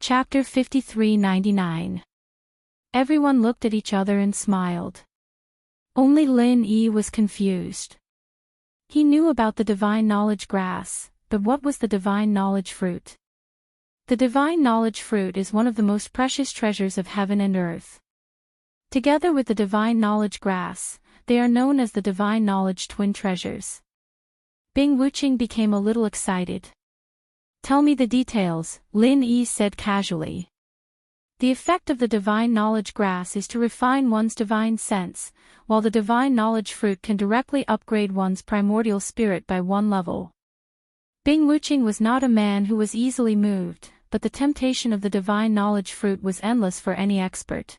Chapter 5399. Everyone looked at each other and smiled. Only Lin Yi was confused. He knew about the divine knowledge grass, but what was the divine knowledge fruit? The divine knowledge fruit is one of the most precious treasures of heaven and earth. Together with the divine knowledge grass, they are known as the divine knowledge twin treasures. Bing Wuqing became a little excited. "Tell me the details," Lin Yi said casually. The effect of the divine knowledge grass is to refine one's divine sense, while the divine knowledge fruit can directly upgrade one's primordial spirit by one level. Bing Wuqing was not a man who was easily moved, but the temptation of the divine knowledge fruit was endless for any expert.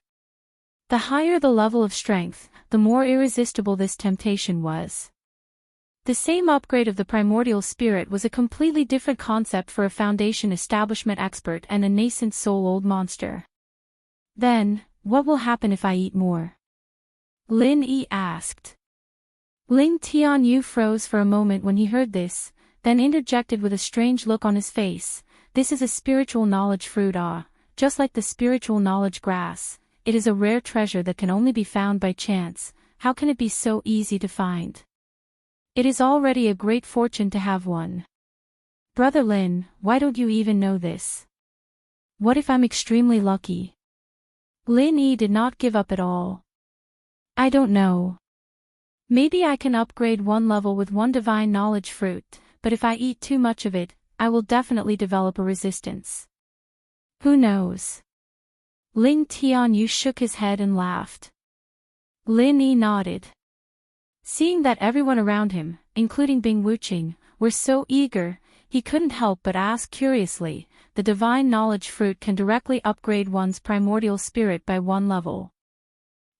The higher the level of strength, the more irresistible this temptation was. The same upgrade of the primordial spirit was a completely different concept for a foundation establishment expert and a nascent soul-old monster. "Then, what will happen if I eat more?" Lin Yi asked. Ling Tianyu froze for a moment when he heard this, then interjected with a strange look on his face. "This is a spiritual knowledge fruit, just like the spiritual knowledge grass. It is a rare treasure that can only be found by chance. How can it be so easy to find? It is already a great fortune to have one. Brother Lin, why don't you even know this? What if I'm extremely lucky?" Lin Yi did not give up at all. "I don't know. Maybe I can upgrade one level with one divine knowledge fruit, but if I eat too much of it, I will definitely develop a resistance. Who knows?" Ling Tianyu shook his head and laughed. Lin Yi nodded. Seeing that everyone around him, including Bing Wuqing, were so eager, he couldn't help but ask curiously, "The divine knowledge fruit can directly upgrade one's primordial spirit by one level.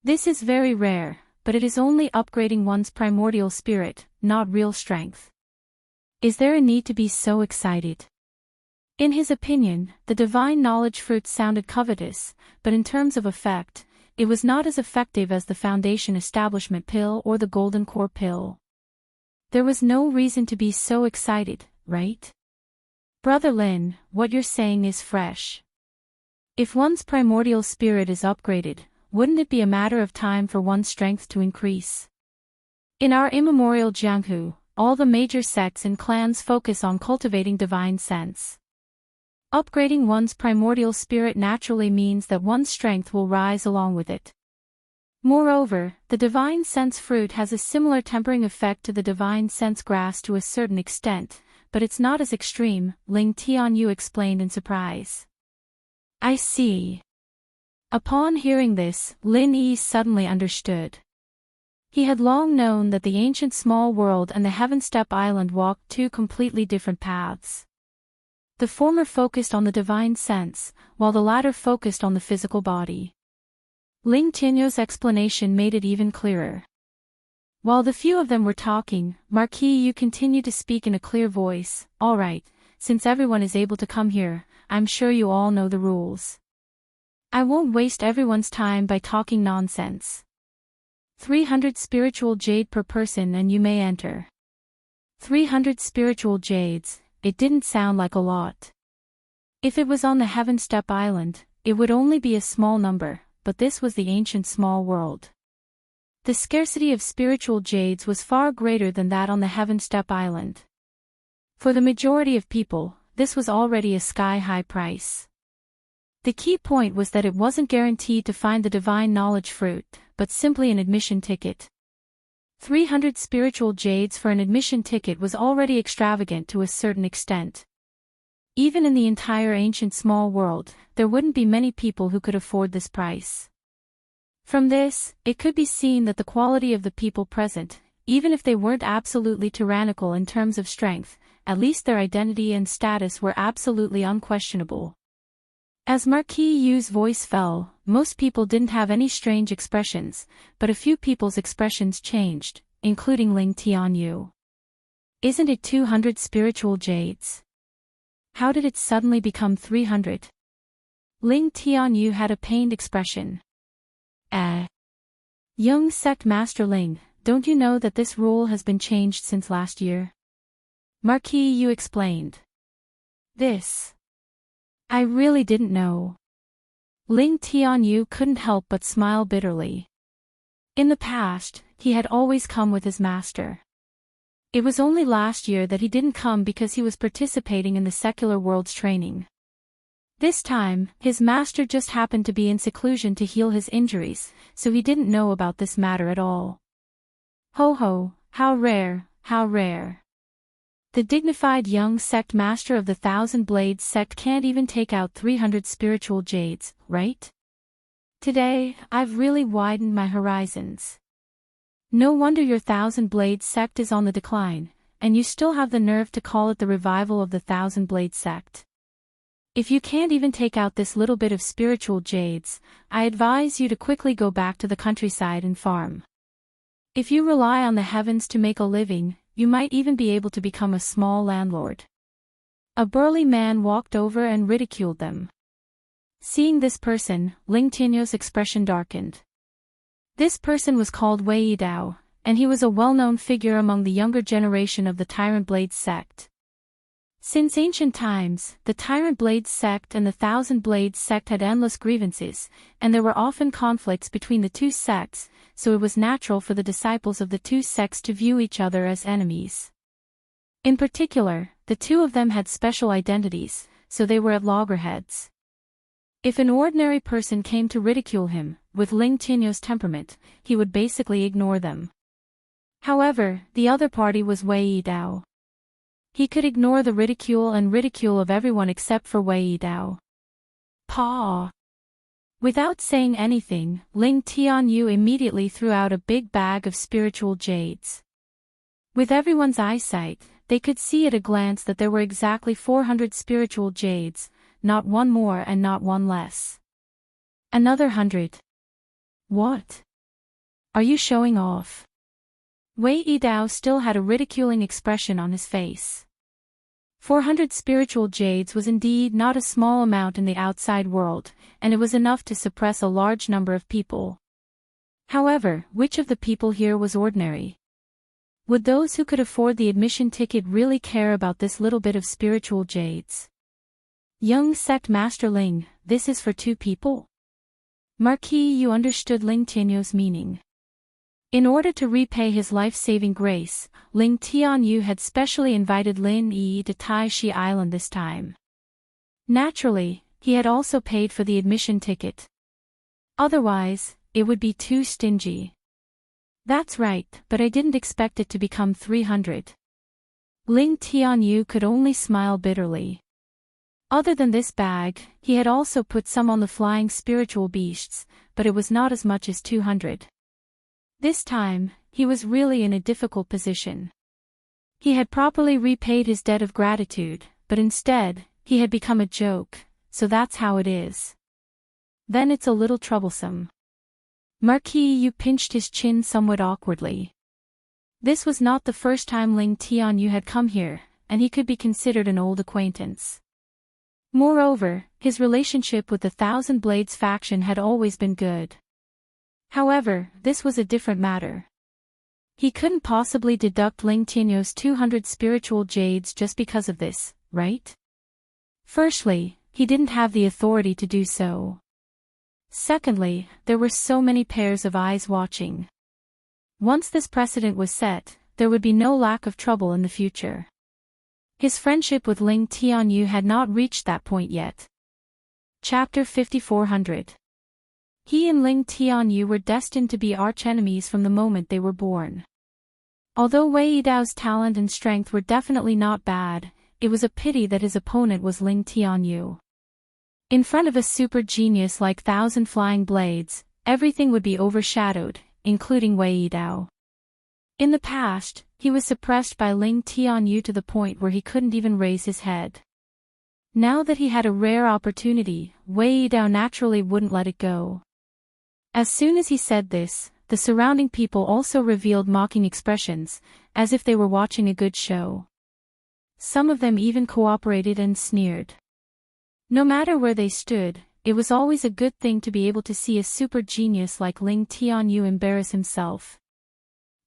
This is very rare, but it is only upgrading one's primordial spirit, not real strength. Is there a need to be so excited?" In his opinion, the divine knowledge fruit sounded covetous, but in terms of effect, it was not as effective as the foundation establishment pill or the golden core pill. There was no reason to be so excited, right? Brother Lin, what you're saying is fresh. If one's primordial spirit is upgraded, wouldn't it be a matter of time for one's strength to increase? In our immemorial Jianghu, all the major sects and clans focus on cultivating divine sense. Upgrading one's primordial spirit naturally means that one's strength will rise along with it. Moreover, the divine sense fruit has a similar tempering effect to the divine sense grass to a certain extent, but it's not as extreme, Ling Tianyu explained in surprise. "I see." Upon hearing this, Lin Yi suddenly understood. He had long known that the ancient small world and the Heaven Step Island walked two completely different paths. The former focused on the divine sense, while the latter focused on the physical body. Ling Tianyu's explanation made it even clearer. While the few of them were talking, Marquis Yu continued to speak in a clear voice. "All right, since everyone is able to come here, I'm sure you all know the rules. I won't waste everyone's time by talking nonsense. 300 spiritual jade per person and you may enter." 300 spiritual jades. It didn't sound like a lot. If it was on the Heaven Step Island, it would only be a small number, but this was the ancient small world. The scarcity of spiritual jades was far greater than that on the Heaven Step Island. For the majority of people, this was already a sky-high price. The key point was that it wasn't guaranteed to find the divine knowledge fruit, but simply an admission ticket. 300 spiritual jades for an admission ticket was already extravagant to a certain extent. Even in the entire ancient small world, there wouldn't be many people who could afford this price. From this, it could be seen that the quality of the people present, even if they weren't absolutely tyrannical in terms of strength, at least their identity and status were absolutely unquestionable. As Marquis Yu's voice fell, most people didn't have any strange expressions, but a few people's expressions changed, including Ling Tianyu. "Isn't it 200 spiritual jades? How did it suddenly become 300? Ling Tianyu had a pained expression. Young sect master Ling, don't you know that this rule has been changed since last year?" Marquis Yu explained. This I really didn't know. Ling Tianyu couldn't help but smile bitterly. In the past, he had always come with his master. It was only last year that he didn't come because he was participating in the secular world's training. This time, his master just happened to be in seclusion to heal his injuries, so he didn't know about this matter at all. Ho ho, how rare, how rare. The dignified young sect master of the Thousand Blades sect can't even take out 300 spiritual jades, right? Today, I've really widened my horizons. No wonder your Thousand Blades sect is on the decline, and you still have the nerve to call it the revival of the Thousand Blades sect. If you can't even take out this little bit of spiritual jades, I advise you to quickly go back to the countryside and farm. If you rely on the heavens to make a living, you might even be able to become a small landlord. A burly man walked over and ridiculed them. Seeing this person, Ling Tianyu's expression darkened. This person was called Wei Dao, and he was a well-known figure among the younger generation of the Tyrant Blades sect. Since ancient times, the Tyrant Blades sect and the Thousand Blades sect had endless grievances, and there were often conflicts between the two sects, so it was natural for the disciples of the two sects to view each other as enemies. In particular, the two of them had special identities, so they were at loggerheads. If an ordinary person came to ridicule him, with Ling Tianyu's temperament, he would basically ignore them. However, the other party was Wei Dao. He could ignore the ridicule of everyone except for Wei Dao. Paw! Without saying anything, Ling Tianyu immediately threw out a big bag of spiritual jades. With everyone's eyesight, they could see at a glance that there were exactly 400 spiritual jades, not one more and not one less. Another 100. What? Are you showing off? Wei Dao still had a ridiculing expression on his face. 400 spiritual jades was indeed not a small amount in the outside world, and it was enough to suppress a large number of people. However, which of the people here was ordinary? Would those who could afford the admission ticket really care about this little bit of spiritual jades? Young sect master Ling, this is for two people? Marquis, you understood Ling Tianyu's meaning. In order to repay his life-saving grace, Ling Tianyu had specially invited Lin Yi to Tai Shi Island this time. Naturally, he had also paid for the admission ticket. Otherwise, it would be too stingy. That's right, but I didn't expect it to become 300. Ling Tianyu could only smile bitterly. Other than this bag, he had also put some on the flying spiritual beasts, but it was not as much as 200. This time, he was really in a difficult position. He had properly repaid his debt of gratitude, but instead, he had become a joke, so that's how it is. Then it's a little troublesome. Marquis Yu pinched his chin somewhat awkwardly. This was not the first time Ling Tianyu had come here, and he could be considered an old acquaintance. Moreover, his relationship with the Thousand Blades faction had always been good. However, this was a different matter. He couldn't possibly deduct Ling Tianyu's 200 spiritual jades just because of this, right? Firstly, he didn't have the authority to do so. Secondly, there were so many pairs of eyes watching. Once this precedent was set, there would be no lack of trouble in the future. His friendship with Ling Tianyu had not reached that point yet. Chapter 5400. He and Ling Tianyu were destined to be arch-enemies from the moment they were born. Although Wei Dao's talent and strength were definitely not bad, it was a pity that his opponent was Ling Tianyu. In front of a super genius like Thousand Flying Blades, everything would be overshadowed, including Wei Dao. In the past, he was suppressed by Ling Tianyu to the point where he couldn't even raise his head. Now that he had a rare opportunity, Wei Dao naturally wouldn't let it go. As soon as he said this, the surrounding people also revealed mocking expressions, as if they were watching a good show. Some of them even cooperated and sneered. No matter where they stood, it was always a good thing to be able to see a super genius like Ling Tianyu embarrass himself.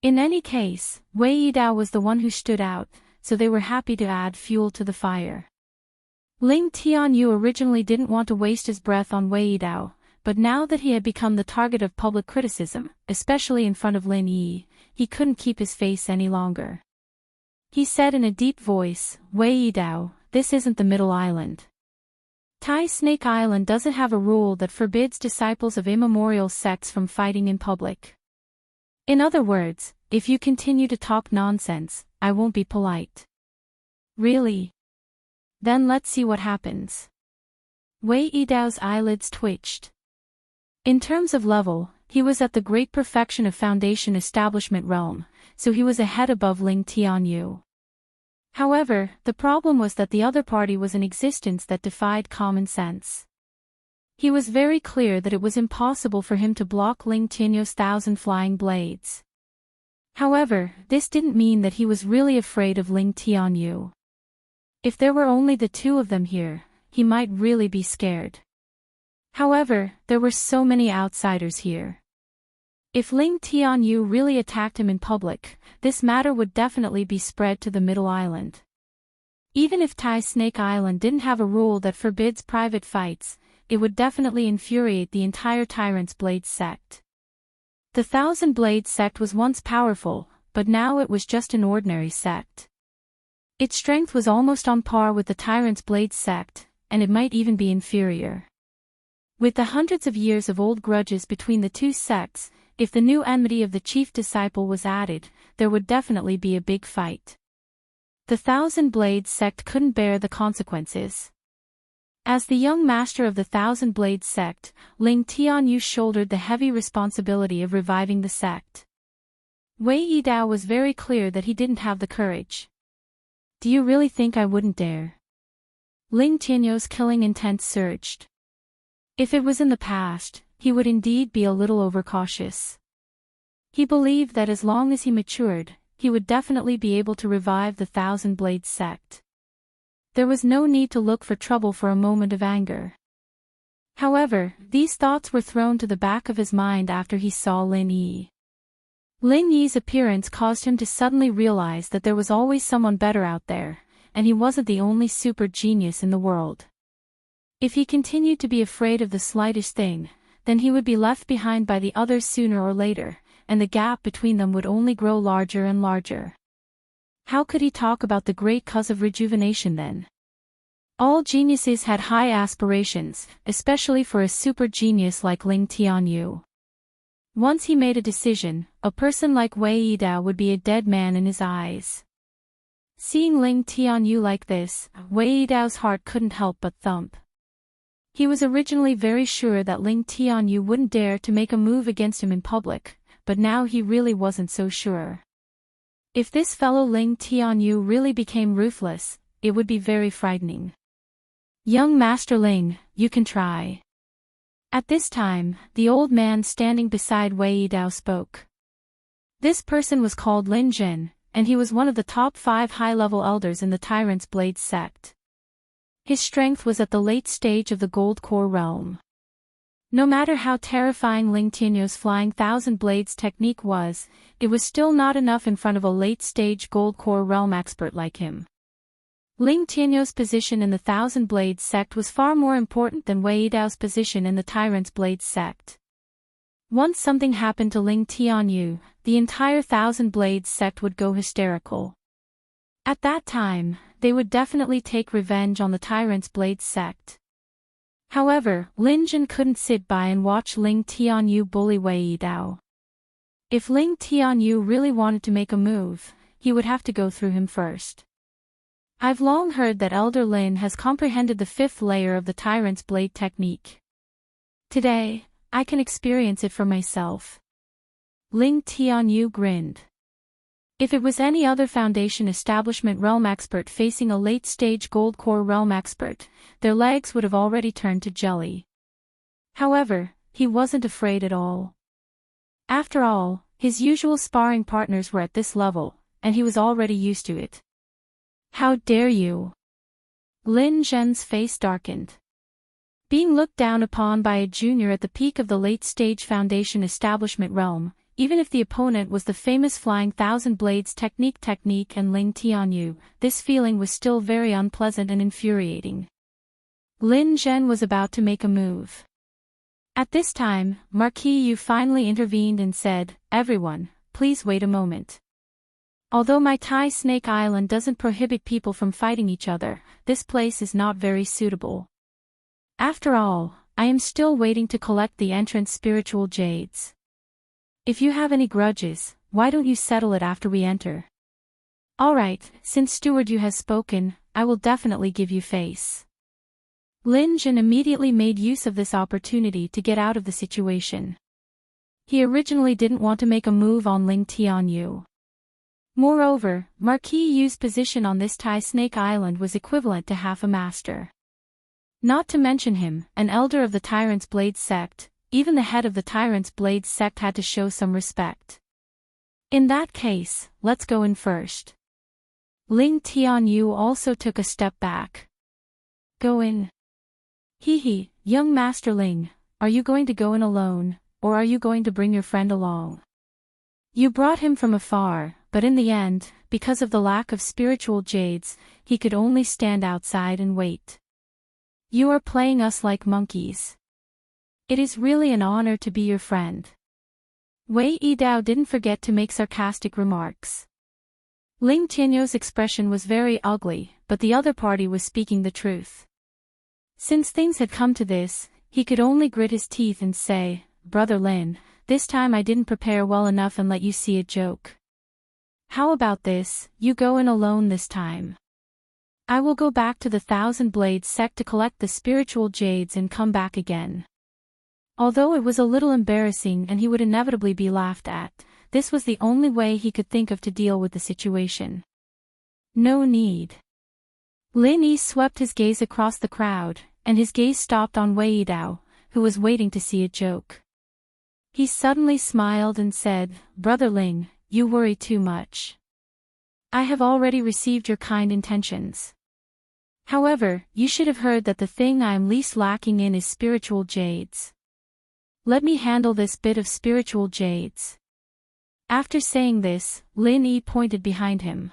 In any case, Wei Dao was the one who stood out, so they were happy to add fuel to the fire. Ling Tianyu originally didn't want to waste his breath on Wei Yidao, but now that he had become the target of public criticism, especially in front of Lin Yi, he couldn't keep his face any longer. He said in a deep voice, "Wei Yidao, this isn't the Middle Island. Tai Snake Island doesn't have a rule that forbids disciples of immemorial sects from fighting in public. In other words, if you continue to talk nonsense, I won't be polite." "Really? Then let's see what happens." Wei Yidao's eyelids twitched. In terms of level, he was at the great perfection of Foundation establishment realm, so he was a head above Ling Tianyu. However, the problem was that the other party was in existence that defied common sense. He was very clear that it was impossible for him to block Ling Tianyu's 1,000 flying blades. However, this didn't mean that he was really afraid of Ling Tianyu. If there were only the two of them here, he might really be scared. However, there were so many outsiders here. If Ling Tianyu really attacked him in public, this matter would definitely be spread to the Middle Island. Even if Tai Snake Island didn't have a rule that forbids private fights, it would definitely infuriate the entire Tyrant's Blades sect. The Thousand Blades sect was once powerful, but now it was just an ordinary sect. Its strength was almost on par with the Tyrant's Blades sect, and it might even be inferior. With the hundreds of years of old grudges between the two sects, if the new enmity of the chief disciple was added, there would definitely be a big fight. The Thousand Blades sect couldn't bear the consequences. As the young master of the Thousand Blades sect, Ling Tianyu shouldered the heavy responsibility of reviving the sect. Wei Yidao was very clear that he didn't have the courage. "Do you really think I wouldn't dare?" Ling Tianyu's killing intent surged. If it was in the past, he would indeed be a little overcautious. He believed that as long as he matured, he would definitely be able to revive the Thousand Blades sect. There was no need to look for trouble for a moment of anger. However, these thoughts were thrown to the back of his mind after he saw Lin Yi. Lin Yi's appearance caused him to suddenly realize that there was always someone better out there, and he wasn't the only super genius in the world. If he continued to be afraid of the slightest thing, then he would be left behind by the others sooner or later, and the gap between them would only grow larger and larger. How could he talk about the great cause of rejuvenation then? All geniuses had high aspirations, especially for a super genius like Ling Tianyu. Once he made a decision, a person like Wei Yidao would be a dead man in his eyes. Seeing Ling Tianyu like this, Wei Yidao's heart couldn't help but thump. He was originally very sure that Ling Tianyu wouldn't dare to make a move against him in public, but now he really wasn't so sure. If this fellow Ling Tianyu really became ruthless, it would be very frightening. "Young Master Ling, you can try." At this time, the old man standing beside Wei Yidao spoke. This person was called Lin Jin, and he was one of the top 5 high-level elders in the Tyrant's Blades sect. His strength was at the late stage of the Gold Core realm. No matter how terrifying Ling Tianyu's flying Thousand Blades technique was, it was still not enough in front of a late-stage Gold Core realm expert like him. Ling Tianyu's position in the Thousand Blades sect was far more important than Wei Yidao's position in the Tyrant's Blades sect. Once something happened to Ling Tianyu, the entire Thousand Blades sect would go hysterical. At that time, they would definitely take revenge on the Tyrant's Blades sect. However, Lin Jin couldn't sit by and watch Ling Tianyu bully Wei Yidao. If Ling Tianyu really wanted to make a move, he would have to go through him first. I've long heard that Elder Lin has comprehended the 5th layer of the Tyrant's Blade technique. Today, I can experience it for myself. Ling Tianyu grinned. If it was any other Foundation Establishment realm expert facing a late-stage Gold Core realm expert, their legs would have already turned to jelly. However, he wasn't afraid at all. After all, his usual sparring partners were at this level, and he was already used to it. "How dare you?" Lin Zhen's face darkened. Being looked down upon by a junior at the peak of the late-stage Foundation Establishment realm, even if the opponent was the famous Flying Thousand Blades technique and Ling Tianyu, this feeling was still very unpleasant and infuriating. Lin Zhen was about to make a move. At this time, Marquis Yu finally intervened and said, "Everyone, please wait a moment. Although my Thai Snake Island doesn't prohibit people from fighting each other, this place is not very suitable. After all, I am still waiting to collect the entrance spiritual jades. If you have any grudges, why don't you settle it after we enter? Alright, since Steward Yu has spoken, I will definitely give you face." Lin Zhen immediately made use of this opportunity to get out of the situation. He originally didn't want to make a move on Ling Tianyu. Moreover, Marquis Yu's position on this Thai Snake Island was equivalent to half a master. Not to mention him, an elder of the Tyrant's Blade sect, even the head of the Tyrant's Blade sect had to show some respect. In that case, let's go in first. Ling Tianyu also took a step back. Go in. Hee, young Master Ling, are you going to go in alone, or are you going to bring your friend along? You brought him from afar, but in the end, because of the lack of spiritual jades, he could only stand outside and wait. You are playing us like monkeys. It is really an honor to be your friend. Wei Yidao didn't forget to make sarcastic remarks. Ling Tianyu's expression was very ugly, but the other party was speaking the truth. Since things had come to this, he could only grit his teeth and say, "Brother Lin, this time I didn't prepare well enough and let you see a joke. How about this, you go in alone this time. I will go back to the Thousand Blades sect to collect the spiritual jades and come back again." Although it was a little embarrassing and he would inevitably be laughed at, this was the only way he could think of to deal with the situation. No need. Lin Yi swept his gaze across the crowd, and his gaze stopped on Wei Yidao, who was waiting to see a joke. He suddenly smiled and said, "Brother Ling, you worry too much. I have already received your kind intentions. However, you should have heard that the thing I am least lacking in is spiritual jades. Let me handle this bit of spiritual jades." After saying this, Lin Yi pointed behind him.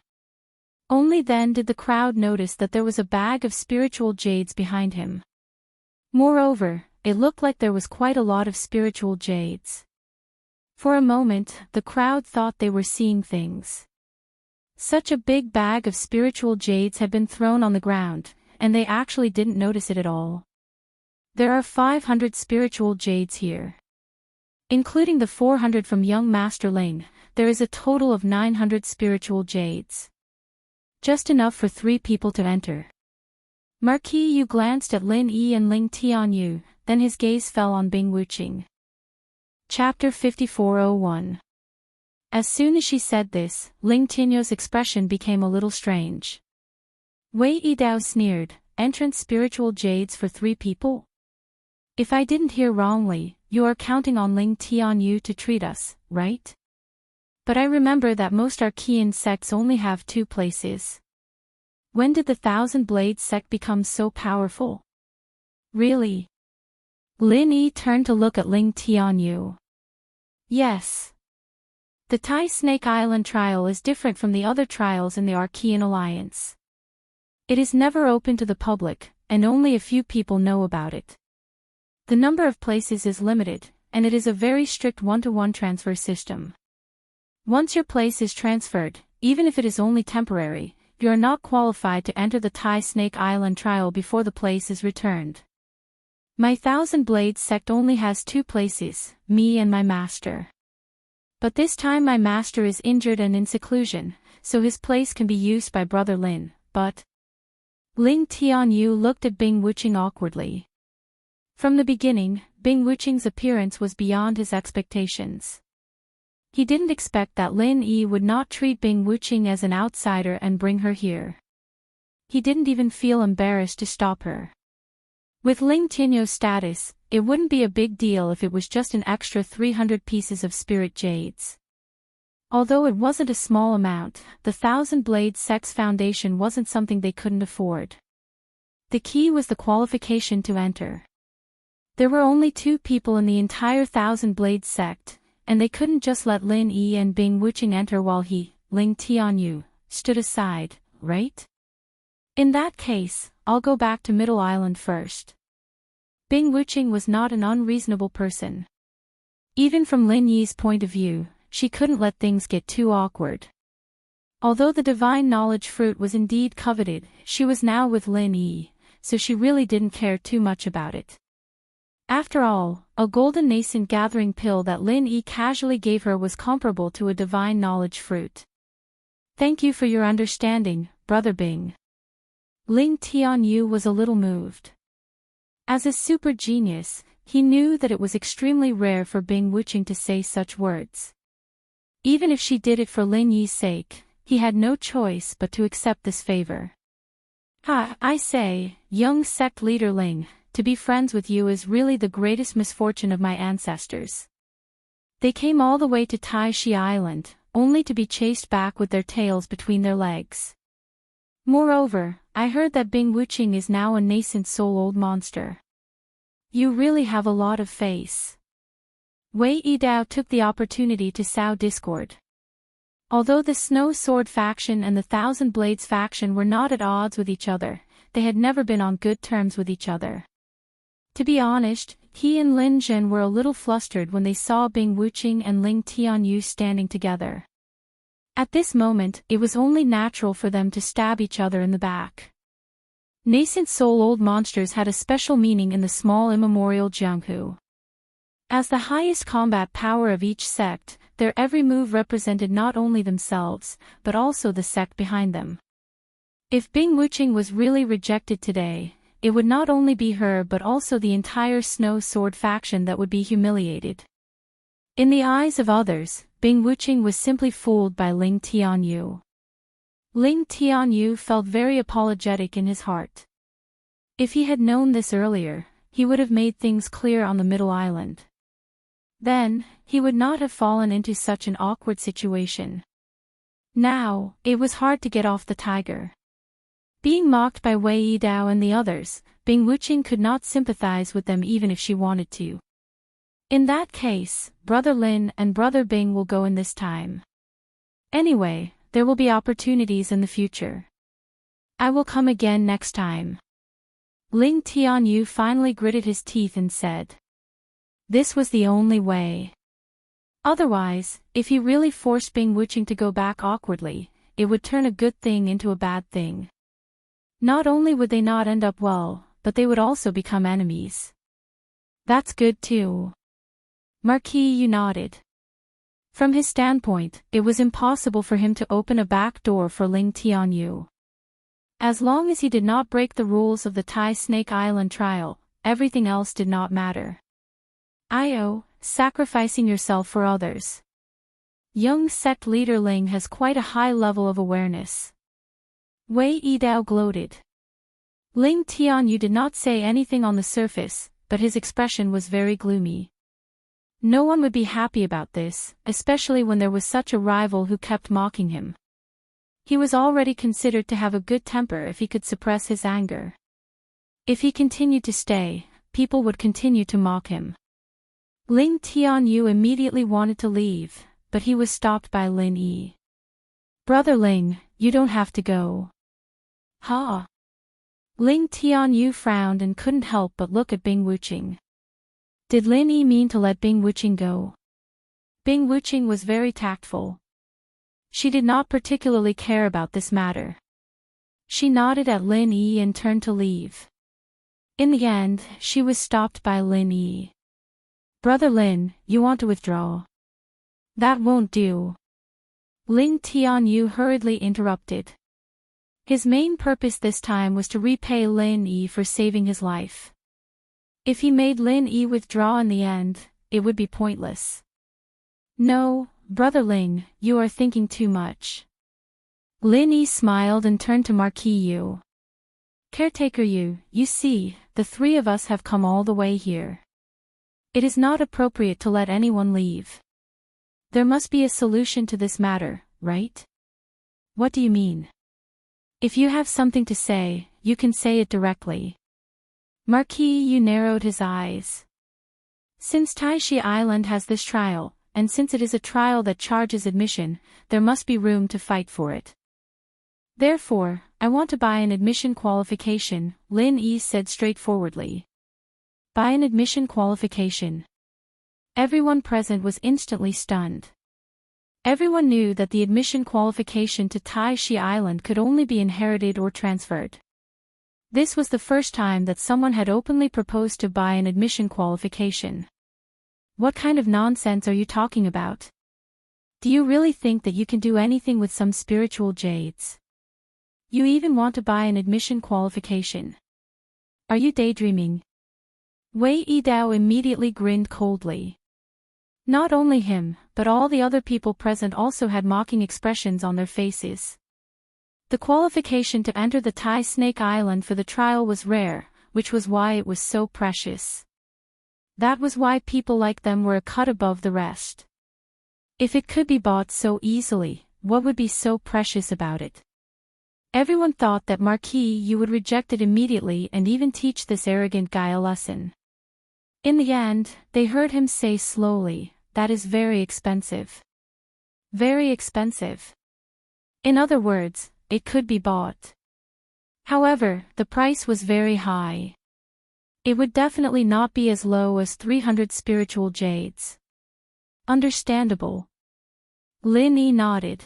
Only then did the crowd notice that there was a bag of spiritual jades behind him. Moreover, it looked like there was quite a lot of spiritual jades. For a moment, the crowd thought they were seeing things. Such a big bag of spiritual jades had been thrown on the ground, and they actually didn't notice it at all. There are 500 spiritual jades here. Including the 400 from young Master Ling, there is a total of 900 spiritual jades. Just enough for 3 people to enter. Marquis Yu glanced at Lin Yi and Ling Tianyu, then his gaze fell on Bing Wuqing. Chapter 5401. As soon as she said this, Ling Tianyu's expression became a little strange. Wei Yidao sneered, "Entrance spiritual jades for 3 people? If I didn't hear wrongly, you are counting on Ling Tianyu to treat us, right? But I remember that most Archean sects only have 2 places. When did the Thousand Blades sect become so powerful? Really?" Lin Yi turned to look at Ling Tianyu. "Yes. The Thai Snake Island trial is different from the other trials in the Archean Alliance. It is never open to the public, and only a few people know about it. The number of places is limited, and it is a very strict one-to-one transfer system. Once your place is transferred, even if it is only temporary, you are not qualified to enter the Thai Snake Island trial before the place is returned. My Thousand Blades sect only has 2 places, me and my master. But this time my master is injured and in seclusion, so his place can be used by Brother Lin, but..." Ling Tianyu looked at Bing Wuqing awkwardly. From the beginning, Bing Wuqing's appearance was beyond his expectations. He didn't expect that Lin Yi would not treat Bing Wuqing as an outsider and bring her here. He didn't even feel embarrassed to stop her. With Ling Tianyu's status, it wouldn't be a big deal if it was just an extra 300 pieces of spirit jades. Although it wasn't a small amount, the Thousand Blades sect's foundation wasn't something they couldn't afford. The key was the qualification to enter. There were only 2 people in the entire Thousand Blades sect, and they couldn't just let Lin Yi and Bing Wuqing enter while he, Ling Tianyu, stood aside, right? In that case, I'll go back to Middle Island first. Bing Wuching was not an unreasonable person. Even from Lin Yi's point of view, she couldn't let things get too awkward. Although the divine knowledge fruit was indeed coveted, she was now with Lin Yi, so she really didn't care too much about it. After all, a golden nascent gathering pill that Lin Yi casually gave her was comparable to a divine knowledge fruit. Thank you for your understanding, Brother Bing. Ling Tianyu was a little moved. As a super genius, he knew that it was extremely rare for Bing Wuching to say such words. Even if she did it for Lin Yi's sake, he had no choice but to accept this favor. I say, young sect leader Ling, to be friends with you is really the greatest misfortune of my ancestors. They came all the way to Tai Shi Island, only to be chased back with their tails between their legs. Moreover, I heard that Bing Wuching is now a nascent soul-old monster. You really have a lot of face. Wei Yidao took the opportunity to sow discord. Although the Snow Sword faction and the Thousand Blades faction were not at odds with each other, they had never been on good terms with each other. To be honest, he and Lin Zhen were a little flustered when they saw Bing Wuching and Ling Tianyu standing together. At this moment, it was only natural for them to stab each other in the back. Nascent soul-old monsters had a special meaning in the small immemorial Jianghu. As the highest combat power of each sect, their every move represented not only themselves, but also the sect behind them. If Bing Wuching was really rejected today, it would not only be her but also the entire Snow Sword faction that would be humiliated. In the eyes of others, Bing Wuching was simply fooled by Ling Tianyu. Ling Tianyu felt very apologetic in his heart. If he had known this earlier, he would have made things clear on the Middle Island. Then, he would not have fallen into such an awkward situation. Now, it was hard to get off the tiger. Being mocked by Wei Yidao and the others, Bing Wuching could not sympathize with them even if she wanted to. In that case, Brother Lin and Brother Bing will go in this time. Anyway, there will be opportunities in the future. I will come again next time. Ling Tianyu finally gritted his teeth and said. This was the only way. Otherwise, if he really forced Bing Wuching to go back awkwardly, it would turn a good thing into a bad thing. Not only would they not end up well, but they would also become enemies. That's good too. Marquis Yu nodded. From his standpoint, it was impossible for him to open a back door for Ling Tianyu. As long as he did not break the rules of the Tai Snake Island trial, everything else did not matter. Sacrificing yourself for others. Young sect leader Ling has quite a high level of awareness. Wei Yidao gloated. Ling Tianyu did not say anything on the surface, but his expression was very gloomy. No one would be happy about this, especially when there was such a rival who kept mocking him. He was already considered to have a good temper if he could suppress his anger. If he continued to stay, people would continue to mock him. Ling Tianyu immediately wanted to leave, but he was stopped by Lin Yi. Brother Ling, you don't have to go. Ha! Ling Tianyu frowned and couldn't help but look at Bing Wuching. Did Lin Yi mean to let Bing Wuching go? Bing Wuching was very tactful. She did not particularly care about this matter. She nodded at Lin Yi and turned to leave. In the end, she was stopped by Lin Yi. Brother Lin, you want to withdraw? That won't do. Ling Tianyu hurriedly interrupted. His main purpose this time was to repay Lin Yi for saving his life. If he made Lin Yi withdraw in the end, it would be pointless. No, Brother Ling, you are thinking too much. Lin Yi smiled and turned to Marquis Yu. Caretaker Yu, you see, the three of us have come all the way here. It is not appropriate to let anyone leave. There must be a solution to this matter, right? What do you mean? If you have something to say, you can say it directly. Marquis Yu narrowed his eyes. Since Tai Shi Island has this trial, and since it is a trial that charges admission, there must be room to fight for it. Therefore, I want to buy an admission qualification, Lin Yi said straightforwardly. Buy an admission qualification. Everyone present was instantly stunned. Everyone knew that the admission qualification to Tai Shi Island could only be inherited or transferred. This was the first time that someone had openly proposed to buy an admission qualification. What kind of nonsense are you talking about? Do you really think that you can do anything with some spiritual jades? You even want to buy an admission qualification. Are you daydreaming? Wei Yidao immediately grinned coldly. Not only him, but all the other people present also had mocking expressions on their faces. The qualification to enter the Tai Snake Island for the trial was rare, which was why it was so precious. That was why people like them were a cut above the rest. If it could be bought so easily, what would be so precious about it? Everyone thought that Marquis Yu would reject it immediately and even teach this arrogant guy a lesson. In the end, they heard him say slowly, "That is very expensive." Very expensive. In other words, it could be bought. However, the price was very high. It would definitely not be as low as 300 spiritual jades. Understandable. Lin Yi nodded.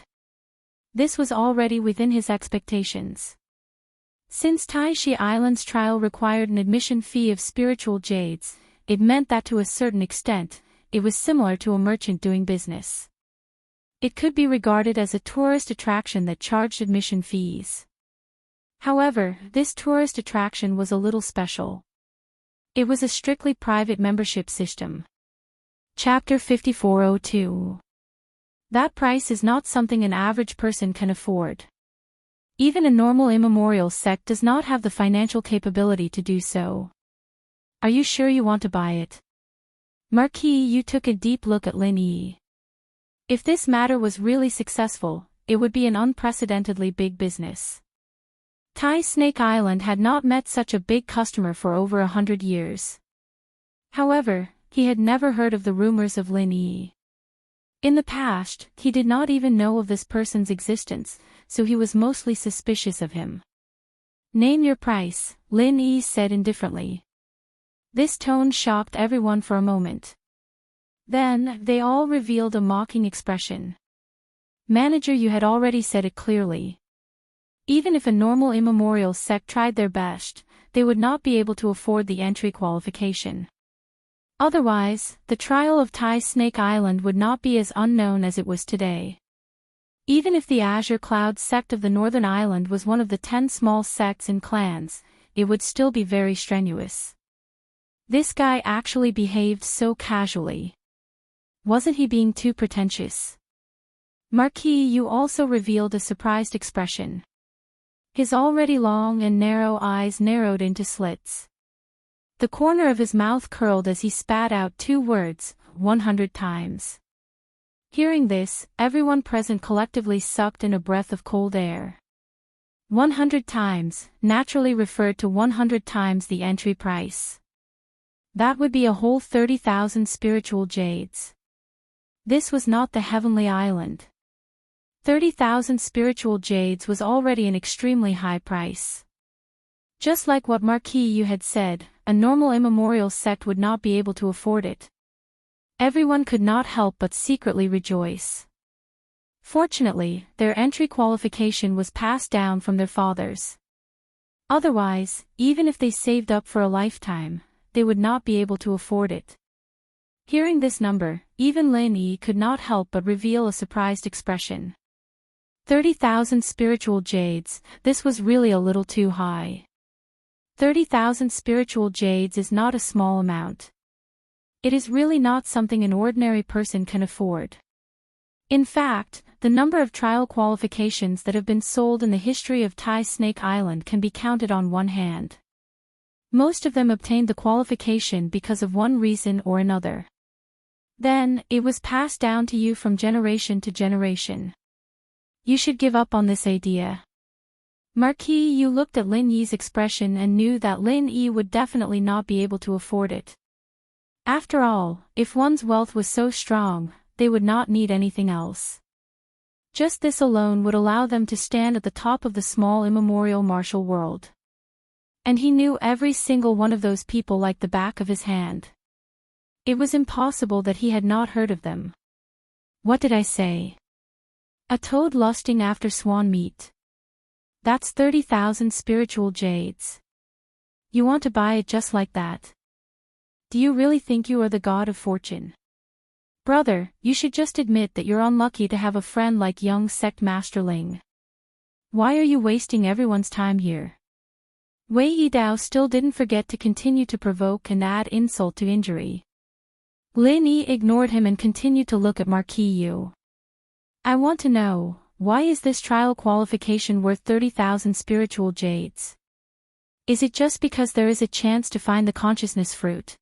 This was already within his expectations. Since Tai Shi Island's trial required an admission fee of spiritual jades, it meant that to a certain extent, it was similar to a merchant doing business. It could be regarded as a tourist attraction that charged admission fees. However, this tourist attraction was a little special. It was a strictly private membership system. Chapter 5402. That price is not something an average person can afford. Even a normal immemorial sect does not have the financial capability to do so. Are you sure you want to buy it? Marquis Yu took a deep look at Lin Yi. If this matter was really successful, it would be an unprecedentedly big business. Tai Snake Island had not met such a big customer for over 100 years. However, he had never heard of the rumors of Lin Yi. In the past, he did not even know of this person's existence, so he was mostly suspicious of him. Name your price, Lin Yi said indifferently. This tone shocked everyone for a moment. Then, they all revealed a mocking expression. Manager, you had already said it clearly. Even if a normal immemorial sect tried their best, they would not be able to afford the entry qualification. Otherwise, the trial of Tai Snake Island would not be as unknown as it was today. Even if the Azure Cloud sect of the Northern Island was one of the 10 small sects and clans, it would still be very strenuous. This guy actually behaved so casually. Wasn't he being too pretentious? Marquis Yu also revealed a surprised expression. His already long and narrow eyes narrowed into slits. The corner of his mouth curled as he spat out 2 words, 100 times. Hearing this, everyone present collectively sucked in a breath of cold air. 100 times, naturally referred to 100 times the entry price. That would be a whole 30,000 spiritual jades. This was not the Heavenly Island. 30,000 spiritual jades was already an extremely high price. Just like what Marquis Yu had said, a normal immemorial sect would not be able to afford it. Everyone could not help but secretly rejoice. Fortunately, their entry qualification was passed down from their fathers. Otherwise, even if they saved up for a lifetime, they would not be able to afford it. Hearing this number, even Lin Yi could not help but reveal a surprised expression. 30,000 spiritual jades, this was really a little too high. 30,000 spiritual jades is not a small amount. It is really not something an ordinary person can afford. In fact, the number of trial qualifications that have been sold in the history of Tai Snake Island can be counted on one hand. Most of them obtained the qualification because of one reason or another. Then, it was passed down to you from generation to generation. You should give up on this idea. Marquis Yu looked at Lin Yi's expression and knew that Lin Yi would definitely not be able to afford it. After all, if one's wealth was so strong, they would not need anything else. Just this alone would allow them to stand at the top of the small immemorial martial world. And he knew every single one of those people like the back of his hand. It was impossible that he had not heard of them. What did I say? A toad lusting after swan meat. That's 30,000 spiritual jades. You want to buy it just like that? Do you really think you are the god of fortune? Brother, you should just admit that you're unlucky to have a friend like young sect master Ling. Why are you wasting everyone's time here? Wei Yidao still didn't forget to continue to provoke and add insult to injury. Lin Yi ignored him and continued to look at Marquis Yu. I want to know, why is this trial qualification worth 30,000 spiritual jades? Is it just because there is a chance to find the consciousness fruit?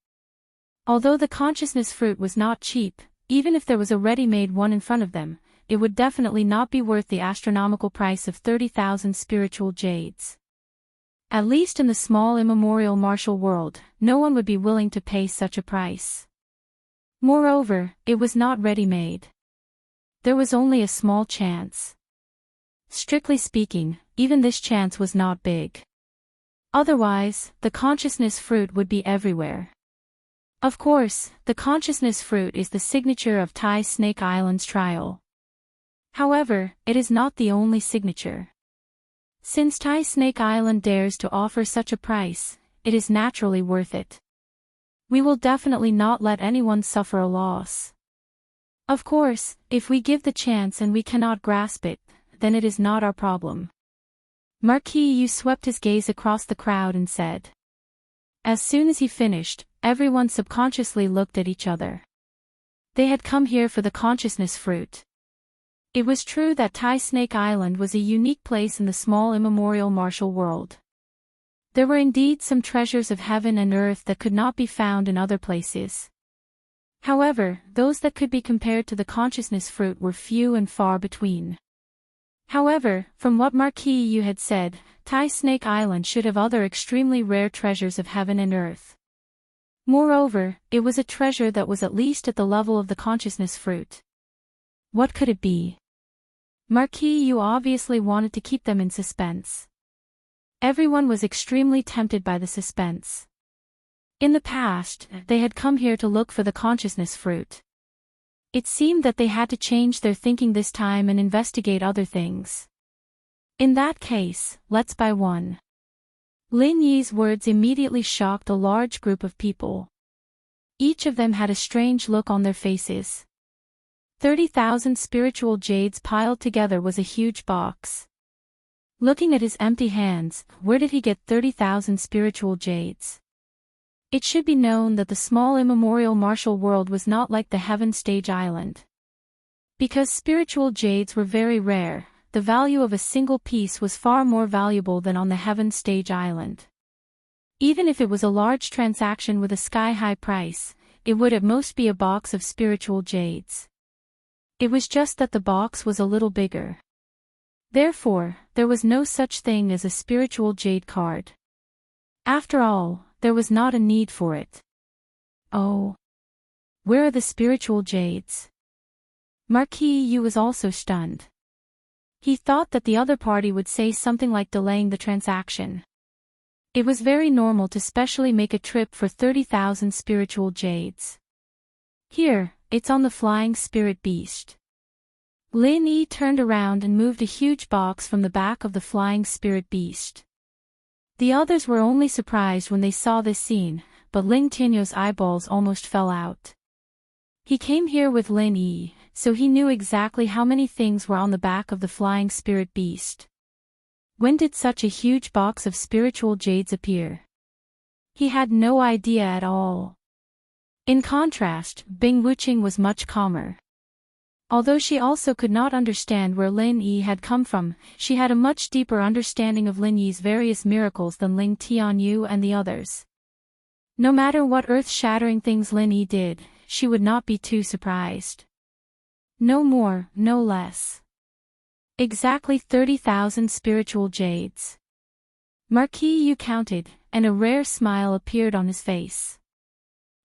Although the consciousness fruit was not cheap, even if there was a ready-made one in front of them, it would definitely not be worth the astronomical price of 30,000 spiritual jades. At least in the small immemorial martial world, no one would be willing to pay such a price. Moreover, it was not ready-made. There was only a small chance. Strictly speaking, even this chance was not big. Otherwise, the consciousness fruit would be everywhere. Of course, the consciousness fruit is the signature of Tai Snake Island's trial. However, it is not the only signature. Since Tai Snake Island dares to offer such a price, it is naturally worth it. We will definitely not let anyone suffer a loss. Of course, if we give the chance and we cannot grasp it, then it is not our problem. Marquis Yu swept his gaze across the crowd and said. As soon as he finished, everyone subconsciously looked at each other. They had come here for the consciousness fruit. It was true that Tai Snake Island was a unique place in the small immemorial martial world. There were indeed some treasures of heaven and earth that could not be found in other places. However, those that could be compared to the consciousness fruit were few and far between. However, from what Marquis Yu had said, Tai Snake Island should have other extremely rare treasures of heaven and earth. Moreover, it was a treasure that was at least at the level of the consciousness fruit. What could it be? Marquis Yu obviously wanted to keep them in suspense. Everyone was extremely tempted by the suspense. In the past, they had come here to look for the consciousness fruit. It seemed that they had to change their thinking this time and investigate other things. In that case, let's buy one. Lin Yi's words immediately shocked a large group of people. Each of them had a strange look on their faces. 30,000 spiritual jades piled together was a huge box. Looking at his empty hands, where did he get 30,000 spiritual jades? It should be known that the small immemorial martial world was not like the Heaven Stage Island. Because spiritual jades were very rare, the value of a single piece was far more valuable than on the Heaven Stage Island. Even if it was a large transaction with a sky-high price, it would at most be a box of spiritual jades. It was just that the box was a little bigger. Therefore, there was no such thing as a spiritual jade card. After all, there was not a need for it. Oh. Where are the spiritual jades? Marquis Yu was also stunned. He thought that the other party would say something like delaying the transaction. It was very normal to specially make a trip for 30,000 spiritual jades. Here, it's on the flying spirit beast. Lin Yi turned around and moved a huge box from the back of the flying spirit beast. The others were only surprised when they saw this scene, but Ling Tianyou's eyeballs almost fell out. He came here with Lin Yi, so he knew exactly how many things were on the back of the flying spirit beast. When did such a huge box of spiritual jades appear? He had no idea at all. In contrast, Bing Wuqing was much calmer. Although she also could not understand where Lin Yi had come from, she had a much deeper understanding of Lin Yi's various miracles than Ling Tianyu and the others. No matter what earth-shattering things Lin Yi did, she would not be too surprised. No more, no less. Exactly 30,000 spiritual jades. Marquis Yu counted, and a rare smile appeared on his face.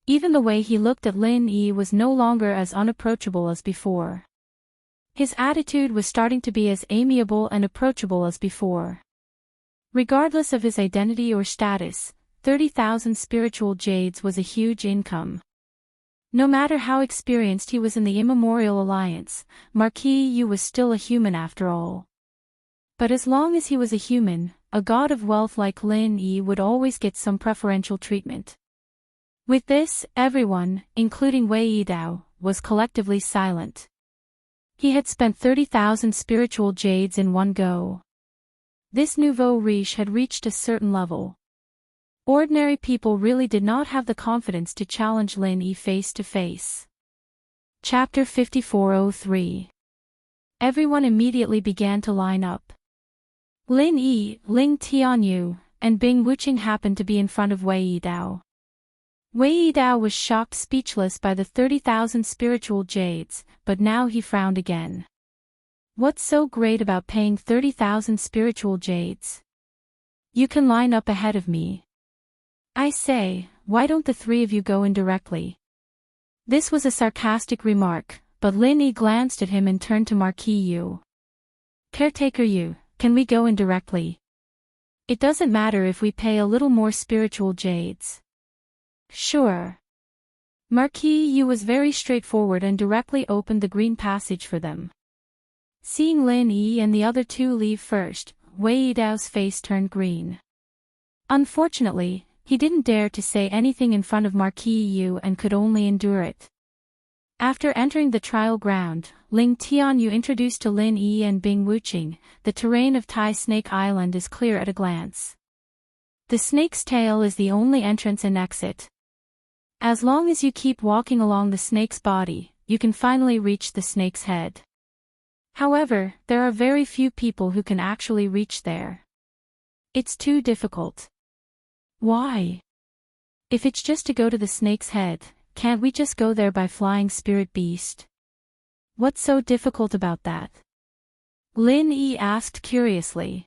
Even the way he looked at Lin Yi was no longer as unapproachable as before. His attitude was starting to be as amiable and approachable as before. Regardless of his identity or status, 30,000 spiritual jades was a huge income. No matter how experienced he was in the Immemorial Alliance, Marquis Yu was still a human after all. But as long as he was a human, a god of wealth like Lin Yi would always get some preferential treatment. With this, everyone, including Wei Yidao, was collectively silent. He had spent 30,000 spiritual jades in one go. This nouveau riche had reached a certain level. Ordinary people really did not have the confidence to challenge Lin Yi face to face. Chapter 5403. Everyone immediately began to line up. Lin Yi, Ling Tianyu, and Bing Wuqing happened to be in front of Wei Yidao. Wei Yidao was shocked speechless by the 30,000 spiritual jades, but now he frowned again. What's so great about paying 30,000 spiritual jades? You can line up ahead of me. I say, why don't the three of you go in directly? This was a sarcastic remark, but Lin Yi glanced at him and turned to Marquis Yu. Caretaker Yu, can we go in directly? It doesn't matter if we pay a little more spiritual jades. Sure. Marquis Yu was very straightforward and directly opened the green passage for them. Seeing Lin Yi and the other two leave first, Wei Yidao's face turned green. Unfortunately, he didn't dare to say anything in front of Marquis Yu and could only endure it. After entering the trial ground, Ling Tianyu introduced to Lin Yi and Bing Wuqing, the terrain of Tai Snake Island is clear at a glance. The snake's tail is the only entrance and exit. As long as you keep walking along the snake's body, you can finally reach the snake's head. However, there are very few people who can actually reach there. It's too difficult. Why? If it's just to go to the snake's head, can't we just go there by flying spirit beast? What's so difficult about that? Lin Yi asked curiously.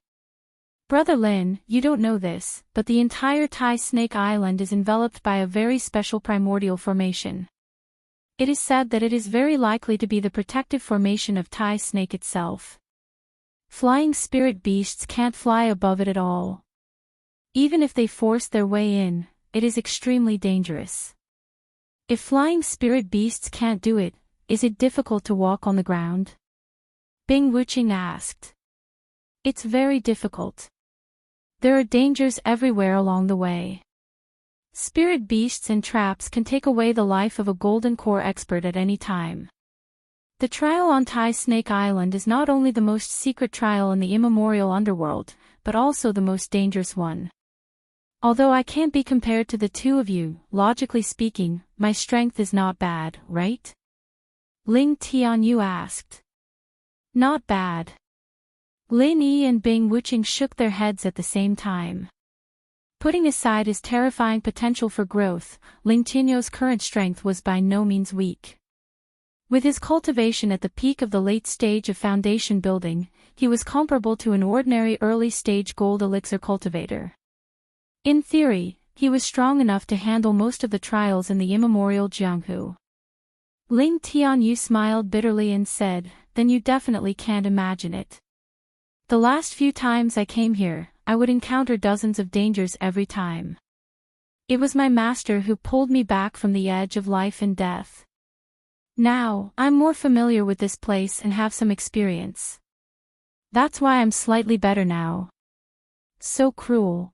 Brother Lin, you don't know this, but the entire Tai Snake Island is enveloped by a very special primordial formation. It is said that it is very likely to be the protective formation of Tai Snake itself. Flying spirit beasts can't fly above it at all. Even if they force their way in, it is extremely dangerous. If flying spirit beasts can't do it, is it difficult to walk on the ground? Bing Wuqing asked. It's very difficult. There are dangers everywhere along the way. Spirit beasts and traps can take away the life of a golden core expert at any time. The trial on Tai Snake Island is not only the most secret trial in the immemorial underworld, but also the most dangerous one. Although I can't be compared to the two of you, logically speaking, my strength is not bad, right? Ling Tianyu asked. Not bad. Lin Yi and Bing Wuqing shook their heads at the same time. Putting aside his terrifying potential for growth, Ling Tianyu's current strength was by no means weak. With his cultivation at the peak of the late stage of foundation building, he was comparable to an ordinary early-stage gold elixir cultivator. In theory, he was strong enough to handle most of the trials in the immemorial Jianghu. Ling Tianyu smiled bitterly and said, then you definitely can't imagine it. The last few times I came here, I would encounter dozens of dangers every time. It was my master who pulled me back from the edge of life and death. Now, I'm more familiar with this place and have some experience. That's why I'm slightly better now. So cruel.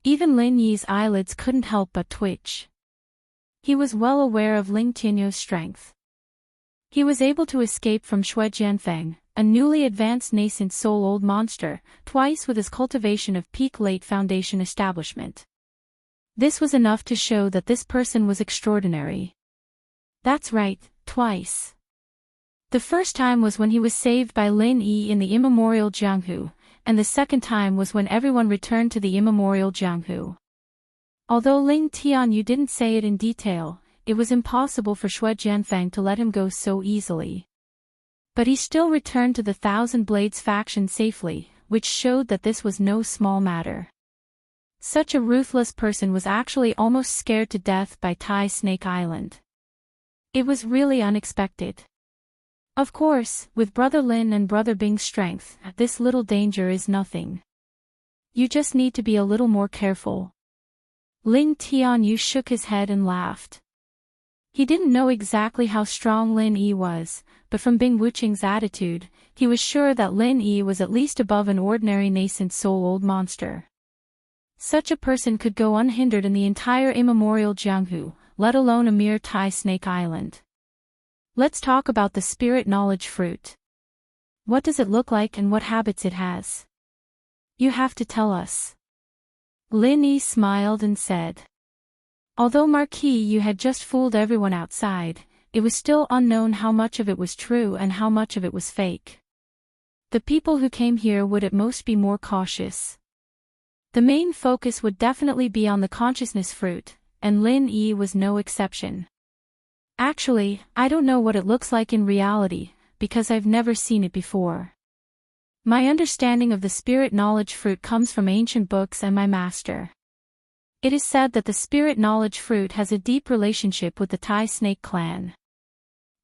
Even Lin Yi's eyelids couldn't help but twitch. He was well aware of Ling Tianyu's strength. He was able to escape from Shui Jianfeng, a newly advanced nascent soul-old monster, twice with his cultivation of peak late foundation establishment. This was enough to show that this person was extraordinary. That's right, twice. The first time was when he was saved by Lin Yi in the immemorial Jianghu, and the second time was when everyone returned to the immemorial Jianghu. Although Ling Tianyu didn't say it in detail, it was impossible for Shui Jianfeng to let him go so easily. But he still returned to the Thousand Blades faction safely, which showed that this was no small matter. Such a ruthless person was actually almost scared to death by Tai Snake Island. It was really unexpected. Of course, with Brother Lin and Brother Bing's strength, this little danger is nothing. You just need to be a little more careful. Ling Tianyu shook his head and laughed. He didn't know exactly how strong Lin Yi was, but from Bing Wuqing's attitude, he was sure that Lin Yi was at least above an ordinary nascent soul-old monster. Such a person could go unhindered in the entire immemorial Jianghu, let alone a mere Tai Snake Island. Let's talk about the spirit knowledge fruit. What does it look like and what habits it has? You have to tell us. Lin Yi smiled and said. Although Marquis Yu had just fooled everyone outside, it was still unknown how much of it was true and how much of it was fake. The people who came here would at most be more cautious. The main focus would definitely be on the consciousness fruit, and Lin Yi was no exception. Actually, I don't know what it looks like in reality, because I've never seen it before. My understanding of the spirit knowledge fruit comes from ancient books and my master. It is said that the spirit knowledge fruit has a deep relationship with the Tai snake clan.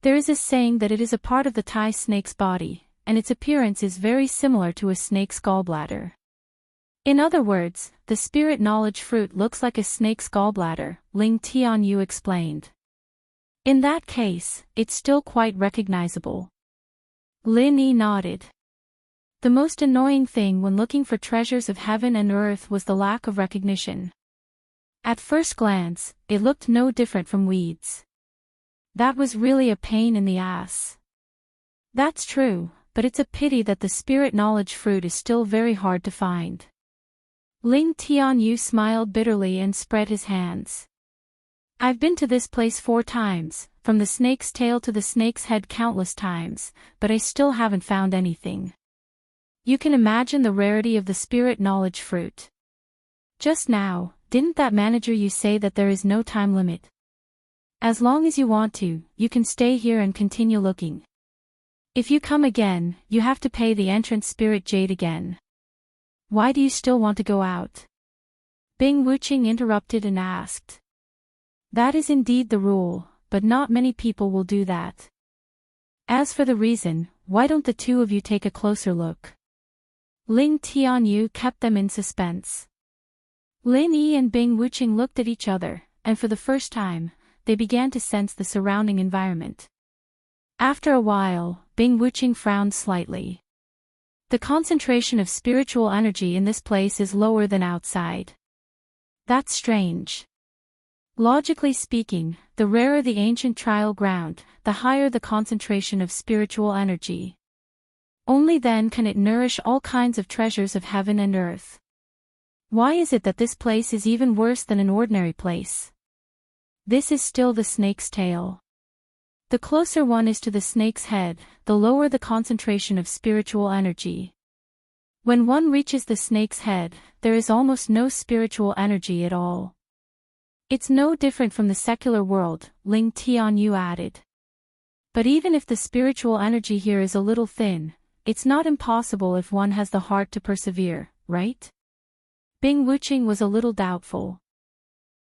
There is a saying that it is a part of the Tai snake's body, and its appearance is very similar to a snake's gallbladder. In other words, the spirit knowledge fruit looks like a snake's gallbladder, Ling Tianyu explained. In that case, it's still quite recognizable. Lin Yi nodded. The most annoying thing when looking for treasures of heaven and earth was the lack of recognition. At first glance, it looked no different from weeds. That was really a pain in the ass. That's true, but it's a pity that the spirit knowledge fruit is still very hard to find. Ling Tianyu smiled bitterly and spread his hands. I've been to this place 4 times, from the snake's tail to the snake's head countless times, but I still haven't found anything. You can imagine the rarity of the spirit knowledge fruit. Just now, didn't that manager you say that there is no time limit? As long as you want to, you can stay here and continue looking. If you come again, you have to pay the entrance spirit jade again. Why do you still want to go out? Bing Wuqing interrupted and asked. That is indeed the rule, but not many people will do that. As for the reason, why don't the two of you take a closer look? Ling Tianyu kept them in suspense. Lin Yi and Bing Wuqing looked at each other, and for the first time, they began to sense the surrounding environment. After a while, Bing Wuqing frowned slightly. The concentration of spiritual energy in this place is lower than outside. That's strange. Logically speaking, the rarer the ancient trial ground, the higher the concentration of spiritual energy. Only then can it nourish all kinds of treasures of heaven and earth. Why is it that this place is even worse than an ordinary place? This is still the snake's tail. The closer one is to the snake's head, the lower the concentration of spiritual energy. When one reaches the snake's head, there is almost no spiritual energy at all. It's no different from the secular world, Ling Tianyu added. But even if the spiritual energy here is a little thin, it's not impossible if one has the heart to persevere, right? Bing Wuqing was a little doubtful.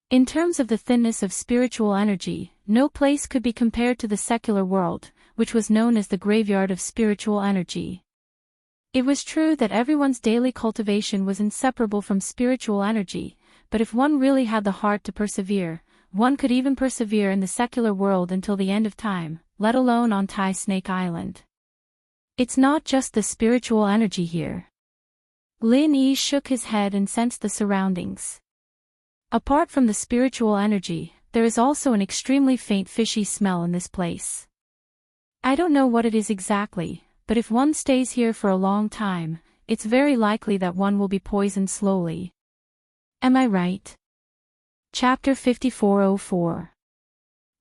In terms of the thinness of spiritual energy, no place could be compared to the secular world, which was known as the graveyard of spiritual energy. It was true that everyone's daily cultivation was inseparable from spiritual energy, but if one really had the heart to persevere, one could even persevere in the secular world until the end of time, let alone on Tai Snake Island. It's not just the spiritual energy here. Lin Yi shook his head and sensed the surroundings. Apart from the spiritual energy, there is also an extremely faint fishy smell in this place. I don't know what it is exactly, but if one stays here for a long time, it's very likely that one will be poisoned slowly. Am I right? Chapter 5404.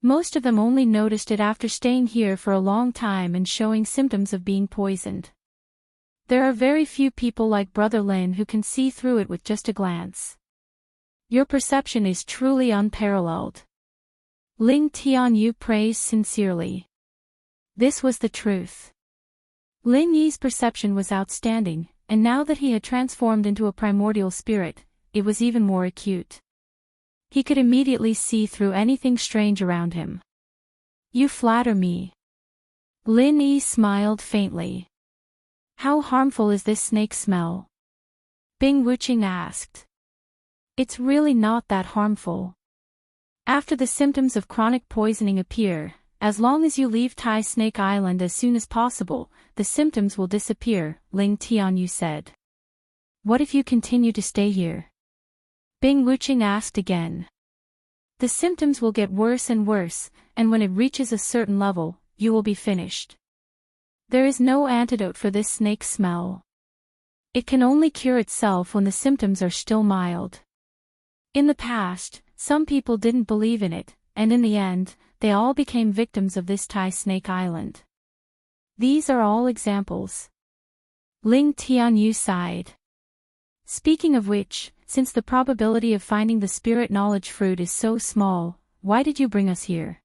Most of them only noticed it after staying here for a long time and showing symptoms of being poisoned. There are very few people like Brother Lin who can see through it with just a glance. Your perception is truly unparalleled. Ling Tianyu praised sincerely. This was the truth. Lin Yi's perception was outstanding, and now that he had transformed into a primordial spirit, it was even more acute. He could immediately see through anything strange around him. You flatter me. Lin Yi smiled faintly. How harmful is this snake smell? Bing Wuqing asked. It's really not that harmful. After the symptoms of chronic poisoning appear, as long as you leave Tai Snake Island as soon as possible, the symptoms will disappear, Ling Tianyu said. What if you continue to stay here? Bing Wuqing asked again. The symptoms will get worse and worse, and when it reaches a certain level, you will be finished. There is no antidote for this snake smell. It can only cure itself when the symptoms are still mild. In the past, some people didn't believe in it, and in the end, they all became victims of this Tai Snake Island. These are all examples. Ling Tianyu sighed. Speaking of which, since the probability of finding the spirit knowledge fruit is so small, why did you bring us here?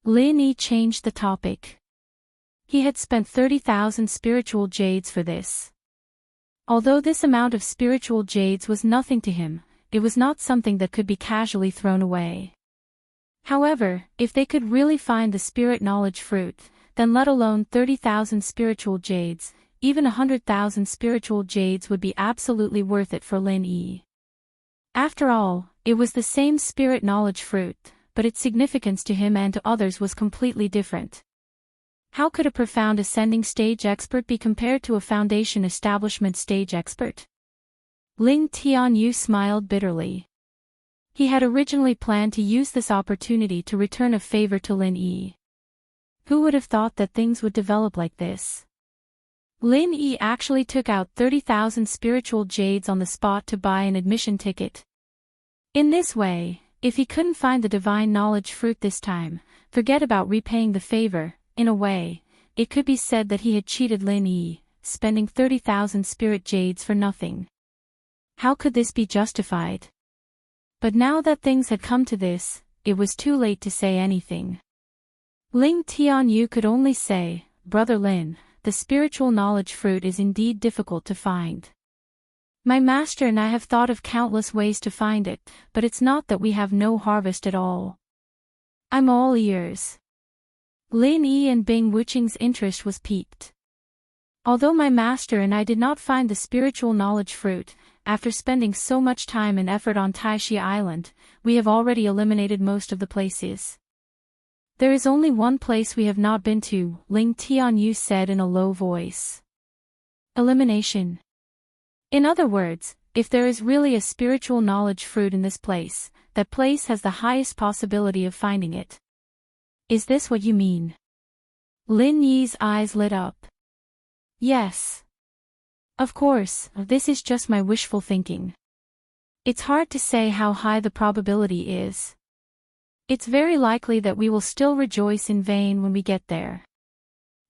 Lin Yi changed the topic. He had spent 30,000 spiritual jades for this. Although this amount of spiritual jades was nothing to him, it was not something that could be casually thrown away. However, if they could really find the spirit knowledge fruit, then let alone 30,000 spiritual jades, even 100,000 spiritual jades would be absolutely worth it for Lin Yi. After all, it was the same spirit knowledge fruit, but its significance to him and to others was completely different. How could a profound ascending stage expert be compared to a foundation establishment stage expert? Ling Tianyu smiled bitterly. He had originally planned to use this opportunity to return a favor to Lin Yi. Who would have thought that things would develop like this? Lin Yi actually took out 30,000 spiritual jades on the spot to buy an admission ticket. In this way, if he couldn't find the divine knowledge fruit this time, forget about repaying the favor. In a way, it could be said that he had cheated Lin Yi, spending 30,000 spirit jades for nothing. How could this be justified? But now that things had come to this, it was too late to say anything. Ling Tianyu could only say, Brother Lin, the spiritual knowledge fruit is indeed difficult to find. My master and I have thought of countless ways to find it, but it's not that we have no harvest at all. I'm all ears. Lin Yi and Bing Wuqing's interest was piqued. Although my master and I did not find the spiritual knowledge fruit, after spending so much time and effort on Taishi Island, we have already eliminated most of the places. There is only one place we have not been to, Ling Tianyu said in a low voice. Elimination. In other words, if there is really a spiritual knowledge fruit in this place, that place has the highest possibility of finding it. Is this what you mean? Lin Yi's eyes lit up. Yes. Of course, this is just my wishful thinking. It's hard to say how high the probability is. It's very likely that we will still rejoice in vain when we get there.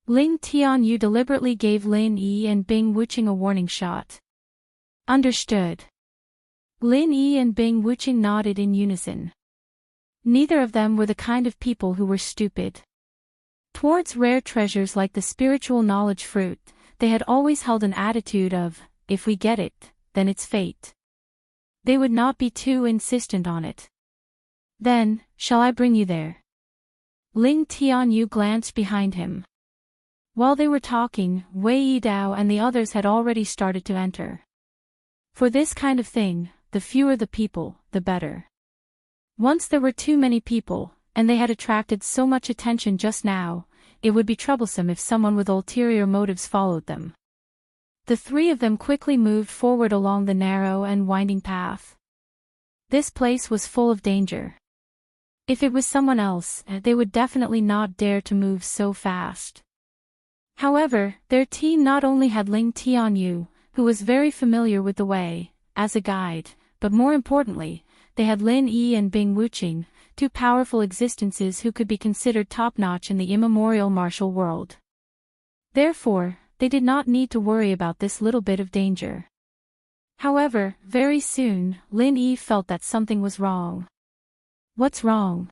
Ling Tianyu deliberately gave Lin Yi and Bing Wuqing a warning shot. Understood. Lin Yi and Bing Wuqing nodded in unison. Neither of them were the kind of people who were stupid. Towards rare treasures like the spiritual knowledge fruit, they had always held an attitude of, if we get it, then it's fate. They would not be too insistent on it. Then, shall I bring you there? Ling Tianyu glanced behind him. While they were talking, Wei Yidao and the others had already started to enter. For this kind of thing, the fewer the people, the better. Once there were too many people, and they had attracted so much attention just now, it would be troublesome if someone with ulterior motives followed them. The three of them quickly moved forward along the narrow and winding path. This place was full of danger. If it was someone else, they would definitely not dare to move so fast. However, their team not only had Ling Tianyu, who was very familiar with the way, as a guide, but more importantly, they had Lin Yi and Bing Wuqing, two powerful existences who could be considered top-notch in the immemorial martial world. Therefore, they did not need to worry about this little bit of danger. However, very soon, Lin Yi felt that something was wrong. What's wrong?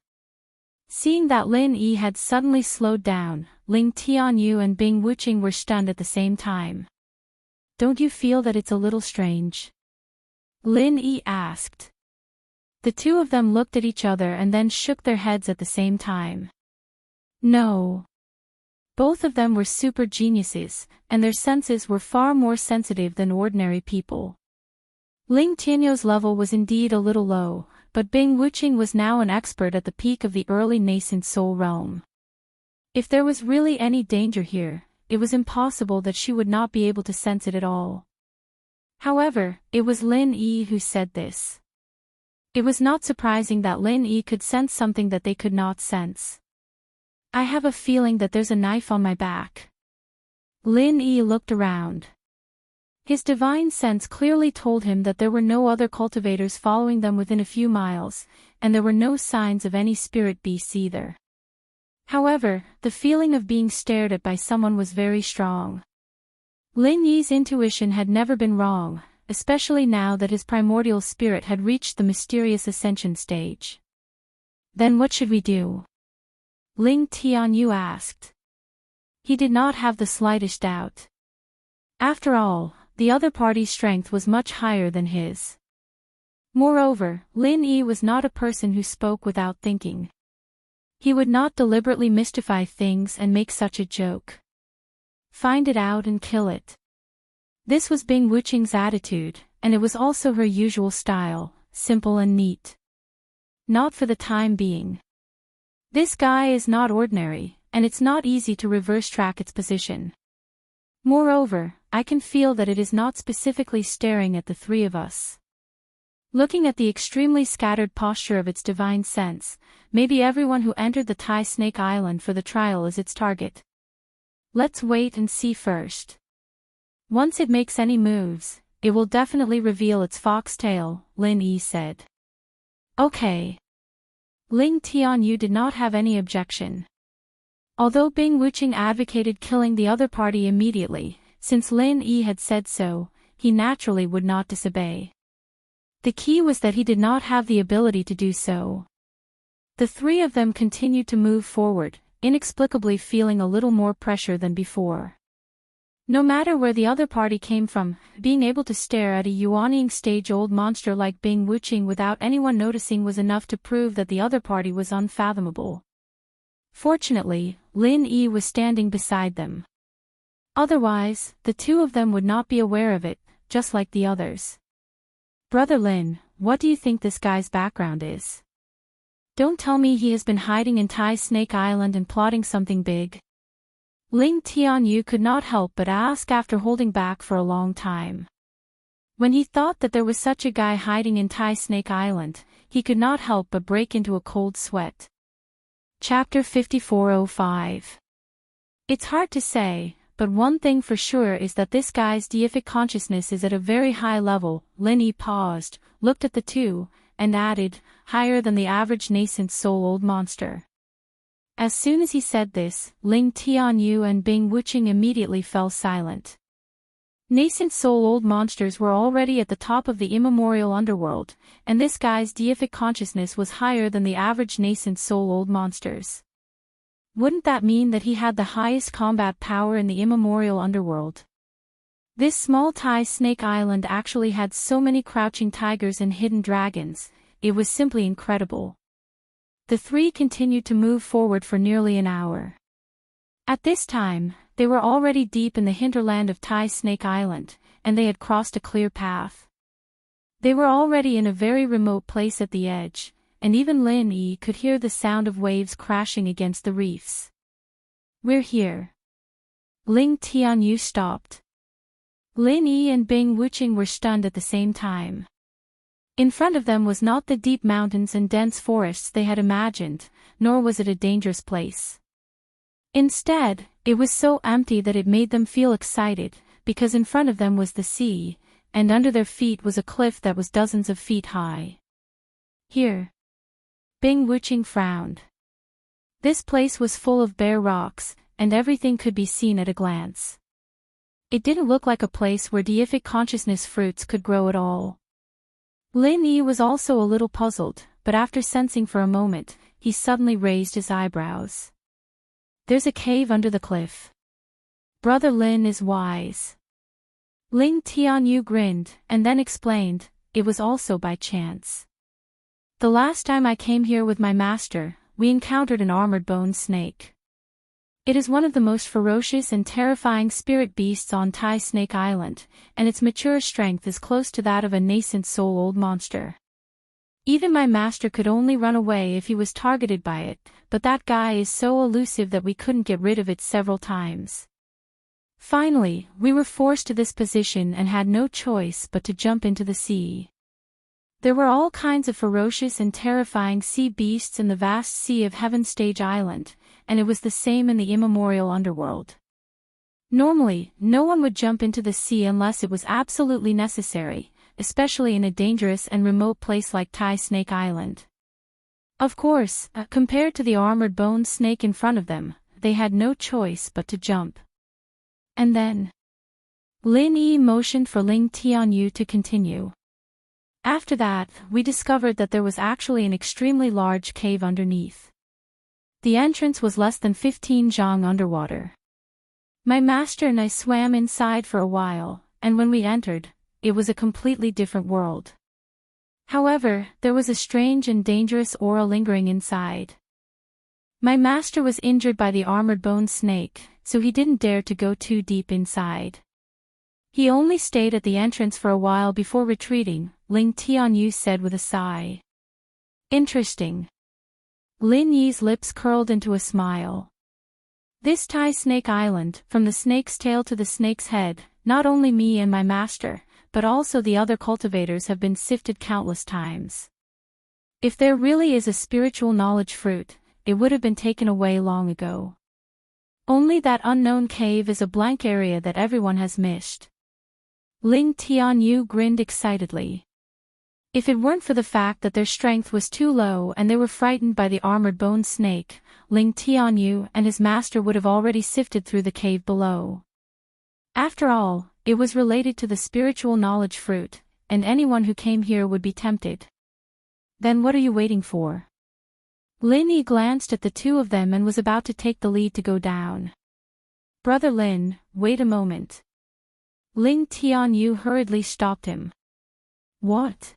Seeing that Lin Yi had suddenly slowed down, Ling Tianyu and Bing Wuqing were stunned at the same time. Don't you feel that it's a little strange? Lin Yi asked. The two of them looked at each other and then shook their heads at the same time. No. Both of them were super geniuses, and their senses were far more sensitive than ordinary people. Ling Tianyou's level was indeed a little low, but Bing Wuqing was now an expert at the peak of the early nascent soul realm. If there was really any danger here, it was impossible that she would not be able to sense it at all. However, it was Lin Yi who said this. It was not surprising that Lin Yi could sense something that they could not sense. I have a feeling that there's a knife on my back. Lin Yi looked around. His divine sense clearly told him that there were no other cultivators following them within a few miles, and there were no signs of any spirit beasts either. However, the feeling of being stared at by someone was very strong. Lin Yi's intuition had never been wrong, especially now that his primordial spirit had reached the mysterious ascension stage. Then what should we do? Ling Tianyu asked. He did not have the slightest doubt. After all, the other party's strength was much higher than his. Moreover, Lin Yi was not a person who spoke without thinking. He would not deliberately mystify things and make such a joke. Find it out and kill it. This was Bing Wuqing's attitude, and it was also her usual style, simple and neat. Not for the time being. This guy is not ordinary, and it's not easy to reverse track its position. Moreover, I can feel that it is not specifically staring at the three of us. Looking at the extremely scattered posture of its divine sense, maybe everyone who entered the Thai Snake Island for the trial is its target. Let's wait and see first. Once it makes any moves, it will definitely reveal its foxtail, Lin Yi said. Okay. Ling Tianyu did not have any objection. Although Bing Wuqing advocated killing the other party immediately, since Lin Yi had said so, he naturally would not disobey. The key was that he did not have the ability to do so. The three of them continued to move forward, inexplicably feeling a little more pressure than before. No matter where the other party came from, being able to stare at a yuanying stage-old monster like Bing Wuqing without anyone noticing was enough to prove that the other party was unfathomable. Fortunately, Lin Yi was standing beside them. Otherwise, the two of them would not be aware of it, just like the others. Brother Lin, what do you think this guy's background is? Don't tell me he has been hiding in Thai Snake Island and plotting something big. Ling Tianyu could not help but ask after holding back for a long time. When he thought that there was such a guy hiding in Thai Snake Island, he could not help but break into a cold sweat. Chapter 5405. It's hard to say, but one thing for sure is that this guy's deific consciousness is at a very high level. Lin Yi paused, looked at the two, and added, higher than the average nascent soul-old monster. As soon as he said this, Ling Tianyu and Bing Wuqing immediately fell silent. Nascent soul-old monsters were already at the top of the immemorial underworld, and this guy's deific consciousness was higher than the average nascent soul-old monsters. Wouldn't that mean that he had the highest combat power in the immemorial underworld? This small Thai Snake Island actually had so many crouching tigers and hidden dragons, it was simply incredible. The three continued to move forward for nearly an hour. At this time, they were already deep in the hinterland of Thai Snake Island, and they had crossed a clear path. They were already in a very remote place at the edge, and even Lin Yi could hear the sound of waves crashing against the reefs. We're here. Ling Tianyu stopped. Lin Yi and Bing Wuqing were stunned at the same time. In front of them was not the deep mountains and dense forests they had imagined, nor was it a dangerous place. Instead, it was so empty that it made them feel excited, because in front of them was the sea, and under their feet was a cliff that was dozens of feet high. Here. Bing Wuqing frowned. This place was full of bare rocks, and everything could be seen at a glance. It didn't look like a place where deific consciousness fruits could grow at all. Lin Yi was also a little puzzled, but after sensing for a moment, he suddenly raised his eyebrows. There's a cave under the cliff. Brother Lin is wise. Ling Tianyu grinned, and then explained, it was also by chance. The last time I came here with my master, we encountered an armored bone snake. It is one of the most ferocious and terrifying spirit beasts on Tai Snake Island, and its mature strength is close to that of a nascent soul-old monster. Even my master could only run away if he was targeted by it, but that guy is so elusive that we couldn't get rid of it several times. Finally, we were forced to this position and had no choice but to jump into the sea. There were all kinds of ferocious and terrifying sea beasts in the vast sea of Heaven Stage Island, and it was the same in the immemorial underworld. Normally, no one would jump into the sea unless it was absolutely necessary, especially in a dangerous and remote place like Tai Snake Island. Of course, compared to the armored bone snake in front of them, they had no choice but to jump. And then Lin Yi motioned for Ling Tianyu to continue. After that, we discovered that there was actually an extremely large cave underneath. The entrance was less than 15 zhang underwater. My master and I swam inside for a while, and when we entered, it was a completely different world. However, there was a strange and dangerous aura lingering inside. My master was injured by the armored bone snake, so he didn't dare to go too deep inside. He only stayed at the entrance for a while before retreating, Ling Tianyu said with a sigh. Interesting. Lin Yi's lips curled into a smile. This Tai Snake Island, from the snake's tail to the snake's head, not only me and my master, but also the other cultivators have been sifted countless times. If there really is a spiritual knowledge fruit, it would have been taken away long ago. Only that unknown cave is a blank area that everyone has missed. Ling Tianyu grinned excitedly. If it weren't for the fact that their strength was too low and they were frightened by the armored bone snake, Ling Tianyu and his master would have already sifted through the cave below. After all, it was related to the spiritual knowledge fruit, and anyone who came here would be tempted. Then what are you waiting for? Lin Yi glanced at the two of them and was about to take the lead to go down. Brother Lin, wait a moment. Ling Tianyu hurriedly stopped him. What?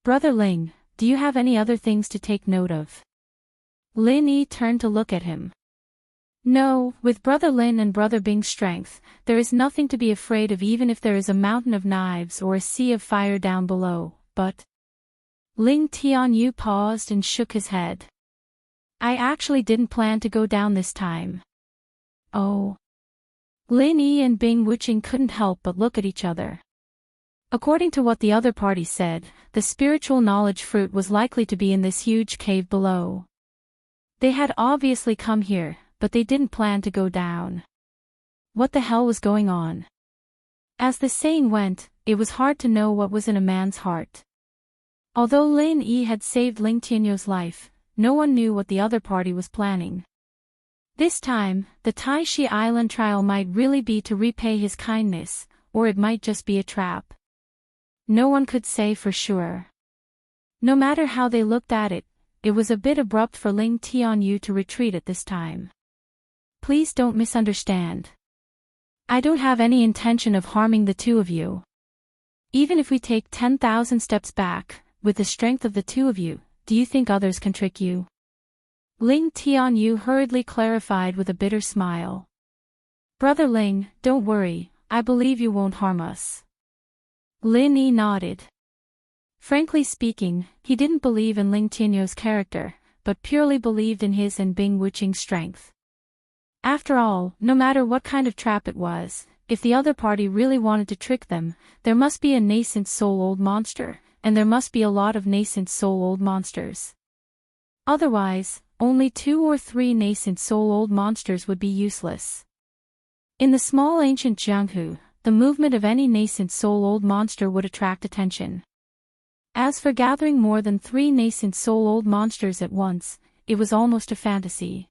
Brother Ling, do you have any other things to take note of? Lin Yi turned to look at him. No, with Brother Lin and Brother Bing's strength, there is nothing to be afraid of even if there is a mountain of knives or a sea of fire down below, but... Ling Tianyu paused and shook his head. I actually didn't plan to go down this time. Oh. Lin Yi and Bing Wuqing couldn't help but look at each other. According to what the other party said, the spiritual knowledge fruit was likely to be in this huge cave below. They had obviously come here, but they didn't plan to go down. What the hell was going on? As the saying went, it was hard to know what was in a man's heart. Although Lin Yi had saved Ling Tianyu's life, no one knew what the other party was planning. This time, the Tai Shi Island trial might really be to repay his kindness, or it might just be a trap. No one could say for sure. No matter how they looked at it, it was a bit abrupt for Ling Tianyu to retreat at this time. Please don't misunderstand. I don't have any intention of harming the two of you. Even if we take 10,000 steps back, with the strength of the two of you, do you think others can trick you? Ling Tianyu hurriedly clarified with a bitter smile. Brother Ling, don't worry, I believe you won't harm us. Lin Yi nodded. Frankly speaking, he didn't believe in Ling Tianyu's character, but purely believed in his and Bing Wuqing's strength. After all, no matter what kind of trap it was, if the other party really wanted to trick them, there must be a nascent soul-old monster, and there must be a lot of nascent soul-old monsters. Otherwise, only 2 or 3 nascent soul-old monsters would be useless. In the small ancient Jianghu, the movement of any nascent soul-old monster would attract attention. As for gathering more than 3 nascent soul-old monsters at once, it was almost a fantasy.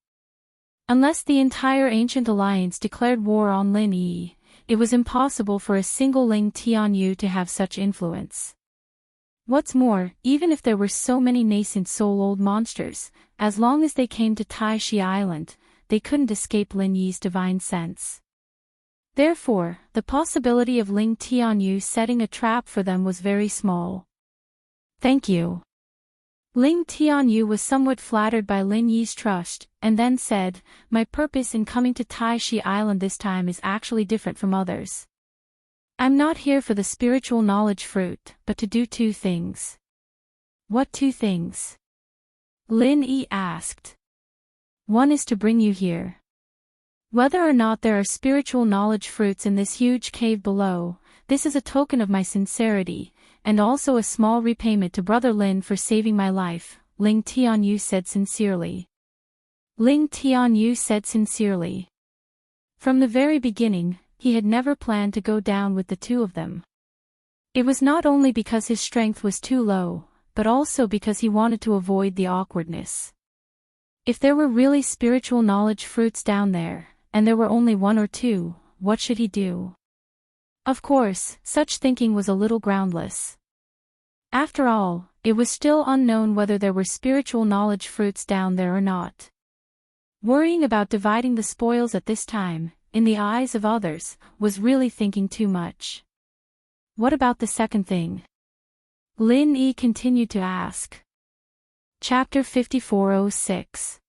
Unless the entire ancient alliance declared war on Lin Yi, it was impossible for a single Ling Tianyu to have such influence. What's more, even if there were so many nascent soul-old monsters, as long as they came to Tai Shi Island, they couldn't escape Lin Yi's divine sense. Therefore, the possibility of Ling Tianyu setting a trap for them was very small. Thank you. Ling Tianyu was somewhat flattered by Lin Yi's trust, and then said, "My purpose in coming to Tai Shi Island this time is actually different from others. I'm not here for the spiritual knowledge fruit, but to do two things." "What two things?" Lin Yi asked. "One is to bring you here. Whether or not there are spiritual knowledge fruits in this huge cave below, this is a token of my sincerity, and also a small repayment to Brother Lin for saving my life," Ling Tianyu said sincerely. Ling Tianyu said sincerely. From the very beginning, he had never planned to go down with the two of them. It was not only because his strength was too low, but also because he wanted to avoid the awkwardness. If there were really spiritual knowledge fruits down there, and there were only one or two, what should he do? Of course, such thinking was a little groundless. After all, it was still unknown whether there were spiritual knowledge fruits down there or not. Worrying about dividing the spoils at this time, in the eyes of others, was really thinking too much. What about the second thing? Lin Yi continued to ask. Chapter 5406.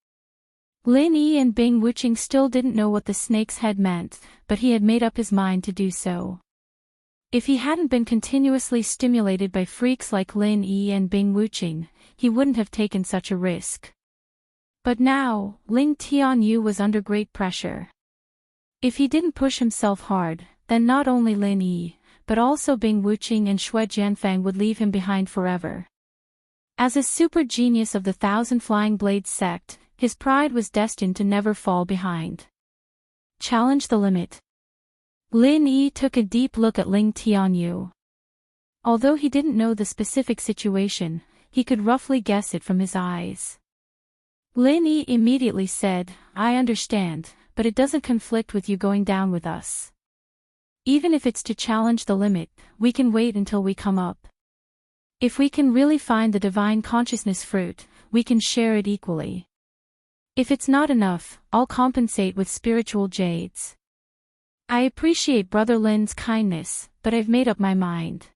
Lin Yi and Bing Wuqing still didn't know what the snake's head meant, but he had made up his mind to do so. If he hadn't been continuously stimulated by freaks like Lin Yi and Bing Wuqing, he wouldn't have taken such a risk. But now, Ling Tianyu was under great pressure. If he didn't push himself hard, then not only Lin Yi, but also Bing Wuqing and Xue Jianfang would leave him behind forever. As a super genius of the Thousand Flying Blades sect, his pride was destined to never fall behind. Challenge the limit. Lin Yi took a deep look at Ling Tianyu. Although he didn't know the specific situation, he could roughly guess it from his eyes. Lin Yi immediately said, "I understand, but it doesn't conflict with you going down with us. Even if it's to challenge the limit, we can wait until we come up. If we can really find the divine consciousness fruit, we can share it equally. If it's not enough, I'll compensate with spiritual jades. I appreciate Brother Lin's kindness, but I've made up my mind.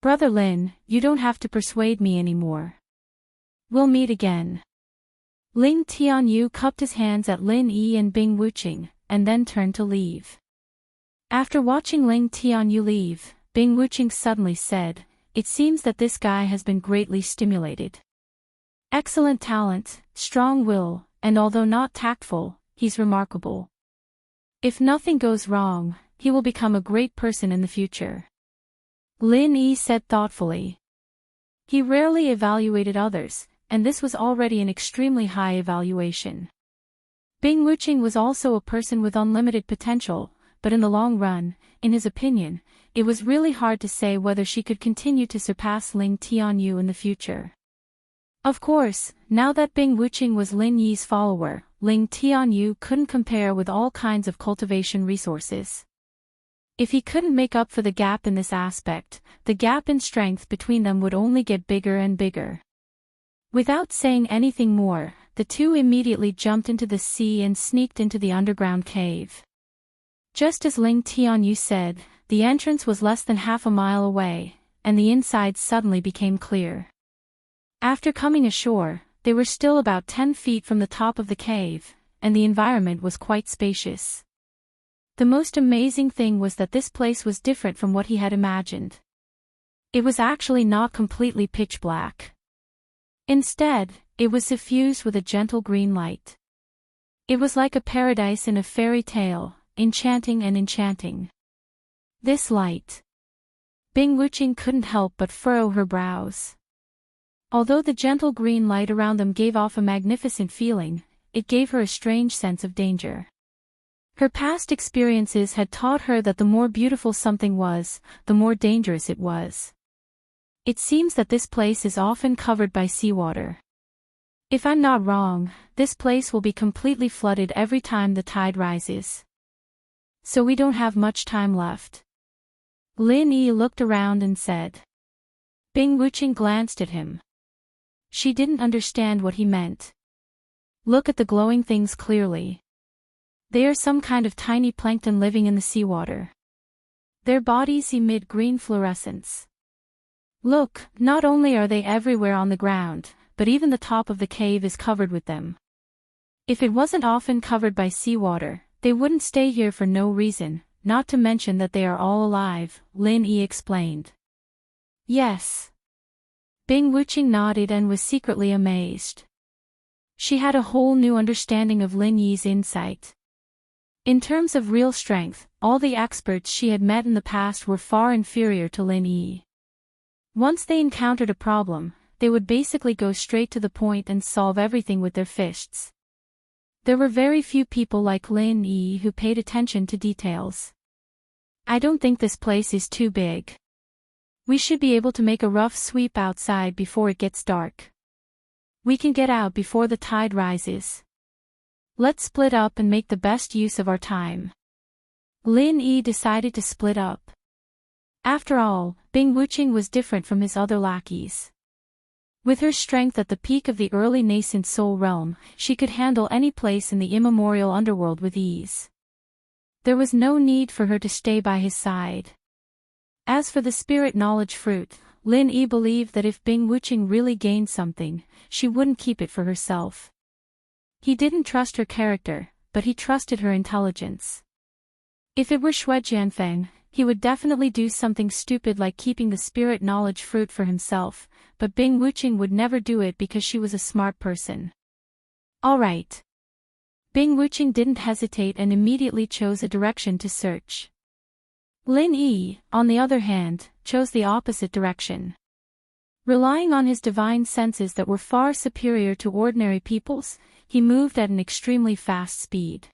Brother Lin, you don't have to persuade me anymore. We'll meet again." Ling Tianyu cupped his hands at Lin Yi and Bing Wuqing, and then turned to leave. After watching Ling Tianyu leave, Bing Wuqing suddenly said, "It seems that this guy has been greatly stimulated. Excellent talent, strong will, and although not tactful, he's remarkable. If nothing goes wrong, he will become a great person in the future." Lin Yi said thoughtfully. He rarely evaluated others, and this was already an extremely high evaluation. Bing Wuqing was also a person with unlimited potential, but in the long run, in his opinion, it was really hard to say whether she could continue to surpass Ling Tianyu in the future. Of course, now that Bing Wuqing was Lin Yi's follower, Ling Tianyu couldn't compare with all kinds of cultivation resources. If he couldn't make up for the gap in this aspect, the gap in strength between them would only get bigger and bigger. Without saying anything more, the two immediately jumped into the sea and sneaked into the underground cave. Just as Ling Tianyu said, the entrance was less than half a mile away, and the inside suddenly became clear. After coming ashore, they were still about 10 feet from the top of the cave, and the environment was quite spacious. The most amazing thing was that this place was different from what he had imagined. It was actually not completely pitch black. Instead, it was suffused with a gentle green light. It was like a paradise in a fairy tale, enchanting and enchanting. This light. Bing Wuqing couldn't help but furrow her brows. Although the gentle green light around them gave off a magnificent feeling, it gave her a strange sense of danger. Her past experiences had taught her that the more beautiful something was, the more dangerous it was. It seems that this place is often covered by seawater. If I'm not wrong, this place will be completely flooded every time the tide rises. So we don't have much time left. Lin Yi looked around and said. Bing Wuqing glanced at him. She didn't understand what he meant. Look at the glowing things clearly. They are some kind of tiny plankton living in the seawater. Their bodies emit green fluorescence. Look, not only are they everywhere on the ground, but even the top of the cave is covered with them. If it wasn't often covered by seawater, they wouldn't stay here for no reason, not to mention that they are all alive, Lin Yi explained. Yes. Bing Wuqing nodded and was secretly amazed. She had a whole new understanding of Lin Yi's insight. In terms of real strength, all the experts she had met in the past were far inferior to Lin Yi. Once they encountered a problem, they would basically go straight to the point and solve everything with their fists. There were very few people like Lin Yi who paid attention to details. I don't think this place is too big. We should be able to make a rough sweep outside before it gets dark. We can get out before the tide rises. Let's split up and make the best use of our time. Lin Yi decided to split up. After all, Bing Wuqing was different from his other lackeys. With her strength at the peak of the early nascent soul realm, she could handle any place in the immemorial underworld with ease. There was no need for her to stay by his side. As for the spirit knowledge fruit, Lin Yi believed that if Bing Wuqing really gained something, she wouldn't keep it for herself. He didn't trust her character, but he trusted her intelligence. If it were Xue Jianfeng, he would definitely do something stupid like keeping the spirit knowledge fruit for himself, but Bing Wuqing would never do it because she was a smart person. All right. Bing Wuqing didn't hesitate and immediately chose a direction to search. Lin Yi, on the other hand, chose the opposite direction. Relying on his divine senses that were far superior to ordinary people's, he moved at an extremely fast speed.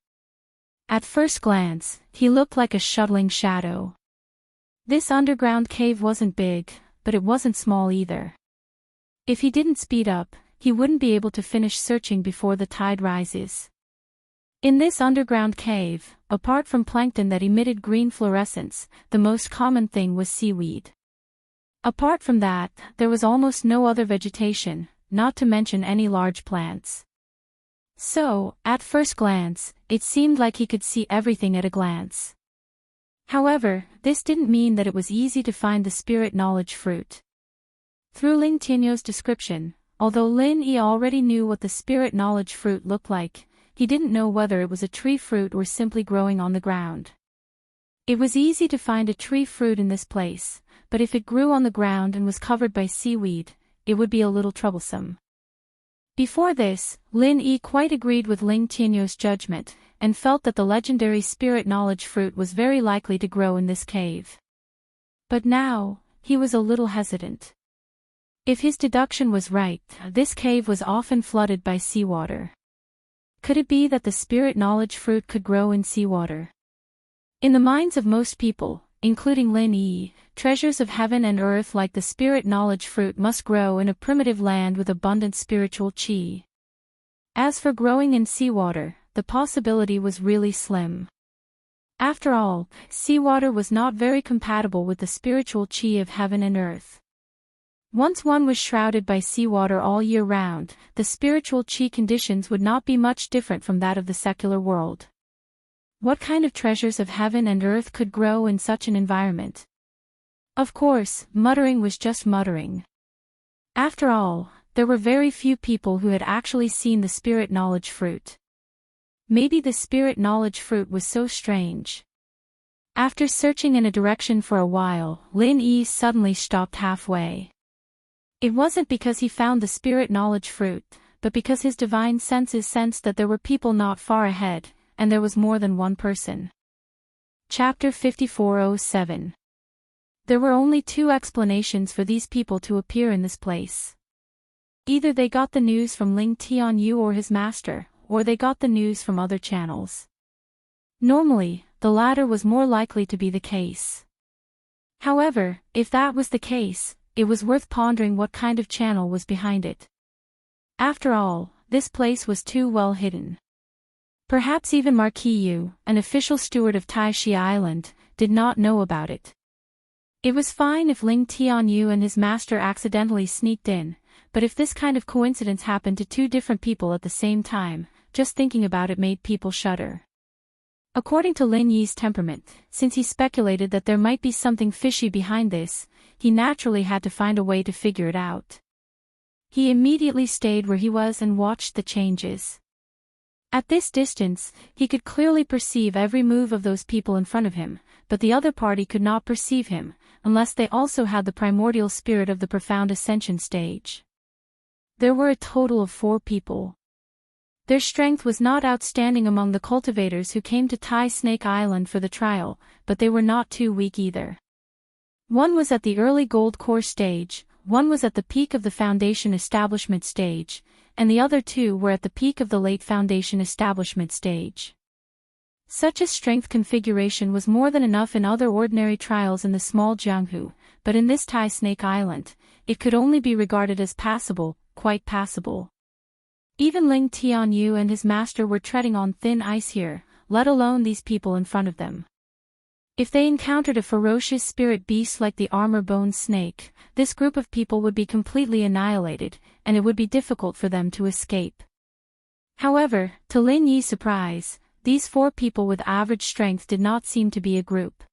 At first glance, he looked like a shuttling shadow. This underground cave wasn't big, but it wasn't small either. If he didn't speed up, he wouldn't be able to finish searching before the tide rises. In this underground cave, apart from plankton that emitted green fluorescence, the most common thing was seaweed. Apart from that, there was almost no other vegetation, not to mention any large plants. So, at first glance, it seemed like he could see everything at a glance. However, this didn't mean that it was easy to find the spirit knowledge fruit. Through Ling Tianyou's description, although Lin Yi already knew what the spirit knowledge fruit looked like, he didn't know whether it was a tree fruit or simply growing on the ground. It was easy to find a tree fruit in this place, but if it grew on the ground and was covered by seaweed, it would be a little troublesome. Before this, Lin Yi quite agreed with Ling Tianyou's judgment, and felt that the legendary spirit knowledge fruit was very likely to grow in this cave. But now, he was a little hesitant. If his deduction was right, this cave was often flooded by seawater. Could it be that the spirit knowledge fruit could grow in seawater? In the minds of most people, including Lin Yi, treasures of heaven and earth like the spirit knowledge fruit must grow in a primitive land with abundant spiritual qi. As for growing in seawater, the possibility was really slim. After all, seawater was not very compatible with the spiritual qi of heaven and earth. Once one was shrouded by seawater all year round, the spiritual qi conditions would not be much different from that of the secular world. What kind of treasures of heaven and earth could grow in such an environment? Of course, muttering was just muttering. After all, there were very few people who had actually seen the spirit knowledge fruit. Maybe the spirit knowledge fruit was so strange. After searching in a direction for a while, Lin Yi suddenly stopped halfway. It wasn't because he found the spirit knowledge fruit, but because his divine senses sensed that there were people not far ahead, and there was more than one person. Chapter 5407. There were only two explanations for these people to appear in this place. Either they got the news from Ling Tianyu or his master, or they got the news from other channels. Normally, the latter was more likely to be the case. However, if that was the case, it was worth pondering what kind of channel was behind it. After all, this place was too well hidden. Perhaps even Marquis Yu, an official steward of Taishi Island, did not know about it. It was fine if Ling Tianyu and his master accidentally sneaked in, but if this kind of coincidence happened to two different people at the same time, just thinking about it made people shudder. According to Lin Yi's temperament, since he speculated that there might be something fishy behind this, he naturally had to find a way to figure it out. He immediately stayed where he was and watched the changes. At this distance, he could clearly perceive every move of those people in front of him, but the other party could not perceive him, unless they also had the primordial spirit of the profound ascension stage. There were a total of 4 people. Their strength was not outstanding among the cultivators who came to Tai Snake Island for the trial, but they were not too weak either. One was at the early gold core stage, one was at the peak of the foundation establishment stage, and the other 2 were at the peak of the late foundation establishment stage. Such a strength configuration was more than enough in other ordinary trials in the small Jianghu, but in this Tai Snake Island, it could only be regarded as passable, quite passable. Even Ling Tianyu and his master were treading on thin ice here, let alone these people in front of them. If they encountered a ferocious spirit beast like the armor-boned snake, this group of people would be completely annihilated, and it would be difficult for them to escape. However, to Lin Yi's surprise, these 4 people with average strength did not seem to be a group.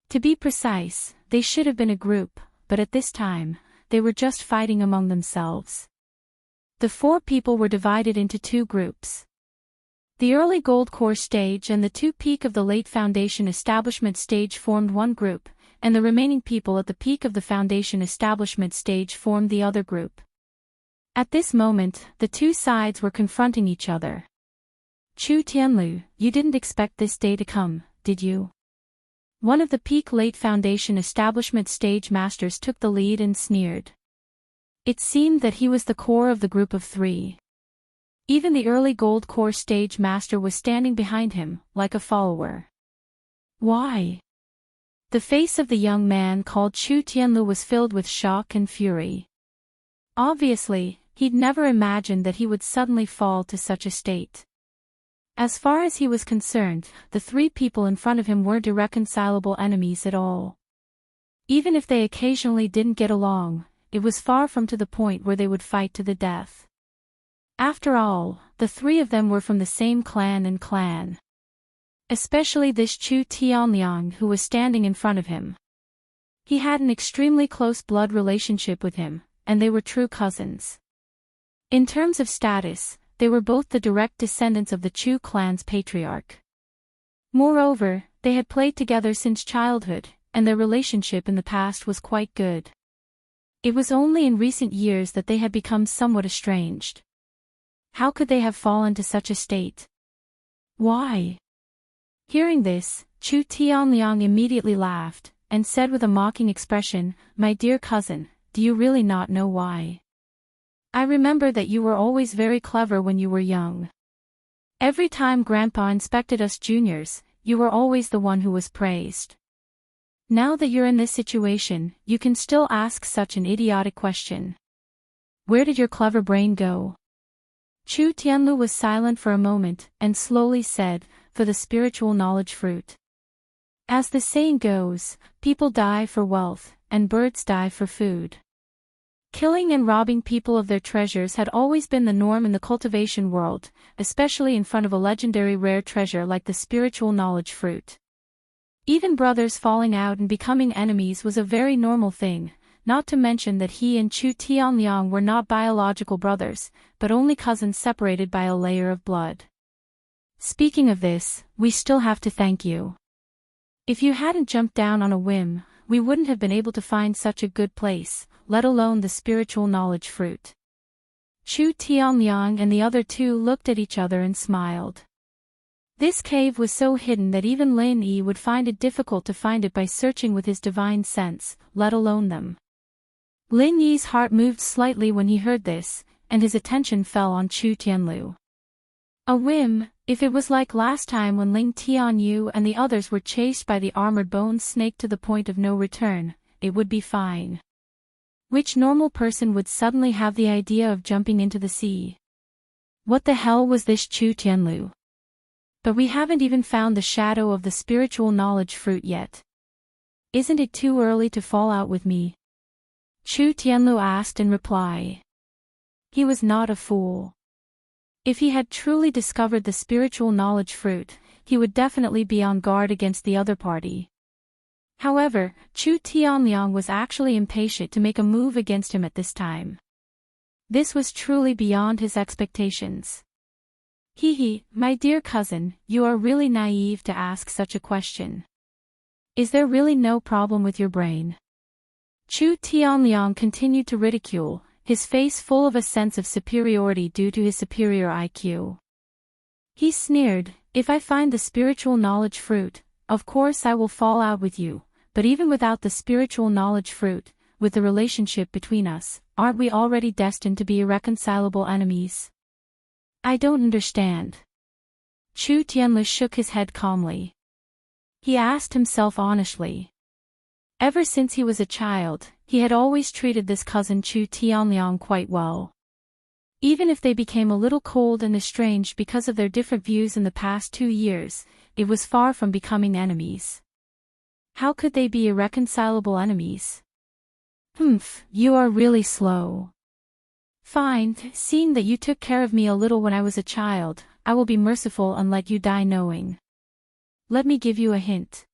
To be precise, they should have been a group, but at this time, they were just fighting among themselves. The 4 people were divided into 2 groups. The early gold core stage and the 2 peak of the late foundation establishment stage formed one group, and the remaining people at the peak of the foundation establishment stage formed the other group. At this moment, the 2 sides were confronting each other. Chu Tianlu, you didn't expect this day to come, did you? One of the peak late foundation establishment stage masters took the lead and sneered. It seemed that he was the core of the group of 3. Even the early gold core stage master was standing behind him, like a follower. Why? The face of the young man called Chu Tianlu was filled with shock and fury. Obviously, he'd never imagined that he would suddenly fall to such a state. As far as he was concerned, the 3 people in front of him weren't irreconcilable enemies at all. Even if they occasionally didn't get along, it was far from to the point where they would fight to the death. After all, the 3 of them were from the same clan. Especially this Chu Tianliang who was standing in front of him. He had an extremely close blood relationship with him, and they were true cousins. In terms of status, they were both the direct descendants of the Chu clan's patriarch. Moreover, they had played together since childhood, and their relationship in the past was quite good. It was only in recent years that they had become somewhat estranged. How could they have fallen to such a state? Why? Hearing this, Chu Tianliang immediately laughed, and said with a mocking expression, "My dear cousin, do you really not know why? I remember that you were always very clever when you were young. Every time Grandpa inspected us juniors, you were always the one who was praised. Now that you're in this situation, you can still ask such an idiotic question. Where did your clever brain go?" Chu Tianlu was silent for a moment, and slowly said, "For the spiritual knowledge fruit. As the saying goes, people die for wealth, and birds die for food." Killing and robbing people of their treasures had always been the norm in the cultivation world, especially in front of a legendary rare treasure like the spiritual knowledge fruit. Even brothers falling out and becoming enemies was a very normal thing, not to mention that he and Chu Tianliang were not biological brothers, but only cousins separated by a layer of blood. Speaking of this, we still have to thank you. If you hadn't jumped down on a whim, we wouldn't have been able to find such a good place, let alone the spiritual knowledge fruit. Chu Tianliang and the other 2 looked at each other and smiled. This cave was so hidden that even Lin Yi would find it difficult to find it by searching with his divine sense, let alone them. Lin Yi's heart moved slightly when he heard this, and his attention fell on Chu Tianlu. A whim, if it was like last time when Ling Tianyu and the others were chased by the armored bone snake to the point of no return, it would be fine. Which normal person would suddenly have the idea of jumping into the sea? What the hell was this Chu Tianlu? But we haven't even found the shadow of the spiritual knowledge fruit yet. Isn't it too early to fall out with me? Chu Tianlu asked in reply. He was not a fool. If he had truly discovered the spiritual knowledge fruit, he would definitely be on guard against the other party. However, Chu Tianliang was actually impatient to make a move against him at this time. This was truly beyond his expectations. My dear cousin, you are really naive to ask such a question. Is there really no problem with your brain? Chu Tianliang continued to ridicule, his face full of a sense of superiority due to his superior IQ. He sneered, if I find the spiritual knowledge fruit, of course I will fall out with you, but even without the spiritual knowledge fruit, with the relationship between us, aren't we already destined to be irreconcilable enemies? I don't understand. Chu Tianlu shook his head calmly. He asked himself honestly. Ever since he was a child, he had always treated this cousin Chu Tianliang quite well. Even if they became a little cold and estranged because of their different views in the past 2 years, it was far from becoming enemies. How could they be irreconcilable enemies? You are really slow. Fine, seeing that you took care of me a little when I was a child, I will be merciful and let you die knowing. Let me give you a hint.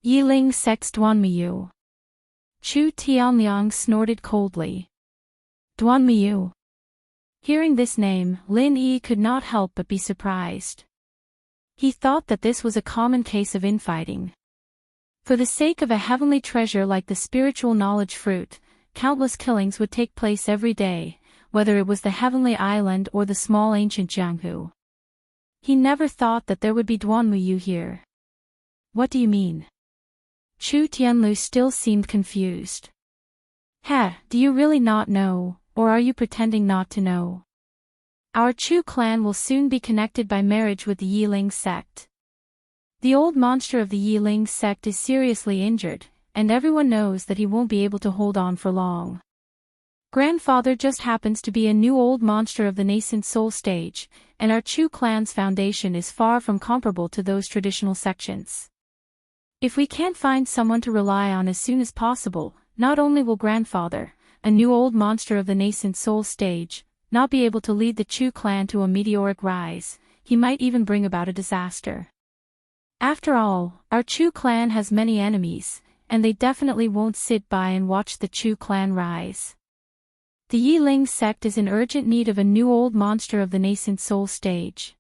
Yiling sect's Duanmiyu. Chu Tianliang snorted coldly. Duanmiyu. Hearing this name, Lin Yi could not help but be surprised. He thought that this was a common case of infighting. For the sake of a heavenly treasure like the spiritual knowledge fruit, countless killings would take place every day, whether it was the heavenly island or the small ancient Jianghu. He never thought that there would be Duanmuyu here. What do you mean? Chu Tianlu still seemed confused. Do you really not know, or are you pretending not to know? Our Chu clan will soon be connected by marriage with the Yiling sect. The old monster of the Yiling sect is seriously injured, and everyone knows that he won't be able to hold on for long. Grandfather just happens to be a new old monster of the nascent soul stage, and our Chu clan's foundation is far from comparable to those traditional sections. If we can't find someone to rely on as soon as possible, not only will grandfather, a new old monster of the nascent soul stage, not be able to lead the Chu clan to a meteoric rise, he might even bring about a disaster. After all, our Chu clan has many enemies, and they definitely won't sit by and watch the Chu clan rise. The Yiling sect is in urgent need of a new old monster of the nascent soul stage.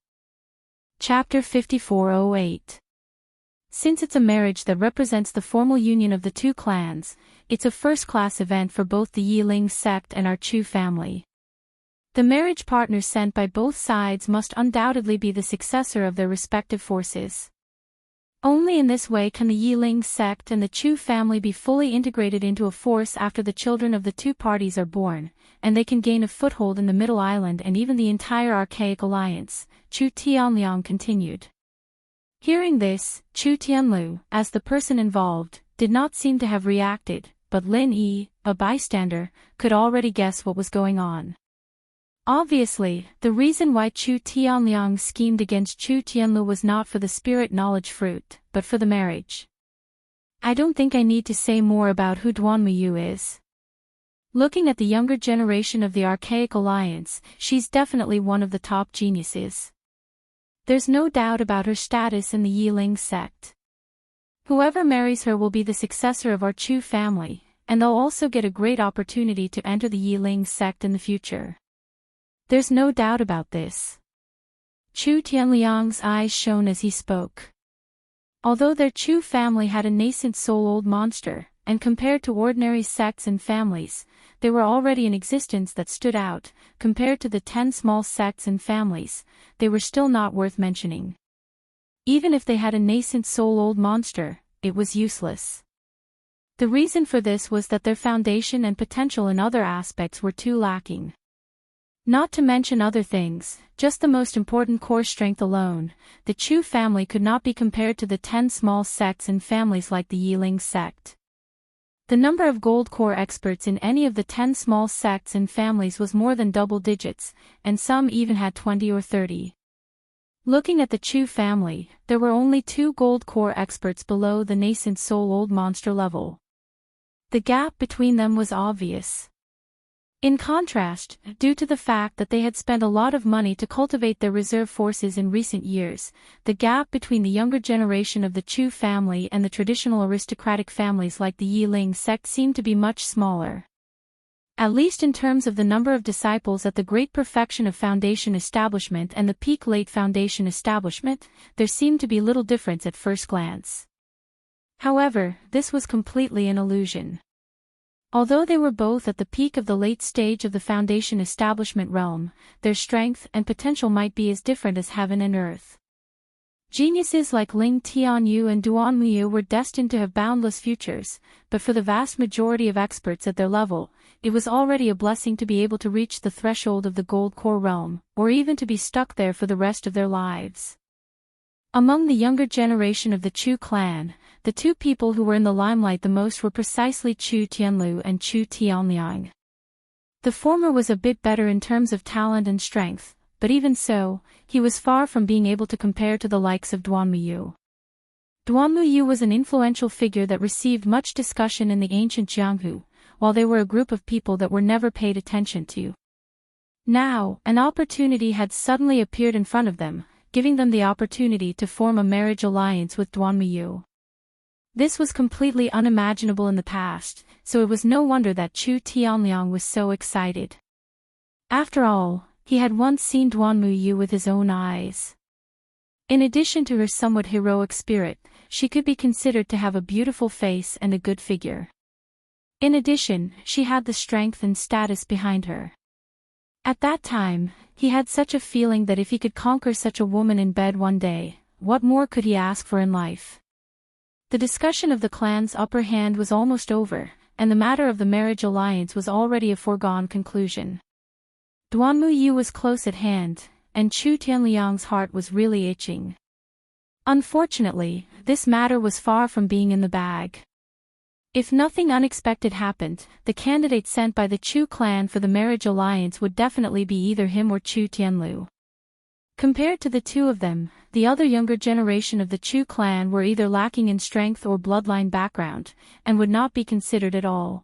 Chapter 5408. Since it's a marriage that represents the formal union of the two clans, it's a first-class event for both the Yiling sect and our Chu family. The marriage partner sent by both sides must undoubtedly be the successor of their respective forces. Only in this way can the Yiling sect and the Chu family be fully integrated into a force after the children of the two parties are born, and they can gain a foothold in the Middle Island and even the entire Archaic Alliance, Chu Tianliang continued. Hearing this, Chu Tianlu, as the person involved, did not seem to have reacted, but Lin Yi, a bystander, could already guess what was going on. Obviously, the reason why Chu Tianliang schemed against Chu Tianlu was not for the spirit knowledge fruit, but for the marriage. I don't think I need to say more about who Duanmuyu is. Looking at the younger generation of the Archaic Alliance, she's definitely one of the top geniuses. There's no doubt about her status in the Yiling sect. Whoever marries her will be the successor of our Chu family, and they'll also get a great opportunity to enter the Yiling sect in the future. There's no doubt about this. Chu Tianliang's eyes shone as he spoke. Although their Chu family had a nascent soul old monster, and compared to ordinary sects and families, they were already in existence that stood out, compared to the 10 small sects and families, they were still not worth mentioning. Even if they had a nascent soul old monster, it was useless. The reason for this was that their foundation and potential in other aspects were too lacking. Not to mention other things, just the most important core strength alone, the Chu family could not be compared to the 10 small sects and families like the Yiling sect. The number of gold core experts in any of the 10 small sects and families was more than double digits, and some even had 20 or 30. Looking at the Chu family, there were only 2 gold core experts below the nascent soul old monster level. The gap between them was obvious. In contrast, due to the fact that they had spent a lot of money to cultivate their reserve forces in recent years, the gap between the younger generation of the Chu family and the traditional aristocratic families like the Yiling sect seemed to be much smaller. At least in terms of the number of disciples at the Great Perfection of Foundation Establishment and the Peak Late Foundation Establishment, there seemed to be little difference at first glance. However, this was completely an illusion. Although they were both at the peak of the late stage of the Foundation Establishment realm, their strength and potential might be as different as heaven and earth. Geniuses like Ling Tianyu and Duan Muyu were destined to have boundless futures, but for the vast majority of experts at their level, it was already a blessing to be able to reach the threshold of the Gold Core realm, or even to be stuck there for the rest of their lives. Among the younger generation of the Chu clan, the two people who were in the limelight the most were precisely Chu Tianlu and Chu Tianliang. The former was a bit better in terms of talent and strength, but even so, he was far from being able to compare to the likes of Duan Muyu. Duan Muyu was an influential figure that received much discussion in the ancient Jianghu, while they were a group of people that were never paid attention to. Now, an opportunity had suddenly appeared in front of them, giving them the opportunity to form a marriage alliance with Duan Muyu. This was completely unimaginable in the past, so it was no wonder that Chu Tianliang was so excited. After all, he had once seen Duan Muyu with his own eyes. In addition to her somewhat heroic spirit, she could be considered to have a beautiful face and a good figure. In addition, she had the strength and status behind her. At that time, he had such a feeling that if he could conquer such a woman in bed one day, what more could he ask for in life? The discussion of the clan's upper hand was almost over, and the matter of the marriage alliance was already a foregone conclusion. Duan Muyu was close at hand, and Chu Tianliang's heart was really itching. Unfortunately, this matter was far from being in the bag. If nothing unexpected happened, the candidate sent by the Chu clan for the marriage alliance would definitely be either him or Chu Tianlu. Compared to the two of them, the other younger generation of the Chu clan were either lacking in strength or bloodline background, and would not be considered at all.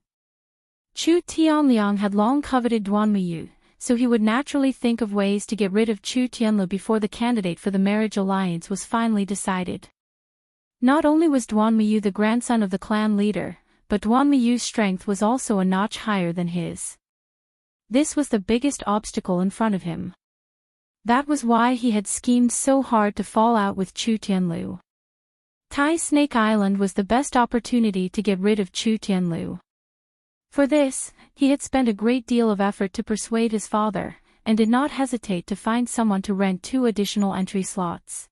Chu Tianliang had long coveted Duan Muyu, so he would naturally think of ways to get rid of Chu Tianlu before the candidate for the marriage alliance was finally decided. Not only was Duan Muyu the grandson of the clan leader, but Duan Muyu's strength was also a notch higher than his. This was the biggest obstacle in front of him. That was why he had schemed so hard to fall out with Chu Tianlu. Tai Snake Island was the best opportunity to get rid of Chu Tianlu. For this, he had spent a great deal of effort to persuade his father, and did not hesitate to find someone to rent 2 additional entry slots.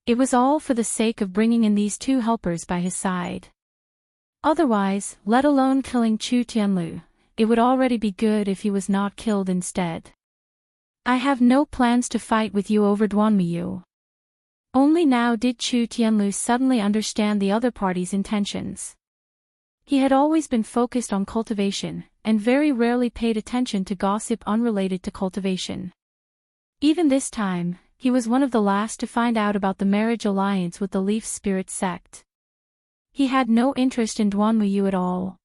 It was all for the sake of bringing in these 2 helpers by his side. Otherwise, let alone killing Chu Tianlu, it would already be good if he was not killed instead. I have no plans to fight with you over Duan Muyu. Only now did Chu Tianlu suddenly understand the other party's intentions. He had always been focused on cultivation, and very rarely paid attention to gossip unrelated to cultivation. Even this time, he was one of the last to find out about the marriage alliance with the Leaf Spirit sect. He had no interest in Duan Muyu at all.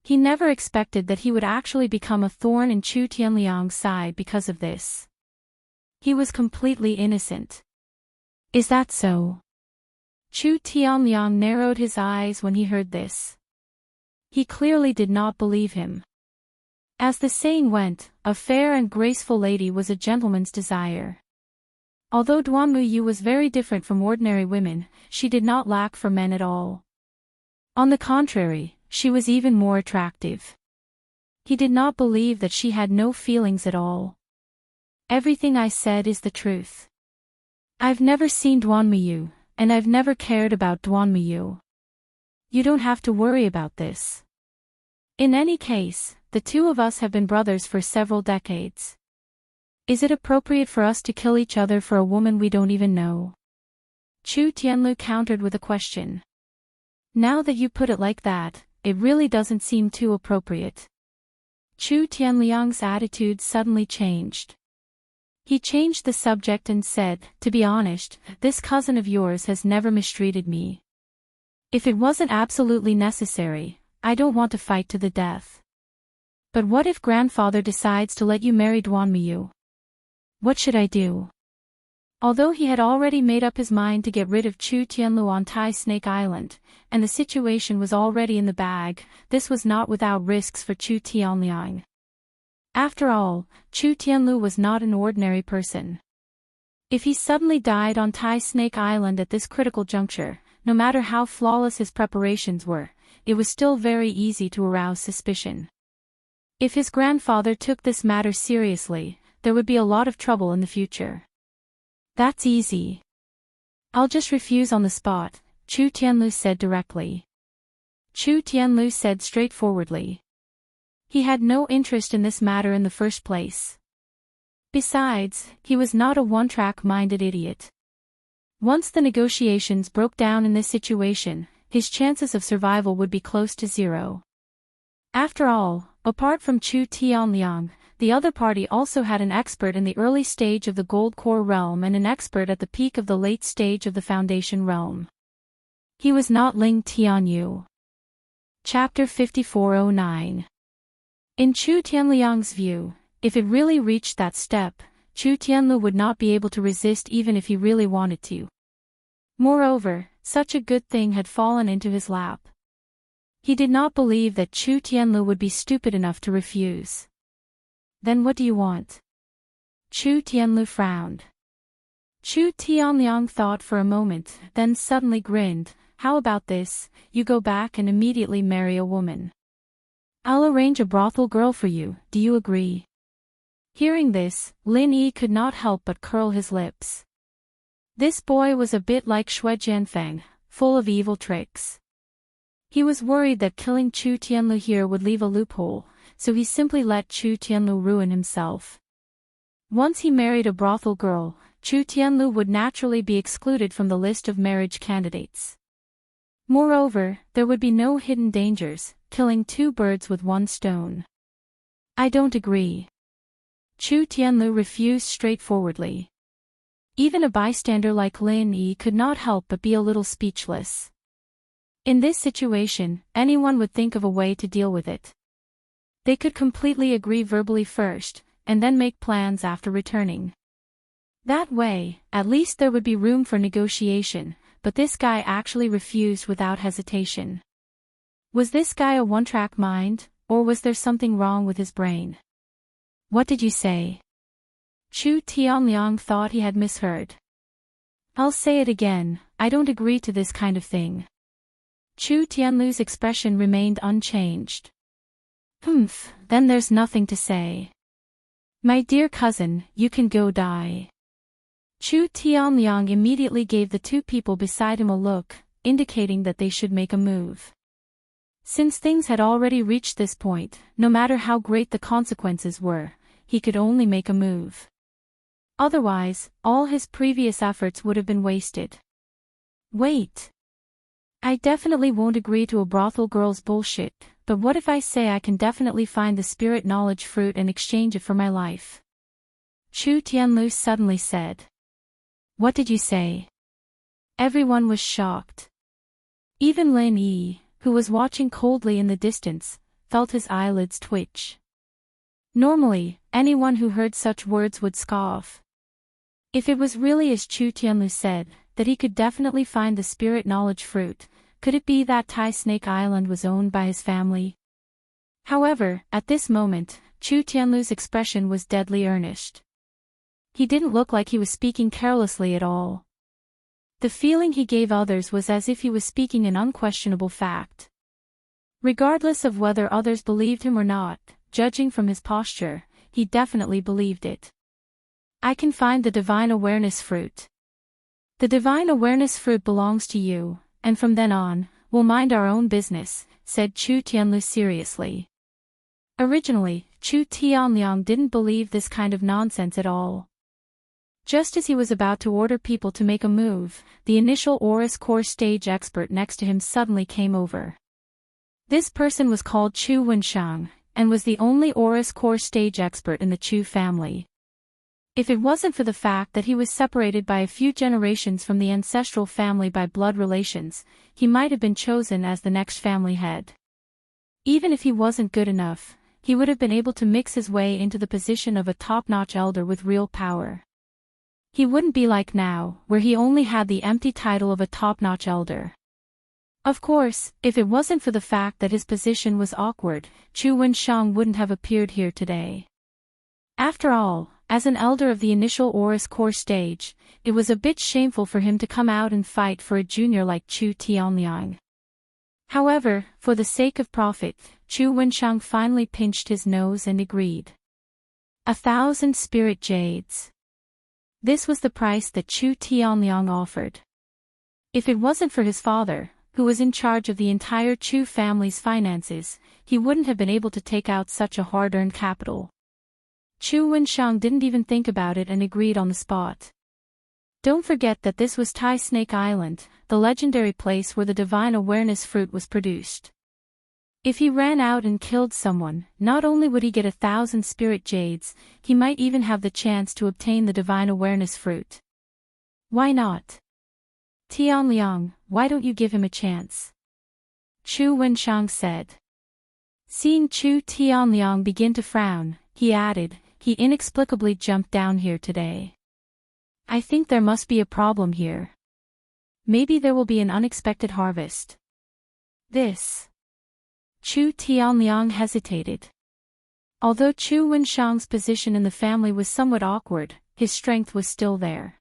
He never expected that he would actually become a thorn in Chu Tianliang's side because of this. He was completely innocent. Is that so? Chu Tianliang narrowed his eyes when he heard this. He clearly did not believe him. As the saying went, a fair and graceful lady was a gentleman's desire. Although Duan Muyu was very different from ordinary women, she did not lack for men at all. On the contrary, she was even more attractive. He did not believe that she had no feelings at all. Everything I said is the truth. I've never seen Duan Muyu, and I've never cared about Duan Muyu. You don't have to worry about this. In any case, the 2 of us have been brothers for several decades. Is it appropriate for us to kill each other for a woman we don't even know? Chu Tianlu countered with a question. Now that you put it like that, it really doesn't seem too appropriate. Chu Tianliang's attitude suddenly changed. He changed the subject and said, to be honest, this cousin of yours has never mistreated me. If it wasn't absolutely necessary, I don't want to fight to the death. But what if grandfather decides to let you marry Duanmiyu? What should I do? Although he had already made up his mind to get rid of Chu Tianlu on Tai Snake Island, and the situation was already in the bag, this was not without risks for Chu Tianliang. After all, Chu Tianlu was not an ordinary person. If he suddenly died on Tai Snake Island at this critical juncture, no matter how flawless his preparations were, it was still very easy to arouse suspicion. If his grandfather took this matter seriously, there would be a lot of trouble in the future. That's easy. I'll just refuse on the spot, Chu Tianlu said directly. Chu Tianlu said straightforwardly. He had no interest in this matter in the first place. Besides, he was not a one-track-minded idiot. Once the negotiations broke down in this situation, his chances of survival would be close to zero. After all, apart from Chu Tianliang, the other party also had an expert in the early stage of the Gold Core realm and an expert at the peak of the late stage of the Foundation realm. He was not Ling Tianyu. Chapter 5409. In Chu Tianliang's view, if it really reached that step, Chu Tianlu would not be able to resist even if he really wanted to. Moreover, such a good thing had fallen into his lap. He did not believe that Chu Tianlu would be stupid enough to refuse. Then what do you want? Chu Tianlu frowned. Chu Tianliang thought for a moment, then suddenly grinned. How about this, you go back and immediately marry a woman. I'll arrange a brothel girl for you, do you agree? Hearing this, Lin Yi could not help but curl his lips. This boy was a bit like Shui Jianfeng, full of evil tricks. He was worried that killing Chu Tianlu here would leave a loophole, so he simply let Chu Tianlu ruin himself. Once he married a brothel girl, Chu Tianlu would naturally be excluded from the list of marriage candidates. Moreover, there would be no hidden dangers, killing two birds with one stone. I don't agree. Chu Tianlu refused straightforwardly. Even a bystander like Lin Yi could not help but be a little speechless. In this situation, anyone would think of a way to deal with it. They could completely agree verbally first, and then make plans after returning. That way, at least there would be room for negotiation, but this guy actually refused without hesitation. Was this guy a one-track mind, or was there something wrong with his brain? What did you say? Chu Tianliang thought he had misheard. I'll say it again, I don't agree to this kind of thing. Chu Tianlu's expression remained unchanged. Then there's nothing to say. My dear cousin, you can go die. Chu Tianliang immediately gave the two people beside him a look, indicating that they should make a move. Since things had already reached this point, no matter how great the consequences were, he could only make a move. Otherwise, all his previous efforts would have been wasted. Wait. I definitely won't agree to a brothel girl's bullshit, but what if I say I can definitely find the spirit knowledge fruit and exchange it for my life? Chu Tianlu suddenly said. What did you say? Everyone was shocked. Even Lin Yi, who was watching coldly in the distance, felt his eyelids twitch. Normally, anyone who heard such words would scoff. If it was really as Chu Tianlu said, that he could definitely find the spirit knowledge fruit, could it be that Tai Snake Island was owned by his family? However, at this moment, Chu Tianlu's expression was deadly earnest. He didn't look like he was speaking carelessly at all. The feeling he gave others was as if he was speaking an unquestionable fact. Regardless of whether others believed him or not, judging from his posture, he definitely believed it. I can find the divine awareness fruit. The divine awareness fruit belongs to you, and from then on, we'll mind our own business, said Chu Tianlu seriously. Originally, Chu Tianliang didn't believe this kind of nonsense at all. Just as he was about to order people to make a move, the initial Aurus Core stage expert next to him suddenly came over. This person was called Chu Wenshang, and was the only Aurus Core stage expert in the Chu family. If it wasn't for the fact that he was separated by a few generations from the ancestral family by blood relations, he might have been chosen as the next family head. Even if he wasn't good enough, he would have been able to mix his way into the position of a top-notch elder with real power. He wouldn't be like now, where he only had the empty title of a top-notch elder. Of course, if it wasn't for the fact that his position was awkward, Chu Wenshang wouldn't have appeared here today. After all, as an elder of the initial Oris core stage, it was a bit shameful for him to come out and fight for a junior like Chu Tianliang. However, for the sake of profit, Chu Wenshang finally pinched his nose and agreed. 1,000 spirit jades. This was the price that Chu Tianliang offered. If it wasn't for his father, who was in charge of the entire Chu family's finances, he wouldn't have been able to take out such a hard-earned capital. Chu Wenshang didn't even think about it and agreed on the spot. Don't forget that this was Tai Snake Island, the legendary place where the divine awareness fruit was produced. If he ran out and killed someone, not only would he get 1,000 spirit jades, he might even have the chance to obtain the divine awareness fruit. Why not? Tianliang, why don't you give him a chance? Chu Wenshang said. Seeing Chu Tianliang begin to frown, he added, he inexplicably jumped down here today. I think there must be a problem here. Maybe there will be an unexpected harvest. This. Chu Tianliang hesitated. Although Chu Wenshang's position in the family was somewhat awkward, his strength was still there.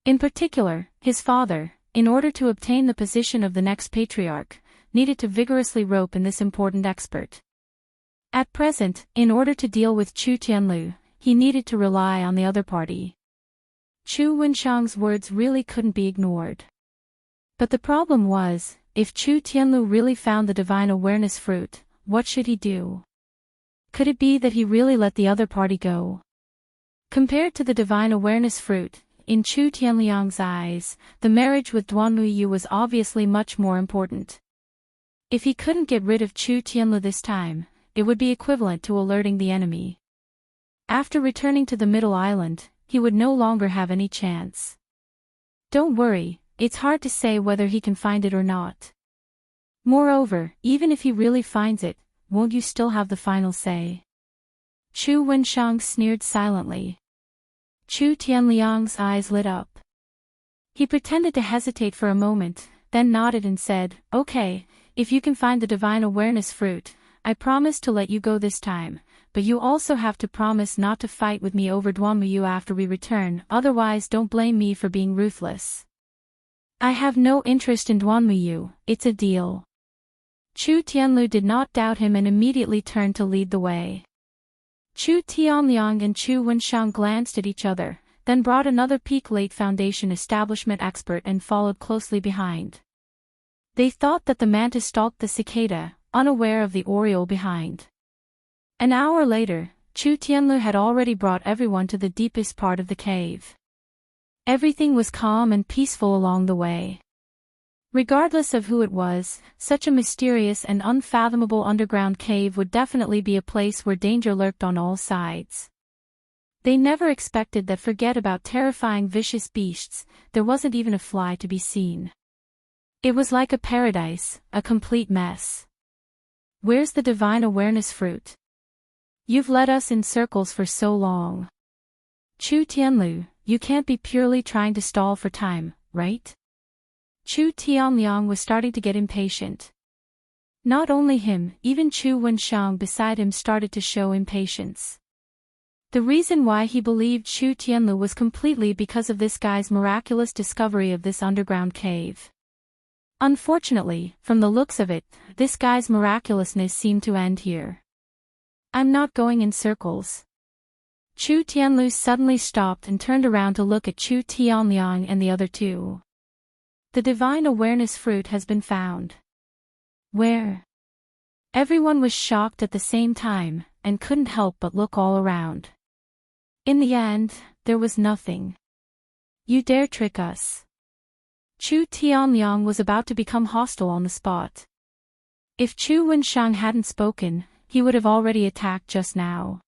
In particular, his father, in order to obtain the position of the next patriarch, needed to vigorously rope in this important expert. At present, in order to deal with Chu Tianlu, he needed to rely on the other party. Chu Wenshang's words really couldn't be ignored. But the problem was, if Chu Tianlu really found the divine awareness fruit, what should he do? Could it be that he really let the other party go? Compared to the divine awareness fruit, in Chu Tianliang's eyes, the marriage with Duanmu Yu was obviously much more important. If he couldn't get rid of Chu Tianlu this time, it would be equivalent to alerting the enemy. After returning to the Middle Island, he would no longer have any chance. Don't worry, it's hard to say whether he can find it or not. Moreover, even if he really finds it, won't you still have the final say? Chu Wenshang sneered silently. Chu Tianliang's eyes lit up. He pretended to hesitate for a moment, then nodded and said, Okay, if you can find the divine awareness fruit, I promise to let you go this time, but you also have to promise not to fight with me over Duanmu Yu after we return, otherwise don't blame me for being ruthless. I have no interest in Duanmu Yu, it's a deal. Chu Tianlu did not doubt him and immediately turned to lead the way. Chu Tianliang and Chu Wenshang glanced at each other, then brought another Peak Late Foundation establishment expert and followed closely behind. They thought that the mantis stalked the cicada, unaware of the oriole behind. An hour later, Chu Tianlu had already brought everyone to the deepest part of the cave. Everything was calm and peaceful along the way. Regardless of who it was, such a mysterious and unfathomable underground cave would definitely be a place where danger lurked on all sides. They never expected that forget about terrifying vicious beasts, there wasn't even a fly to be seen. It was like a paradise, a complete mess. Where's the divine awareness fruit? You've led us in circles for so long. Chu Tianlu, you can't be purely trying to stall for time, right? Chu Tianliang was starting to get impatient. Not only him, even Chu Wenshang beside him started to show impatience. The reason why he believed Chu Tianlu was completely because of this guy's miraculous discovery of this underground cave. Unfortunately, from the looks of it, this guy's miraculousness seemed to end here. I'm not going in circles. Chu Tianlu suddenly stopped and turned around to look at Chu Tianliang and the other two. The divine awareness fruit has been found. Where? Everyone was shocked at the same time, and couldn't help but look all around. In the end, there was nothing. You dare trick us? Chu Tianliang was about to become hostile on the spot. If Chu Wenshang hadn't spoken, he would have already attacked just now.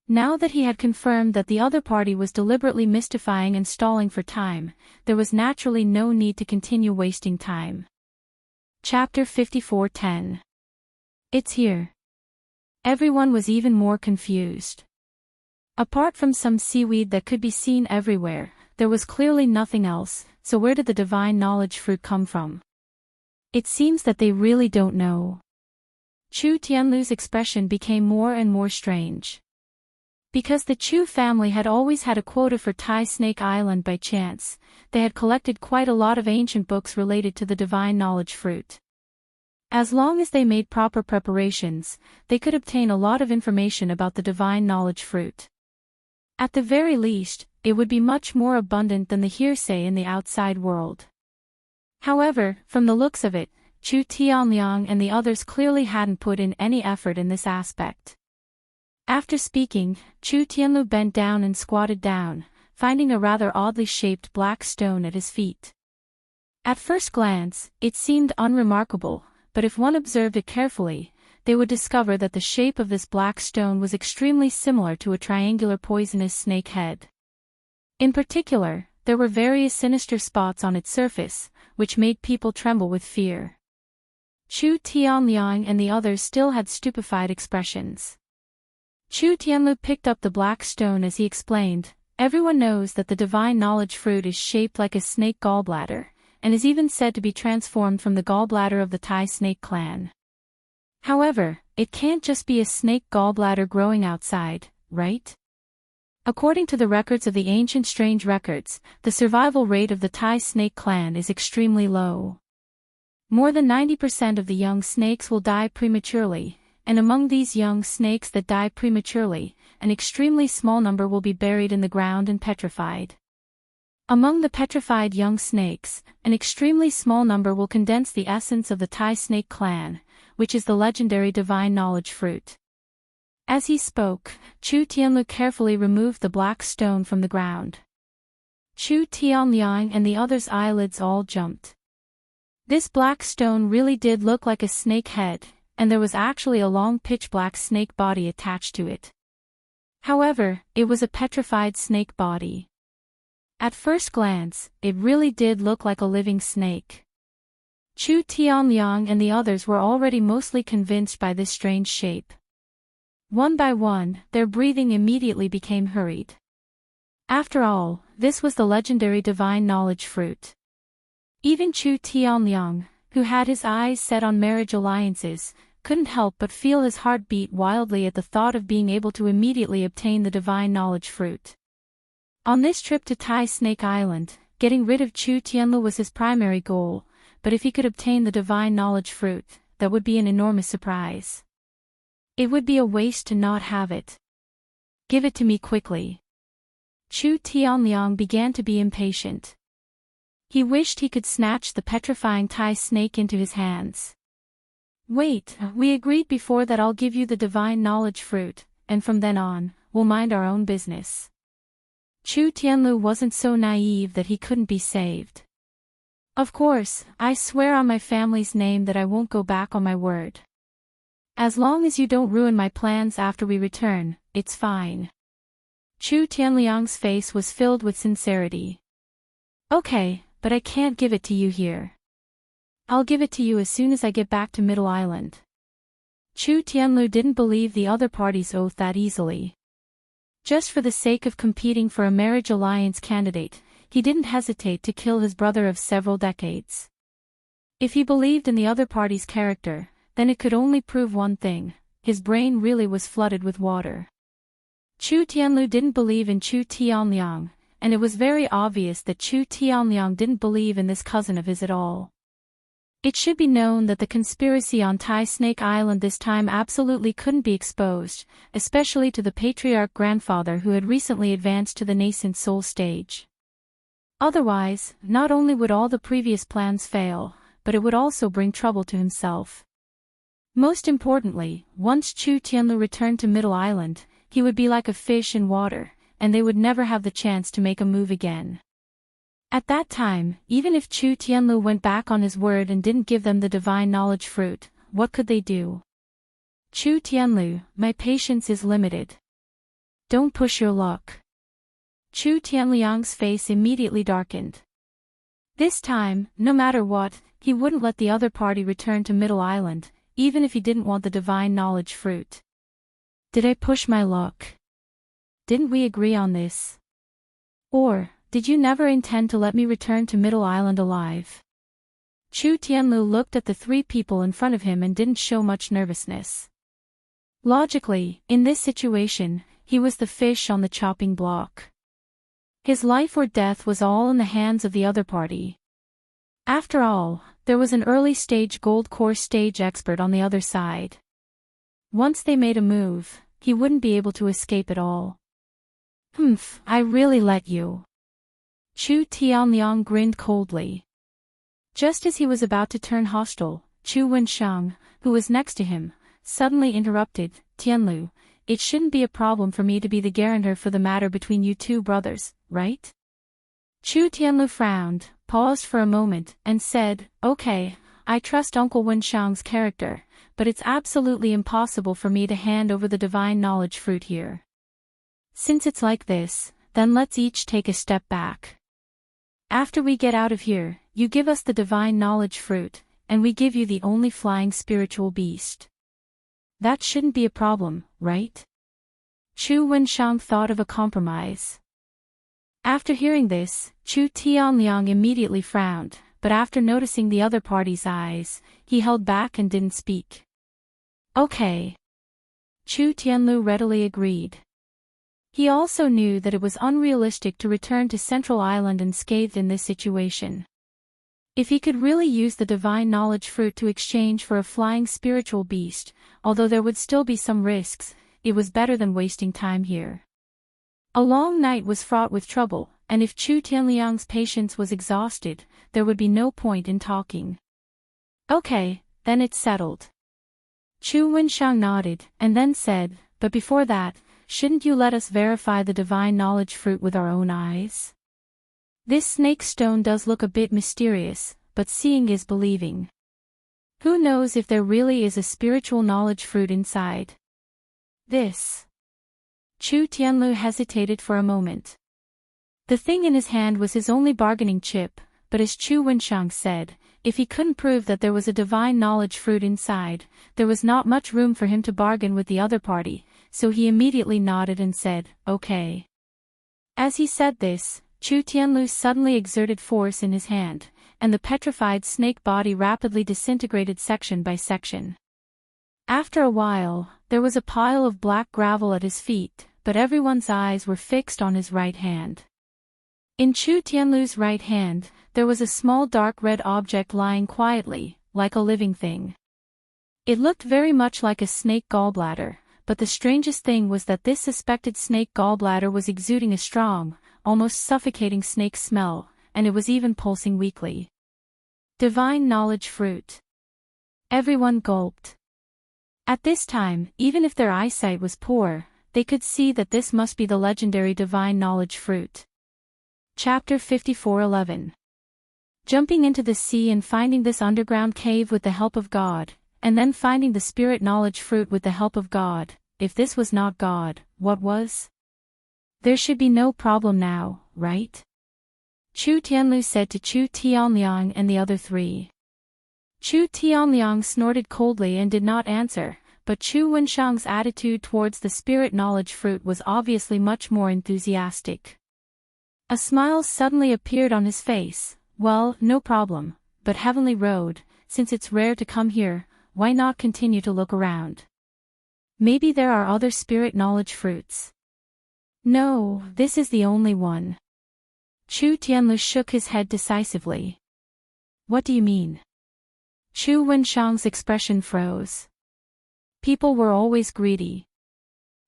Now that he had confirmed that the other party was deliberately mystifying and stalling for time, there was naturally no need to continue wasting time. Chapter 54:10. It's here. Everyone was even more confused. Apart from some seaweed that could be seen everywhere, there was clearly nothing else, so where did the divine knowledge fruit come from? It seems that they really don't know. Chu Tianlu's expression became more and more strange. Because the Chu family had always had a quota for Tai Snake Island by chance, they had collected quite a lot of ancient books related to the divine knowledge fruit. As long as they made proper preparations, they could obtain a lot of information about the divine knowledge fruit. At the very least, it would be much more abundant than the hearsay in the outside world. However, from the looks of it, Chu Tianliang and the others clearly hadn't put in any effort in this aspect. After speaking, Chu Tianlu bent down and squatted down, finding a rather oddly shaped black stone at his feet. At first glance, it seemed unremarkable, but if one observed it carefully, they would discover that the shape of this black stone was extremely similar to a triangular poisonous snake head. In particular, there were various sinister spots on its surface, which made people tremble with fear. Chu Tianliang and the others still had stupefied expressions. Chu Tianlu picked up the black stone as he explained, "Everyone knows that the divine knowledge fruit is shaped like a snake gallbladder, and is even said to be transformed from the gallbladder of the Tai snake clan. However, it can't just be a snake gallbladder growing outside, right? According to the records of the ancient strange records, the survival rate of the Tai snake clan is extremely low. More than 90% of the young snakes will die prematurely, and among these young snakes that die prematurely, an extremely small number will be buried in the ground and petrified. Among the petrified young snakes, an extremely small number will condense the essence of the Tai snake clan, which is the legendary divine knowledge fruit." As he spoke, Chu Tianlu carefully removed the black stone from the ground. Chu Tianliang and the others' eyelids all jumped. This black stone really did look like a snake head, and there was actually a long pitch-black snake body attached to it. However, it was a petrified snake body. At first glance, it really did look like a living snake. Chu Tianliang and the others were already mostly convinced by this strange shape. One by one, their breathing immediately became hurried. After all, this was the legendary divine knowledge fruit. Even Chu Tianliang, who had his eyes set on marriage alliances, couldn't help but feel his heart beat wildly at the thought of being able to immediately obtain the divine knowledge fruit. On this trip to Tai Snake Island, getting rid of Chu Tianlu was his primary goal, but if he could obtain the divine knowledge fruit, that would be an enormous surprise. It would be a waste to not have it. "Give it to me quickly." Chu Tianliang began to be impatient. He wished he could snatch the petrifying Tai snake into his hands. "Wait, we agreed before that I'll give you the divine knowledge fruit, and from then on, we'll mind our own business." Chu Tianlu wasn't so naive that he couldn't be saved. "Of course, I swear on my family's name that I won't go back on my word. As long as you don't ruin my plans after we return, it's fine." Chu Tianliang's face was filled with sincerity. "Okay, but I can't give it to you here. I'll give it to you as soon as I get back to Middle Island." Chu Tianlu didn't believe the other party's oath that easily. Just for the sake of competing for a marriage alliance candidate, he didn't hesitate to kill his brother of several decades. If he believed in the other party's character, then it could only prove one thing: his brain really was flooded with water. Chu Tianlu didn't believe in Chu Tianliang, and it was very obvious that Chu Tianliang didn't believe in this cousin of his at all. It should be known that the conspiracy on Tai Snake Island this time absolutely couldn't be exposed, especially to the patriarch grandfather who had recently advanced to the nascent soul stage. Otherwise, not only would all the previous plans fail, but it would also bring trouble to himself. Most importantly, once Chu Tianlu returned to Middle Island, he would be like a fish in water, and they would never have the chance to make a move again. At that time, even if Chu Tianlu went back on his word and didn't give them the divine knowledge fruit, what could they do? "Chu Tianlu, my patience is limited. Don't push your luck." Chu Tianliang's face immediately darkened. This time, no matter what, he wouldn't let the other party return to Middle Island, even if he didn't want the divine knowledge fruit. Did I push my luck? Didn't we agree on this? Or, did you never intend to let me return to Middle Island alive? Chu Tianlu looked at the three people in front of him and didn't show much nervousness. Logically, in this situation, he was the fish on the chopping block. His life or death was all in the hands of the other party. After all, there was an early-stage gold course stage expert on the other side. Once they made a move, he wouldn't be able to escape at all. I really let you. Chu Tianliang grinned coldly. Just as he was about to turn hostile, Chu Wensheng, who was next to him, suddenly interrupted, Tianlu, it shouldn't be a problem for me to be the guarantor for the matter between you two brothers, right? Chu Tianlu frowned, paused for a moment, and said, okay, I trust Uncle Wensheng's character, but it's absolutely impossible for me to hand over the divine knowledge fruit here. Since it's like this, then let's each take a step back. After we get out of here, you give us the divine knowledge fruit, and we give you the only flying spiritual beast. That shouldn't be a problem, right? Chu Wensheng thought of a compromise. After hearing this, Chu Tianliang immediately frowned, but after noticing the other party's eyes, he held back and didn't speak. Okay. Chu Tianlu readily agreed. He also knew that it was unrealistic to return to Central Island unscathed in this situation. If he could really use the divine knowledge fruit to exchange for a flying spiritual beast, although there would still be some risks, it was better than wasting time here. A long night was fraught with trouble, and if Chu Tianliang's patience was exhausted, there would be no point in talking. Okay, then it's settled. Chu Wensheng nodded, and then said, but before that, shouldn't you let us verify the divine knowledge fruit with our own eyes? This snake stone does look a bit mysterious, but seeing is believing. Who knows if there really is a spiritual knowledge fruit inside? This. Chu Tianlu hesitated for a moment. The thing in his hand was his only bargaining chip, but as Chu Wensheng said, if he couldn't prove that there was a divine knowledge fruit inside, there was not much room for him to bargain with the other party, so he immediately nodded and said, okay. As he said this, Chu Tianlu suddenly exerted force in his hand, and the petrified snake body rapidly disintegrated section by section. After a while, there was a pile of black gravel at his feet, but everyone's eyes were fixed on his right hand. In Chu Tianlu's right hand, there was a small dark red object lying quietly, like a living thing. It looked very much like a snake gallbladder, but the strangest thing was that this suspected snake gallbladder was exuding a strong, almost suffocating snake smell, and it was even pulsing weakly. Divine knowledge fruit. Everyone gulped. At this time, even if their eyesight was poor, they could see that this must be the legendary divine knowledge fruit. Chapter 54:11. Jumping into the sea and finding this underground cave with the help of God, and then finding the spirit knowledge fruit with the help of God, if this was not God, what was? There should be no problem now, right? Chu Tianlu said to Chu Tianliang and the other three. Chu Tianliang snorted coldly and did not answer, but Chu Wensheng's attitude towards the spirit knowledge fruit was obviously much more enthusiastic. A smile suddenly appeared on his face. Well, no problem, but Heavenly Road, since it's rare to come here, why not continue to look around? Maybe there are other spirit knowledge fruits. No, this is the only one. Chu Tianlu shook his head decisively. What do you mean? Chu Wensheng's expression froze. People were always greedy.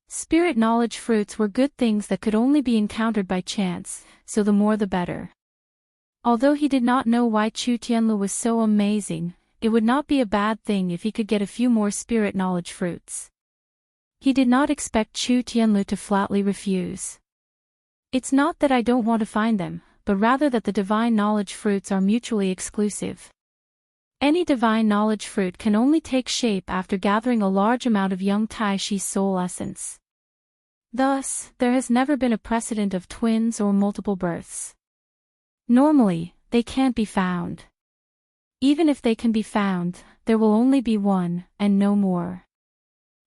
Spirit knowledge fruits were good things that could only be encountered by chance, so the more the better. Although he did not know why Chu Tianlu was so amazing, it would not be a bad thing if he could get a few more spirit knowledge fruits. He did not expect Chu Tianlu to flatly refuse. It's not that I don't want to find them, but rather that the divine knowledge fruits are mutually exclusive. Any divine knowledge fruit can only take shape after gathering a large amount of young Tai Shi's soul essence. Thus, there has never been a precedent of twins or multiple births. Normally, they can't be found. Even if they can be found, there will only be one, and no more.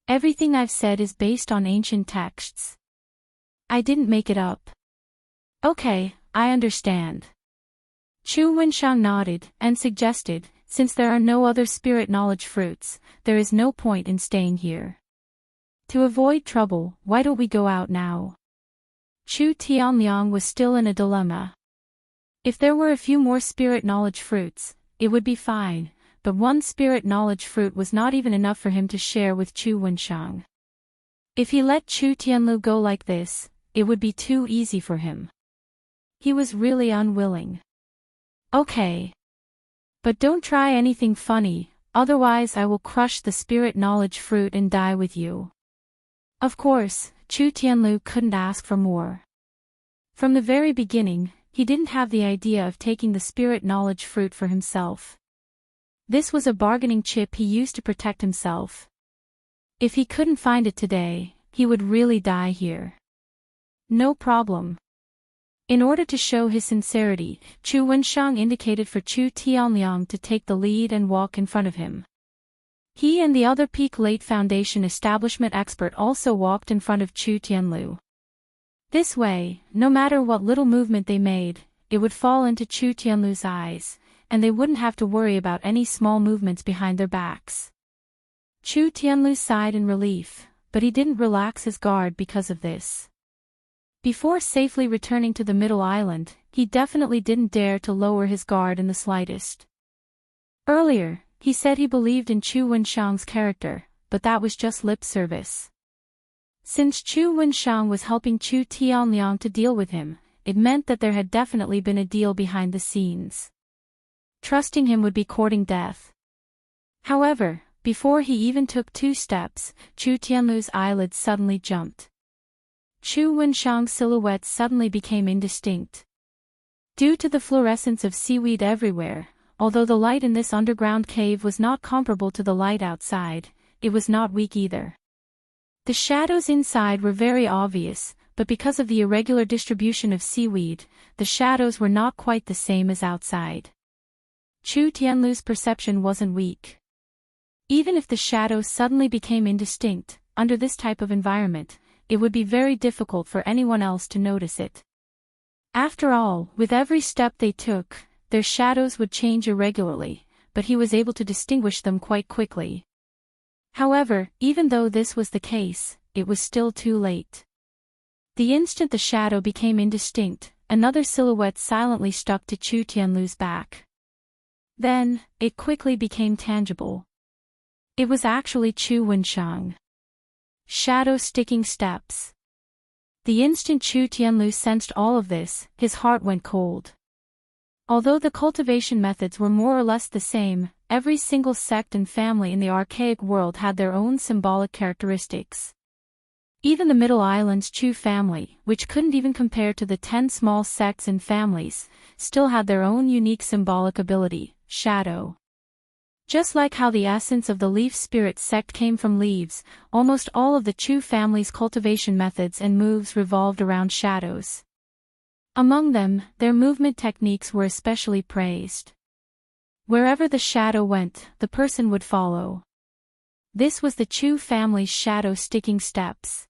Everything I've said is based on ancient texts. I didn't make it up. Okay, I understand. Chu Wenshang nodded and suggested, since there are no other spirit knowledge fruits, there is no point in staying here. To avoid trouble, why don't we go out now? Chu Tianliang was still in a dilemma. If there were a few more spirit knowledge fruits, it would be fine, but one spirit knowledge fruit was not even enough for him to share with Chu Wenshang. If he let Chu Tianlu go like this, it would be too easy for him. He was really unwilling. Okay. But don't try anything funny, otherwise I will crush the spirit knowledge fruit and die with you. Of course, Chu Tianlu couldn't ask for more. From the very beginning, he didn't have the idea of taking the spirit knowledge fruit for himself. This was a bargaining chip he used to protect himself. If he couldn't find it today, he would really die here. No problem. In order to show his sincerity, Chu Wenshang indicated for Chu Tianliang to take the lead and walk in front of him. He and the other Peak Late Foundation establishment expert also walked in front of Chu Tianlu. This way, no matter what little movement they made, it would fall into Chu Tianlu's eyes, and they wouldn't have to worry about any small movements behind their backs. Chu Tianlu sighed in relief, but he didn't relax his guard because of this. Before safely returning to the middle island, he definitely didn't dare to lower his guard in the slightest. Earlier, he said he believed in Chu Wenshang's character, but that was just lip service. Since Chu Wenshang was helping Chu Tianliang to deal with him, it meant that there had definitely been a deal behind the scenes. Trusting him would be courting death. However, before he even took 2 steps, Chu Tianlu's eyelids suddenly jumped. Chu Wenshang's silhouette suddenly became indistinct. Due to the fluorescence of seaweed everywhere, although the light in this underground cave was not comparable to the light outside, it was not weak either. The shadows inside were very obvious, but because of the irregular distribution of seaweed, the shadows were not quite the same as outside. Chu Tianlu's perception wasn't weak. Even if the shadows suddenly became indistinct, under this type of environment, it would be very difficult for anyone else to notice it. After all, with every step they took, their shadows would change irregularly, but he was able to distinguish them quite quickly. However, even though this was the case, it was still too late. The instant the shadow became indistinct, another silhouette silently stuck to Chu Tianlu's back. Then, it quickly became tangible. It was actually Chu Wenshang. Shadow-sticking steps. The instant Chu Tianlu sensed all of this, his heart went cold. Although the cultivation methods were more or less the same, every single sect and family in the archaic world had their own symbolic characteristics. Even the Middle Island's Chu family, which couldn't even compare to the 10 small sects and families, still had their own unique symbolic ability, shadow. Just like how the essence of the leaf spirit sect came from leaves, almost all of the Chu family's cultivation methods and moves revolved around shadows. Among them, their movement techniques were especially praised. Wherever the shadow went, the person would follow. This was the Chu family's shadow-sticking steps.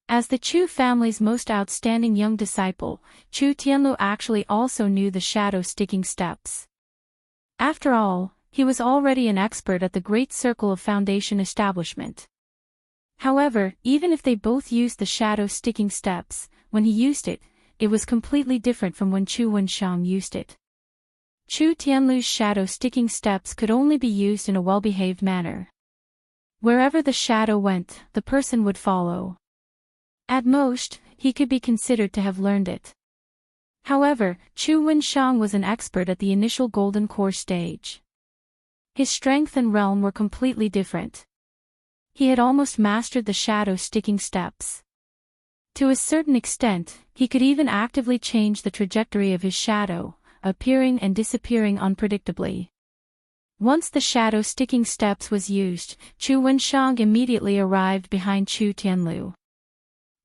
As the Chu family's most outstanding young disciple, Chu Tianlu actually also knew the shadow-sticking steps. After all, he was already an expert at the Great Circle of Foundation establishment. However, even if they both used the shadow-sticking steps, when he used it, it was completely different from when Chu Wenshang used it. Chu Tianlu's shadow-sticking steps could only be used in a well-behaved manner. Wherever the shadow went, the person would follow. At most, he could be considered to have learned it. However, Chu Wenshang was an expert at the initial Golden Core stage. His strength and realm were completely different. He had almost mastered the shadow-sticking steps. To a certain extent, he could even actively change the trajectory of his shadow, appearing and disappearing unpredictably. Once the shadow-sticking steps was used, Chu Wenshang immediately arrived behind Chu Tianlu.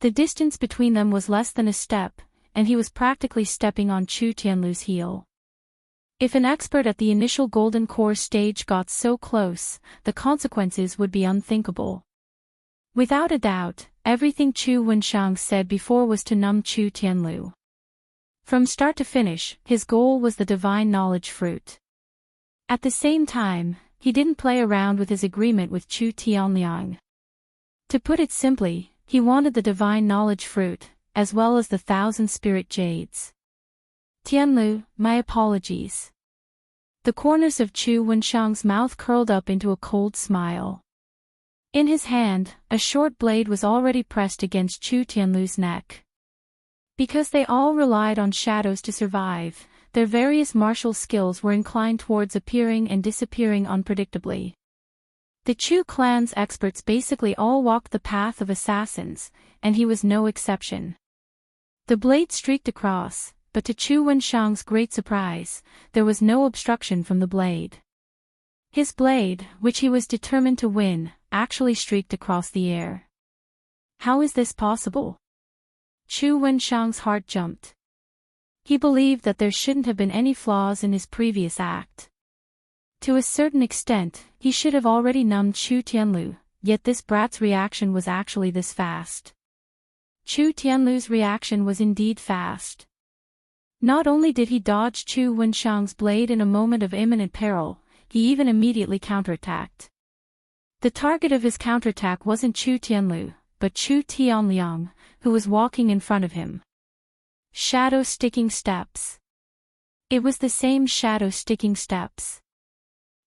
The distance between them was less than a step, and he was practically stepping on Chu Tianlu's heel. If an expert at the initial Golden Core stage got so close, the consequences would be unthinkable. Without a doubt, everything Chu Wenshang said before was to numb Chu Tianlu. From start to finish, his goal was the divine knowledge fruit. At the same time, he didn't play around with his agreement with Chu Tianliang. To put it simply, he wanted the divine knowledge fruit, as well as the 1,000 spirit jades. Tianlu, my apologies. The corners of Chu Wenshang's mouth curled up into a cold smile. In his hand, a short blade was already pressed against Chu Tianlu's neck. Because they all relied on shadows to survive, their various martial skills were inclined towards appearing and disappearing unpredictably. The Chu clan's experts basically all walked the path of assassins, and he was no exception. The blade streaked across, but to Chu Wenshang's great surprise, there was no obstruction from the blade. His blade, which he was determined to win, actually streaked across the air. How is this possible? Chu Wenshang's heart jumped. He believed that there shouldn't have been any flaws in his previous act. To a certain extent, he should have already numbed Chu Tianlu, yet this brat's reaction was actually this fast. Chu Tianlu's reaction was indeed fast. Not only did he dodge Chu Wenshang's blade in a moment of imminent peril, he even immediately counterattacked. The target of his counterattack wasn't Chu Tianlu, but Chu Tianliang, who was walking in front of him. Shadow sticking steps. It was the same shadow sticking steps.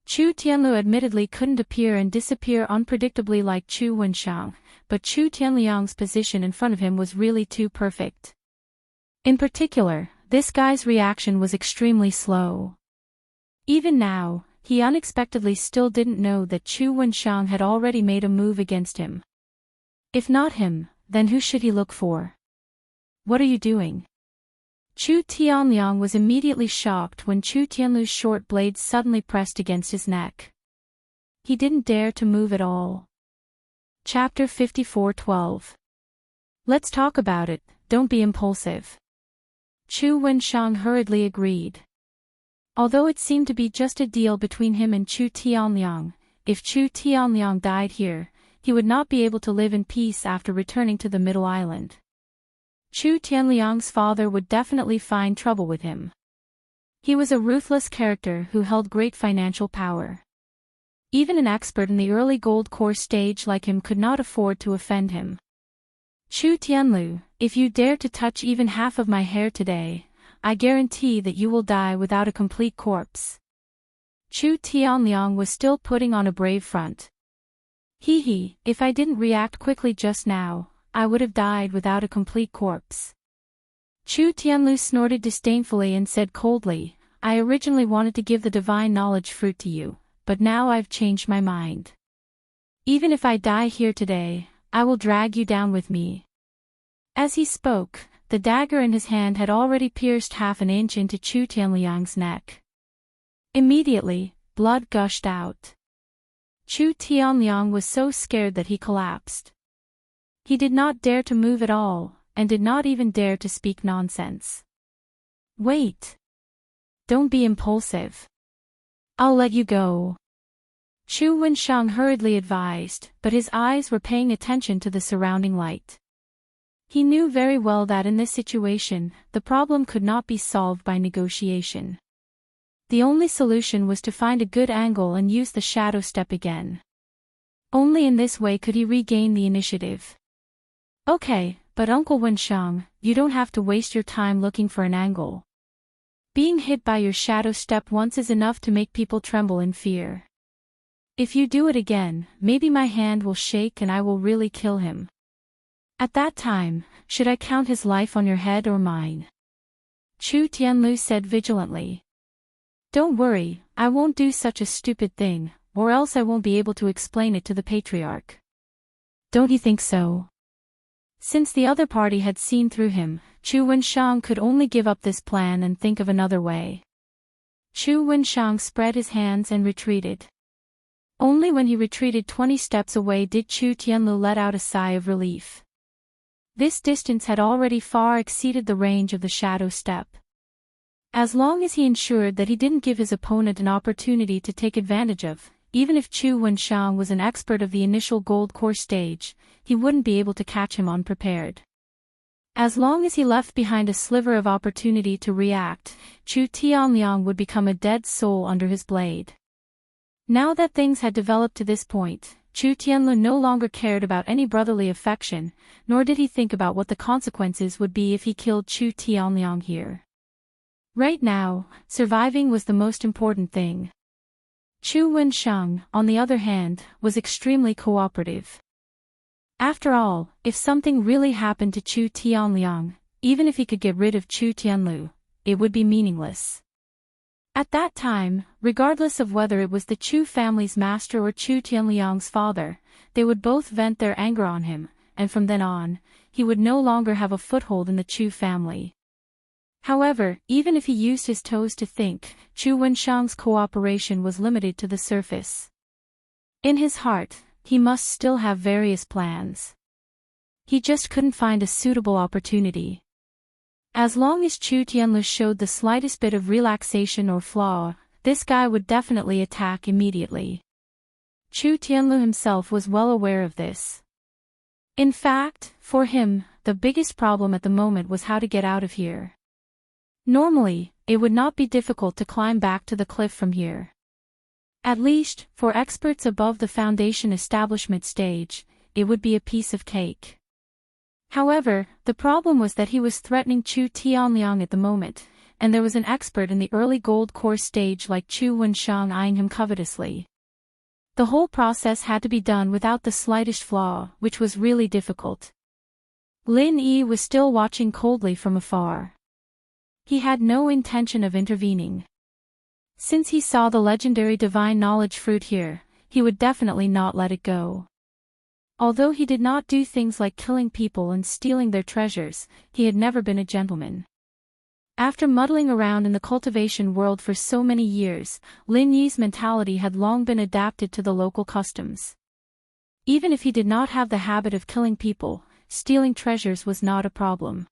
Chu Tianlu admittedly couldn't appear and disappear unpredictably like Chu Wenshang, but Chu Tianliang's position in front of him was really too perfect. In particular, this guy's reaction was extremely slow. Even now, he unexpectedly still didn't know that Chu Wenshang had already made a move against him. If not him, then who should he look for? What are you doing? Chu Tianliang was immediately shocked when Chu Tianlu's short blade suddenly pressed against his neck. He didn't dare to move at all. Chapter 54:12. Let's talk about it, don't be impulsive. Chu Wenshang hurriedly agreed. Although it seemed to be just a deal between him and Chu Tianliang, if Chu Tianliang died here, he would not be able to live in peace after returning to the Middle Island. Chu Tianliang's father would definitely find trouble with him. He was a ruthless character who held great financial power. Even an expert in the early gold core stage like him could not afford to offend him. Chu Tianlu, if you dare to touch even half of my hair today, I guarantee that you will die without a complete corpse. Chu Tianliang was still putting on a brave front. If I didn't react quickly just now, I would have died without a complete corpse. Chu Tianlu snorted disdainfully and said coldly, I originally wanted to give the divine knowledge fruit to you, but now I've changed my mind. Even if I die here today, I will drag you down with me. As he spoke, the dagger in his hand had already pierced half an inch into Chu Tianliang's neck. Immediately, blood gushed out. Chu Tianliang was so scared that he collapsed. He did not dare to move at all, and did not even dare to speak nonsense. Wait. Don't be impulsive. I'll let you go. Chu Wenshang hurriedly advised, but his eyes were paying attention to the surrounding light. He knew very well that in this situation, the problem could not be solved by negotiation. The only solution was to find a good angle and use the shadow step again. Only in this way could he regain the initiative. Okay, but Uncle Wenshang, you don't have to waste your time looking for an angle. Being hit by your shadow step once is enough to make people tremble in fear. If you do it again, maybe my hand will shake and I will really kill him. At that time, should I count his life on your head or mine? Chu Tianlu said vigilantly. Don't worry, I won't do such a stupid thing, or else I won't be able to explain it to the patriarch. Don't you think so? Since the other party had seen through him, Chu Wenshang could only give up this plan and think of another way. Chu Wenshang spread his hands and retreated. Only when he retreated 20 steps away did Chu Tianlu let out a sigh of relief. This distance had already far exceeded the range of the shadow step. As long as he ensured that he didn't give his opponent an opportunity to take advantage of, even if Chu Wenxiang was an expert of the initial gold core stage, he wouldn't be able to catch him unprepared. As long as he left behind a sliver of opportunity to react, Chu Tianliang would become a dead soul under his blade. Now that things had developed to this point, Chu Tianlu no longer cared about any brotherly affection, nor did he think about what the consequences would be if he killed Chu Tianliang here. Right now, surviving was the most important thing. Chu Wenxiang, on the other hand, was extremely cooperative. After all, if something really happened to Chu Tianliang, even if he could get rid of Chu Tianlu, it would be meaningless. At that time, regardless of whether it was the Chu family's master or Chu Tianliang's father, they would both vent their anger on him, and from then on, he would no longer have a foothold in the Chu family. However, even if he used his toes to think, Chu Wenxiang's cooperation was limited to the surface. In his heart, he must still have various plans. He just couldn't find a suitable opportunity. As long as Chu Tianlu showed the slightest bit of relaxation or flaw, this guy would definitely attack immediately. Chu Tianlu himself was well aware of this. In fact, for him, the biggest problem at the moment was how to get out of here. Normally, it would not be difficult to climb back to the cliff from here. At least, for experts above the foundation establishment stage, it would be a piece of cake. However, the problem was that he was threatening Chu Tianliang at the moment, and there was an expert in the early gold core stage like Chu Wenxiang eyeing him covetously. The whole process had to be done without the slightest flaw, which was really difficult. Lin Yi was still watching coldly from afar. He had no intention of intervening. Since he saw the legendary divine knowledge fruit here, he would definitely not let it go. Although he did not do things like killing people and stealing their treasures, he had never been a gentleman. After muddling around in the cultivation world for so many years, Lin Yi's mentality had long been adapted to the local customs. Even if he did not have the habit of killing people, stealing treasures was not a problem.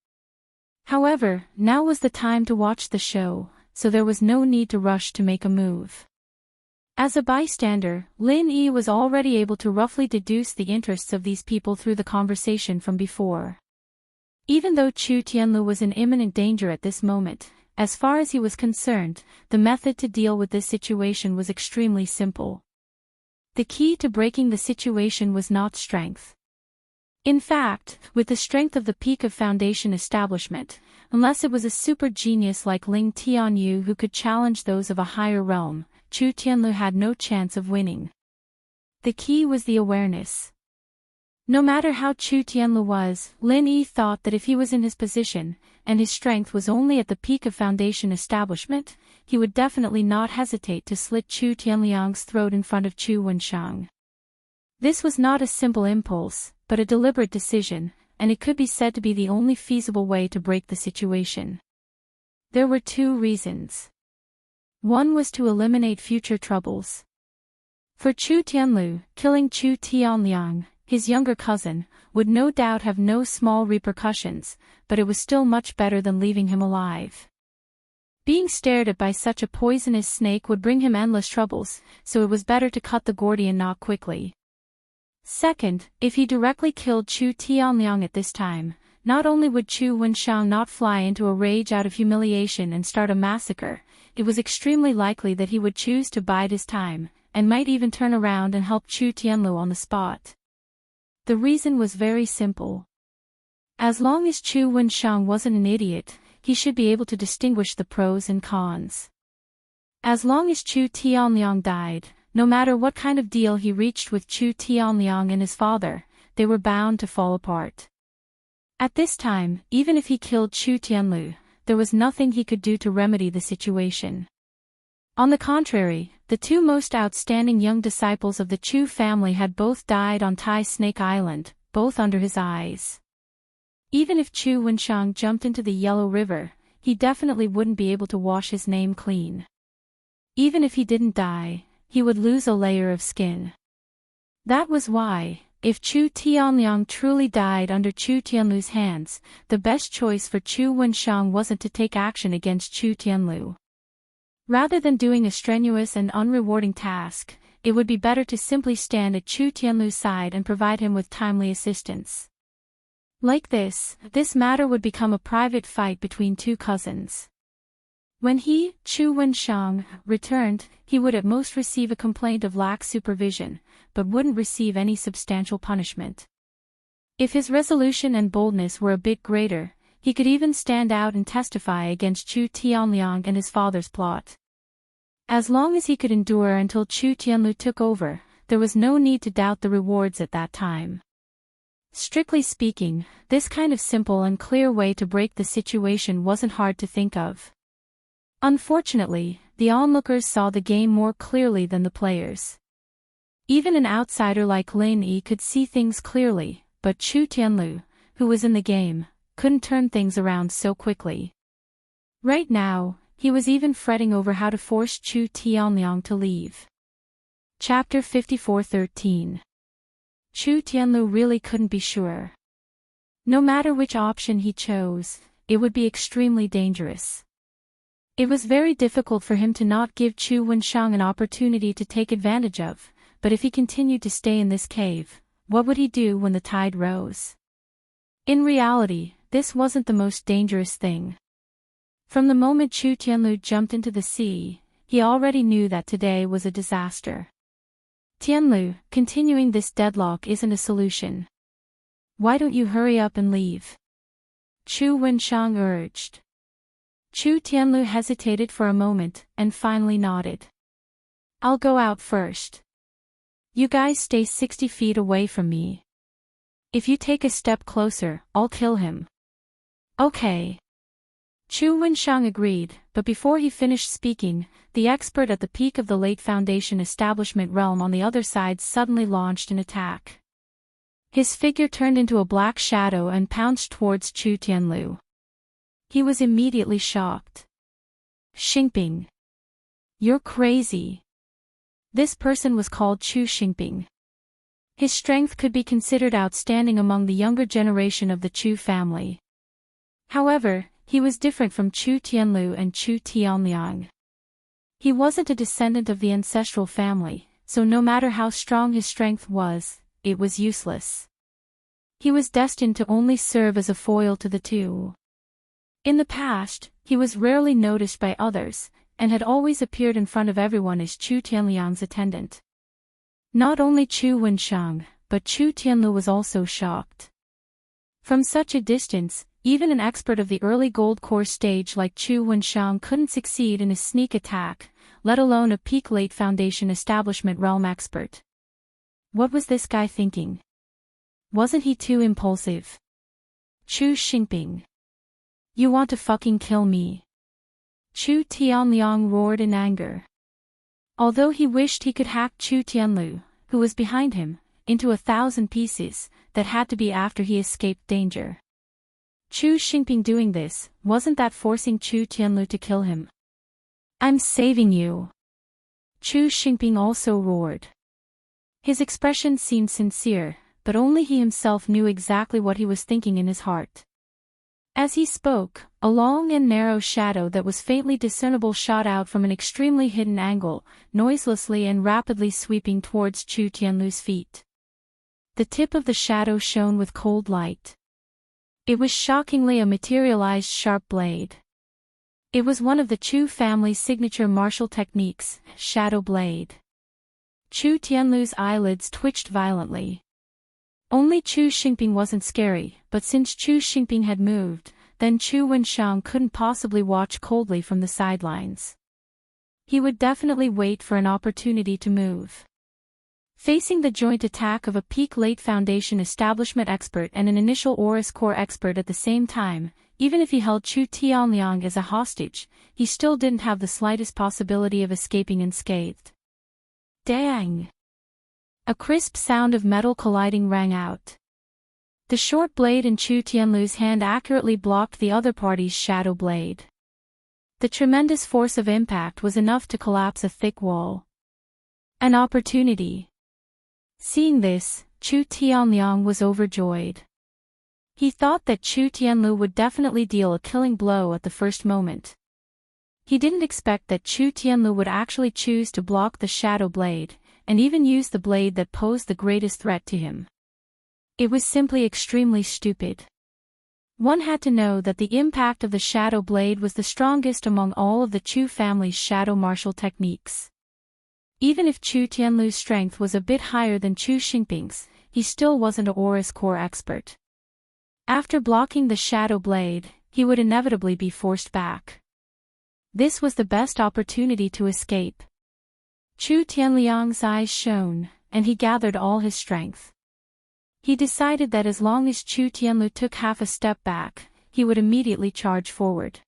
However, now was the time to watch the show, so there was no need to rush to make a move. As a bystander, Lin Yi was already able to roughly deduce the interests of these people through the conversation from before. Even though Chu Tianlu was in imminent danger at this moment, as far as he was concerned, the method to deal with this situation was extremely simple. The key to breaking the situation was not strength. In fact, with the strength of the peak of foundation establishment, unless it was a super genius like Ling Tianyu who could challenge those of a higher realm, Chu Tianlu had no chance of winning. The key was the awareness. No matter how Chu Tianlu was, Lin Yi thought that if he was in his position, and his strength was only at the peak of foundation establishment, he would definitely not hesitate to slit Chu Tianliang's throat in front of Chu Wenxiang. This was not a simple impulse, but a deliberate decision, and it could be said to be the only feasible way to break the situation. There were two reasons. One was to eliminate future troubles. For Chu Tianlu, killing Chu Tianliang, his younger cousin, would no doubt have no small repercussions, but it was still much better than leaving him alive. Being stared at by such a poisonous snake would bring him endless troubles, so it was better to cut the Gordian knot quickly. Second, if he directly killed Chu Tianliang at this time, not only would Chu Wenxiang not fly into a rage out of humiliation and start a massacre, it was extremely likely that he would choose to bide his time, and might even turn around and help Chu Tianlu on the spot. The reason was very simple. As long as Chu Wenxiang wasn't an idiot, he should be able to distinguish the pros and cons. As long as Chu Tianliang died, no matter what kind of deal he reached with Chu Tianliang and his father, they were bound to fall apart. At this time, even if he killed Chu Tianlu, there was nothing he could do to remedy the situation. On the contrary, the two most outstanding young disciples of the Chu family had both died on Tai Snake Island, both under his eyes. Even if Chu Wenxiang jumped into the Yellow River, he definitely wouldn't be able to wash his name clean. Even if he didn't die, he would lose a layer of skin. That was why, if Chu Tianliang truly died under Chu Tianlu's hands, the best choice for Chu Wenxiang wasn't to take action against Chu Tianlu. Rather than doing a strenuous and unrewarding task, it would be better to simply stand at Chu Tianlu's side and provide him with timely assistance. Like this matter would become a private fight between two cousins. When he, Chu Wenshang, returned, he would at most receive a complaint of lax supervision, but wouldn't receive any substantial punishment. If his resolution and boldness were a bit greater, he could even stand out and testify against Chu Tianliang and his father's plot. As long as he could endure until Chu Tianlu took over, there was no need to doubt the rewards at that time. Strictly speaking, this kind of simple and clear way to break the situation wasn't hard to think of. Unfortunately, the onlookers saw the game more clearly than the players. Even an outsider like Lin Yi could see things clearly, but Chu Tianlu, who was in the game, couldn't turn things around so quickly. Right now, he was even fretting over how to force Chu Tianliang to leave. Chapter 54:13. Chu Tianlu really couldn't be sure. No matter which option he chose, it would be extremely dangerous. It was very difficult for him to not give Chu Wenshang an opportunity to take advantage of, but if he continued to stay in this cave, what would he do when the tide rose? In reality, this wasn't the most dangerous thing. From the moment Chu Tianlu jumped into the sea, he already knew that today was a disaster. Tianlu, continuing this deadlock isn't a solution. Why don't you hurry up and leave? Chu Wenshang urged. Chu Tianlu hesitated for a moment, and finally nodded. I'll go out first. You guys stay 60 feet away from me. If you take a step closer, I'll kill him. Okay. Chu Wenshang agreed, but before he finished speaking, the expert at the peak of the late Foundation establishment realm on the other side suddenly launched an attack. His figure turned into a black shadow and pounced towards Chu Tianlu. He was immediately shocked. Xingping. You're crazy. This person was called Chu Xingping. His strength could be considered outstanding among the younger generation of the Chu family. However, he was different from Chu Tianlu and Chu Tianliang. He wasn't a descendant of the ancestral family, so no matter how strong his strength was, it was useless. He was destined to only serve as a foil to the two. In the past, he was rarely noticed by others, and had always appeared in front of everyone as Chu Tianliang's attendant. Not only Chu Wenshang, but Chu Tianlu was also shocked. From such a distance, even an expert of the early gold core stage like Chu Wenshang couldn't succeed in a sneak attack, let alone a peak late Foundation establishment realm expert. What was this guy thinking? Wasn't he too impulsive? Chu Xingping. You want to fucking kill me? Chu Tianliang roared in anger. Although he wished he could hack Chu Tianlu, who was behind him, into 1,000 pieces, that had to be after he escaped danger. Chu Xingping doing this, wasn't that forcing Chu Tianlu to kill him? I'm saving you. Chu Xingping also roared. His expression seemed sincere, but only he himself knew exactly what he was thinking in his heart. As he spoke, a long and narrow shadow that was faintly discernible shot out from an extremely hidden angle, noiselessly and rapidly sweeping towards Chu Tianlu's feet. The tip of the shadow shone with cold light. It was shockingly a materialized sharp blade. It was one of the Chu family's signature martial techniques, Shadow Blade. Chu Tianlu's eyelids twitched violently. Only Chu Xingping wasn't scary, but since Chu Xingping had moved, then Chu Wenshang couldn't possibly watch coldly from the sidelines. He would definitely wait for an opportunity to move. Facing the joint attack of a peak late Foundation establishment expert and an initial Aurus core expert at the same time, even if he held Chu Tianliang as a hostage, he still didn't have the slightest possibility of escaping unscathed. Dang! A crisp sound of metal colliding rang out. The short blade in Chu Tianlu's hand accurately blocked the other party's shadow blade. The tremendous force of impact was enough to collapse a thick wall. An opportunity. Seeing this, Chu Tianliang was overjoyed. He thought that Chu Tianlu would definitely deal a killing blow at the first moment. He didn't expect that Chu Tianlu would actually choose to block the shadow blade, and even used the blade that posed the greatest threat to him. It was simply extremely stupid. One had to know that the impact of the shadow blade was the strongest among all of the Chu family's shadow martial techniques. Even if Chu Tianlu's strength was a bit higher than Chu Xingping's, he still wasn't a Aura's core expert. After blocking the shadow blade, he would inevitably be forced back. This was the best opportunity to escape. Chu Tianliang's eyes shone, and he gathered all his strength. He decided that as long as Chu Tianlu took half a step back, he would immediately charge forward.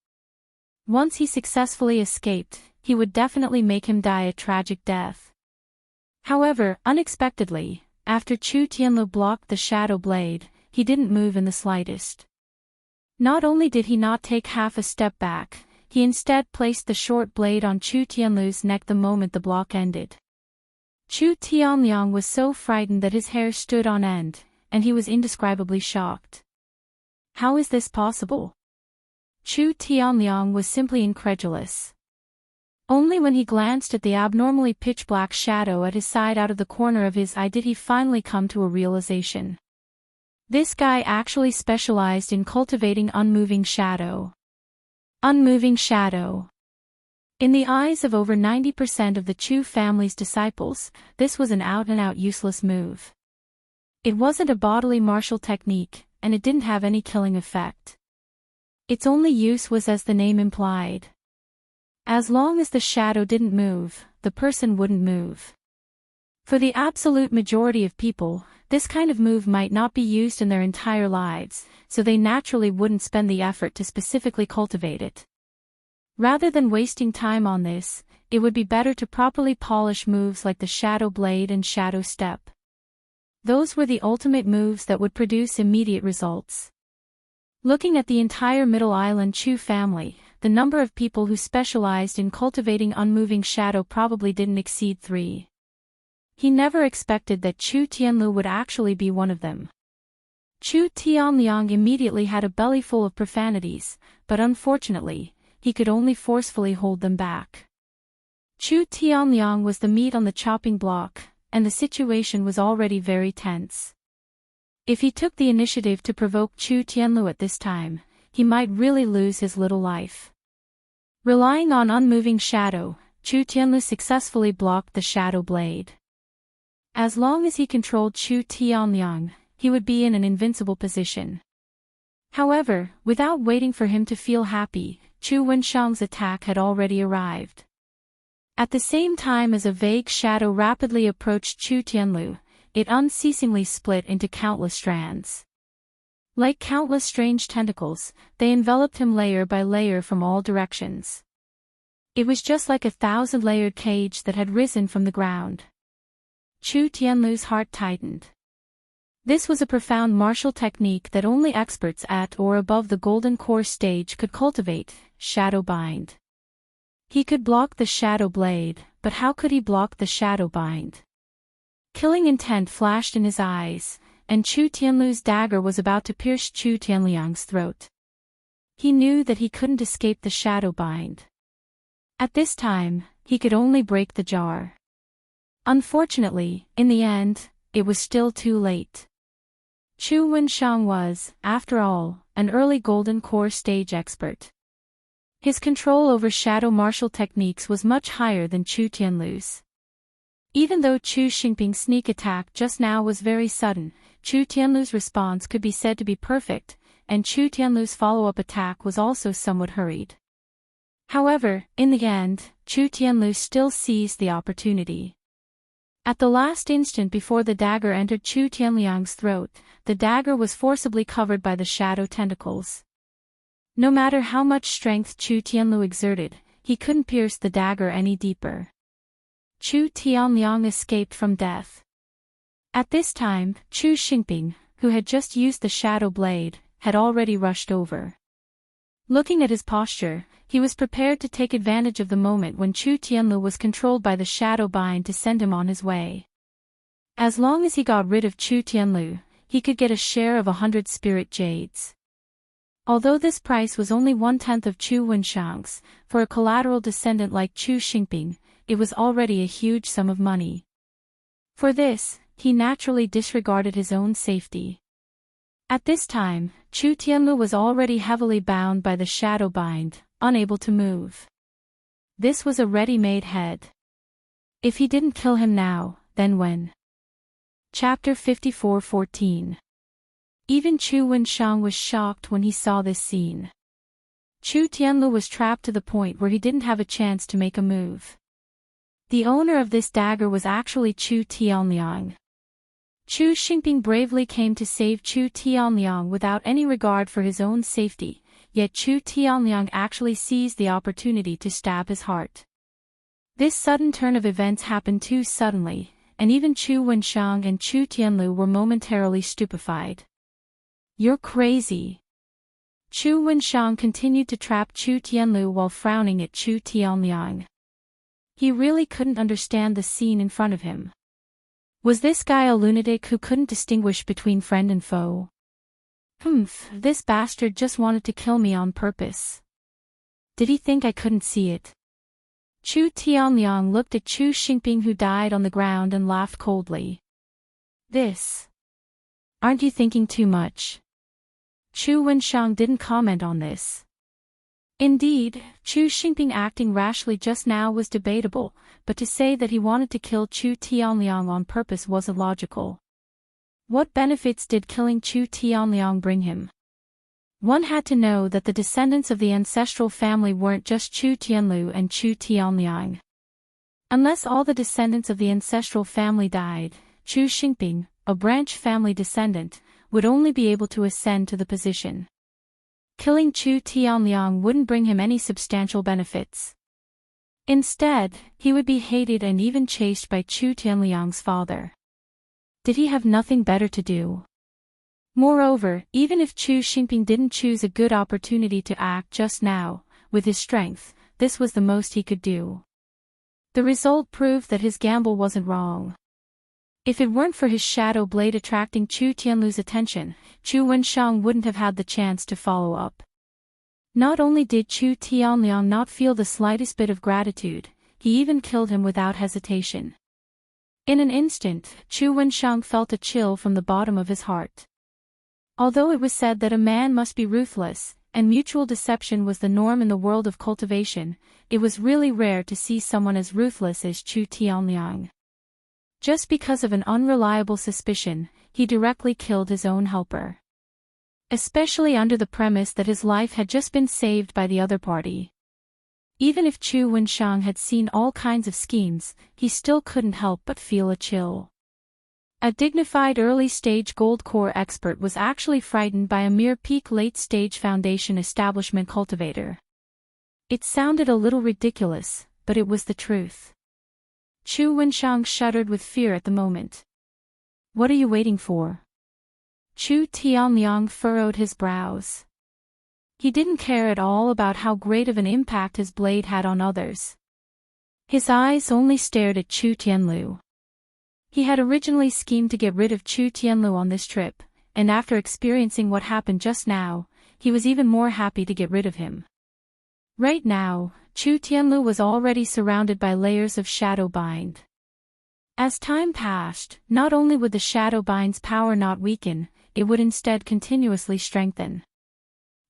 Once he successfully escaped, he would definitely make him die a tragic death. However, unexpectedly, after Chu Tianlu blocked the shadow blade, he didn't move in the slightest. Not only did he not take half a step back, he instead placed the short blade on Chu Tianlu's neck the moment the block ended. Chu Tianliang was so frightened that his hair stood on end, and he was indescribably shocked. How is this possible? Chu Tianliang was simply incredulous. Only when he glanced at the abnormally pitch-black shadow at his side out of the corner of his eye did he finally come to a realization. This guy actually specialized in cultivating unmoving shadow. Unmoving shadow. In the eyes of over 90% of the Chu family's disciples, this was an out-and-out useless move. It wasn't a bodily martial technique, and it didn't have any killing effect. Its only use was as the name implied. As long as the shadow didn't move, the person wouldn't move. For the absolute majority of people, this kind of move might not be used in their entire lives, so they naturally wouldn't spend the effort to specifically cultivate it. Rather than wasting time on this, it would be better to properly polish moves like the shadow blade and shadow step. Those were the ultimate moves that would produce immediate results. Looking at the entire Middle Island Chu family, the number of people who specialized in cultivating unmoving shadow probably didn't exceed 3. He never expected that Chu Tianlu would actually be one of them. Chu Tianliang immediately had a belly full of profanities, but unfortunately, he could only forcefully hold them back. Chu Tianliang was the meat on the chopping block, and the situation was already very tense. If he took the initiative to provoke Chu Tianlu at this time, he might really lose his little life. Relying on unmoving shadow, Chu Tianlu successfully blocked the shadow blade. As long as he controlled Chu Tianliang, he would be in an invincible position. However, without waiting for him to feel happy, Chu Wenshang's attack had already arrived. At the same time as a vague shadow rapidly approached Chu Tianlu, it unceasingly split into countless strands. Like countless strange tentacles, they enveloped him layer by layer from all directions. It was just like a 1,000-layered cage that had risen from the ground. Chu Tianlu's heart tightened. This was a profound martial technique that only experts at or above the Golden Core stage could cultivate, Shadow Bind. He could block the shadow blade, but how could he block the shadow bind? Killing intent flashed in his eyes, and Chu Tianlu's dagger was about to pierce Chu Tianliang's throat. He knew that he couldn't escape the shadow bind. At this time, he could only break the jar. Unfortunately, in the end, it was still too late. Chu Wenshang was, after all, an early Golden Core stage expert. His control over shadow martial techniques was much higher than Chu Tianlu's. Even though Chu Xingping's sneak attack just now was very sudden, Chu Tianlu's response could be said to be perfect, and Chu Tianlu's follow-up attack was also somewhat hurried. However, in the end, Chu Tianlu still seized the opportunity. At the last instant before the dagger entered Chu Tianliang's throat, the dagger was forcibly covered by the shadow tentacles. No matter how much strength Chu Tianlu exerted, he couldn't pierce the dagger any deeper. Chu Tianliang escaped from death. At this time, Chu Xingping, who had just used the shadow blade, had already rushed over. Looking at his posture, he was prepared to take advantage of the moment when Chu Tianlu was controlled by the shadow bind to send him on his way. As long as he got rid of Chu Tianlu, he could get a share of 100 spirit jades. Although this price was only 1/10 of Chu Wenshang's, for a collateral descendant like Chu Xingping, it was already a huge sum of money. For this, he naturally disregarded his own safety. At this time, Chu Tianlu was already heavily bound by the shadow bind, unable to move. This was a ready-made head. If he didn't kill him now, then when? Chapter 54:14. Even Chu Wenshang was shocked when he saw this scene. Chu Tianlu was trapped to the point where he didn't have a chance to make a move. The owner of this dagger was actually Chu Tianliang. Chu Xingping bravely came to save Chu Tianliang without any regard for his own safety, yet Chu Tianliang actually seized the opportunity to stab his heart. This sudden turn of events happened too suddenly, and even Chu Wenshang and Chu Tianlu were momentarily stupefied. "You're crazy." Chu Wenshang continued to trap Chu Tianlu while frowning at Chu Tianliang. He really couldn't understand the scene in front of him. Was this guy a lunatic who couldn't distinguish between friend and foe? This bastard just wanted to kill me on purpose. Did he think I couldn't see it? Chu Tianliang looked at Chu Xingping, who died on the ground, and laughed coldly. Aren't you thinking too much? Chu Wenshang didn't comment on this. Indeed, Chu Xingping acting rashly just now was debatable, but to say that he wanted to kill Chu Tianliang on purpose wasn't logical. What benefits did killing Chu Tianliang bring him? One had to know that the descendants of the ancestral family weren't just Chu Tianlu and Chu Tianliang. Unless all the descendants of the ancestral family died, Chu Xingping, a branch family descendant, would only be able to ascend to the position. Killing Chu Tianliang wouldn't bring him any substantial benefits. Instead, he would be hated and even chased by Chu Tianliang's father. Did he have nothing better to do? Moreover, even if Chu Xingping didn't choose a good opportunity to act just now, with his strength, this was the most he could do. The result proved that his gamble wasn't wrong. If it weren't for his shadow blade attracting Chu Tianlu's attention, Chu Wenshang wouldn't have had the chance to follow up. Not only did Chu Tianliang not feel the slightest bit of gratitude, he even killed him without hesitation. In an instant, Chu Wenshang felt a chill from the bottom of his heart. Although it was said that a man must be ruthless, and mutual deception was the norm in the world of cultivation, it was really rare to see someone as ruthless as Chu Tianliang. Just because of an unreliable suspicion, he directly killed his own helper. Especially under the premise that his life had just been saved by the other party. Even if Chu Wenshang had seen all kinds of schemes, he still couldn't help but feel a chill. A dignified early-stage gold core expert was actually frightened by a mere peak late-stage foundation establishment cultivator. It sounded a little ridiculous, but it was the truth. Chu Wenshang shuddered with fear at the moment. "What are you waiting for?" Chu Tianliang furrowed his brows. He didn't care at all about how great of an impact his blade had on others. His eyes only stared at Chu Tianlu. He had originally schemed to get rid of Chu Tianlu on this trip, and after experiencing what happened just now, he was even more happy to get rid of him. Right now, Chu Tianlu was already surrounded by layers of shadow bind. As time passed, not only would the shadow bind's power not weaken, it would instead continuously strengthen.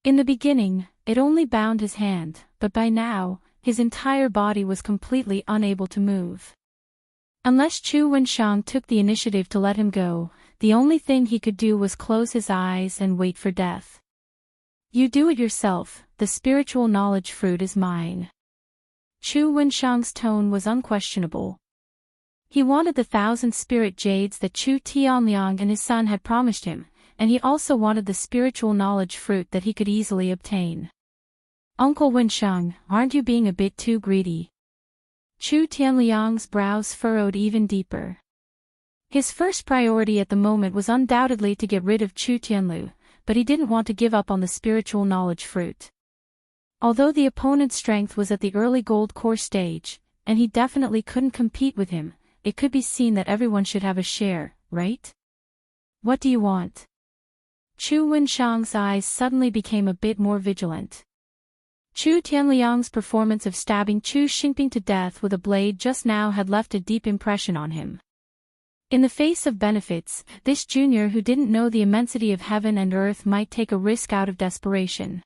In the beginning, it only bound his hand, but by now, his entire body was completely unable to move. Unless Chu Wenshang took the initiative to let him go, the only thing he could do was close his eyes and wait for death. "You do it yourself, the spiritual knowledge fruit is mine." Chu Wenshang's tone was unquestionable. He wanted the 1,000 spirit jades that Chu Tianliang and his son had promised him, and he also wanted the spiritual knowledge fruit that he could easily obtain. "Uncle Wenshang, aren't you being a bit too greedy?" Chu Tianliang's brows furrowed even deeper. His first priority at the moment was undoubtedly to get rid of Chu Tianlu, but he didn't want to give up on the spiritual knowledge fruit. Although the opponent's strength was at the early gold core stage, and he definitely couldn't compete with him, it could be seen that everyone should have a share, right? "What do you want?" Chu Wenshang's eyes suddenly became a bit more vigilant. Chu Tianliang's performance of stabbing Chu Xingping to death with a blade just now had left a deep impression on him. In the face of benefits, this junior who didn't know the immensity of heaven and earth might take a risk out of desperation.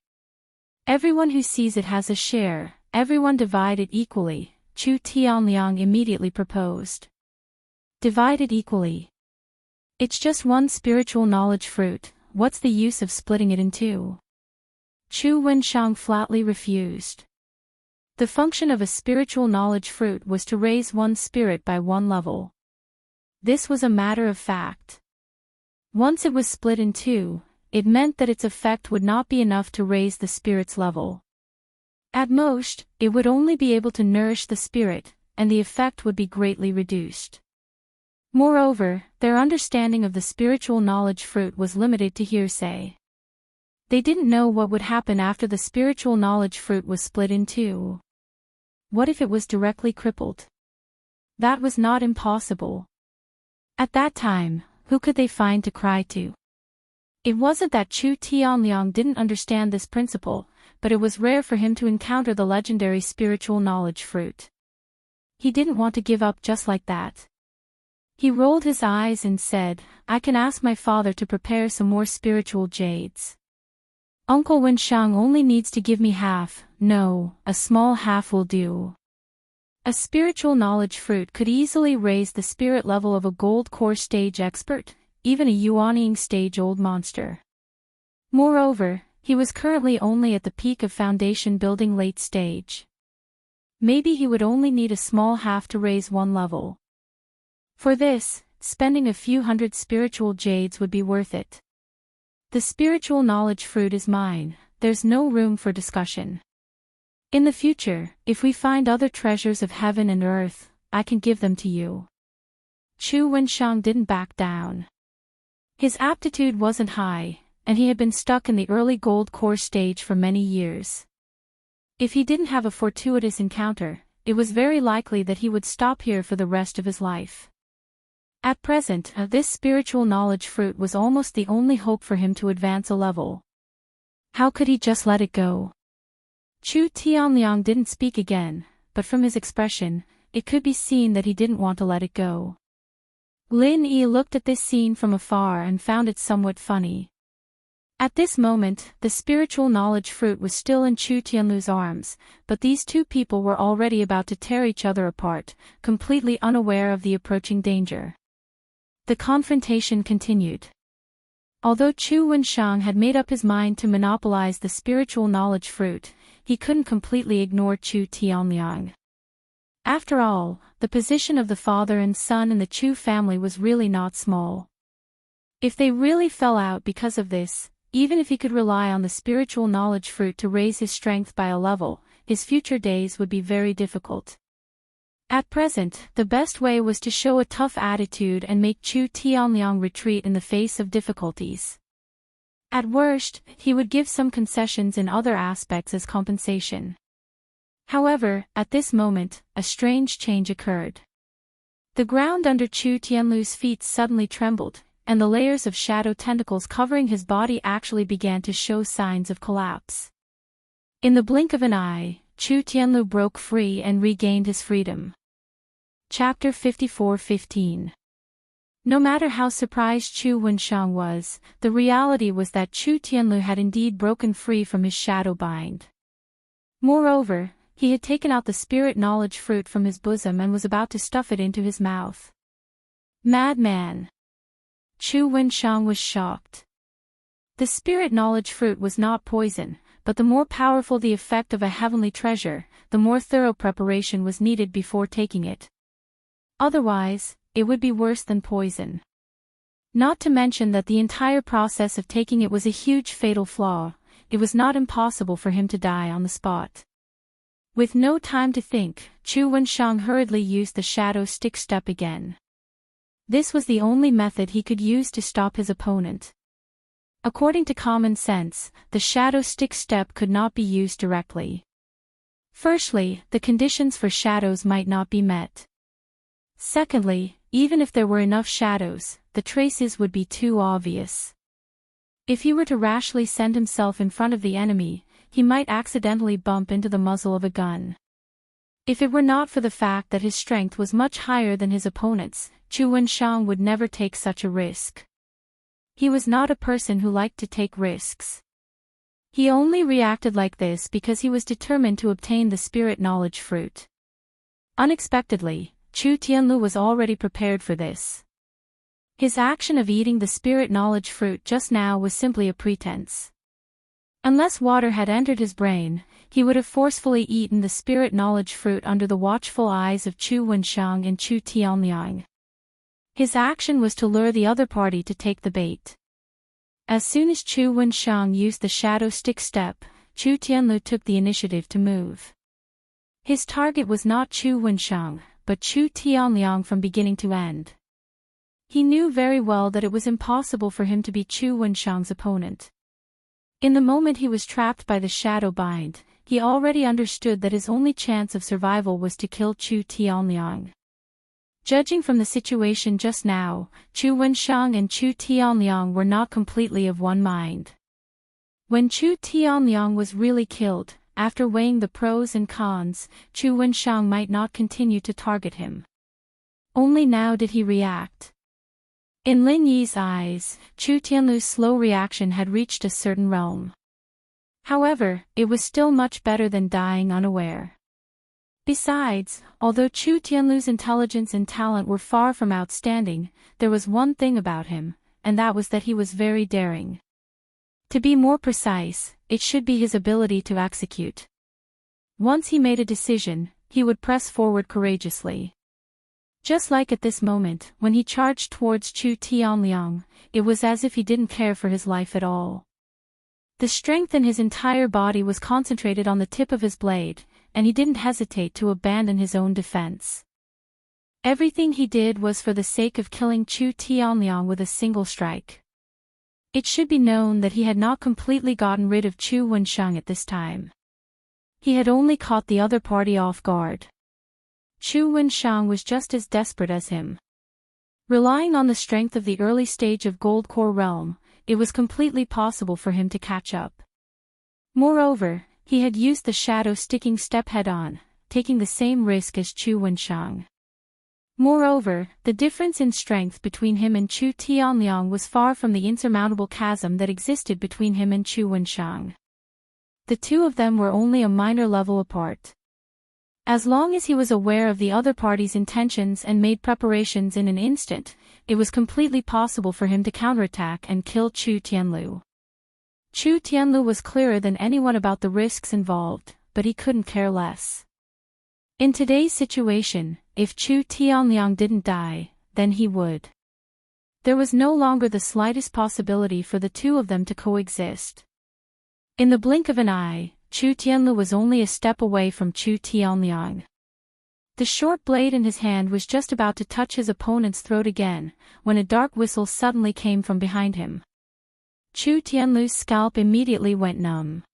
Everyone who sees it has a share, everyone divide it equally, Chu Tianliang immediately proposed. Divide it equally. It's just one spiritual knowledge fruit, what's the use of splitting it in two? Chu Wenshang flatly refused. The function of a spiritual knowledge fruit was to raise one's spirit by one level. This was a matter of fact. Once it was split in two, it meant that its effect would not be enough to raise the spirit's level. At most, it would only be able to nourish the spirit, and the effect would be greatly reduced. Moreover, their understanding of the spiritual knowledge fruit was limited to hearsay. They didn't know what would happen after the spiritual knowledge fruit was split in two. What if it was directly crippled? That was not impossible. At that time, who could they find to cry to? It wasn't that Chu Tianliang didn't understand this principle, but it was rare for him to encounter the legendary spiritual knowledge fruit. He didn't want to give up just like that. He rolled his eyes and said, I can ask my father to prepare some more spiritual jades. Uncle Wenshang only needs to give me half, no, a small half will do. A spiritual knowledge fruit could easily raise the spirit level of a gold core stage expert, even a yuanying stage old monster. Moreover, he was currently only at the peak of foundation building late stage. Maybe he would only need a small half to raise one level. For this, spending a few hundred spiritual jades would be worth it. The spiritual knowledge fruit is mine, there's no room for discussion. In the future, if we find other treasures of heaven and earth, I can give them to you. Chu Wenshang didn't back down. His aptitude wasn't high, and he had been stuck in the early gold core stage for many years. If he didn't have a fortuitous encounter, it was very likely that he would stop here for the rest of his life. At present, this spiritual knowledge fruit was almost the only hope for him to advance a level. How could he just let it go? Chu Tianliang didn't speak again, but from his expression, it could be seen that he didn't want to let it go. Lin Yi looked at this scene from afar and found it somewhat funny. At this moment, the spiritual knowledge fruit was still in Chu Tianlu's arms, but these two people were already about to tear each other apart, completely unaware of the approaching danger. The confrontation continued. Although Chu Wenshang had made up his mind to monopolize the spiritual knowledge fruit, he couldn't completely ignore Chu Tianliang. After all, the position of the father and son in the Chu family was really not small. If they really fell out because of this, even if he could rely on the spiritual knowledge fruit to raise his strength by a level, his future days would be very difficult. At present, the best way was to show a tough attitude and make Chu Tianliang retreat in the face of difficulties. At worst, he would give some concessions in other aspects as compensation. However, at this moment, a strange change occurred. The ground under Chu Tianlu's feet suddenly trembled, and the layers of shadow tentacles covering his body actually began to show signs of collapse. In the blink of an eye, Chu Tianlu broke free and regained his freedom. Chapter 54:15. No matter how surprised Chu Wenshang was, the reality was that Chu Tianlu had indeed broken free from his shadow bind. Moreover, he had taken out the spirit knowledge fruit from his bosom and was about to stuff it into his mouth. Madman! Chu Wenshang was shocked. The spirit knowledge fruit was not poison, but the more powerful the effect of a heavenly treasure, the more thorough preparation was needed before taking it. Otherwise, it would be worse than poison. Not to mention that the entire process of taking it was a huge fatal flaw, it was not impossible for him to die on the spot. With no time to think, Chu Wenshang hurriedly used the shadow stick step again. This was the only method he could use to stop his opponent. According to common sense, the shadow stick step could not be used directly. Firstly, the conditions for shadows might not be met. Secondly, even if there were enough shadows, the traces would be too obvious. If he were to rashly send himself in front of the enemy, he might accidentally bump into the muzzle of a gun. If it were not for the fact that his strength was much higher than his opponent's, Chu Wenxiang would never take such a risk. He was not a person who liked to take risks. He only reacted like this because he was determined to obtain the spirit knowledge fruit. Unexpectedly, Chu Tianlu was already prepared for this. His action of eating the spirit knowledge fruit just now was simply a pretense. Unless water had entered his brain, he would have forcefully eaten the spirit knowledge fruit under the watchful eyes of Chu Wenxiang and Chu Tianliang. His action was to lure the other party to take the bait. As soon as Chu Wenxiang used the shadow stick step, Chu Tianlu took the initiative to move. His target was not Chu Wenxiang, but Chu Tianliang from beginning to end. He knew very well that it was impossible for him to be Chu Wenxiang's opponent. In the moment he was trapped by the shadow bind, he already understood that his only chance of survival was to kill Chu Tianliang. Judging from the situation just now, Chu Wenxiang and Chu Tianliang were not completely of one mind. When Chu Tianliang was really killed, after weighing the pros and cons, Chu Wenxiang might not continue to target him. Only now did he react. In Lin Yi's eyes, Chu Tianlu's slow reaction had reached a certain realm. However, it was still much better than dying unaware. Besides, although Chu Tianlu's intelligence and talent were far from outstanding, there was one thing about him, and that was that he was very daring. To be more precise, it should be his ability to execute. Once he made a decision, he would press forward courageously. Just like at this moment, when he charged towards Chu Tianliang, it was as if he didn't care for his life at all. The strength in his entire body was concentrated on the tip of his blade, and he didn't hesitate to abandon his own defense. Everything he did was for the sake of killing Chu Tianliang with a single strike. It should be known that he had not completely gotten rid of Chu Wenxiang at this time. He had only caught the other party off guard. Chu Wenxiang was just as desperate as him. Relying on the strength of the early stage of Gold Core Realm, it was completely possible for him to catch up. Moreover, he had used the shadow sticking step head-on, taking the same risk as Chu Wenxiang. Moreover, the difference in strength between him and Chu Tianliang was far from the insurmountable chasm that existed between him and Chu Wenxiang. The two of them were only a minor level apart. As long as he was aware of the other party's intentions and made preparations in an instant, it was completely possible for him to counterattack and kill Chu Tianlu. Chu Tianlu was clearer than anyone about the risks involved, but he couldn't care less. In today's situation, if Chu Tianliang didn't die, then he would. There was no longer the slightest possibility for the two of them to coexist. In the blink of an eye, Chu Tianlu was only a step away from Chu Tianliang. The short blade in his hand was just about to touch his opponent's throat again, when a dark whistle suddenly came from behind him. Chu Tianlu's scalp immediately went numb.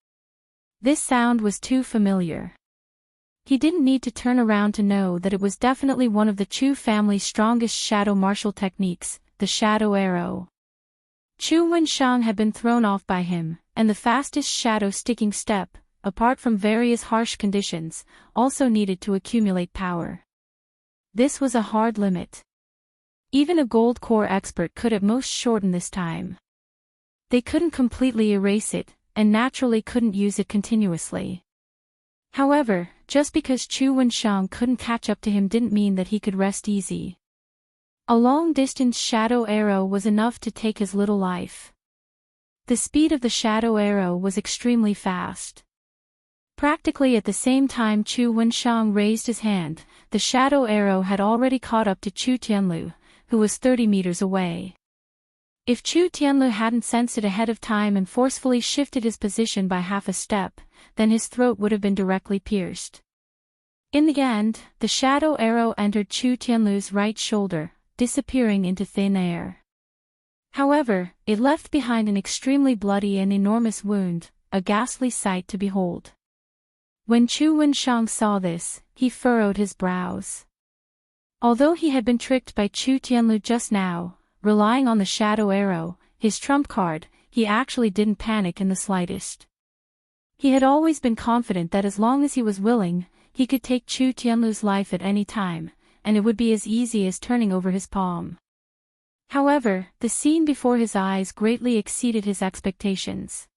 This sound was too familiar. He didn't need to turn around to know that it was definitely one of the Chu family's strongest shadow martial techniques, the shadow arrow. Chu Wenxiang had been thrown off by him, and the fastest shadow sticking step, apart from various harsh conditions, also needed to accumulate power. This was a hard limit. Even a gold core expert could at most shorten this time. They couldn't completely erase it, and naturally couldn't use it continuously. However, just because Chu Wenxiang couldn't catch up to him didn't mean that he could rest easy. A long-distance shadow arrow was enough to take his little life. The speed of the shadow arrow was extremely fast. Practically at the same time Chu Wenxiang raised his hand, the shadow arrow had already caught up to Chu Tianlu, who was 30 meters away. If Chu Tianlu hadn't sensed it ahead of time and forcefully shifted his position by half a step, then his throat would have been directly pierced. In the end, the shadow arrow entered Chu Tianlu's right shoulder, disappearing into thin air. However, it left behind an extremely bloody and enormous wound, a ghastly sight to behold. When Chu Wenxiang saw this, he furrowed his brows. Although he had been tricked by Chu Tianlu just now, relying on the shadow arrow, his trump card, he actually didn't panic in the slightest. He had always been confident that as long as he was willing, he could take Chu Tianlu's life at any time, and it would be as easy as turning over his palm. However, the scene before his eyes greatly exceeded his expectations.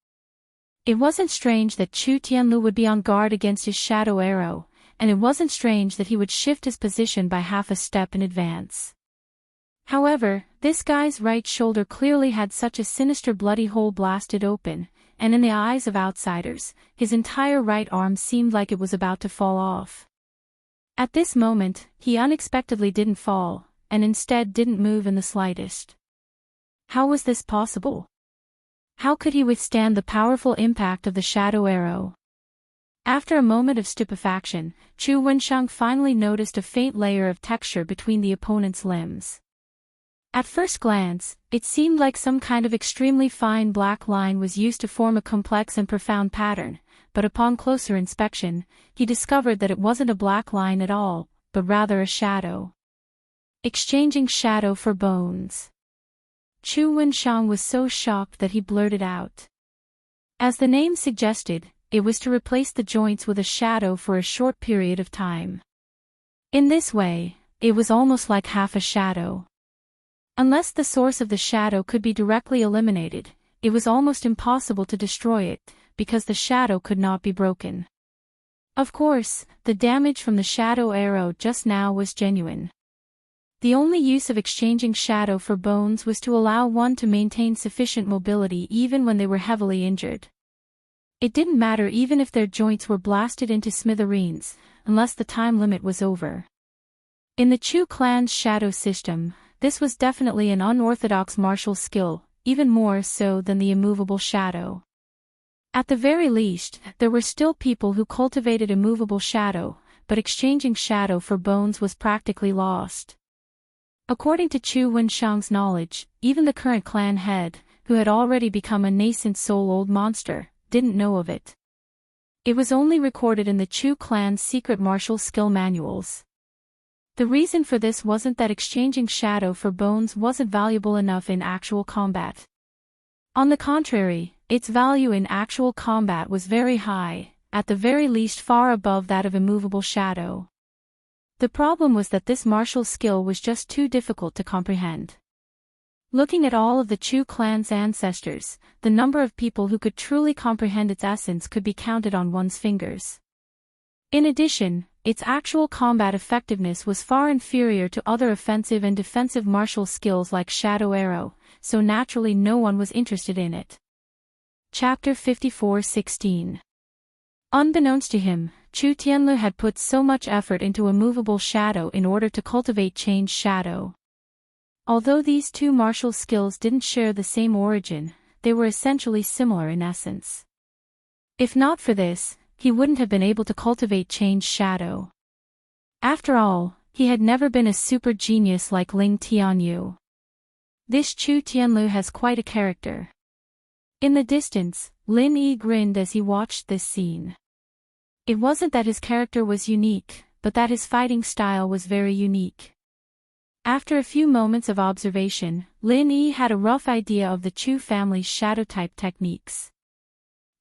It wasn't strange that Chu Tianlu would be on guard against his shadow arrow, and it wasn't strange that he would shift his position by half a step in advance. However, this guy's right shoulder clearly had such a sinister bloody hole blasted open, and in the eyes of outsiders, his entire right arm seemed like it was about to fall off. At this moment, he unexpectedly didn't fall, and instead didn't move in the slightest. How was this possible? How could he withstand the powerful impact of the shadow arrow? After a moment of stupefaction, Chu Wenshang finally noticed a faint layer of texture between the opponent's limbs. At first glance, it seemed like some kind of extremely fine black line was used to form a complex and profound pattern, but upon closer inspection, he discovered that it wasn't a black line at all, but rather a shadow. Exchanging shadow for bones. Chu Wenshang was so shocked that he blurted out. As the name suggested, it was to replace the joints with a shadow for a short period of time. In this way, it was almost like half a shadow. Unless the source of the shadow could be directly eliminated, it was almost impossible to destroy it, because the shadow could not be broken. Of course, the damage from the shadow arrow just now was genuine. The only use of exchanging shadow for bones was to allow one to maintain sufficient mobility even when they were heavily injured. It didn't matter even if their joints were blasted into smithereens, unless the time limit was over. In the Chu clan's shadow system, this was definitely an unorthodox martial skill, even more so than the immovable shadow. At the very least, there were still people who cultivated immovable shadow, but exchanging shadow for bones was practically lost. According to Chu Wenshang's knowledge, even the current clan head, who had already become a nascent soul-old monster, didn't know of it. It was only recorded in the Chu clan's secret martial skill manuals. The reason for this wasn't that exchanging shadow for bones wasn't valuable enough in actual combat. On the contrary, its value in actual combat was very high, at the very least far above that of immovable shadow. The problem was that this martial skill was just too difficult to comprehend. Looking at all of the Chu clan's ancestors, the number of people who could truly comprehend its essence could be counted on one's fingers. In addition, its actual combat effectiveness was far inferior to other offensive and defensive martial skills like Shadow Arrow, so naturally no one was interested in it. Chapter 54:16. Unbeknownst to him, Chu Tianlu had put so much effort into immovable shadow in order to cultivate changed shadow. Although these two martial skills didn't share the same origin, they were essentially similar in essence. If not for this, he wouldn't have been able to cultivate changed shadow. After all, he had never been a super genius like Ling Tianyu. This Chu Tianlu has quite a character. In the distance, Lin Yi grinned as he watched this scene. It wasn't that his character was unique, but that his fighting style was very unique. After a few moments of observation, Lin Yi had a rough idea of the Chu family's shadow type techniques.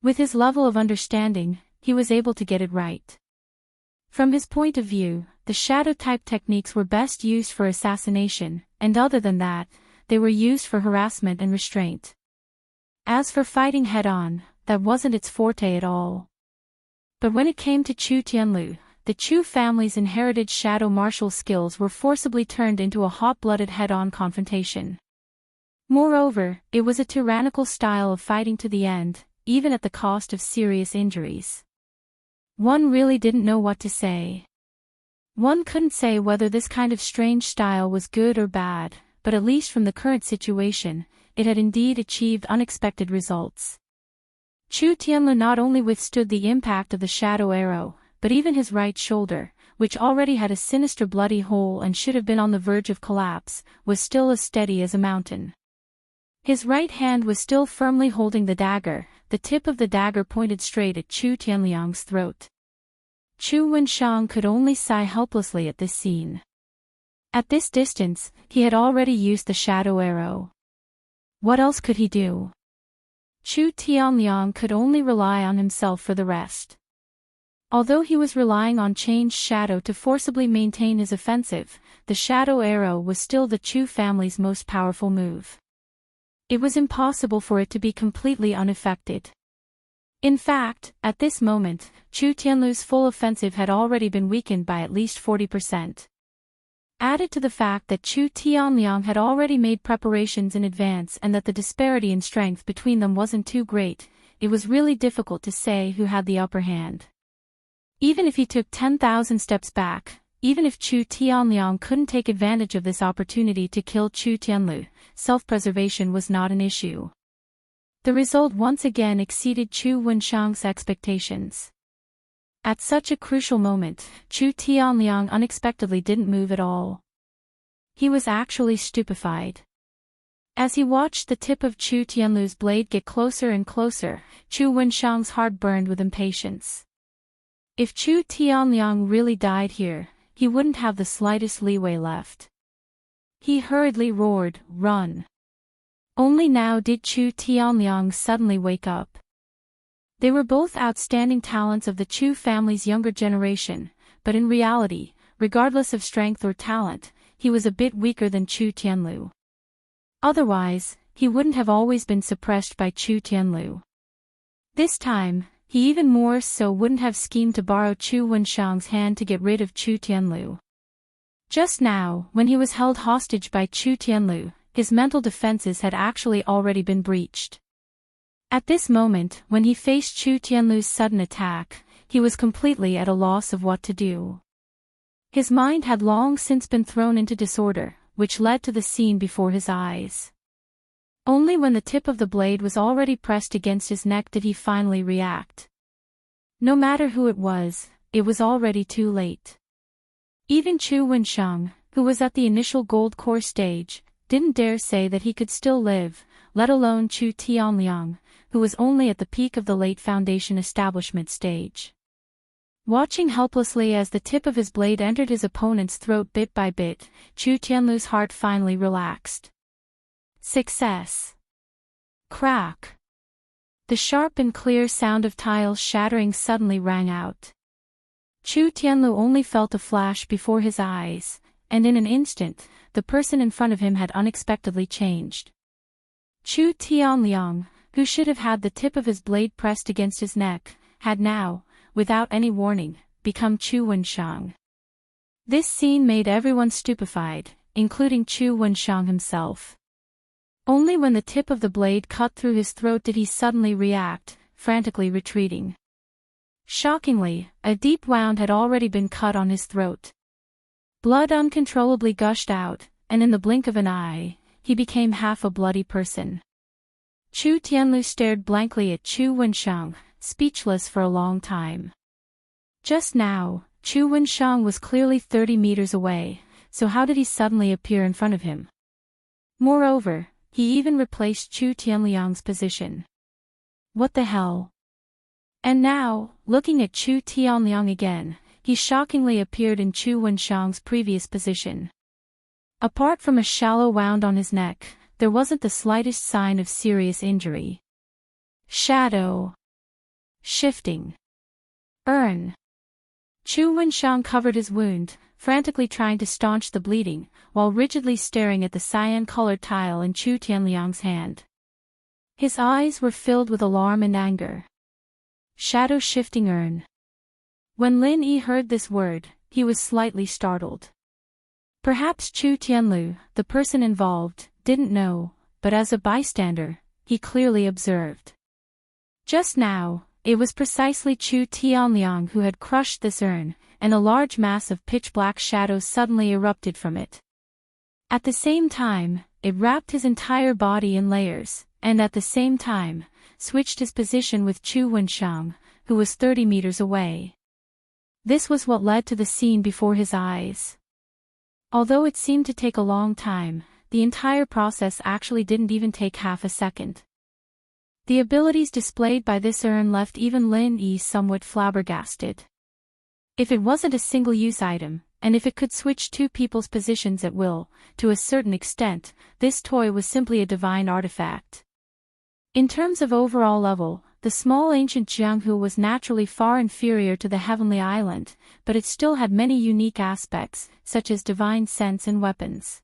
With his level of understanding, he was able to get it right. From his point of view, the shadow type techniques were best used for assassination, and other than that, they were used for harassment and restraint. As for fighting head-on, that wasn't its forte at all. But when it came to Chu Tianlu, the Chu family's inherited shadow martial skills were forcibly turned into a hot-blooded head-on confrontation. Moreover, it was a tyrannical style of fighting to the end, even at the cost of serious injuries. One really didn't know what to say. One couldn't say whether this kind of strange style was good or bad, but at least from the current situation, it had indeed achieved unexpected results. Chu Tianlu not only withstood the impact of the shadow arrow, but even his right shoulder, which already had a sinister bloody hole and should have been on the verge of collapse, was still as steady as a mountain. His right hand was still firmly holding the dagger, the tip of the dagger pointed straight at Chu Tianliang's throat. Chu Wenshang could only sigh helplessly at this scene. At this distance, he had already used the shadow arrow. What else could he do? Chu Tianliang could only rely on himself for the rest. Although he was relying on changed shadow to forcibly maintain his offensive, the shadow arrow was still the Chu family's most powerful move. It was impossible for it to be completely unaffected. In fact, at this moment, Chu Tianlu's full offensive had already been weakened by at least 40%. Added to the fact that Chu Tianliang had already made preparations in advance and that the disparity in strength between them wasn't too great, it was really difficult to say who had the upper hand. Even if he took 10,000 steps back, even if Chu Tianliang couldn't take advantage of this opportunity to kill Chu Tianlu, self-preservation was not an issue. The result once again exceeded Chu Wenshang's expectations. At such a crucial moment, Chu Tianliang unexpectedly didn't move at all. He was actually stupefied. As he watched the tip of Chu Tianlu's blade get closer and closer, Chu Wenshang's heart burned with impatience. If Chu Tianliang really died here, he wouldn't have the slightest leeway left. He hurriedly roared, "Run!" Only now did Chu Tianliang suddenly wake up. They were both outstanding talents of the Chu family's younger generation, but in reality, regardless of strength or talent, he was a bit weaker than Chu Tianlu. Otherwise, he wouldn't have always been suppressed by Chu Tianlu. This time, he even more so wouldn't have schemed to borrow Chu Wenshang's hand to get rid of Chu Tianlu. Just now, when he was held hostage by Chu Tianlu, his mental defenses had actually already been breached. At this moment, when he faced Chu Tianlu's sudden attack, he was completely at a loss of what to do. His mind had long since been thrown into disorder, which led to the scene before his eyes. Only when the tip of the blade was already pressed against his neck did he finally react. No matter who it was already too late. Even Chu Wenshang, who was at the initial gold core stage, didn't dare say that he could still live, let alone Chu Tianliang, who was only at the peak of the late foundation establishment stage. Watching helplessly as the tip of his blade entered his opponent's throat bit by bit, Chu Tianlu's heart finally relaxed. Success! Crack! The sharp and clear sound of tiles shattering suddenly rang out. Chu Tianlu only felt a flash before his eyes, and in an instant, the person in front of him had unexpectedly changed. Chu Tianliang, who should have had the tip of his blade pressed against his neck, had now, without any warning, become Chu Wenshang. This scene made everyone stupefied, including Chu Wenshang himself. Only when the tip of the blade cut through his throat did he suddenly react, frantically retreating. Shockingly, a deep wound had already been cut on his throat. Blood uncontrollably gushed out, and in the blink of an eye, he became half a bloody person. Chu Tianlu stared blankly at Chu Wenshang, speechless for a long time. Just now, Chu Wenshang was clearly 30 meters away, so how did he suddenly appear in front of him? Moreover, he even replaced Chu Tianliang's position. What the hell? And now, looking at Chu Tianliang again, he shockingly appeared in Chu Wenshang's previous position. Apart from a shallow wound on his neck, there wasn't the slightest sign of serious injury. Shadow. Shifting. Urn. Chu Wenshang covered his wound, frantically trying to staunch the bleeding, while rigidly staring at the cyan-colored tile in Chu Tianliang's hand. His eyes were filled with alarm and anger. Shadow-shifting urn. When Lin Yi heard this word, he was slightly startled. Perhaps Chu Tianlu, the person involved, didn't know, but as a bystander, he clearly observed. Just now, it was precisely Chu Tianliang who had crushed this urn, and a large mass of pitch-black shadows suddenly erupted from it. At the same time, it wrapped his entire body in layers, and at the same time, switched his position with Chu Wenshang, who was 30 meters away. This was what led to the scene before his eyes. Although it seemed to take a long time, the entire process actually didn't even take half a second. The abilities displayed by this urn left even Lin Yi somewhat flabbergasted. If it wasn't a single-use item, and if it could switch two people's positions at will, to a certain extent, this toy was simply a divine artifact. In terms of overall level, the small ancient Jianghu was naturally far inferior to the heavenly island, but it still had many unique aspects, such as divine sense and weapons.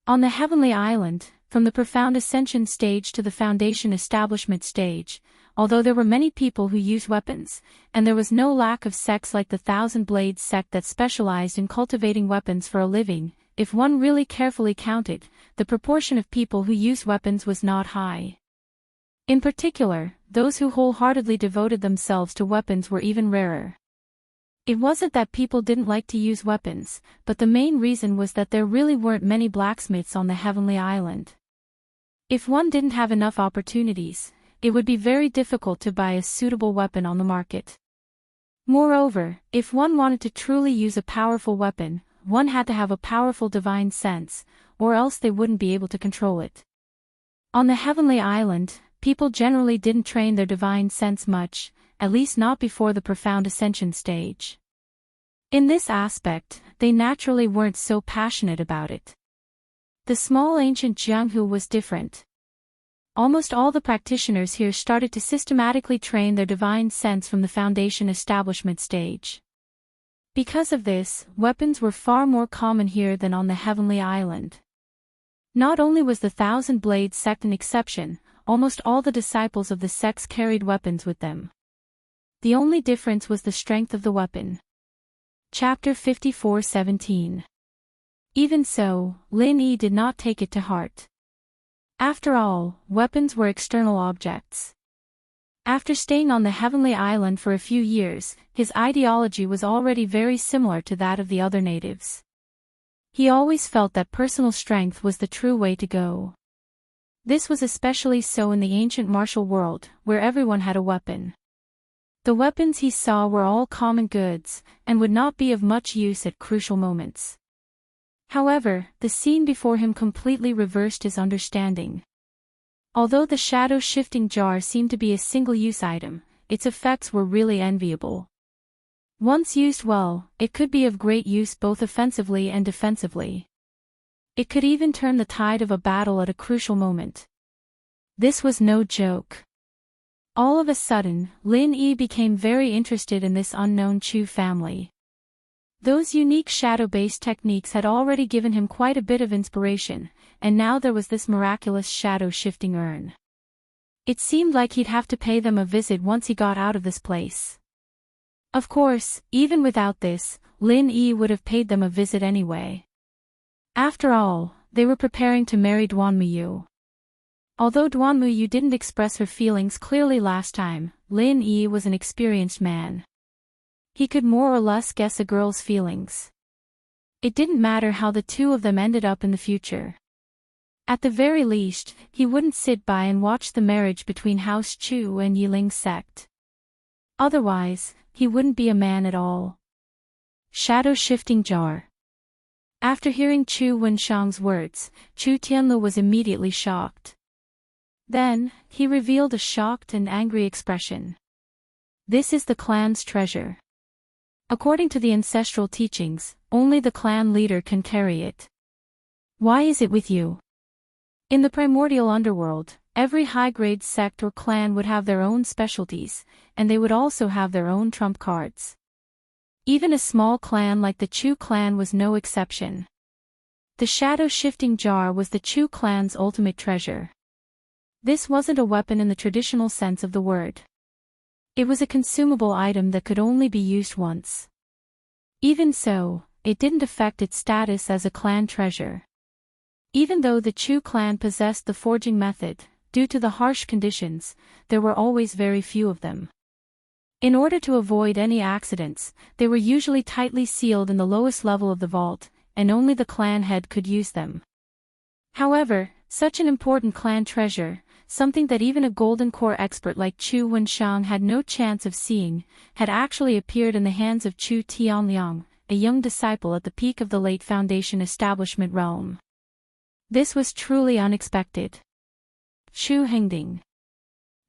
On the heavenly island, from the profound ascension stage to the foundation establishment stage, although there were many people who used weapons, and there was no lack of sects like the Thousand Blades sect that specialized in cultivating weapons for a living, if one really carefully counted, the proportion of people who used weapons was not high. In particular, those who wholeheartedly devoted themselves to weapons were even rarer. It wasn't that people didn't like to use weapons, but the main reason was that there really weren't many blacksmiths on the heavenly island. If one didn't have enough opportunities, it would be very difficult to buy a suitable weapon on the market. Moreover, if one wanted to truly use a powerful weapon, one had to have a powerful divine sense, or else they wouldn't be able to control it. On the heavenly island, people generally didn't train their divine sense much, at least not before the profound ascension stage. In this aspect, they naturally weren't so passionate about it. The small ancient Jianghu was different. Almost all the practitioners here started to systematically train their divine sense from the foundation establishment stage. Because of this, weapons were far more common here than on the heavenly island. Not only was the Thousand Blades sect an exception, almost all the disciples of the sects carried weapons with them. The only difference was the strength of the weapon. Chapter 54:17. Even so, Lin Yi did not take it to heart. After all, weapons were external objects. After staying on the heavenly island for a few years, his ideology was already very similar to that of the other natives. He always felt that personal strength was the true way to go. This was especially so in the ancient martial world, where everyone had a weapon. The weapons he saw were all common goods, and would not be of much use at crucial moments. However, the scene before him completely reversed his understanding. Although the shadow-shifting jar seemed to be a single-use item, its effects were really enviable. Once used well, it could be of great use both offensively and defensively. It could even turn the tide of a battle at a crucial moment. This was no joke. All of a sudden, Lin Yi became very interested in this unknown Chu family. Those unique shadow-based techniques had already given him quite a bit of inspiration, and now there was this miraculous shadow-shifting urn. It seemed like he'd have to pay them a visit once he got out of this place. Of course, even without this, Lin Yi would have paid them a visit anyway. After all, they were preparing to marry Duanmuyu. Although Duanmuyu didn't express her feelings clearly last time, Lin Yi was an experienced man. He could more or less guess a girl's feelings. It didn't matter how the two of them ended up in the future. At the very least, he wouldn't sit by and watch the marriage between House Chu and Yiling's sect. Otherwise, he wouldn't be a man at all. Shadow-shifting jar. After hearing Chu Wenshang's words, Chu Tianlu was immediately shocked. Then, he revealed a shocked and angry expression. This is the clan's treasure. According to the ancestral teachings, only the clan leader can carry it. Why is it with you? In the primordial underworld, every high-grade sect or clan would have their own specialties, and they would also have their own trump cards. Even a small clan like the Chu clan was no exception. The shadow-shifting jar was the Chu clan's ultimate treasure. This wasn't a weapon in the traditional sense of the word. It was a consumable item that could only be used once. Even so, it didn't affect its status as a clan treasure. Even though the Chu clan possessed the forging method, due to the harsh conditions, there were always very few of them. In order to avoid any accidents, they were usually tightly sealed in the lowest level of the vault, and only the clan head could use them. However, such an important clan treasure, something that even a golden core expert like Chu Wenshang had no chance of seeing, had actually appeared in the hands of Chu Tianliang, a young disciple at the peak of the late Foundation establishment realm. This was truly unexpected. Chu Hengding.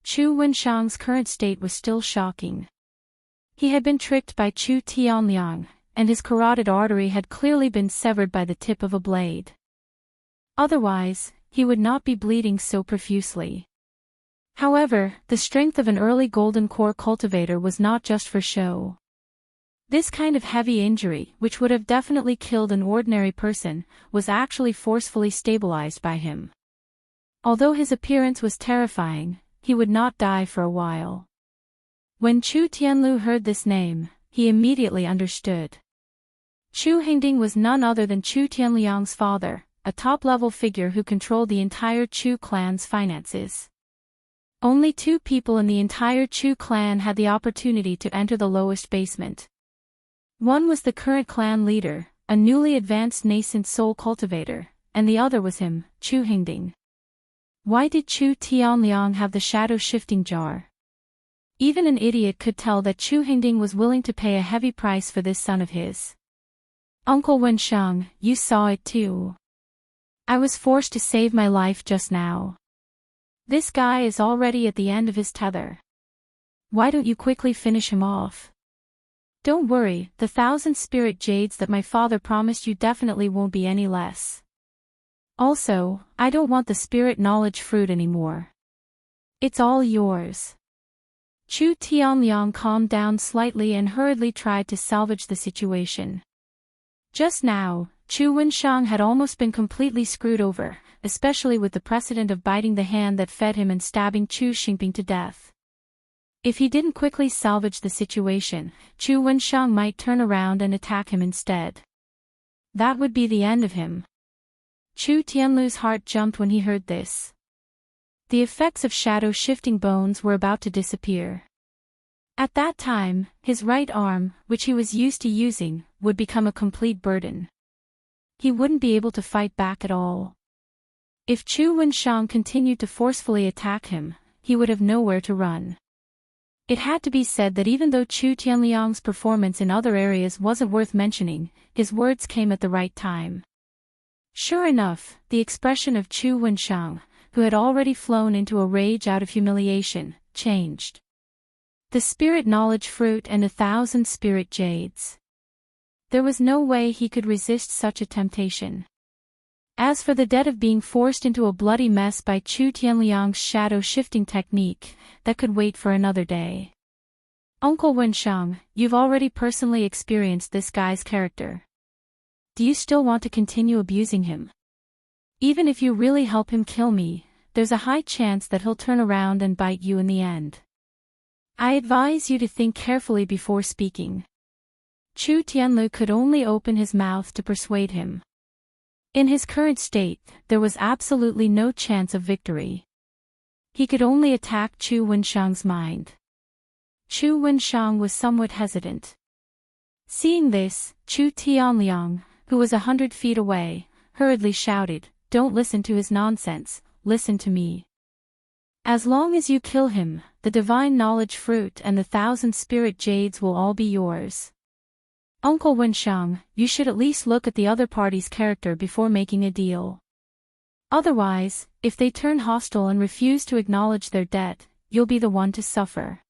Chu Wenshang's current state was still shocking. He had been tricked by Chu Tianliang, and his carotid artery had clearly been severed by the tip of a blade. Otherwise, he would not be bleeding so profusely. However, the strength of an early golden core cultivator was not just for show. This kind of heavy injury, which would have definitely killed an ordinary person, was actually forcefully stabilized by him. Although his appearance was terrifying, he would not die for a while. When Chu Tianlu heard this name, he immediately understood. Chu Hengding was none other than Chu Tianliang's father, a top-level figure who controlled the entire Chu clan's finances. Only 2 people in the entire Chu clan had the opportunity to enter the lowest basement. One was the current clan leader, a newly advanced nascent soul cultivator, and the other was him, Chu Hengding. Why did Chu Tianliang have the shadow-shifting jar? Even an idiot could tell that Chu Hengding was willing to pay a heavy price for this son of his. Uncle Wensheng, you saw it too. I was forced to save my life just now. This guy is already at the end of his tether. Why don't you quickly finish him off? Don't worry, the 1,000 spirit jades that my father promised you definitely won't be any less. Also, I don't want the spirit knowledge fruit anymore. It's all yours. Chu Tianliang calmed down slightly and hurriedly tried to salvage the situation. Just now, Chu Wensheng had almost been completely screwed over, especially with the precedent of biting the hand that fed him and stabbing Chu Xingping to death. If he didn't quickly salvage the situation, Chu Wensheng might turn around and attack him instead. That would be the end of him. Chu Tianlu's heart jumped when he heard this. The effects of shadow-shifting bones were about to disappear. At that time, his right arm, which he was used to using, would become a complete burden. He wouldn't be able to fight back at all. If Chu Wensheng continued to forcefully attack him, he would have nowhere to run. It had to be said that even though Chu Tianliang's performance in other areas wasn't worth mentioning, his words came at the right time. Sure enough, the expression of Chu Wensheng, who had already flown into a rage out of humiliation, changed. The spirit knowledge fruit and 1,000 spirit jades. There was no way he could resist such a temptation. As for the debt of being forced into a bloody mess by Chu Tianliang's shadow-shifting technique, that could wait for another day. Uncle Wensheng, you've already personally experienced this guy's character. Do you still want to continue abusing him? Even if you really help him kill me, there's a high chance that he'll turn around and bite you in the end. I advise you to think carefully before speaking. Chu Tianlu could only open his mouth to persuade him. In his current state, there was absolutely no chance of victory. He could only attack Chu Wensheng's mind. Chu Wensheng was somewhat hesitant. Seeing this, Chu Tianliang, who was 100 feet away, hurriedly shouted, "Don't listen to his nonsense, listen to me. As long as you kill him, the divine knowledge fruit and the 1,000 spirit jades will all be yours. Uncle Wensheng, you should at least look at the other party's character before making a deal. Otherwise, if they turn hostile and refuse to acknowledge their debt, you'll be the one to suffer.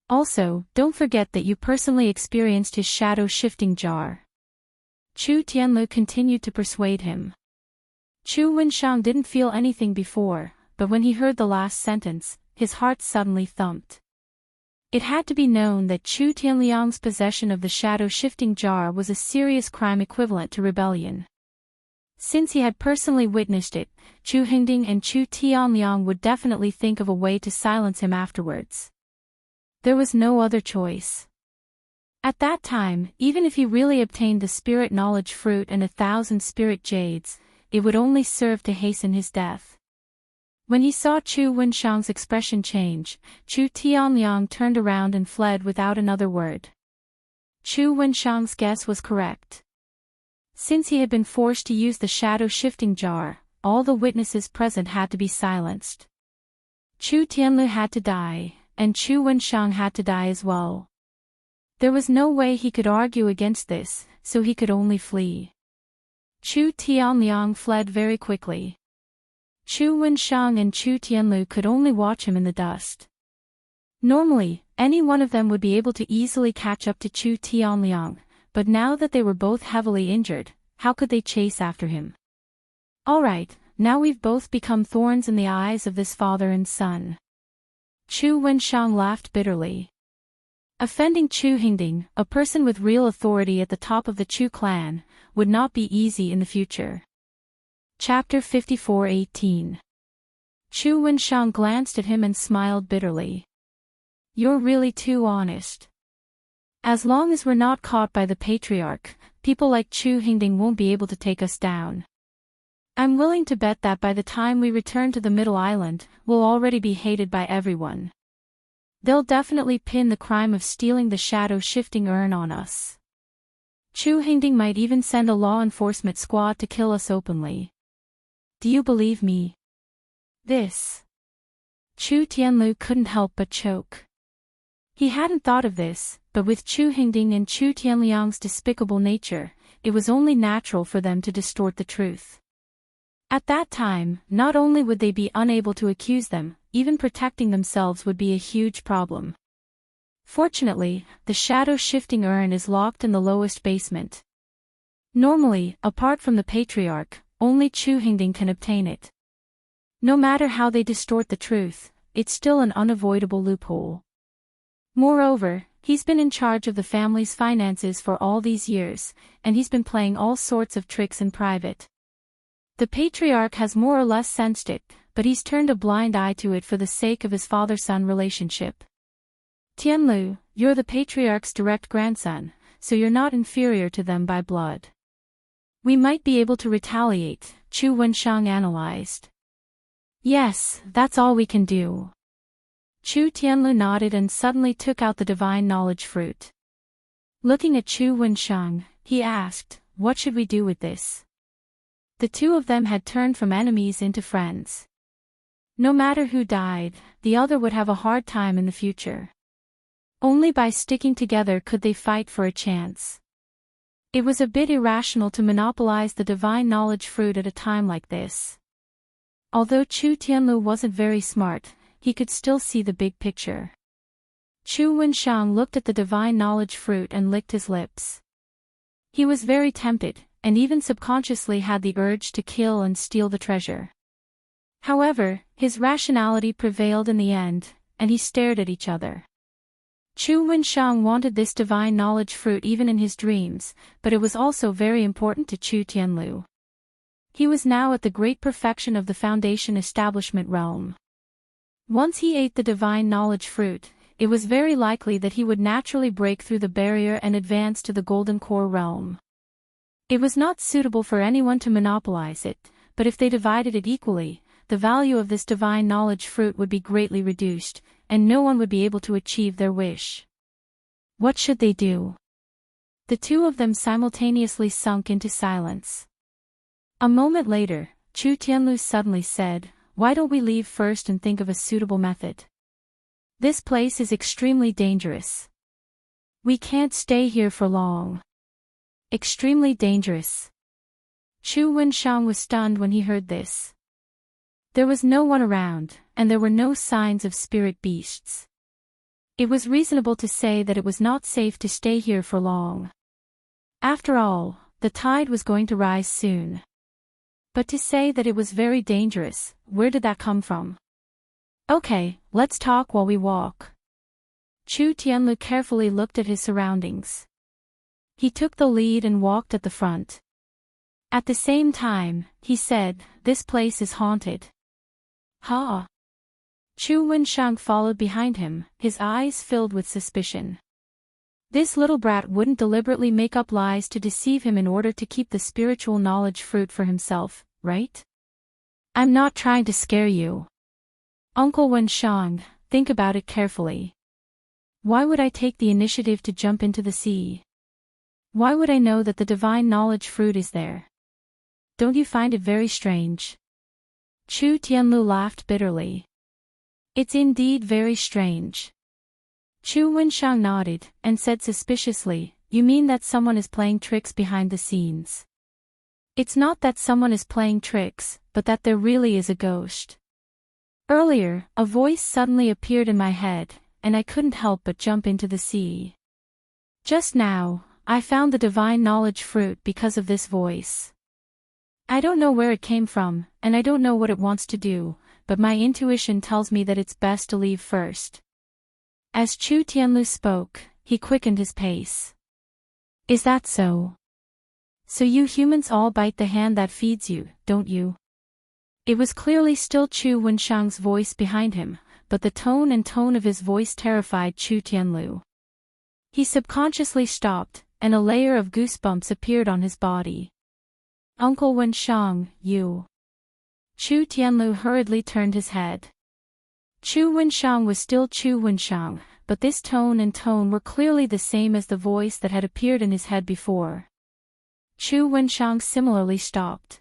Also, don't forget that you personally experienced his shadow-shifting jar." Chu Tianlu continued to persuade him. Chu Wensheng didn't feel anything before, but when he heard the last sentence, his heart suddenly thumped. It had to be known that Chu Tianliang's possession of the shadow-shifting jar was a serious crime equivalent to rebellion. Since he had personally witnessed it, Chu Hengding and Chu Tianliang would definitely think of a way to silence him afterwards. There was no other choice. At that time, even if he really obtained the spirit knowledge fruit and 1,000 spirit jades, it would only serve to hasten his death. When he saw Chu Wensheng's expression change, Chu Tianliang turned around and fled without another word. Chu Wensheng's guess was correct. Since he had been forced to use the shadow-shifting jar, all the witnesses present had to be silenced. Chu Tianlu had to die, and Chu Wensheng had to die as well. There was no way he could argue against this, so he could only flee. Chu Tianliang fled very quickly. Chu Wensheng and Chu Tianlu could only watch him in the dust. Normally, any one of them would be able to easily catch up to Chu Tianliang, but now that they were both heavily injured, how could they chase after him? Alright, now we've both become thorns in the eyes of this father and son. Chu Wenshang laughed bitterly. Offending Chu Hingding, a person with real authority at the top of the Chu clan, would not be easy in the future. Chapter 54:18. Chu Wenshang glanced at him and smiled bitterly. You're really too honest. As long as we're not caught by the patriarch, people like Chu Hingding won't be able to take us down. I'm willing to bet that by the time we return to the Middle Island, we'll already be hated by everyone. They'll definitely pin the crime of stealing the shadow-shifting urn on us. Chu Hingding might even send a law enforcement squad to kill us openly. Do you believe me? This. Chu Tianlu couldn't help but choke. He hadn't thought of this, but with Chu Hingding and Chu Tianliang's despicable nature, it was only natural for them to distort the truth. At that time, not only would they be unable to accuse them, even protecting themselves would be a huge problem. Fortunately, the shadow-shifting urn is locked in the lowest basement. Normally, apart from the patriarch, only Chu Hingding can obtain it. No matter how they distort the truth, it's still an unavoidable loophole. Moreover, he's been in charge of the family's finances for all these years, and he's been playing all sorts of tricks in private. The patriarch has more or less sensed it, but he's turned a blind eye to it for the sake of his father-son relationship. Tianlu, you're the patriarch's direct grandson, so you're not inferior to them by blood. We might be able to retaliate, Chu Wenshang analyzed. Yes, that's all we can do. Chu Tianlu nodded and suddenly took out the divine knowledge fruit. Looking at Chu Wenshang, he asked, what should we do with this? The two of them had turned from enemies into friends. No matter who died, the other would have a hard time in the future. Only by sticking together could they fight for a chance. It was a bit irrational to monopolize the divine knowledge fruit at a time like this. Although Chu Tianlu wasn't very smart, he could still see the big picture. Chu Wenshang looked at the divine knowledge fruit and licked his lips. He was very tempted, and even subconsciously had the urge to kill and steal the treasure. However, his rationality prevailed in the end, and he stared at each other. Chu Wenshang wanted this divine knowledge fruit even in his dreams, but it was also very important to Chu Tianlu. He was now at the great perfection of the Foundation establishment realm. Once he ate the divine knowledge fruit, it was very likely that he would naturally break through the barrier and advance to the Golden Core realm. It was not suitable for anyone to monopolize it, but if they divided it equally, the value of this divine knowledge fruit would be greatly reduced, and no one would be able to achieve their wish. What should they do? The two of them simultaneously sunk into silence. A moment later, Chu Tianlu suddenly said, why don't we leave first and think of a suitable method? This place is extremely dangerous. We can't stay here for long. Extremely dangerous. Chu Wenshang was stunned when he heard this. There was no one around, and there were no signs of spirit beasts. It was reasonable to say that it was not safe to stay here for long. After all, the tide was going to rise soon. But to say that it was very dangerous, where did that come from? Okay, let's talk while we walk. Chu Tianlu carefully looked at his surroundings. He took the lead and walked at the front. At the same time, he said, this place is haunted. Ha! Chu Wenshang followed behind him, his eyes filled with suspicion. This little brat wouldn't deliberately make up lies to deceive him in order to keep the spiritual knowledge fruit for himself, right? I'm not trying to scare you. Uncle Wenshang, think about it carefully. Why would I take the initiative to jump into the sea? Why would I know that the divine knowledge fruit is there? Don't you find it very strange? Chu Tianlu laughed bitterly. It's indeed very strange. Chu Wenshang nodded, and said suspiciously, you mean that someone is playing tricks behind the scenes? It's not that someone is playing tricks, but that there really is a ghost. Earlier, a voice suddenly appeared in my head, and I couldn't help but jump into the sea. Just now, I found the divine knowledge fruit because of this voice. I don't know where it came from, and I don't know what it wants to do, but my intuition tells me that it's best to leave first. As Chu Tianlu spoke, he quickened his pace. Is that so? So you humans all bite the hand that feeds you, don't you? It was clearly still Chu Wenshang's voice behind him, but the tone of his voice terrified Chu Tianlu. He subconsciously stopped, and a layer of goosebumps appeared on his body. Uncle Wenshang, you. Chu Tianlu hurriedly turned his head. Chu Wenshang was still Chu Wenshang, but this tone were clearly the same as the voice that had appeared in his head before. Chu Wenshang similarly stopped.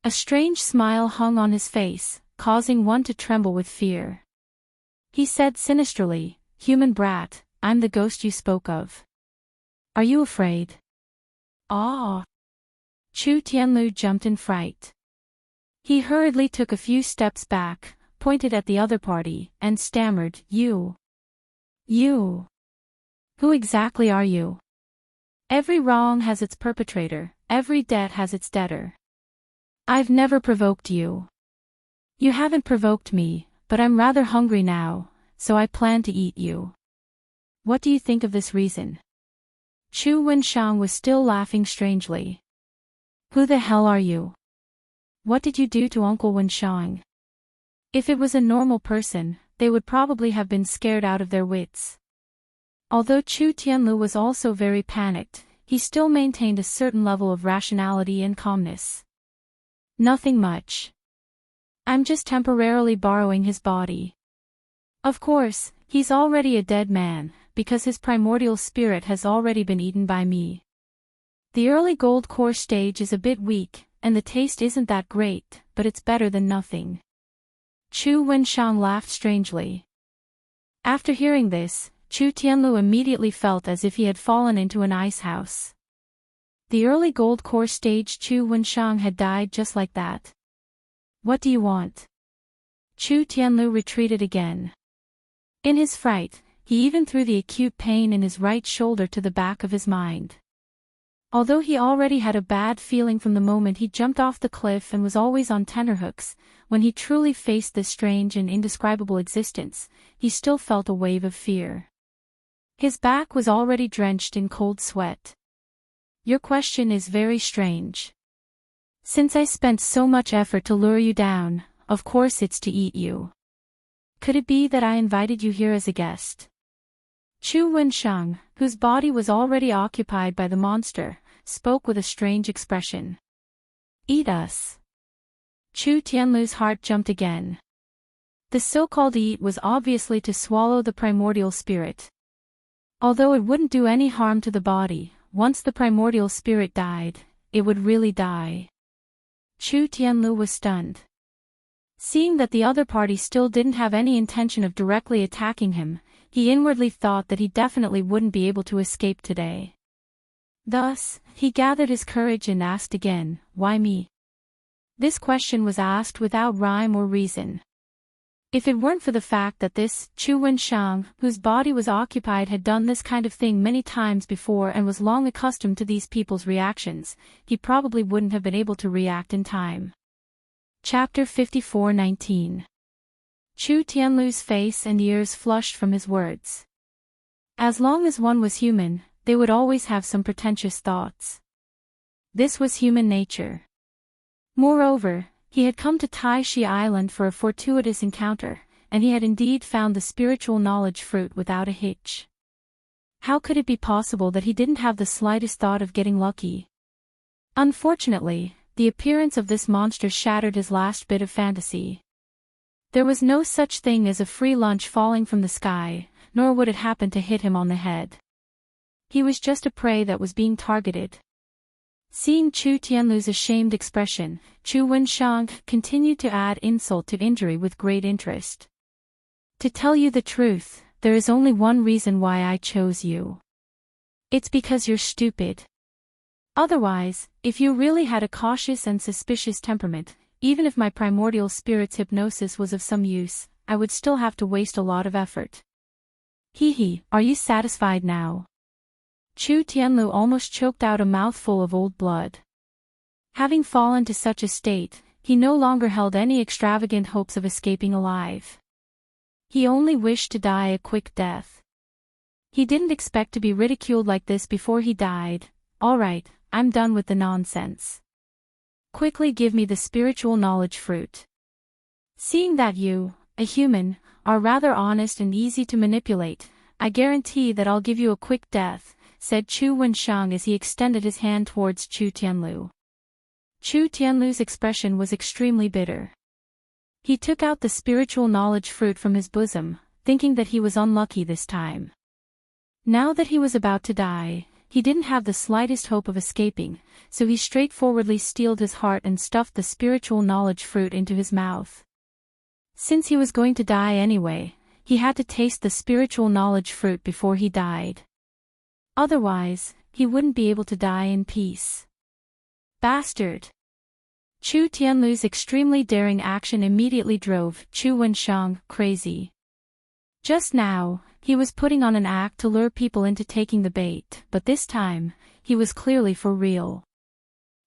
A strange smile hung on his face, causing one to tremble with fear. He said sinisterly, "Human brat, I'm the ghost you spoke of. Are you afraid?" Ah! Chu Tianlu jumped in fright. He hurriedly took a few steps back, pointed at the other party, and stammered, You. Who exactly are you? Every wrong has its perpetrator, every debt has its debtor. I've never provoked you. You haven't provoked me, but I'm rather hungry now, so I plan to eat you. What do you think of this reason? Chu Wenshang was still laughing strangely. Who the hell are you? What did you do to Uncle Wenshang? If it was a normal person, they would probably have been scared out of their wits. Although Chu Tianlu was also very panicked, he still maintained a certain level of rationality and calmness. Nothing much. I'm just temporarily borrowing his body. Of course, he's already a dead man, because his primordial spirit has already been eaten by me. The early gold core stage is a bit weak, and the taste isn't that great, but it's better than nothing. Chu Wenshang laughed strangely. After hearing this, Chu Tianlu immediately felt as if he had fallen into an ice house. The early gold core stage Chu Wenshang had died just like that. What do you want? Chu Tianlu retreated again. In his fright, he even threw the acute pain in his right shoulder to the back of his mind. Although he already had a bad feeling from the moment he jumped off the cliff and was always on tenterhooks, when he truly faced this strange and indescribable existence, he still felt a wave of fear. His back was already drenched in cold sweat. Your question is very strange. Since I spent so much effort to lure you down, of course it's to eat you. Could it be that I invited you here as a guest? Chu Wenshang, whose body was already occupied by the monster, spoke with a strange expression. Eat us. Chu Tianlu's heart jumped again. The so-called eat was obviously to swallow the primordial spirit. Although it wouldn't do any harm to the body, once the primordial spirit died, it would really die. Chu Tianlu was stunned. Seeing that the other party still didn't have any intention of directly attacking him, he inwardly thought that he definitely wouldn't be able to escape today. Thus, he gathered his courage and asked again, Why me? This question was asked without rhyme or reason. If it weren't for the fact that this Chu Wenshang, whose body was occupied, had done this kind of thing many times before and was long accustomed to these people's reactions, he probably wouldn't have been able to react in time. Chapter 54:19. Chu Tianlu's face and ears flushed from his words. As long as one was human, they would always have some pretentious thoughts. This was human nature. Moreover, he had come to Tai Shi Island for a fortuitous encounter, and he had indeed found the spiritual knowledge fruit without a hitch. How could it be possible that he didn't have the slightest thought of getting lucky? Unfortunately, the appearance of this monster shattered his last bit of fantasy. There was no such thing as a free lunch falling from the sky, nor would it happen to hit him on the head. He was just a prey that was being targeted. Seeing Chu Tianlu's ashamed expression, Chu Wenshang continued to add insult to injury with great interest. To tell you the truth, there is only one reason why I chose you. It's because you're stupid. Otherwise, if you really had a cautious and suspicious temperament, even if my primordial spirit's hypnosis was of some use, I would still have to waste a lot of effort. Hee, are you satisfied now? Chu Tianlu almost choked out a mouthful of old blood. Having fallen to such a state, he no longer held any extravagant hopes of escaping alive. He only wished to die a quick death. He didn't expect to be ridiculed like this before he died. All right, I'm done with the nonsense. Quickly give me the spiritual knowledge fruit. Seeing that you, a human, are rather honest and easy to manipulate, I guarantee that I'll give you a quick death, said Chu Wensheng as he extended his hand towards Chu Tianlu. Chu Tianlu's expression was extremely bitter. He took out the spiritual knowledge fruit from his bosom, thinking that he was unlucky this time. Now that he was about to die, he didn't have the slightest hope of escaping, so he straightforwardly steeled his heart and stuffed the spiritual knowledge fruit into his mouth. Since he was going to die anyway, he had to taste the spiritual knowledge fruit before he died. Otherwise, he wouldn't be able to die in peace. Bastard! Chu Tianlu's extremely daring action immediately drove Chu Wensheng crazy. Just now, he was putting on an act to lure people into taking the bait, but this time, he was clearly for real.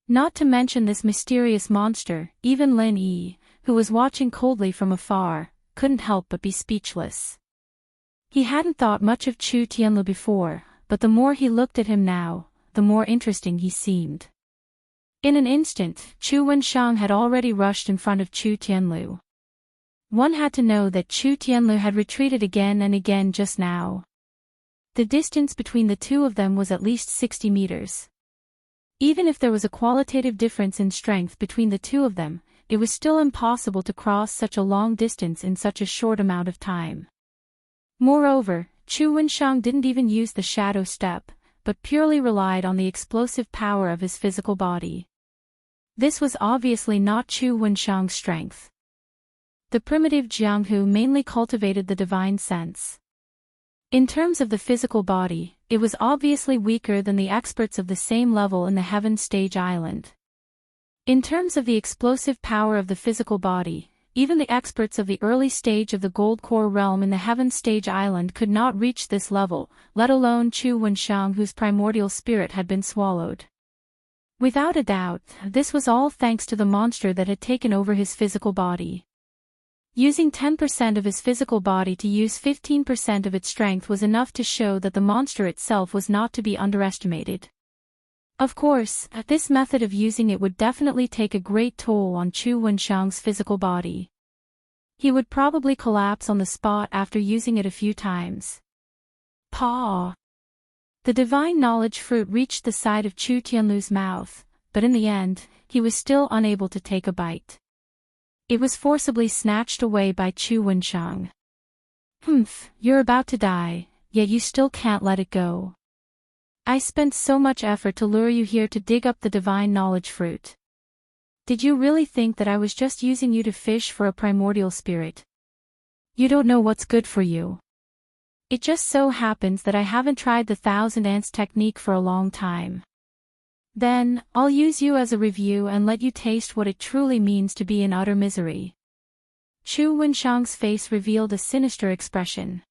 Not to mention this mysterious monster, even Lin Yi, who was watching coldly from afar, couldn't help but be speechless. He hadn't thought much of Chu Tianlu before, but the more he looked at him now, the more interesting he seemed. In an instant, Chu Wensheng had already rushed in front of Chu Tianlu. One had to know that Chu Tianlu had retreated again and again just now. The distance between the two of them was at least 60 meters. Even if there was a qualitative difference in strength between the two of them, it was still impossible to cross such a long distance in such a short amount of time. Moreover, Chu Wensheng didn't even use the shadow step, but purely relied on the explosive power of his physical body. This was obviously not Chu Wensheng's strength. The primitive Jianghu mainly cultivated the divine sense. In terms of the physical body, it was obviously weaker than the experts of the same level in the Heaven Stage Island. In terms of the explosive power of the physical body, even the experts of the early stage of the Gold Core realm in the Heaven Stage Island could not reach this level, let alone Chu Wensheng, whose primordial spirit had been swallowed. Without a doubt, this was all thanks to the monster that had taken over his physical body. Using 10% of his physical body to use 15% of its strength was enough to show that the monster itself was not to be underestimated. Of course, this method of using it would definitely take a great toll on Chu Wensheng's physical body. He would probably collapse on the spot after using it a few times. Paw! The divine knowledge fruit reached the side of Chu Tianlu's mouth, but in the end, he was still unable to take a bite. It was forcibly snatched away by Chu Wensheng. You're about to die, yet you still can't let it go. I spent so much effort to lure you here to dig up the divine knowledge fruit. Did you really think that I was just using you to fish for a primordial spirit? You don't know what's good for you. It just so happens that I haven't tried the 1,000 ants technique for a long time. Then, I'll use you as a review and let you taste what it truly means to be in utter misery. Chu Wensheng's face revealed a sinister expression.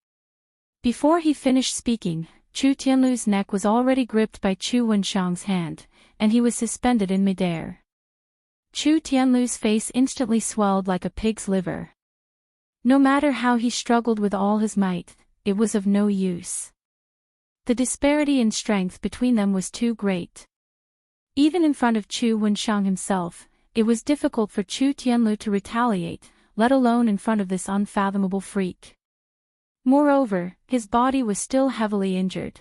Before he finished speaking, Chu Tianlu's neck was already gripped by Chu Wensheng's hand, and he was suspended in midair. Chu Tianlu's face instantly swelled like a pig's liver. No matter how he struggled with all his might, it was of no use. The disparity in strength between them was too great. Even in front of Chu Wensheng himself, it was difficult for Chu Tianlu to retaliate, let alone in front of this unfathomable freak. Moreover, his body was still heavily injured.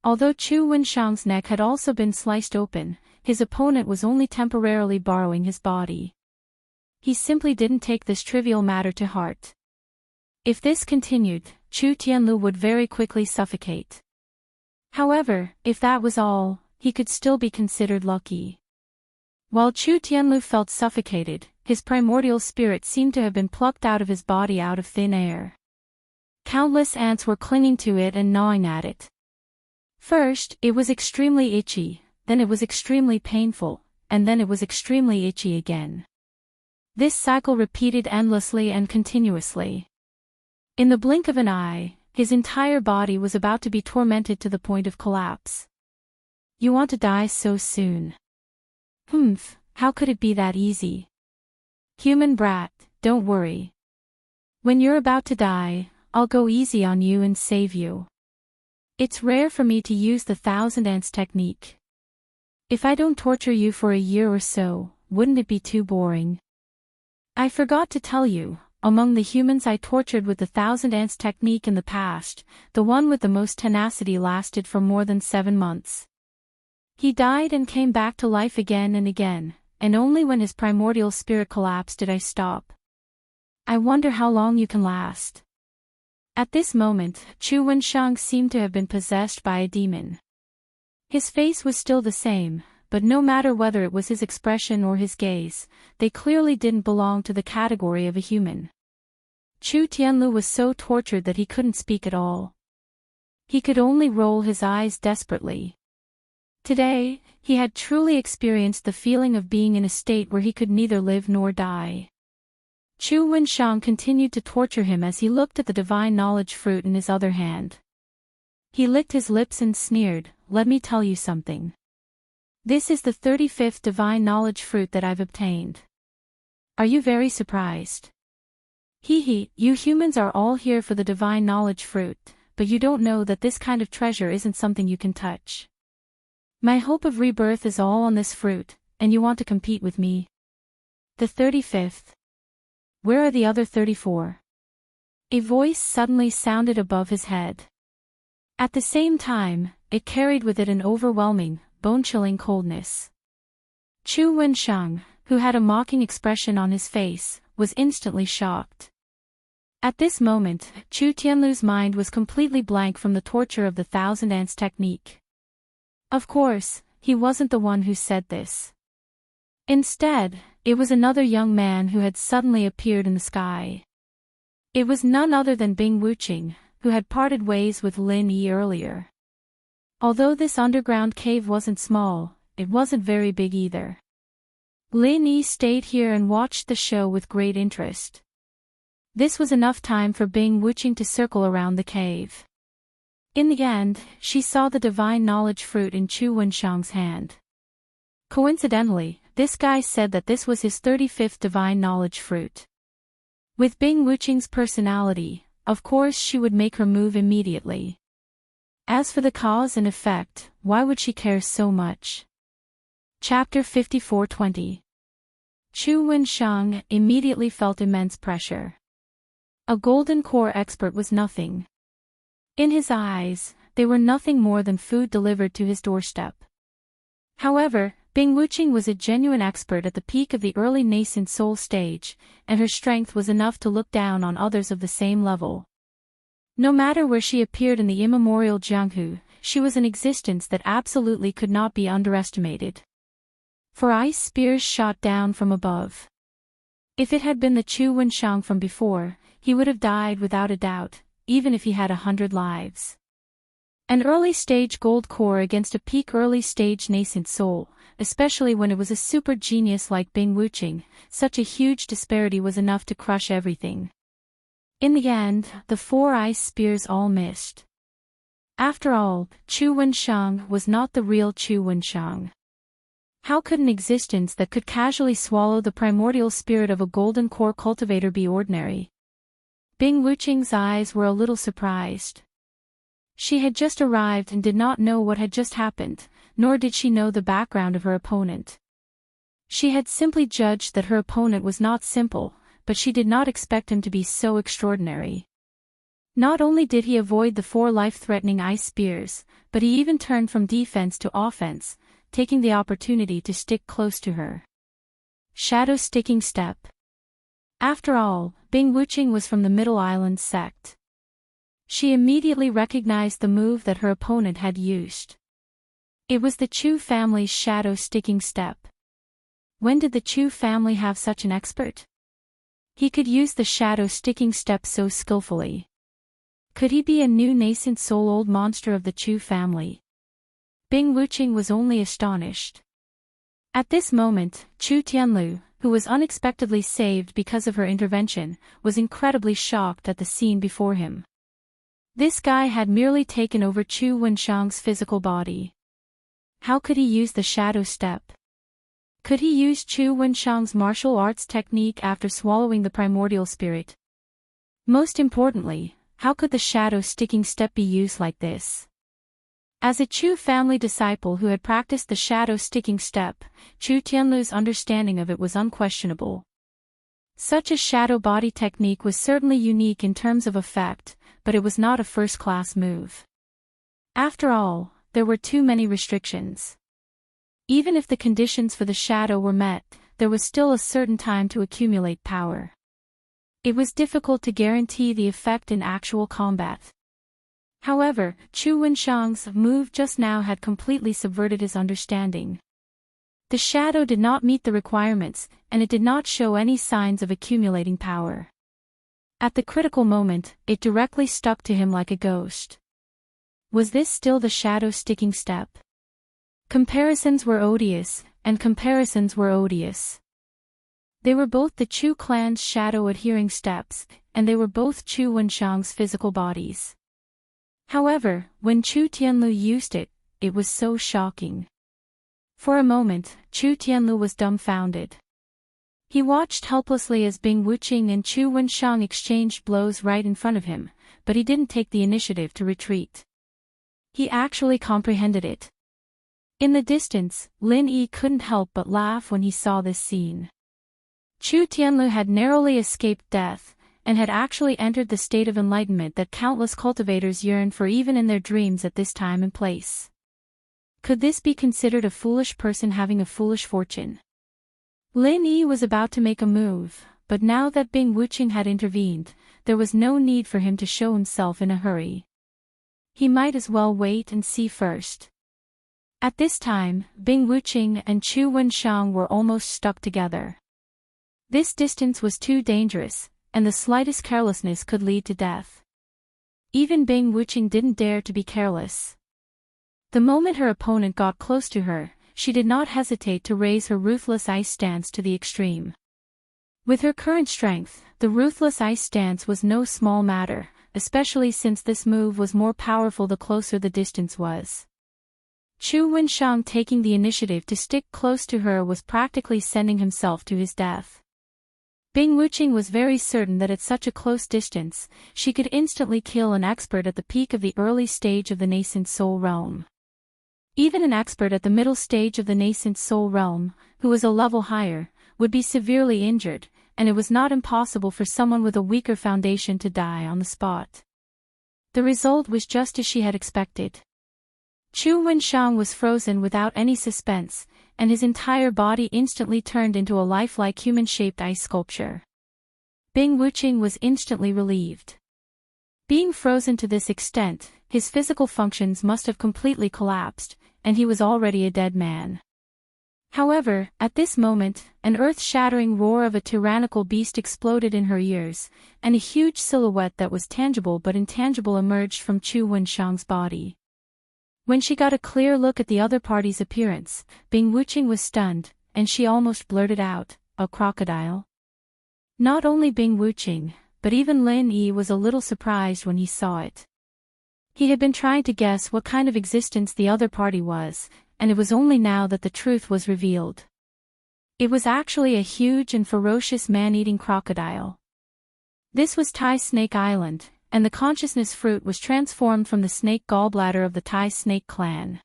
Although Chu Wensheng's neck had also been sliced open, his opponent was only temporarily borrowing his body. He simply didn't take this trivial matter to heart. If this continued, Chu Tianlu would very quickly suffocate. However, if that was all, he could still be considered lucky. While Chu Tianlu felt suffocated, his primordial spirit seemed to have been plucked out of his body out of thin air. Countless ants were clinging to it and gnawing at it. First, it was extremely itchy, then it was extremely painful, and then it was extremely itchy again. This cycle repeated endlessly and continuously. In the blink of an eye, his entire body was about to be tormented to the point of collapse. You want to die so soon? How could it be that easy? Human brat, don't worry. When you're about to die, I'll go easy on you and save you. It's rare for me to use the thousand ants technique. If I don't torture you for a year or so, wouldn't it be too boring? I forgot to tell you, among the humans I tortured with the thousand ants technique in the past, the one with the most tenacity lasted for more than 7 months. He died and came back to life again and again, and only when his primordial spirit collapsed did I stop. I wonder how long you can last. At this moment, Chu Wenshang seemed to have been possessed by a demon. His face was still the same, but no matter whether it was his expression or his gaze, they clearly didn't belong to the category of a human. Chu Tianlu was so tortured that he couldn't speak at all. He could only roll his eyes desperately. Today, he had truly experienced the feeling of being in a state where he could neither live nor die. Chu Wenshang continued to torture him as he looked at the divine knowledge fruit in his other hand. He licked his lips and sneered, "Let me tell you something. This is the 35th divine knowledge fruit that I've obtained. Are you very surprised? Hee, you humans are all here for the divine knowledge fruit, but you don't know that this kind of treasure isn't something you can touch. My hope of rebirth is all on this fruit, and you want to compete with me? The 35th. Where are the other 34? A voice suddenly sounded above his head. At the same time, it carried with it an overwhelming, bone-chilling coldness. Chu Wenshang, who had a mocking expression on his face, was instantly shocked. At this moment, Chu Tianlu's mind was completely blank from the torture of the thousand ants technique. Of course, he wasn't the one who said this. Instead, it was another young man who had suddenly appeared in the sky. It was none other than Bing Wuqing, who had parted ways with Lin Yi earlier. Although this underground cave wasn't small, it wasn't very big either. Lin Yi stayed here and watched the show with great interest. This was enough time for Bing Wuqing to circle around the cave. In the end, she saw the divine knowledge fruit in Chu Wenshang's hand. Coincidentally, this guy said that this was his 35th divine knowledge fruit. With Bing Wuqing's personality, of course she would make her move immediately. As for the cause and effect, why would she care so much? Chapter 54:20. Chu Wenshang immediately felt immense pressure. A golden core expert was nothing. In his eyes, they were nothing more than food delivered to his doorstep. However, Bing Wuqing was a genuine expert at the peak of the early nascent soul stage, and her strength was enough to look down on others of the same level. No matter where she appeared in the immemorial Jianghu, she was an existence that absolutely could not be underestimated. For ice spears shot down from above. If it had been the Chu Wenshang from before, he would have died without a doubt, even if he had 100 lives. An early-stage gold core against a peak early-stage nascent soul, especially when it was a super genius like Bing Wuqing, such a huge disparity was enough to crush everything. In the end, the 4 ice spears all missed. After all, Chu Wenshang was not the real Chu Wenshang. How could an existence that could casually swallow the primordial spirit of a golden core cultivator be ordinary? Bing Wuqing's eyes were a little surprised. She had just arrived and did not know what had just happened, nor did she know the background of her opponent. She had simply judged that her opponent was not simple, but she did not expect him to be so extraordinary. Not only did he avoid the 4 life-threatening ice spears, but he even turned from defense to offense, taking the opportunity to stick close to her. Shadow sticking step. After all, Bing Wuqing was from the Middle Island sect. She immediately recognized the move that her opponent had used. It was the Chu family's shadow sticking step. When did the Chu family have such an expert? He could use the shadow sticking step so skillfully. Could he be a new nascent soul old monster of the Chu family? Bing Wuqing was only astonished. At this moment, Chu Tianlu, who was unexpectedly saved because of her intervention, was incredibly shocked at the scene before him. This guy had merely taken over Chu Wenshang's physical body. How could he use the shadow step? Could he use Chu Wenshang's martial arts technique after swallowing the primordial spirit? Most importantly, how could the shadow sticking step be used like this? As a Chu family disciple who had practiced the shadow sticking step, Chu Tianlu's understanding of it was unquestionable. Such a shadow body technique was certainly unique in terms of effect, but it was not a first-class move. After all, there were too many restrictions. Even if the conditions for the shadow were met, there was still a certain time to accumulate power. It was difficult to guarantee the effect in actual combat. However, Chu Wenshang's move just now had completely subverted his understanding. The shadow did not meet the requirements, and it did not show any signs of accumulating power. At the critical moment, it directly stuck to him like a ghost. Was this still the shadow sticking step? Comparisons were odious, and comparisons were odious. They were both the Chu clan's shadow adhering steps, and they were both Chu Wenshang's physical bodies. However, when Chu Tianlu used it, it was so shocking. For a moment, Chu Tianlu was dumbfounded. He watched helplessly as Bing Wuqing and Chu Wenshang exchanged blows right in front of him, but he didn't take the initiative to retreat. He actually comprehended it. In the distance, Lin Yi couldn't help but laugh when he saw this scene. Chu Tianlu had narrowly escaped death, and had actually entered the state of enlightenment that countless cultivators yearn for even in their dreams at this time and place. Could this be considered a foolish person having a foolish fortune? Lin Yi was about to make a move, but now that Bing Wuqing had intervened, there was no need for him to show himself in a hurry. He might as well wait and see first. At this time, Bing Wuqing and Chu Wenshang were almost stuck together. This distance was too dangerous, and the slightest carelessness could lead to death. Even Bing Wuqing didn't dare to be careless. The moment her opponent got close to her, she did not hesitate to raise her ruthless ice stance to the extreme. With her current strength, the ruthless ice stance was no small matter, especially since this move was more powerful the closer the distance was. Chu Wenshang taking the initiative to stick close to her was practically sending himself to his death. Bing Wuqing was very certain that at such a close distance, she could instantly kill an expert at the peak of the early stage of the nascent soul realm. Even an expert at the middle stage of the nascent soul realm, who was a level higher, would be severely injured, and it was not impossible for someone with a weaker foundation to die on the spot. The result was just as she had expected. Chu Wenshang was frozen without any suspense, and his entire body instantly turned into a lifelike human-shaped ice sculpture. Bing Wuqing was instantly relieved. Being frozen to this extent, his physical functions must have completely collapsed, and he was already a dead man. However, at this moment, an earth-shattering roar of a tyrannical beast exploded in her ears, and a huge silhouette that was tangible but intangible emerged from Chu Wenshang's body. When she got a clear look at the other party's appearance, Bing Wuqing was stunned, and she almost blurted out, "A crocodile?" Not only Bing Wuqing, but even Lin Yi was a little surprised when he saw it. He had been trying to guess what kind of existence the other party was, and it was only now that the truth was revealed. It was actually a huge and ferocious man-eating crocodile. This was Tai Snake Island, and the consciousness fruit was transformed from the snake gallbladder of the Tai Snake clan.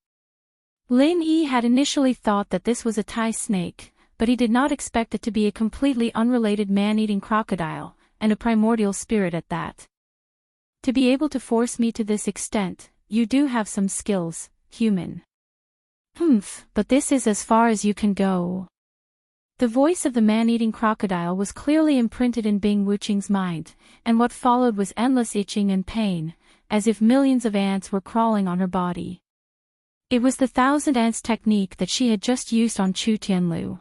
Lin Yi had initially thought that this was a Tai snake, but he did not expect it to be a completely unrelated man-eating crocodile, and a primordial spirit at that. To be able to force me to this extent, you do have some skills, human. Humph, but this is as far as you can go. The voice of the man-eating crocodile was clearly imprinted in Bing Wuqing's mind, and what followed was endless itching and pain, as if millions of ants were crawling on her body. It was the 1,000 ants technique that she had just used on Chu Tianlu.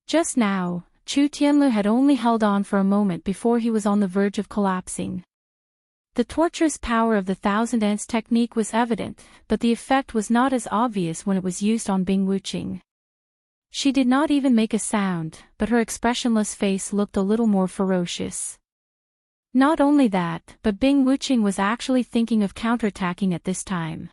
Just now, Chu Tianlu had only held on for a moment before he was on the verge of collapsing. The torturous power of the 1,000 ants technique was evident, but the effect was not as obvious when it was used on Bing Wuqing. She did not even make a sound, but her expressionless face looked a little more ferocious. Not only that, but Bing Wuqing was actually thinking of counterattacking at this time.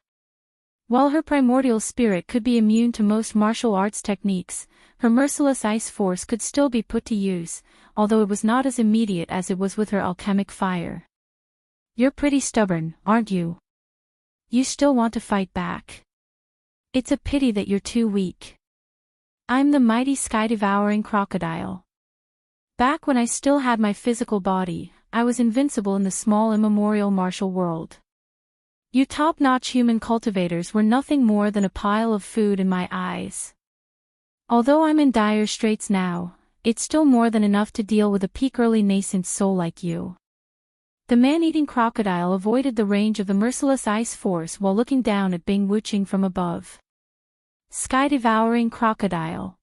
While her primordial spirit could be immune to most martial arts techniques, her merciless ice force could still be put to use, although it was not as immediate as it was with her alchemic fire. "You're pretty stubborn, aren't you? You still want to fight back. It's a pity that you're too weak. I'm the mighty sky-devouring crocodile. Back when I still had my physical body, I was invincible in the small immemorial martial world. You top-notch human cultivators were nothing more than a pile of food in my eyes. Although I'm in dire straits now, it's still more than enough to deal with a peak early nascent soul like you." The man-eating crocodile avoided the range of the merciless ice force while looking down at Bing Wuching from above. Sky-devouring crocodile.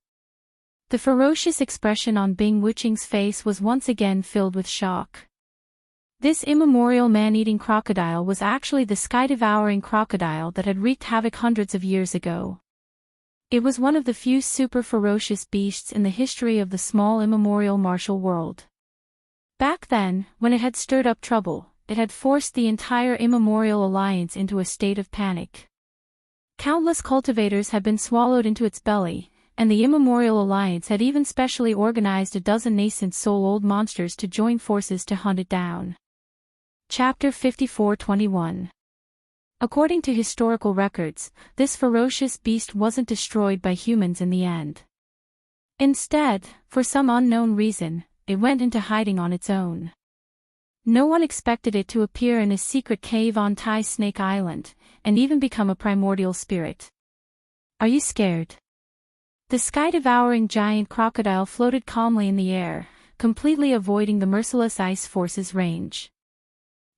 The ferocious expression on Bing Wuching's face was once again filled with shock. This immemorial man-eating crocodile was actually the sky-devouring crocodile that had wreaked havoc hundreds of years ago. It was one of the few super-ferocious beasts in the history of the small immemorial martial world. Back then, when it had stirred up trouble, it had forced the entire immemorial alliance into a state of panic. Countless cultivators had been swallowed into its belly, and the immemorial alliance had even specially organized a dozen nascent soul-old monsters to join forces to hunt it down. Chapter 54:21. According to historical records, this ferocious beast wasn't destroyed by humans in the end. Instead, for some unknown reason, it went into hiding on its own. No one expected it to appear in a secret cave on Tai Snake Island, and even become a primordial spirit. "Are you scared?" The sky-devouring giant crocodile floated calmly in the air, completely avoiding the merciless ice force's range.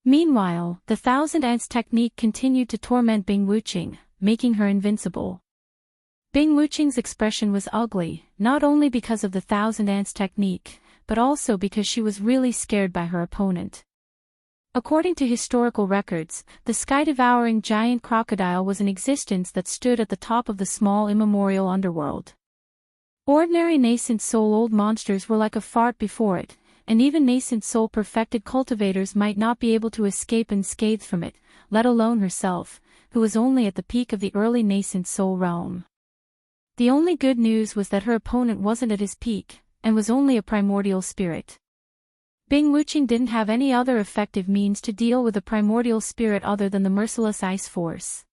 Meanwhile, the Thousand Ants technique continued to torment Bing Wuching, making her invincible. Bing Wuching's expression was ugly, not only because of the Thousand Ants technique, but also because she was really scared by her opponent. According to historical records, the sky-devouring giant crocodile was an existence that stood at the top of the small immemorial underworld. Ordinary nascent soul-old monsters were like a fart before it, and even nascent soul-perfected cultivators might not be able to escape unscathed from it, let alone herself, who was only at the peak of the early nascent soul realm. The only good news was that her opponent wasn't at his peak, and was only a primordial spirit. Bing Wuching didn't have any other effective means to deal with a primordial spirit other than the merciless ice force.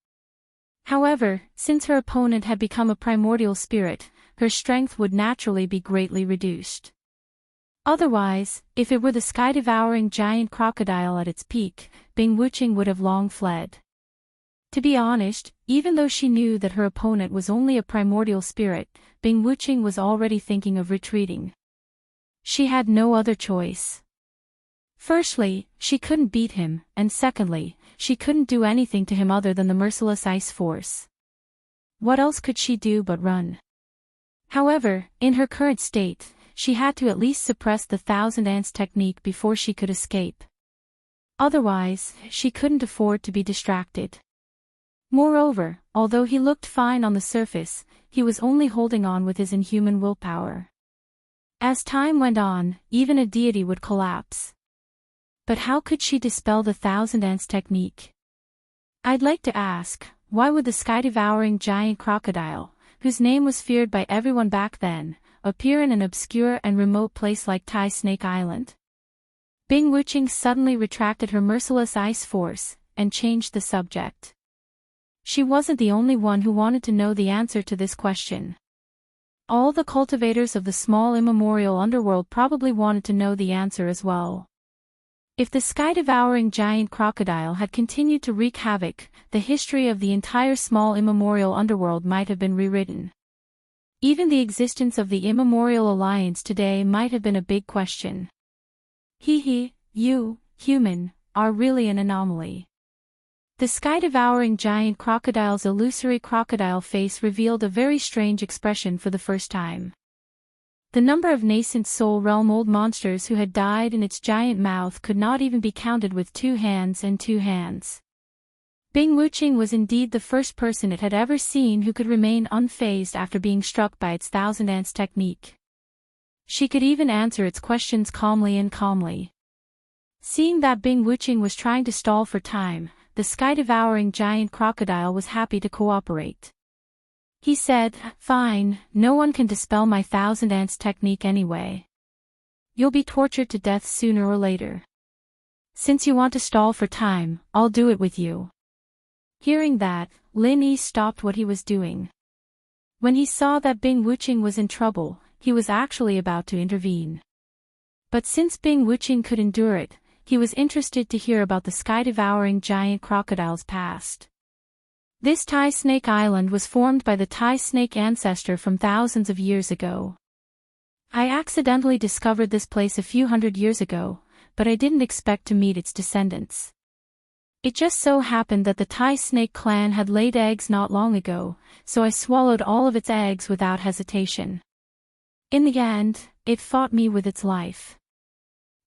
However, since her opponent had become a primordial spirit, her strength would naturally be greatly reduced. Otherwise, if it were the sky-devouring giant crocodile at its peak, Bing Wuching would have long fled. To be honest, even though she knew that her opponent was only a primordial spirit, Bing Wuching was already thinking of retreating. She had no other choice. Firstly, she couldn't beat him, and secondly, she couldn't do anything to him other than the merciless ice force. What else could she do but run? However, in her current state, she had to at least suppress the Thousand Ants technique before she could escape. Otherwise, she couldn't afford to be distracted. Moreover, although he looked fine on the surface, he was only holding on with his inhuman willpower. As time went on, even a deity would collapse. But how could she dispel the Thousand Ants technique? I'd like to ask, why would the sky-devouring giant crocodile, whose name was feared by everyone back then, appear in an obscure and remote place like Tai Snake Island? Bing Wuching suddenly retracted her merciless ice force, and changed the subject. She wasn't the only one who wanted to know the answer to this question. All the cultivators of the small immemorial underworld probably wanted to know the answer as well. If the sky-devouring giant crocodile had continued to wreak havoc, the history of the entire small immemorial underworld might have been rewritten. Even the existence of the immemorial alliance today might have been a big question. You, human, are really an anomaly. The sky-devouring giant crocodile's illusory crocodile face revealed a very strange expression for the first time. The number of nascent soul realm old monsters who had died in its giant mouth could not even be counted with two hands. Bing Wuching was indeed the first person it had ever seen who could remain unfazed after being struck by its Thousand Ants technique. She could even answer its questions calmly. Seeing that Bing Wuching was trying to stall for time, the sky-devouring giant crocodile was happy to cooperate. He said, "Fine, no one can dispel my thousand ants technique anyway. You'll be tortured to death sooner or later. Since you want to stall for time, I'll do it with you." Hearing that, Lin Yi stopped what he was doing. When he saw that Bing Wuqing was in trouble, he was actually about to intervene. But since Bing Wuqing could endure it, he was interested to hear about the sky-devouring giant crocodile's past. This Tai Snake Island was formed by the Tai Snake ancestor from thousands of years ago. I accidentally discovered this place a few hundred years ago, but I didn't expect to meet its descendants. It just so happened that the Tai Snake clan had laid eggs not long ago, so I swallowed all of its eggs without hesitation. In the end, it fought me with its life.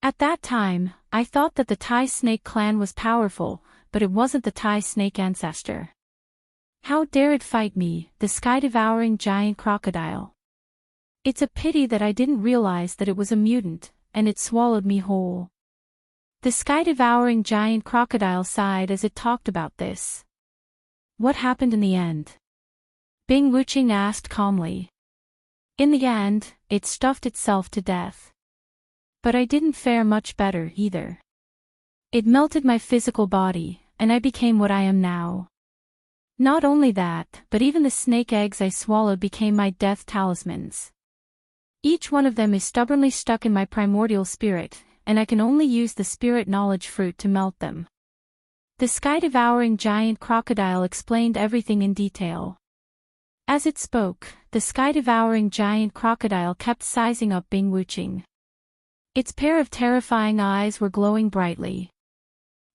At that time, I thought that the Tai Snake clan was powerful, but it wasn't the Tai Snake ancestor. How dare it fight me, the sky-devouring giant crocodile? It's a pity that I didn't realize that it was a mutant, and it swallowed me whole. The sky-devouring giant crocodile sighed as it talked about this. What happened in the end? Bing Wuqing asked calmly. In the end, it stuffed itself to death. But I didn't fare much better either. It melted my physical body, and I became what I am now. Not only that, but even the snake eggs I swallowed became my death talismans. Each one of them is stubbornly stuck in my primordial spirit, and I can only use the spirit knowledge fruit to melt them. The sky-devouring giant crocodile explained everything in detail. As it spoke, the sky-devouring giant crocodile kept sizing up Bing Wuqing. Its pair of terrifying eyes were glowing brightly.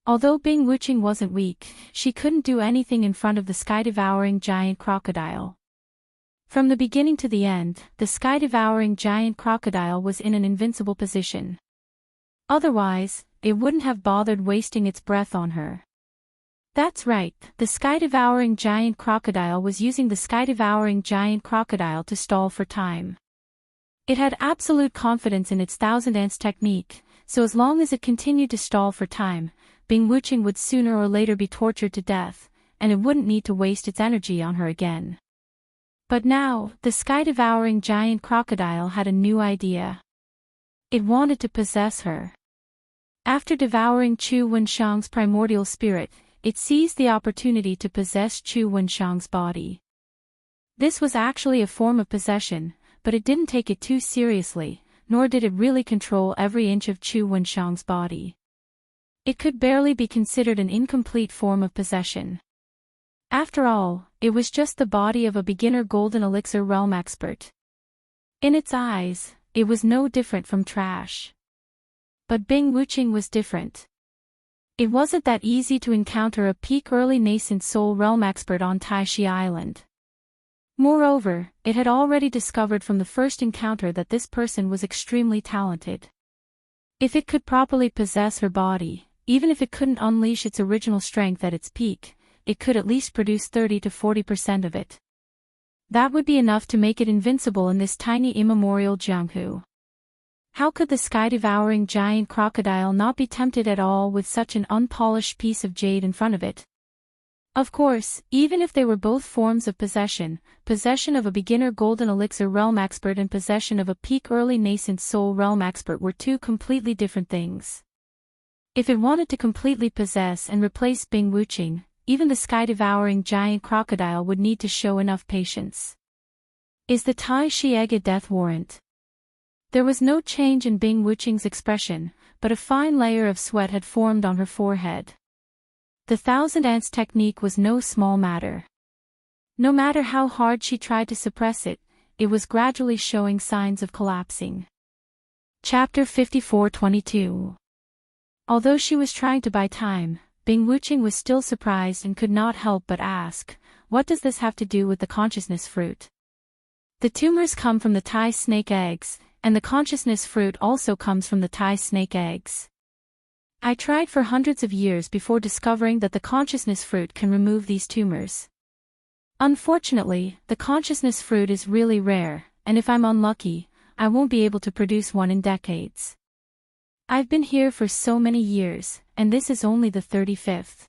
Although Bing Wuqing wasn't weak, she couldn't do anything in front of the sky-devouring giant crocodile. From the beginning to the end, the sky-devouring giant crocodile was in an invincible position. Otherwise, it wouldn't have bothered wasting its breath on her. That's right, the sky-devouring giant crocodile was using the sky-devouring giant crocodile to stall for time. It had absolute confidence in its thousand ants technique, so as long as it continued to stall for time, Bing Wuqing would sooner or later be tortured to death, and it wouldn't need to waste its energy on her again. But now, the sky-devouring giant crocodile had a new idea. It wanted to possess her. After devouring Chu Wenxiang's primordial spirit, it seized the opportunity to possess Chu Wenxiang's body. This was actually a form of possession, but it didn't take it too seriously, nor did it really control every inch of Chu Wenxiang's body. It could barely be considered an incomplete form of possession. After all, it was just the body of a beginner golden elixir realm expert. In its eyes, it was no different from trash. But Bing Wuqing was different. It wasn't that easy to encounter a peak early nascent soul realm expert on Taishi Island. Moreover, it had already discovered from the first encounter that this person was extremely talented. If it could properly possess her body, even if it couldn't unleash its original strength at its peak, it could at least produce 30 to 40% of it. That would be enough to make it invincible in this tiny immemorial Jianghu. How could the sky-devouring giant crocodile not be tempted at all with such an unpolished piece of jade in front of it? Of course, even if they were both forms of possession of a beginner golden elixir realm expert and possession of a peak early nascent soul realm expert were two completely different things. If it wanted to completely possess and replace Bing Wuqing, even the sky-devouring giant crocodile would need to show enough patience. Is the Tai Shi egg a death warrant? There was no change in Bing Wuqing's expression, but a fine layer of sweat had formed on her forehead. The thousand ants technique was no small matter. No matter how hard she tried to suppress it, it was gradually showing signs of collapsing. Chapter 54:22. Although she was trying to buy time, Bing Wuqing was still surprised and could not help but ask, what does this have to do with the consciousness fruit? The tumors come from the Tai snake eggs, and the consciousness fruit also comes from the Tai snake eggs. I tried for hundreds of years before discovering that the consciousness fruit can remove these tumors. Unfortunately, the consciousness fruit is really rare, and if I'm unlucky, I won't be able to produce one in decades. I've been here for so many years, and this is only the 35th.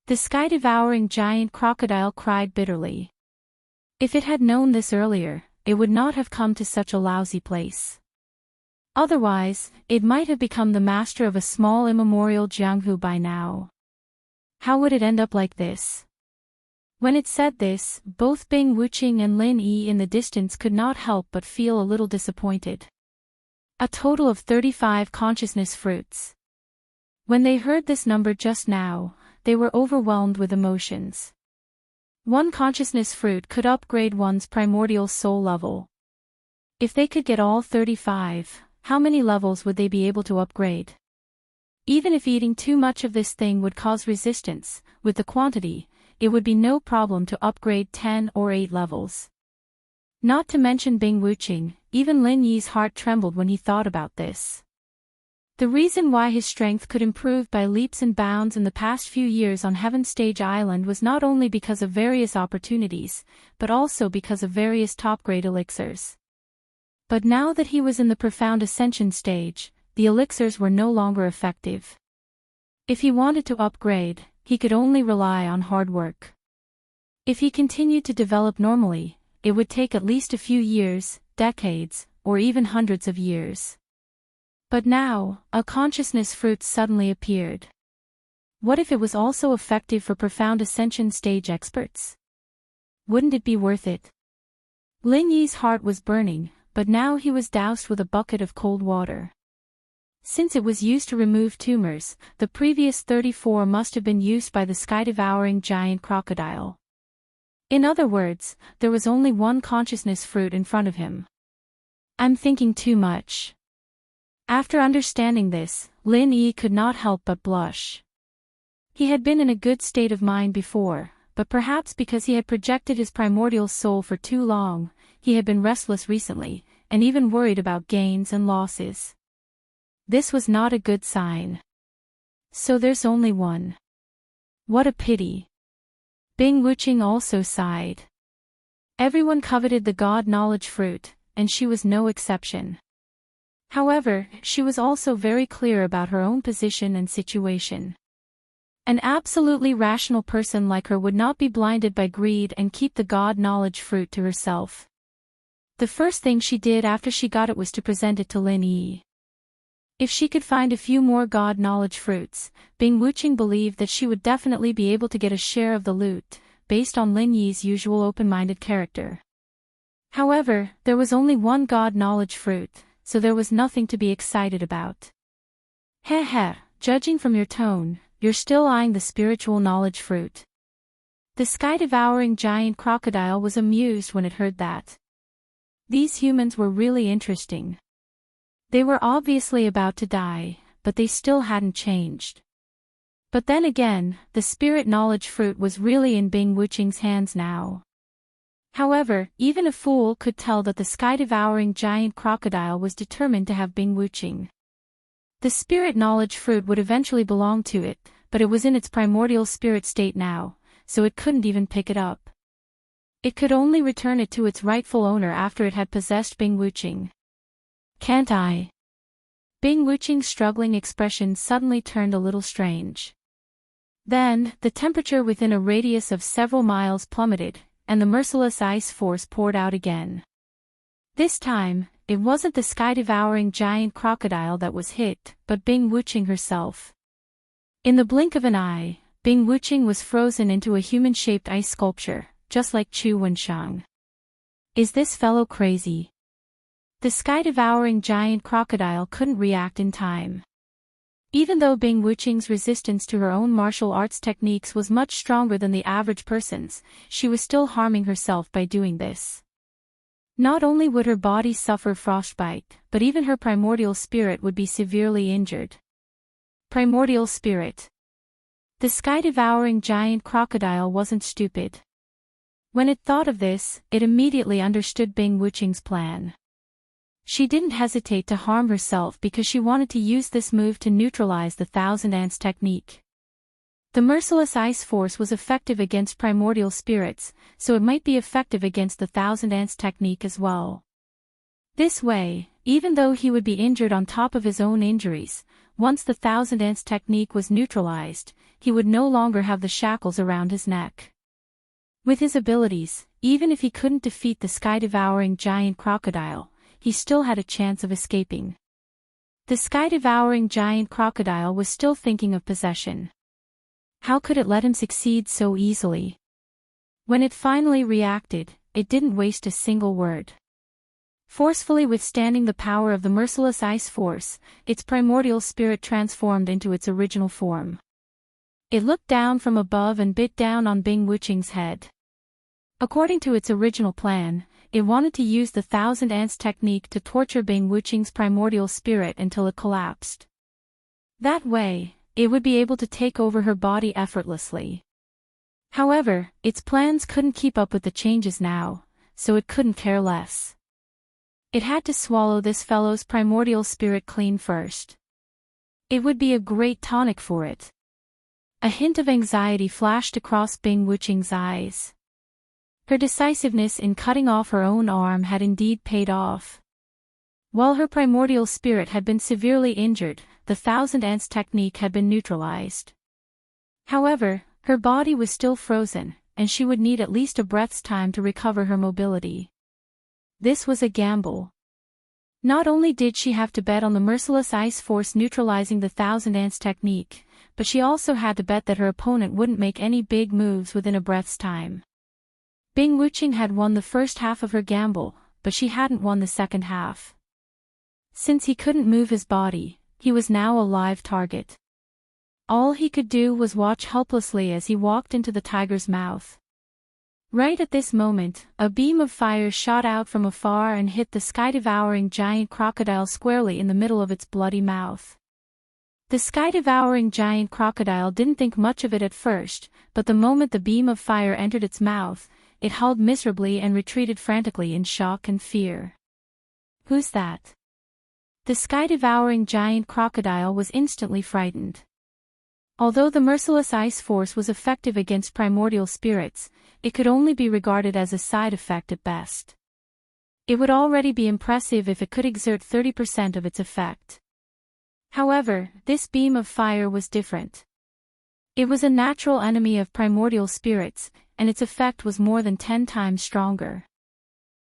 The sky-devouring giant crocodile cried bitterly. If it had known this earlier, it would not have come to such a lousy place. Otherwise, it might have become the master of a small immemorial Jianghu by now. How would it end up like this? When it said this, both Bing Wuqing and Lin Yi in the distance could not help but feel a little disappointed. A total of 35 consciousness fruits. When they heard this number just now, they were overwhelmed with emotions. One consciousness fruit could upgrade one's primordial soul level. If they could get all 35, how many levels would they be able to upgrade? Even if eating too much of this thing would cause resistance, with the quantity, it would be no problem to upgrade 10 or 8 levels. Not to mention Bing Wuqing, even Lin Yi's heart trembled when he thought about this. The reason why his strength could improve by leaps and bounds in the past few years on Heaven Stage Island was not only because of various opportunities, but also because of various top-grade elixirs. But now that he was in the profound ascension stage, the elixirs were no longer effective. If he wanted to upgrade, he could only rely on hard work. If he continued to develop normally, it would take at least a few years, decades, or even hundreds of years. But now, a consciousness fruit suddenly appeared. What if it was also effective for profound ascension stage experts? Wouldn't it be worth it? Lin Yi's heart was burning, but now he was doused with a bucket of cold water. Since it was used to remove tumors, the previous 34 must have been used by the sky-devouring giant crocodile. In other words, there was only one consciousness fruit in front of him. I'm thinking too much. After understanding this, Lin Yi could not help but blush. He had been in a good state of mind before, but perhaps because he had projected his primordial soul for too long, he had been restless recently, and even worried about gains and losses. This was not a good sign. So there's only one. What a pity. Bing Wuqing also sighed. Everyone coveted the God knowledge fruit, and she was no exception. However, she was also very clear about her own position and situation. An absolutely rational person like her would not be blinded by greed and keep the God knowledge fruit to herself. The first thing she did after she got it was to present it to Lin Yi. If she could find a few more God knowledge fruits, Bing Wuqing believed that she would definitely be able to get a share of the loot, based on Lin Yi's usual open-minded character. However, there was only one God knowledge fruit, so there was nothing to be excited about. Heh, judging from your tone, you're still eyeing the spiritual knowledge fruit. The sky-devouring giant crocodile was amused when it heard that. These humans were really interesting. They were obviously about to die, but they still hadn't changed. But then again, the spirit knowledge fruit was really in Bing Wuqing's hands now. However, even a fool could tell that the sky-devouring giant crocodile was determined to have Bing Wuqing. The spirit knowledge fruit would eventually belong to it, but it was in its primordial spirit state now, so it couldn't even pick it up. It could only return it to its rightful owner after it had possessed Bing Wuqing. Can't I? Bing Wuqing's struggling expression suddenly turned a little strange. Then, the temperature within a radius of several miles plummeted, and the merciless ice force poured out again. This time, it wasn't the sky-devouring giant crocodile that was hit, but Bing Wuqing herself. In the blink of an eye, Bing Wuqing was frozen into a human-shaped ice sculpture, just like Chu Wenshang. Is this fellow crazy? The sky-devouring giant crocodile couldn't react in time. Even though Bing Wuqing's resistance to her own martial arts techniques was much stronger than the average person's, she was still harming herself by doing this. Not only would her body suffer frostbite, but even her primordial spirit would be severely injured. Primordial spirit. The sky-devouring giant crocodile wasn't stupid. When it thought of this, it immediately understood Bing Wuqing's plan. She didn't hesitate to harm herself because she wanted to use this move to neutralize the Thousand Ants technique. The merciless ice force was effective against primordial spirits, so it might be effective against the Thousand Ants technique as well. This way, even though he would be injured on top of his own injuries, once the Thousand Ants technique was neutralized, he would no longer have the shackles around his neck. With his abilities, even if he couldn't defeat the sky-devouring giant crocodile, he still had a chance of escaping. The sky-devouring giant crocodile was still thinking of possession. How could it let him succeed so easily? When it finally reacted, it didn't waste a single word. Forcefully withstanding the power of the merciless ice force, its primordial spirit transformed into its original form. It looked down from above and bit down on Bing Wuqing's head. According to its original plan, it wanted to use the Thousand Ants technique to torture Bing Wuqing's primordial spirit until it collapsed. That way, it would be able to take over her body effortlessly. However, its plans couldn't keep up with the changes now, so it couldn't care less. It had to swallow this fellow's primordial spirit clean first. It would be a great tonic for it. A hint of anxiety flashed across Bing Wuqing's eyes. Her decisiveness in cutting off her own arm had indeed paid off. While her primordial spirit had been severely injured, the Thousand Ants technique had been neutralized. However, her body was still frozen, and she would need at least a breath's time to recover her mobility. This was a gamble. Not only did she have to bet on the merciless ice force neutralizing the Thousand Ants technique, but she also had to bet that her opponent wouldn't make any big moves within a breath's time. Bing Wuqing had won the first half of her gamble, but she hadn't won the second half. Since he couldn't move his body, he was now a live target. All he could do was watch helplessly as he walked into the tiger's mouth. Right at this moment, a beam of fire shot out from afar and hit the sky-devouring giant crocodile squarely in the middle of its bloody mouth. The sky-devouring giant crocodile didn't think much of it at first, but the moment the beam of fire entered its mouth, it howled miserably and retreated frantically in shock and fear. "Who's that?" The sky-devouring giant crocodile was instantly frightened. Although the merciless ice force was effective against primordial spirits, it could only be regarded as a side effect at best. It would already be impressive if it could exert 30% of its effect. However, this beam of fire was different. It was a natural enemy of primordial spirits, and its effect was more than 10 times stronger.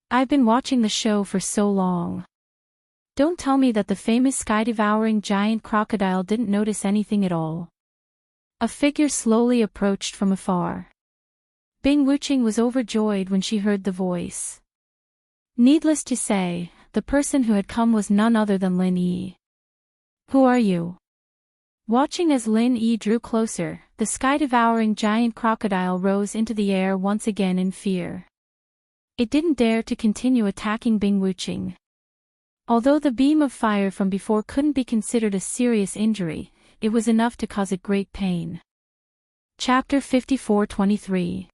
"I've been watching the show for so long. Don't tell me that the famous sky-devouring giant crocodile didn't notice anything at all." A figure slowly approached from afar. Bing Wuqing was overjoyed when she heard the voice. Needless to say, the person who had come was none other than Lin Yi. "Who are you?" Watching as Lin Yi drew closer, the sky-devouring giant crocodile rose into the air once again in fear. It didn't dare to continue attacking Bing Wuqing. Although the beam of fire from before couldn't be considered a serious injury, it was enough to cause it great pain. Chapter 54:23.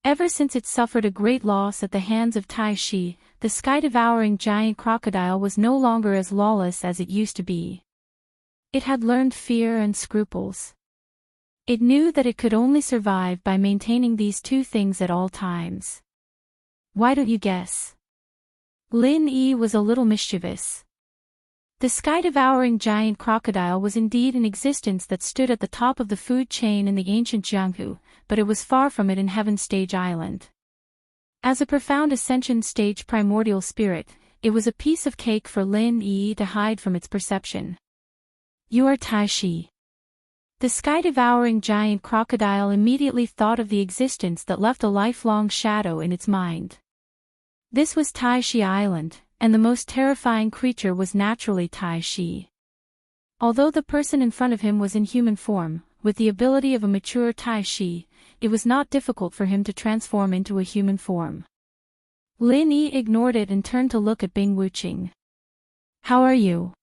Ever since it suffered a great loss at the hands of Tai Shi, the sky-devouring giant crocodile was no longer as lawless as it used to be. It had learned fear and scruples. It knew that it could only survive by maintaining these two things at all times. "Why don't you guess?" Lin Yi was a little mischievous. The sky-devouring giant crocodile was indeed an existence that stood at the top of the food chain in the ancient Jianghu, but it was far from it in Heaven Stage Island. As a profound ascension stage primordial spirit, it was a piece of cake for Lin Yi to hide from its perception. "You are Tai Shi." The sky-devouring giant crocodile immediately thought of the existence that left a lifelong shadow in its mind. This was Tai Shi Island, and the most terrifying creature was naturally Tai Shi. Although the person in front of him was in human form, with the ability of a mature Tai Shi, it was not difficult for him to transform into a human form. Lin Yi ignored it and turned to look at Bing Wuqing. "How are you?"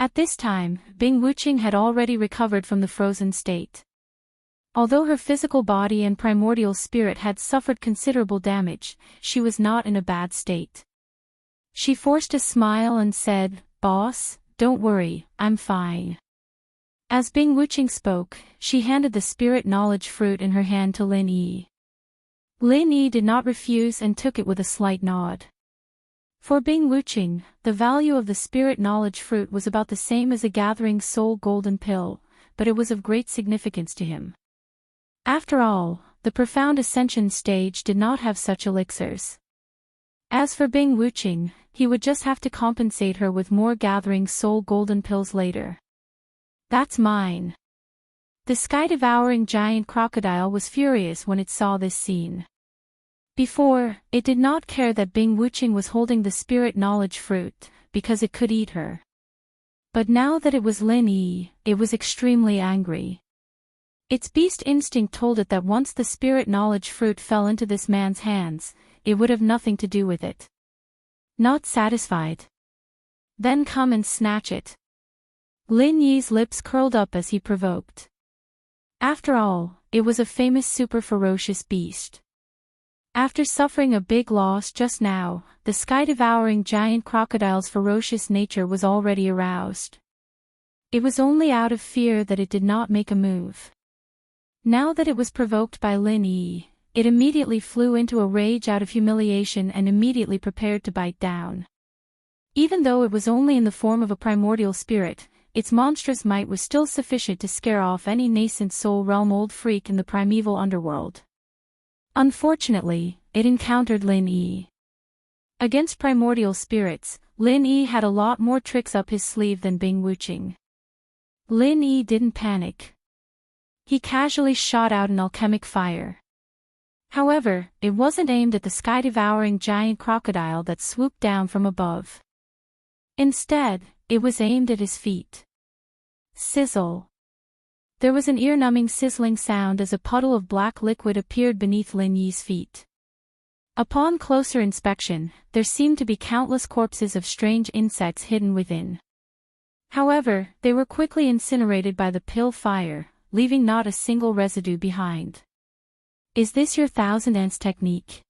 At this time, Bing Wuqing had already recovered from the frozen state. Although her physical body and primordial spirit had suffered considerable damage, she was not in a bad state. She forced a smile and said, "Boss, don't worry, I'm fine." As Bing Wuqing spoke, she handed the spirit knowledge fruit in her hand to Lin Yi. Lin Yi did not refuse and took it with a slight nod. For Bing Wuqing, the value of the spirit knowledge fruit was about the same as a gathering soul golden pill, but it was of great significance to him. After all, the profound ascension stage did not have such elixirs. As for Bing Wuching, he would just have to compensate her with more gathering soul golden pills later. That's mine. The sky-devouring giant crocodile was furious when it saw this scene. Before, it did not care that Bing Wuching was holding the spirit knowledge fruit, because it could eat her. But now that it was Lin Yi, it was extremely angry. Its beast instinct told it that once the spirit knowledge fruit fell into this man's hands, it would have nothing to do with it. Not satisfied. Then come and snatch it. Lin Yi's lips curled up as he provoked. After all, it was a famous super ferocious beast. After suffering a big loss just now, the sky-devouring giant crocodile's ferocious nature was already aroused. It was only out of fear that it did not make a move. Now that it was provoked by Lin Yi, it immediately flew into a rage out of humiliation and immediately prepared to bite down. Even though it was only in the form of a primordial spirit, its monstrous might was still sufficient to scare off any nascent soul realm old freak in the primeval underworld. Unfortunately, it encountered Lin Yi. Against primordial spirits, Lin Yi had a lot more tricks up his sleeve than Bing Wuching. Lin Yi didn't panic. He casually shot out an alchemic fire. However, it wasn't aimed at the sky-devouring giant crocodile that swooped down from above. Instead, it was aimed at his feet. Sizzle. There was an ear-numbing sizzling sound as a puddle of black liquid appeared beneath Lin Yi's feet. Upon closer inspection, there seemed to be countless corpses of strange insects hidden within. However, they were quickly incinerated by the pill fire, leaving not a single residue behind. Is this your thousand ants technique?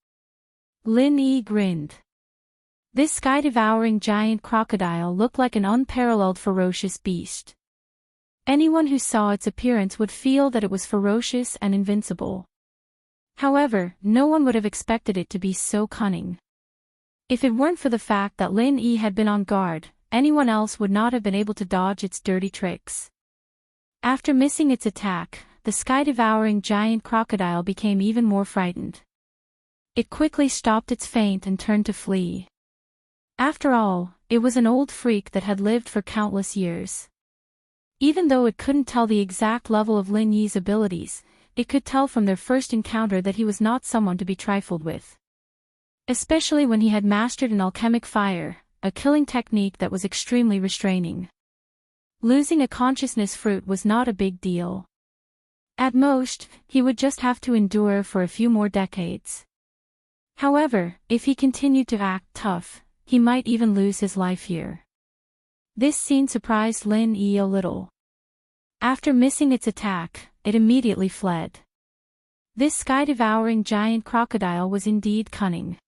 Lin Yi grinned. This sky-devouring giant crocodile looked like an unparalleled ferocious beast. Anyone who saw its appearance would feel that it was ferocious and invincible. However, no one would have expected it to be so cunning. If it weren't for the fact that Lin Yi had been on guard, anyone else would not have been able to dodge its dirty tricks. After missing its attack, the sky-devouring giant crocodile became even more frightened. It quickly stopped its feint and turned to flee. After all, it was an old freak that had lived for countless years. Even though it couldn't tell the exact level of Lin Yi's abilities, it could tell from their first encounter that he was not someone to be trifled with. Especially when he had mastered an alchemic fire, a killing technique that was extremely restraining. Losing a consciousness fruit was not a big deal. At most, he would just have to endure for a few more decades. However, if he continued to act tough, he might even lose his life here. This scene surprised Lin Yi a little. After missing its attack, it immediately fled. This sky-devouring giant crocodile was indeed cunning.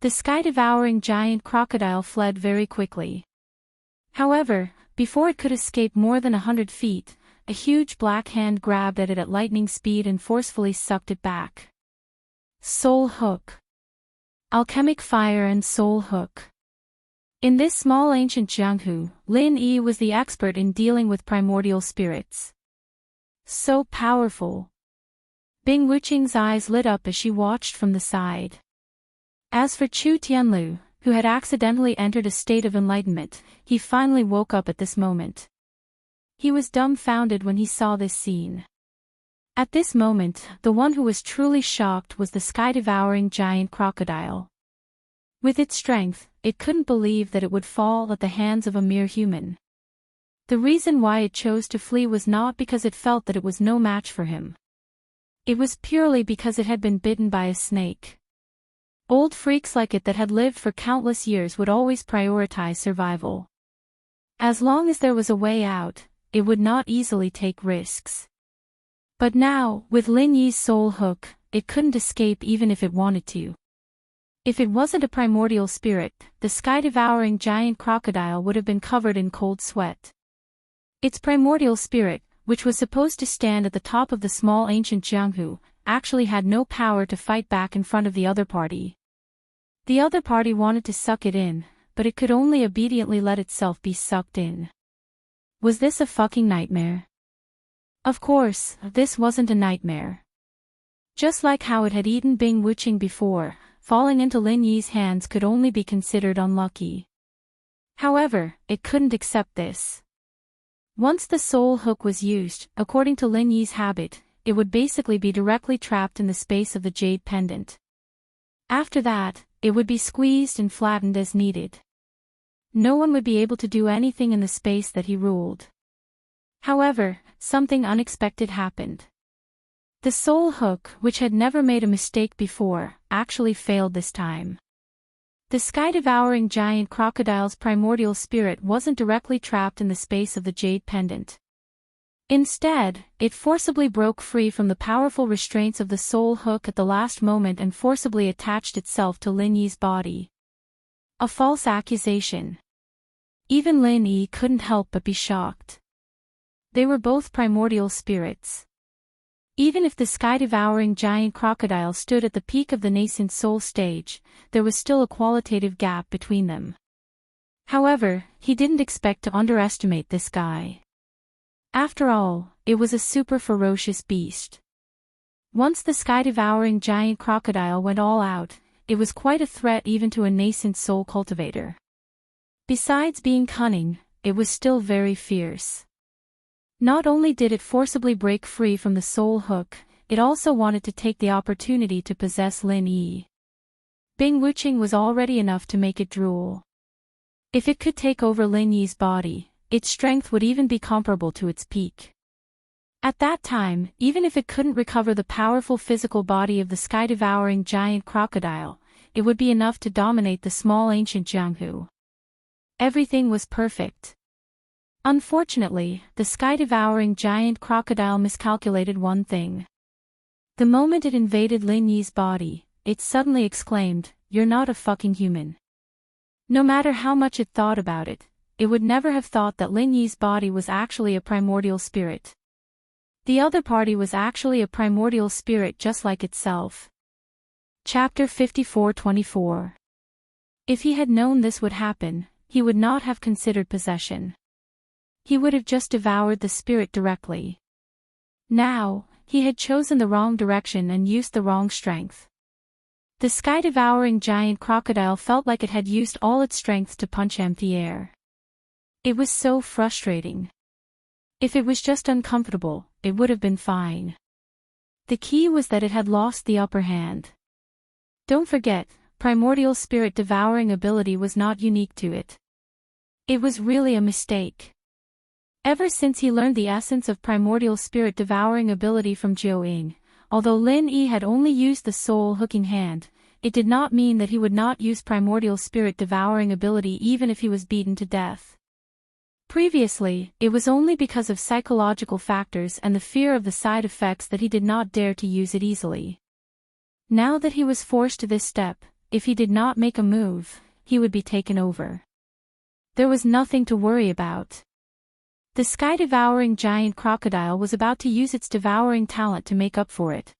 The sky-devouring giant crocodile fled very quickly. However, before it could escape more than 100 feet, a huge black hand grabbed at it at lightning speed and forcefully sucked it back. Soul Hook. Alchemic Fire and Soul Hook. In this small ancient Jianghu, Lin Yi was the expert in dealing with primordial spirits. So powerful. Bing Wuching's eyes lit up as she watched from the side. As for Chu Tianlu, who had accidentally entered a state of enlightenment, he finally woke up at this moment. He was dumbfounded when he saw this scene. At this moment, the one who was truly shocked was the sky-devouring giant crocodile. With its strength, it couldn't believe that it would fall at the hands of a mere human. The reason why it chose to flee was not because it felt that it was no match for him. It was purely because it had been bitten by a snake. Old freaks like it that had lived for countless years would always prioritize survival. As long as there was a way out, it would not easily take risks. But now, with Lin Yi's soul hook, it couldn't escape even if it wanted to. If it wasn't a primordial spirit, the sky-devouring giant crocodile would have been covered in cold sweat. Its primordial spirit, which was supposed to stand at the top of the small ancient Jianghu, actually had no power to fight back in front of the other party. The other party wanted to suck it in, but it could only obediently let itself be sucked in. Was this a fucking nightmare? Of course, this wasn't a nightmare. Just like how it had eaten Bing Wuching before, falling into Lin Yi's hands could only be considered unlucky. However, it couldn't accept this. Once the soul hook was used, according to Lin Yi's habit, it would basically be directly trapped in the space of the jade pendant. After that, it would be squeezed and flattened as needed. No one would be able to do anything in the space that he ruled. However, something unexpected happened. The soul hook, which had never made a mistake before, actually failed this time. The sky-devouring giant crocodile's primordial spirit wasn't directly trapped in the space of the jade pendant. Instead, it forcibly broke free from the powerful restraints of the soul hook at the last moment and forcibly attached itself to Lin Yi's body. A false accusation. Even Lin Yi couldn't help but be shocked. They were both primordial spirits. Even if the sky-devouring giant crocodile stood at the peak of the nascent soul stage, there was still a qualitative gap between them. However, he didn't expect to underestimate this guy. After all, it was a super ferocious beast. Once the sky-devouring giant crocodile went all out, it was quite a threat even to a nascent soul cultivator. Besides being cunning, it was still very fierce. Not only did it forcibly break free from the soul hook, it also wanted to take the opportunity to possess Lin Yi. Bing Wuching was already enough to make it drool. If it could take over Lin Yi's body, its strength would even be comparable to its peak. At that time, even if it couldn't recover the powerful physical body of the sky-devouring giant crocodile, it would be enough to dominate the small ancient Jianghu. Everything was perfect. Unfortunately, the sky-devouring giant crocodile miscalculated one thing. The moment it invaded Lin Yi's body, it suddenly exclaimed, "You're not a fucking human." No matter how much it thought about it, it would never have thought that Lin Yi's body was actually a primordial spirit. The other party was actually a primordial spirit just like itself. Chapter 54-24. If he had known this would happen, he would not have considered possession. He would have just devoured the spirit directly. Now, he had chosen the wrong direction and used the wrong strength. The sky-devouring giant crocodile felt like it had used all its strength to punch empty air. It was so frustrating. If it was just uncomfortable, it would have been fine. The key was that it had lost the upper hand. Don't forget, primordial spirit devouring ability was not unique to it. It was really a mistake. Ever since he learned the essence of primordial spirit devouring ability from Jiao Ying, although Lin Yi had only used the soul hooking hand, it did not mean that he would not use primordial spirit devouring ability even if he was beaten to death. Previously, it was only because of psychological factors and the fear of the side effects that he did not dare to use it easily. Now that he was forced to this step, if he did not make a move, he would be taken over. There was nothing to worry about. The sky-devouring giant crocodile was about to use its devouring talent to make up for it.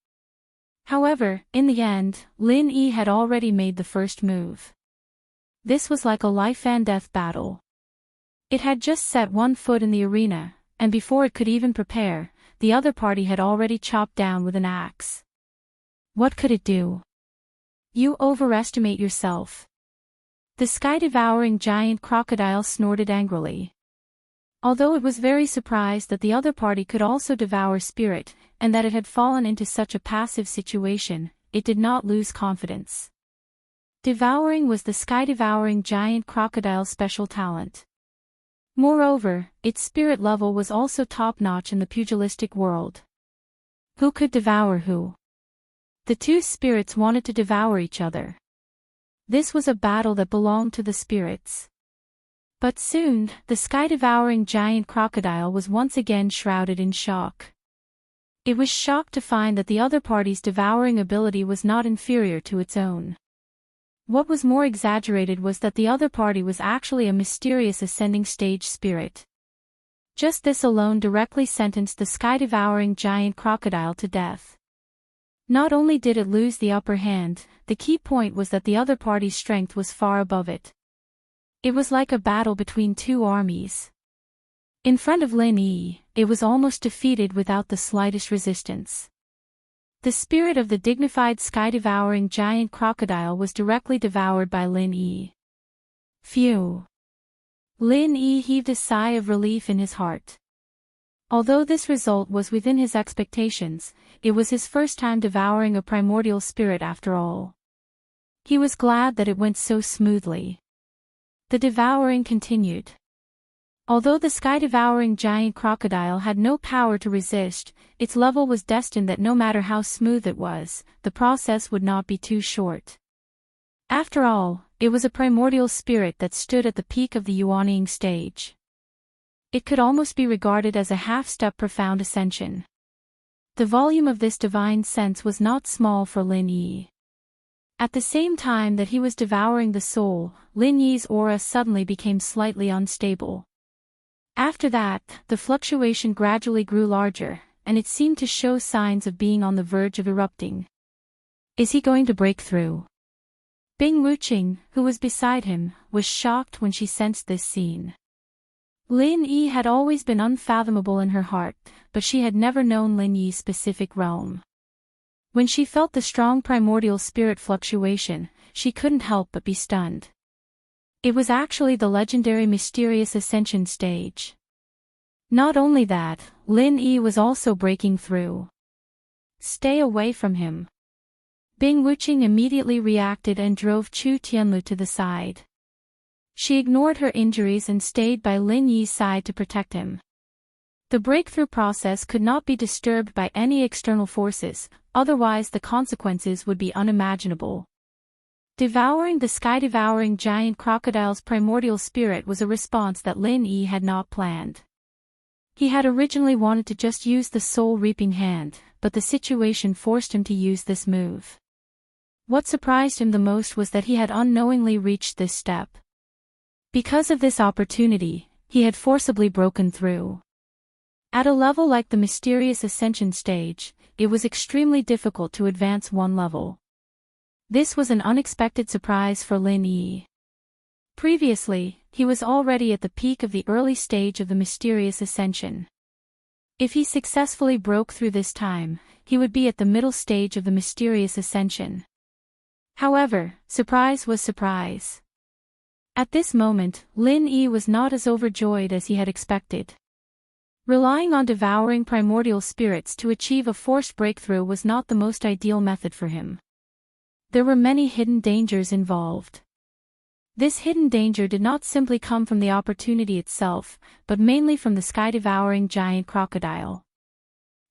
However, in the end, Lin Yi had already made the first move. This was like a life-and-death battle. It had just set one foot in the arena, and before it could even prepare, the other party had already chopped down with an axe. What could it do? You overestimate yourself. The sky-devouring giant crocodile snorted angrily. Although it was very surprised that the other party could also devour spirit, and that it had fallen into such a passive situation, it did not lose confidence. Devouring was the sky-devouring giant crocodile's special talent. Moreover, its spirit level was also top-notch in the pugilistic world. Who could devour who? The two spirits wanted to devour each other. This was a battle that belonged to the spirits. But soon, the sky-devouring giant crocodile was once again shrouded in shock. It was shocked to find that the other party's devouring ability was not inferior to its own. What was more exaggerated was that the other party was actually a mysterious ascending stage spirit. Just this alone directly sentenced the sky-devouring giant crocodile to death. Not only did it lose the upper hand, the key point was that the other party's strength was far above it. It was like a battle between two armies. In front of Lin Yi, it was almost defeated without the slightest resistance. The spirit of the dignified sky-devouring giant crocodile was directly devoured by Lin Yi. Phew! Lin Yi heaved a sigh of relief in his heart. Although this result was within his expectations, it was his first time devouring a primordial spirit after all. He was glad that it went so smoothly. The devouring continued. Although the sky-devouring giant crocodile had no power to resist, its level was destined that no matter how smooth it was, the process would not be too short. After all, it was a primordial spirit that stood at the peak of the Yuanying stage. It could almost be regarded as a half-step profound ascension. The volume of this divine sense was not small for Lin Yi. At the same time that he was devouring the soul, Lin Yi's aura suddenly became slightly unstable. After that, the fluctuation gradually grew larger, and it seemed to show signs of being on the verge of erupting. Is he going to break through? Bing Wuqing, who was beside him, was shocked when she sensed this scene. Lin Yi had always been unfathomable in her heart, but she had never known Lin Yi's specific realm. When she felt the strong primordial spirit fluctuation, she couldn't help but be stunned. It was actually the legendary mysterious ascension stage. Not only that, Lin Yi was also breaking through. Stay away from him. Bing Wuqing immediately reacted and drove Chu Tianlu to the side. She ignored her injuries and stayed by Lin Yi's side to protect him. The breakthrough process could not be disturbed by any external forces, otherwise the consequences would be unimaginable. Devouring the sky-devouring giant crocodile's primordial spirit was a response that Lin Yi had not planned. He had originally wanted to just use the soul-reaping hand, but the situation forced him to use this move. What surprised him the most was that he had unknowingly reached this step. Because of this opportunity, he had forcibly broken through. At a level like the mysterious ascension stage, it was extremely difficult to advance one level. This was an unexpected surprise for Lin Yi. Previously, he was already at the peak of the early stage of the mysterious ascension. If he successfully broke through this time, he would be at the middle stage of the mysterious ascension. However, surprise was surprise. At this moment, Lin Yi was not as overjoyed as he had expected. Relying on devouring primordial spirits to achieve a forced breakthrough was not the most ideal method for him. There were many hidden dangers involved. This hidden danger did not simply come from the opportunity itself, but mainly from the sky-devouring giant crocodile.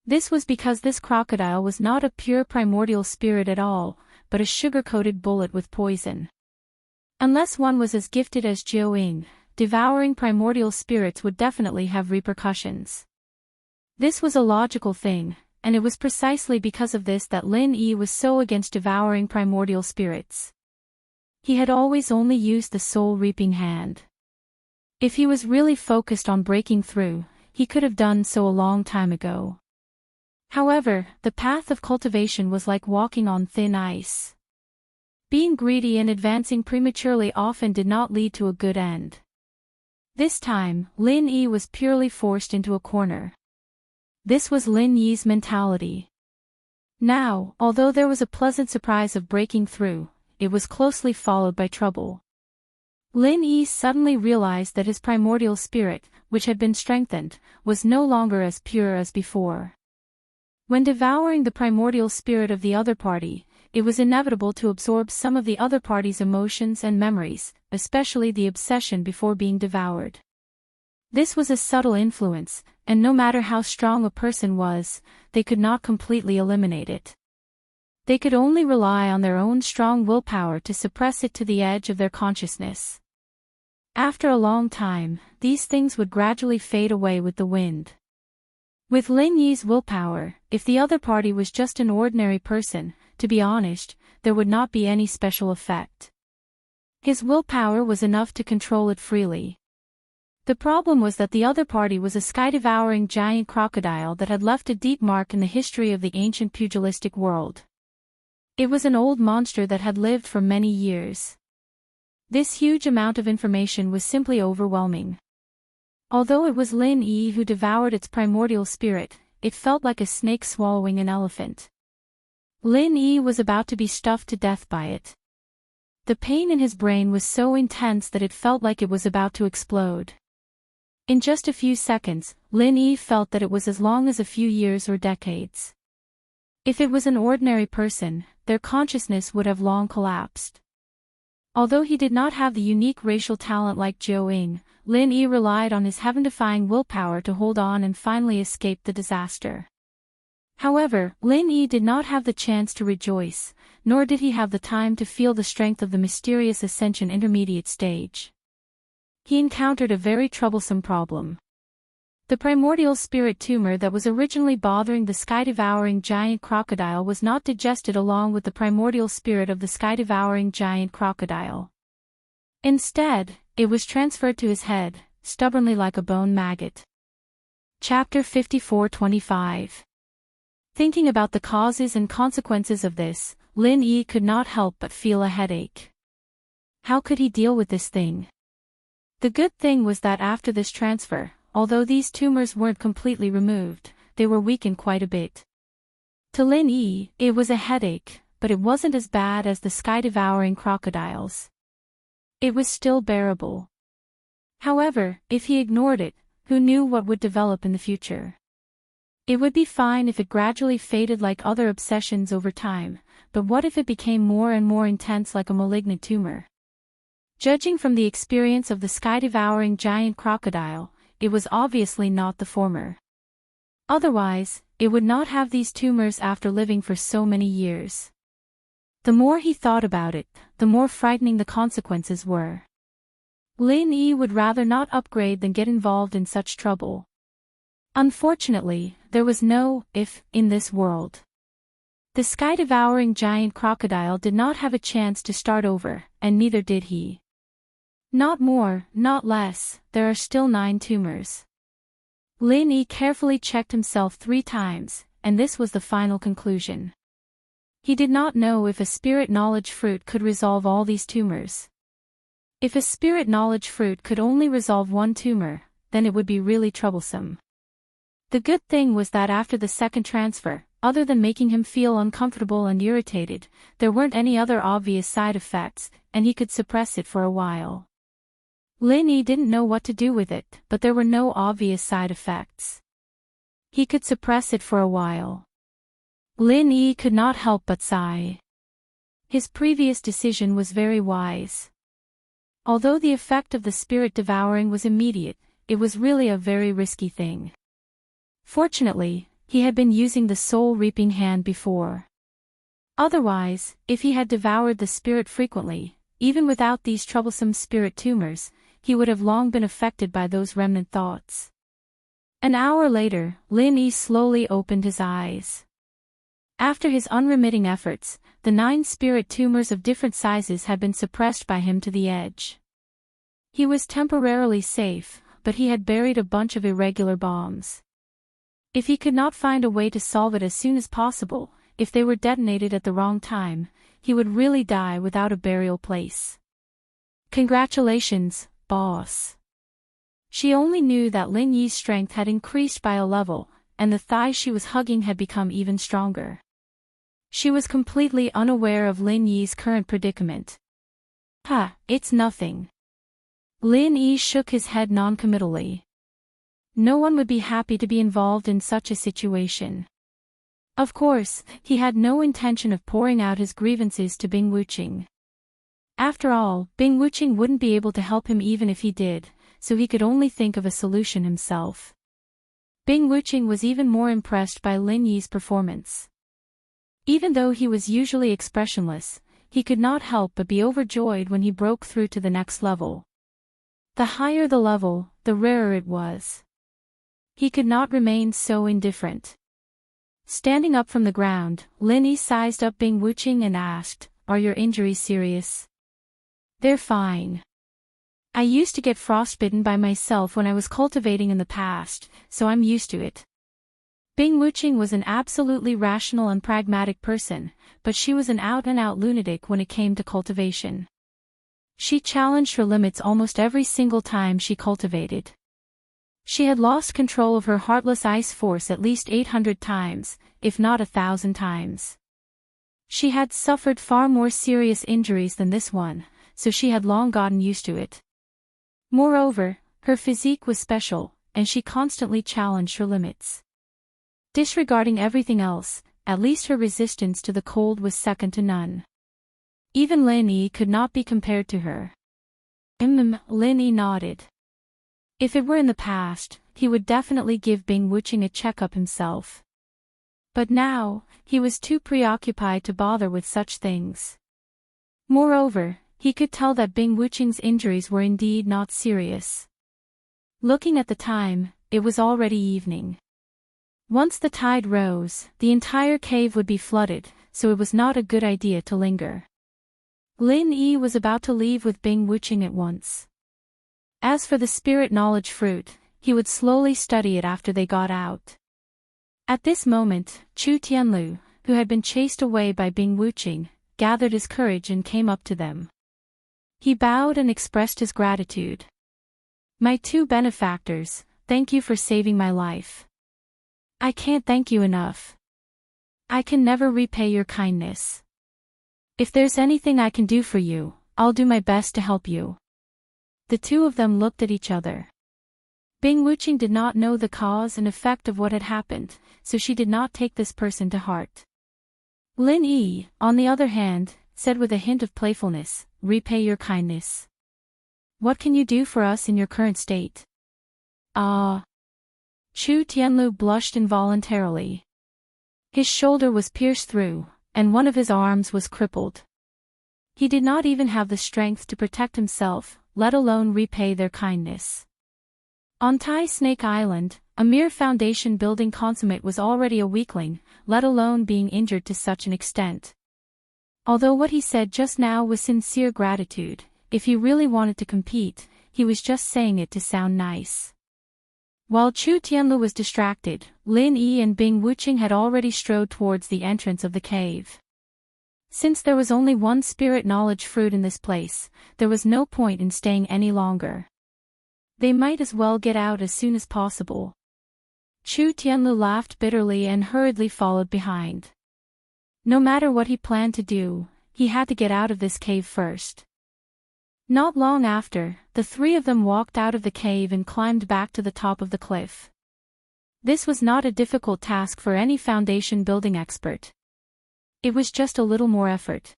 This was because this crocodile was not a pure primordial spirit at all, but a sugar-coated bullet with poison. Unless one was as gifted as Jiao Ying, devouring primordial spirits would definitely have repercussions. This was a logical thing, and it was precisely because of this that Lin Yi was so against devouring primordial spirits. He had always only used the soul-reaping hand. If he was really focused on breaking through, he could have done so a long time ago. However, the path of cultivation was like walking on thin ice. Being greedy and advancing prematurely often did not lead to a good end. This time, Lin Yi was purely forced into a corner. This was Lin Yi's mentality. Now, although there was a pleasant surprise of breaking through, it was closely followed by trouble. Lin Yi suddenly realized that his primordial spirit, which had been strengthened, was no longer as pure as before. When devouring the primordial spirit of the other party, it was inevitable to absorb some of the other party's emotions and memories, especially the obsession before being devoured. This was a subtle influence, and no matter how strong a person was, they could not completely eliminate it. They could only rely on their own strong willpower to suppress it to the edge of their consciousness. After a long time, these things would gradually fade away with the wind. With Lin Yi's willpower, if the other party was just an ordinary person, to be honest, there would not be any special effect. His willpower was enough to control it freely. The problem was that the other party was a sky-devouring giant crocodile that had left a deep mark in the history of the ancient pugilistic world. It was an old monster that had lived for many years. This huge amount of information was simply overwhelming. Although it was Lin Yi who devoured its primordial spirit, it felt like a snake swallowing an elephant. Lin Yi was about to be stuffed to death by it. The pain in his brain was so intense that it felt like it was about to explode. In just a few seconds, Lin Yi felt that it was as long as a few years or decades. If it was an ordinary person, their consciousness would have long collapsed. Although he did not have the unique racial talent like Zhou Ying, Lin Yi relied on his heaven-defying willpower to hold on and finally escape the disaster. However, Lin Yi did not have the chance to rejoice, nor did he have the time to feel the strength of the mysterious Ascension intermediate stage. He encountered a very troublesome problem. The primordial spirit tumor that was originally bothering the sky-devouring giant crocodile was not digested along with the primordial spirit of the sky-devouring giant crocodile. Instead, it was transferred to his head, stubbornly like a bone maggot. Chapter 54-25. Thinking about the causes and consequences of this, Lin Yi could not help but feel a headache. How could he deal with this thing? The good thing was that after this transfer, although these tumors weren't completely removed, they were weakened quite a bit. To Lin Yi, it was a headache, but it wasn't as bad as the sky-devouring crocodiles. It was still bearable. However, if he ignored it, who knew what would develop in the future? It would be fine if it gradually faded like other obsessions over time, but what if it became more and more intense like a malignant tumor? Judging from the experience of the sky-devouring giant crocodile, it was obviously not the former. Otherwise, it would not have these tumors after living for so many years. The more he thought about it, the more frightening the consequences were. Lin Yi would rather not upgrade than get involved in such trouble. Unfortunately, there was no if in this world. The sky-devouring giant crocodile did not have a chance to start over, and neither did he. Not more, not less, there are still 9 tumors. Lin Yi carefully checked himself 3 times, and this was the final conclusion. He did not know if a spirit knowledge fruit could resolve all these tumors. If a spirit knowledge fruit could only resolve 1 tumor, then it would be really troublesome. The good thing was that after the second transfer, other than making him feel uncomfortable and irritated, there weren't any other obvious side effects, and he could suppress it for a while. Lin Yi didn't know what to do with it, but there were no obvious side effects. He could suppress it for a while. Lin Yi could not help but sigh. His previous decision was very wise. Although the effect of the spirit devouring was immediate, it was really a very risky thing. Fortunately, he had been using the soul-reaping hand before. Otherwise, if he had devoured the spirit frequently, even without these troublesome spirit tumors, he would have long been affected by those remnant thoughts. An hour later, Lin Yi slowly opened his eyes. After his unremitting efforts, the 9 spirit tumors of different sizes had been suppressed by him to the edge. He was temporarily safe, but he had buried a bunch of irregular bombs. If he could not find a way to solve it as soon as possible, if they were detonated at the wrong time, he would really die without a burial place. Congratulations, boss. She only knew that Lin Yi's strength had increased by a level, and the thighs she was hugging had become even stronger. She was completely unaware of Lin Yi's current predicament. It's nothing. Lin Yi shook his head noncommittally. No one would be happy to be involved in such a situation. Of course, he had no intention of pouring out his grievances to Bing Wuqing. After all, Bing Wuqing wouldn't be able to help him even if he did, so he could only think of a solution himself. Bing Wuqing was even more impressed by Lin Yi's performance. Even though he was usually expressionless, he could not help but be overjoyed when he broke through to the next level. The higher the level, the rarer it was. He could not remain so indifferent. Standing up from the ground, Lin Yi sized up Bing Wuqing and asked, "Are your injuries serious?" "They're fine. I used to get frostbitten by myself when I was cultivating in the past, so I'm used to it." Bing Wuqing was an absolutely rational and pragmatic person, but she was an out-and-out lunatic when it came to cultivation. She challenged her limits almost every single time she cultivated. She had lost control of her heartless ice force at least 800 times, if not 1,000 times. She had suffered far more serious injuries than this one, so she had long gotten used to it. Moreover, her physique was special, and she constantly challenged her limits. Disregarding everything else, at least her resistance to the cold was second to none. Even Lin Yi could not be compared to her. Lin Yi nodded. If it were in the past, he would definitely give Bing Wuqing a checkup himself. But now, he was too preoccupied to bother with such things. Moreover, he could tell that Bing Wuqing's injuries were indeed not serious. Looking at the time, it was already evening. Once the tide rose, the entire cave would be flooded, so it was not a good idea to linger. Lin Yi was about to leave with Bing Wuqing at once. As for the spirit knowledge fruit, he would slowly study it after they got out. At this moment, Chu Tianlu, who had been chased away by Bing Wuqing, gathered his courage and came up to them. He bowed and expressed his gratitude. My two benefactors, thank you for saving my life. I can't thank you enough. I can never repay your kindness. If there's anything I can do for you, I'll do my best to help you. The two of them looked at each other. Bing Wuqing did not know the cause and effect of what had happened, so she did not take this person to heart. Lin Yi, on the other hand, said with a hint of playfulness, repay your kindness. What can you do for us in your current state? Chu Tianlu blushed involuntarily. His shoulder was pierced through, and one of his arms was crippled. He did not even have the strength to protect himself, let alone repay their kindness. On Tai Snake Island, a mere foundation building consummate was already a weakling, let alone being injured to such an extent. Although what he said just now was sincere gratitude, if he really wanted to compete, he was just saying it to sound nice. While Chu Tianlu was distracted, Lin Yi and Bing Wuqing had already strode towards the entrance of the cave. Since there was only one spirit knowledge fruit in this place, there was no point in staying any longer. They might as well get out as soon as possible. Chu Tianlu laughed bitterly and hurriedly followed behind. No matter what he planned to do, he had to get out of this cave first. Not long after, the three of them walked out of the cave and climbed back to the top of the cliff. This was not a difficult task for any foundation building expert. It was just a little more effort.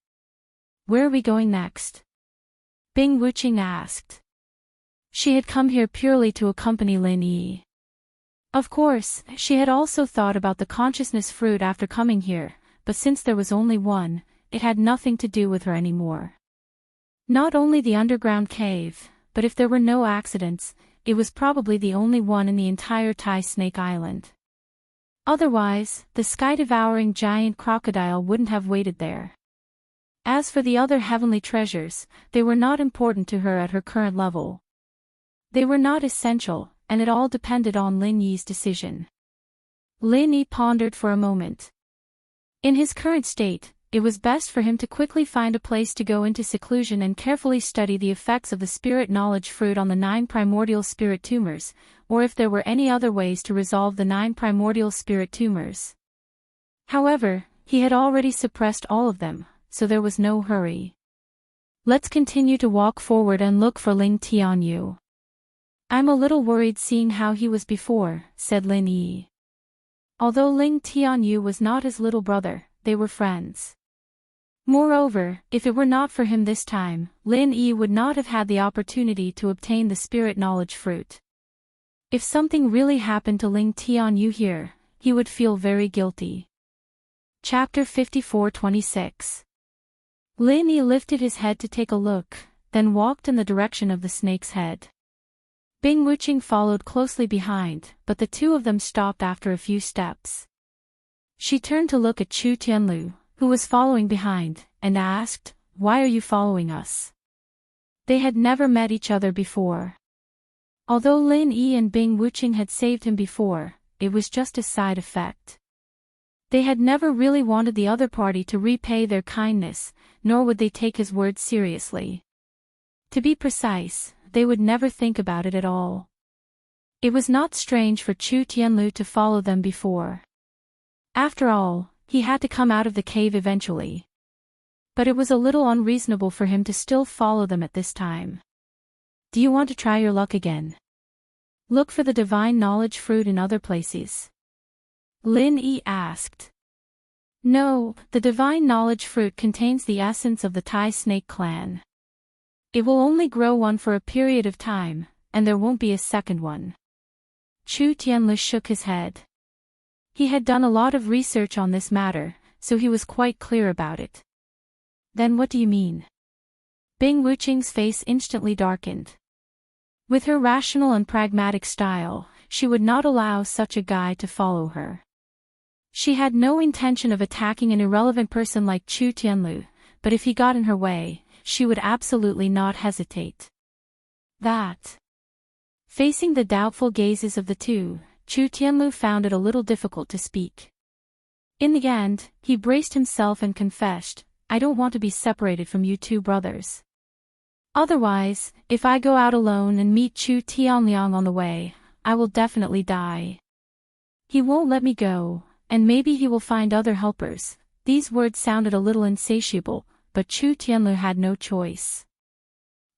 Where are we going next? Bing Wuqing asked. She had come here purely to accompany Lin Yi. Of course, she had also thought about the consciousness fruit after coming here, but since there was only one, it had nothing to do with her anymore. Not only the underground cave, but if there were no accidents, it was probably the only one in the entire Tai Snake Island. Otherwise, the sky-devouring giant crocodile wouldn't have waited there. As for the other heavenly treasures, they were not important to her at her current level. They were not essential, and it all depended on Lin Yi's decision. Lin Yi pondered for a moment. In his current state, it was best for him to quickly find a place to go into seclusion and carefully study the effects of the spirit knowledge fruit on the 9 primordial spirit tumors, or if there were any other ways to resolve the 9 primordial spirit tumors. However, he had already suppressed all of them, so there was no hurry. Let's continue to walk forward and look for Ling Tianyu. I'm a little worried seeing how he was before, said Lin Yi. Although Ling Tianyu was not his little brother, they were friends. Moreover, if it were not for him this time, Lin Yi would not have had the opportunity to obtain the spirit knowledge fruit. If something really happened to Ling Tianyu here, he would feel very guilty. Chapter 54-26. Lin Yi lifted his head to take a look, then walked in the direction of the snake's head. Bing Wuqing followed closely behind, but the two of them stopped after a few steps. She turned to look at Chu Tianlu, who was following behind, and asked, "Why are you following us?" They had never met each other before. Although Lin Yi and Bing Wuqing had saved him before, it was just a side effect. They had never really wanted the other party to repay their kindness, nor would they take his words seriously. To be precise, they would never think about it at all. It was not strange for Chu Tianlu to follow them before. After all, he had to come out of the cave eventually. But it was a little unreasonable for him to still follow them at this time. Do you want to try your luck again? Look for the divine knowledge fruit in other places. Lin Yi asked. No, the divine knowledge fruit contains the essence of the Tai snake clan. It will only grow one for a period of time, and there won't be a second one. Chu Tianlu shook his head. He had done a lot of research on this matter, so he was quite clear about it. Then what do you mean? Bing Wuqing's face instantly darkened. With her rational and pragmatic style, she would not allow such a guy to follow her. She had no intention of attacking an irrelevant person like Chu Tianlu, but if he got in her way, she would absolutely not hesitate. That. Facing the doubtful gazes of the two, Chu Tianlu found it a little difficult to speak. In the end, he braced himself and confessed, I don't want to be separated from you two brothers. Otherwise, if I go out alone and meet Chu Tianliang on the way, I will definitely die. He won't let me go, and maybe he will find other helpers. These words sounded a little insatiable, but Chu Tianlu had no choice.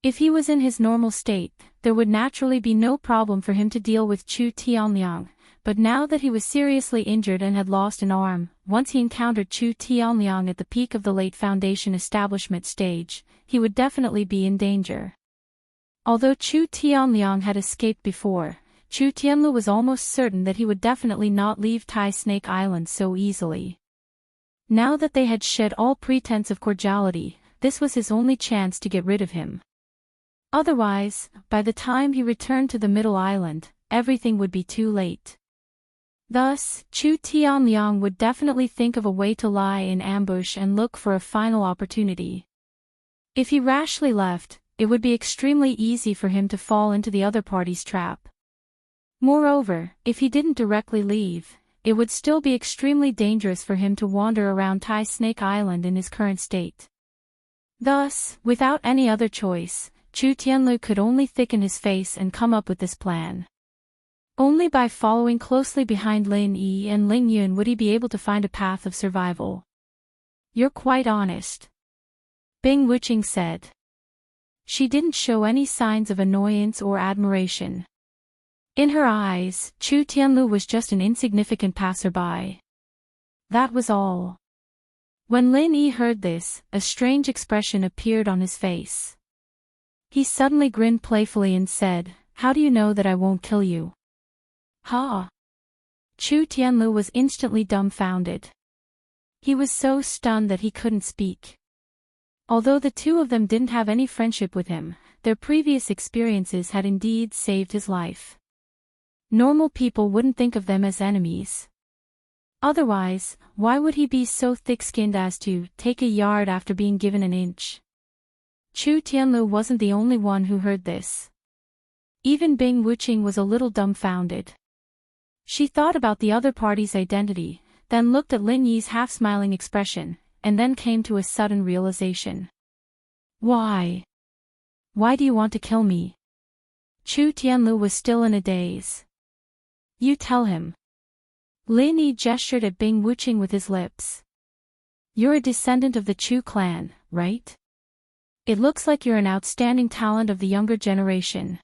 If he was in his normal state, there would naturally be no problem for him to deal with Chu Tianliang, but now that he was seriously injured and had lost an arm, once he encountered Chu Tianliang at the peak of the late Foundation establishment stage, he would definitely be in danger. Although Chu Tianliang had escaped before, Chu Tianlu was almost certain that he would definitely not leave Tai Snake Island so easily. Now that they had shed all pretense of cordiality, this was his only chance to get rid of him. Otherwise, by the time he returned to the Middle Island, everything would be too late. Thus, Chu Tianliang would definitely think of a way to lie in ambush and look for a final opportunity. If he rashly left, it would be extremely easy for him to fall into the other party's trap. Moreover, if he didn't directly leave, it would still be extremely dangerous for him to wander around Tai Snake Island in his current state. Thus, without any other choice, Chu Tianlu could only thicken his face and come up with this plan. Only by following closely behind Lin Yi and Ling Yun would he be able to find a path of survival. You're quite honest. Bing Wuqing said. She didn't show any signs of annoyance or admiration. In her eyes, Chu Tianlu was just an insignificant passerby. That was all. When Lin Yi heard this, a strange expression appeared on his face. He suddenly grinned playfully and said, How do you know that I won't kill you? Ha! Chu Tianlu was instantly dumbfounded. He was so stunned that he couldn't speak. Although the two of them didn't have any friendship with him, their previous experiences had indeed saved his life. Normal people wouldn't think of them as enemies. Otherwise, why would he be so thick-skinned as to take a yard after being given an inch? Chu Tianlu wasn't the only one who heard this. Even Bing Wuqing was a little dumbfounded. She thought about the other party's identity, then looked at Lin Yi's half-smiling expression, and then came to a sudden realization. Why? Why do you want to kill me? Chu Tianlu was still in a daze. You tell him. Lin Yi gestured at Bing Wuqing with his lips. You're a descendant of the Chu clan, right? It looks like you're an outstanding talent of the younger generation.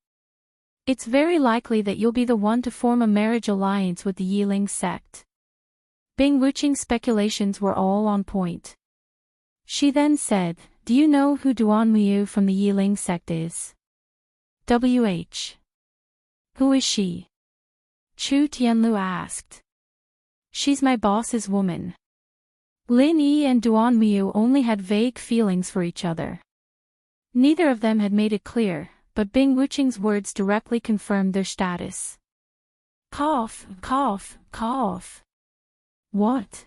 It's very likely that you'll be the one to form a marriage alliance with the Yiling sect. Bing Wuqing's speculations were all on point. She then said, Do you know who Duan Muyu from the Yiling sect is? WH. Who is she? Chu Tianlu asked. She's my boss's woman. Lin Yi and Duan Muyu only had vague feelings for each other. Neither of them had made it clear, but Bing Wuqing's words directly confirmed their status. Cough, cough, cough. What?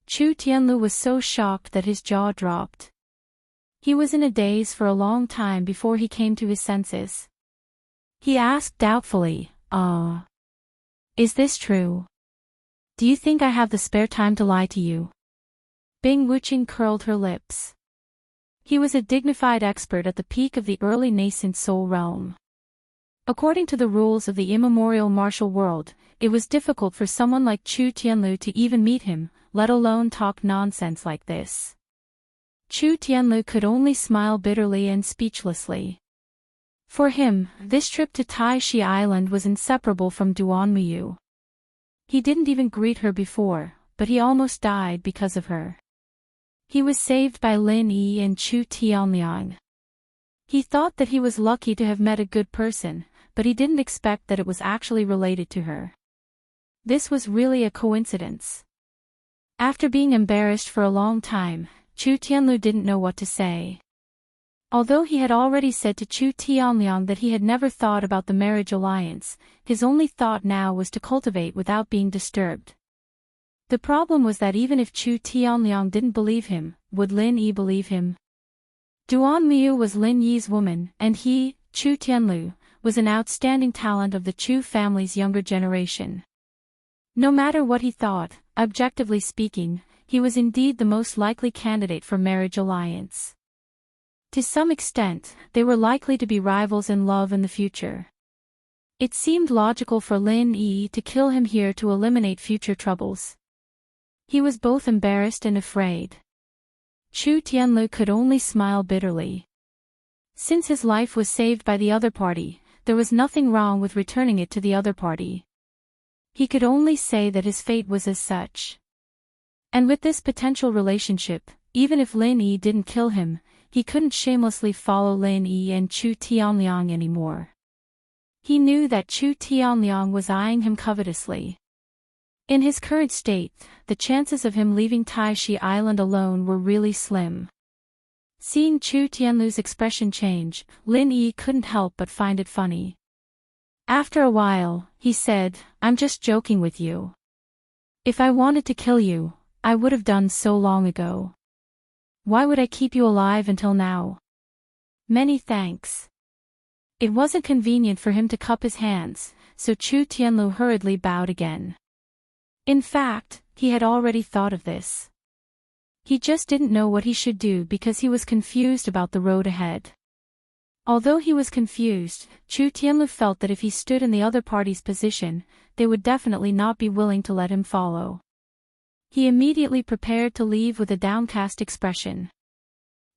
Chu Tianlu was so shocked that his jaw dropped. He was in a daze for a long time before he came to his senses. He asked doubtfully, Is this true? Do you think I have the spare time to lie to you? Bing Wuqing curled her lips. He was a dignified expert at the peak of the early nascent soul realm. According to the rules of the immemorial martial world, it was difficult for someone like Chu Tianlu to even meet him, let alone talk nonsense like this. Chu Tianlu could only smile bitterly and speechlessly. For him, this trip to Tai Shi Island was inseparable from Duan Muyu. He didn't even greet her before, but he almost died because of her. He was saved by Lin Yi and Chu Tianliang. He thought that he was lucky to have met a good person, but he didn't expect that it was actually related to her. This was really a coincidence. After being embarrassed for a long time, Chu Tianlu didn't know what to say. Although he had already said to Chu Tianliang that he had never thought about the marriage alliance, his only thought now was to cultivate without being disturbed. The problem was that even if Chu Tianliang didn't believe him, would Lin Yi believe him? Duan Muyu was Lin Yi's woman, and he, Chu Tianlu, was an outstanding talent of the Chu family's younger generation. No matter what he thought, objectively speaking, he was indeed the most likely candidate for marriage alliance. To some extent, they were likely to be rivals in love in the future. It seemed logical for Lin Yi to kill him here to eliminate future troubles. He was both embarrassed and afraid. Chu Tianlu could only smile bitterly. Since his life was saved by the other party, there was nothing wrong with returning it to the other party. He could only say that his fate was as such. And with this potential relationship, even if Lin Yi didn't kill him, he couldn't shamelessly follow Lin Yi and Chu Tianliang anymore. He knew that Chu Tianliang was eyeing him covetously. In his current state, the chances of him leaving Tai Shi Island alone were really slim. Seeing Chu Tianlu's expression change, Lin Yi couldn't help but find it funny. After a while, he said, "I'm just joking with you. If I wanted to kill you, I would have done so long ago. Why would I keep you alive until now? Many thanks." It wasn't convenient for him to cup his hands, so Chu Tianlu hurriedly bowed again. In fact, he had already thought of this. He just didn't know what he should do because he was confused about the road ahead. Although he was confused, Chu Tianlu felt that if he stood in the other party's position, they would definitely not be willing to let him follow. He immediately prepared to leave with a downcast expression.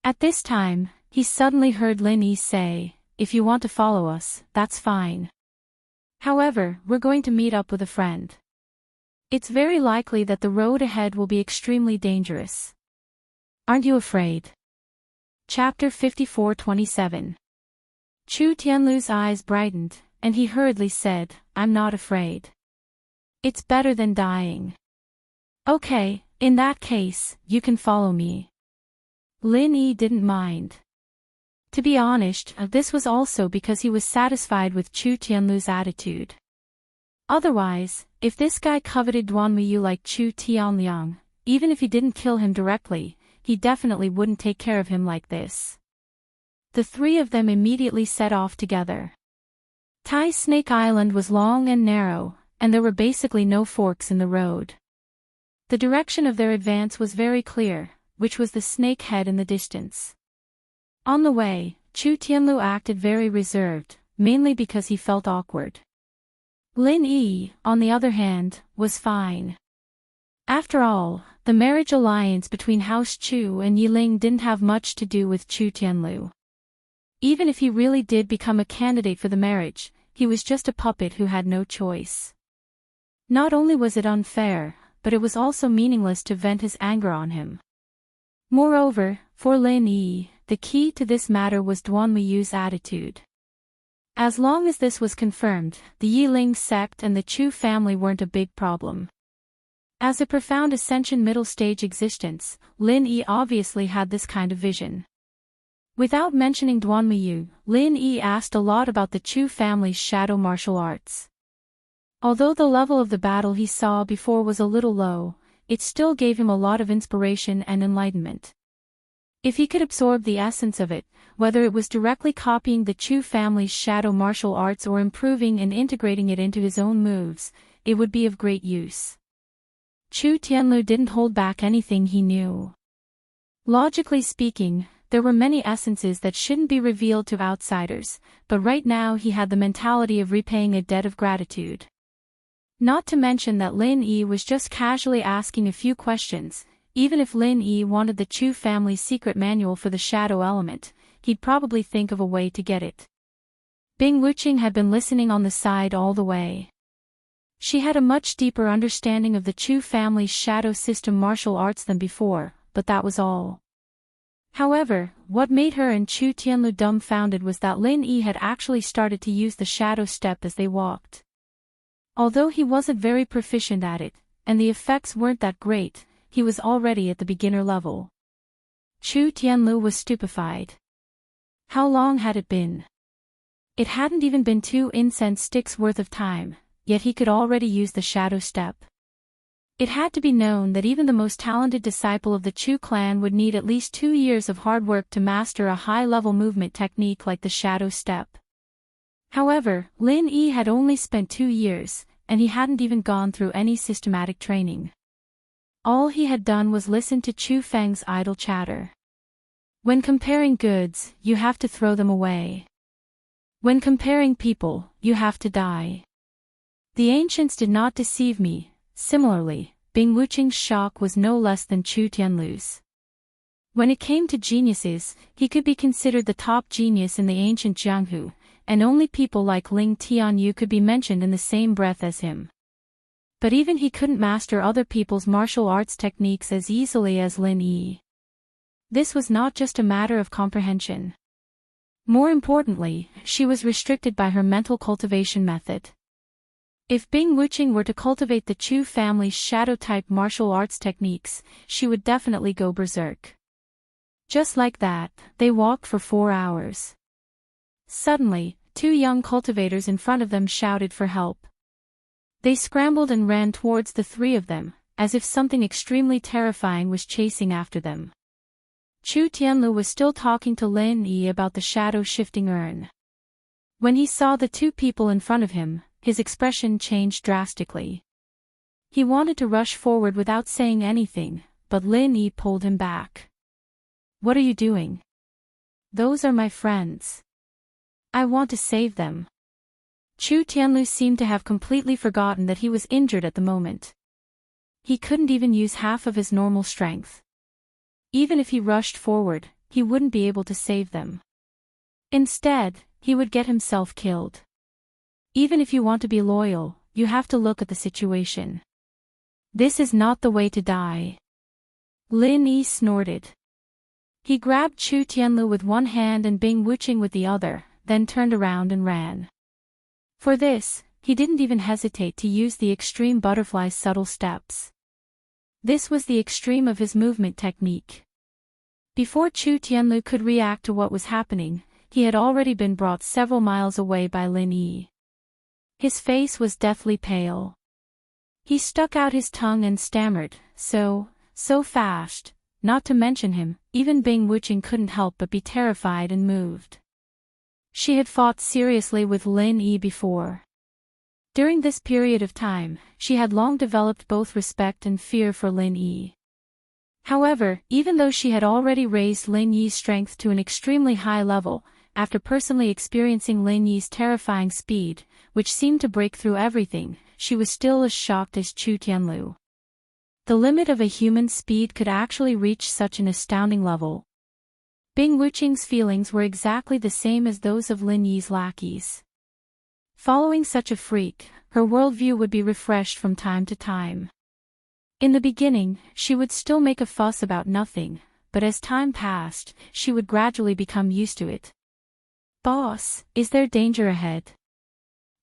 At this time, he suddenly heard Lin Yi say, "If you want to follow us, that's fine. However, we're going to meet up with a friend. It's very likely that the road ahead will be extremely dangerous. Aren't you afraid?" Chapter 54:27. Chu Tianlu's eyes brightened, and he hurriedly said, "I'm not afraid. It's better than dying." "Okay, in that case, you can follow me." Lin Yi didn't mind. To be honest, this was also because he was satisfied with Chu Tianlu's attitude. Otherwise, if this guy coveted Duan Muyu like Chu Tianliang, even if he didn't kill him directly, he definitely wouldn't take care of him like this. The three of them immediately set off together. Tai Snake Island was long and narrow, and there were basically no forks in the road. The direction of their advance was very clear, which was the snake head in the distance. On the way, Chu Tianlu acted very reserved, mainly because he felt awkward. Lin Yi, on the other hand, was fine. After all, the marriage alliance between House Chu and Yiling didn't have much to do with Chu Tianlu. Even if he really did become a candidate for the marriage, he was just a puppet who had no choice. Not only was it unfair, but it was also meaningless to vent his anger on him. Moreover, for Lin Yi, the key to this matter was Duan Muyu's attitude. As long as this was confirmed, the Yiling sect and the Chu family weren't a big problem. As a profound ascension middle-stage existence, Lin Yi obviously had this kind of vision. Without mentioning Duan Muyu, Lin Yi asked a lot about the Chu family's shadow martial arts. Although the level of the battle he saw before was a little low, it still gave him a lot of inspiration and enlightenment. If he could absorb the essence of it, whether it was directly copying the Chu family's shadow martial arts or improving and integrating it into his own moves, it would be of great use. Chu Tianlu didn't hold back anything he knew. Logically speaking, there were many essences that shouldn't be revealed to outsiders, but right now he had the mentality of repaying a debt of gratitude. Not to mention that Lin Yi was just casually asking a few questions. Even if Lin Yi wanted the Chu family's secret manual for the shadow element, he'd probably think of a way to get it. Bing Wuqing had been listening on the side all the way. She had a much deeper understanding of the Chu family's shadow system martial arts than before, but that was all. However, what made her and Chu Tianlu dumbfounded was that Lin Yi had actually started to use the shadow step as they walked. Although he wasn't very proficient at it, and the effects weren't that great, he was already at the beginner level. Chu Tianlu was stupefied. How long had it been? It hadn't even been 2 incense sticks worth of time, yet he could already use the shadow step. It had to be known that even the most talented disciple of the Chu clan would need at least 2 years of hard work to master a high-level movement technique like the shadow step. However, Lin Yi had only spent 2 years, and he hadn't even gone through any systematic training. All he had done was listen to Chu Feng's idle chatter. When comparing goods, you have to throw them away. When comparing people, you have to die. The ancients did not deceive me. Similarly, Bing Wuqing's shock was no less than Chu Tianlu's. When it came to geniuses, he could be considered the top genius in the ancient Jianghu, and only people like Ling Tianyu could be mentioned in the same breath as him. But even he couldn't master other people's martial arts techniques as easily as Lin Yi. This was not just a matter of comprehension. More importantly, she was restricted by her mental cultivation method. If Bing Wuqing were to cultivate the Chu family's shadow-type martial arts techniques, she would definitely go berserk. Just like that, they walked for 4 hours. Suddenly, 2 young cultivators in front of them shouted for help. They scrambled and ran towards the 3 of them, as if something extremely terrifying was chasing after them. Chu Tianlu was still talking to Lin Yi about the shadow-shifting urn. When he saw the 2 people in front of him, his expression changed drastically. He wanted to rush forward without saying anything, but Lin Yi pulled him back. "What are you doing? Those are my friends. I want to save them." Chu Tianlu seemed to have completely forgotten that he was injured at the moment. He couldn't even use half of his normal strength. Even if he rushed forward, he wouldn't be able to save them. Instead, he would get himself killed. Even if you want to be loyal, you have to look at the situation. This is not the way to die. Lin Yi snorted. He grabbed Chu Tianlu with one hand and Bing Wuqing with the other, then turned around and ran. For this, he didn't even hesitate to use the extreme butterfly's subtle steps. This was the extreme of his movement technique. Before Chu Tianlu could react to what was happening, he had already been brought several miles away by Lin Yi. His face was deathly pale. He stuck out his tongue and stammered, so fast. Not to mention him, even Bing Wuqing couldn't help but be terrified and moved. She had fought seriously with Lin Yi before. During this period of time, she had long developed both respect and fear for Lin Yi. However, even though she had already raised Lin Yi's strength to an extremely high level, after personally experiencing Lin Yi's terrifying speed, which seemed to break through everything, she was still as shocked as Chu Tianlu. The limit of a human speed could actually reach such an astounding level. Bing Wuqing's feelings were exactly the same as those of Lin Yi's lackeys. Following such a freak, her worldview would be refreshed from time to time. In the beginning, she would still make a fuss about nothing, but as time passed, she would gradually become used to it. "Boss, is there danger ahead?"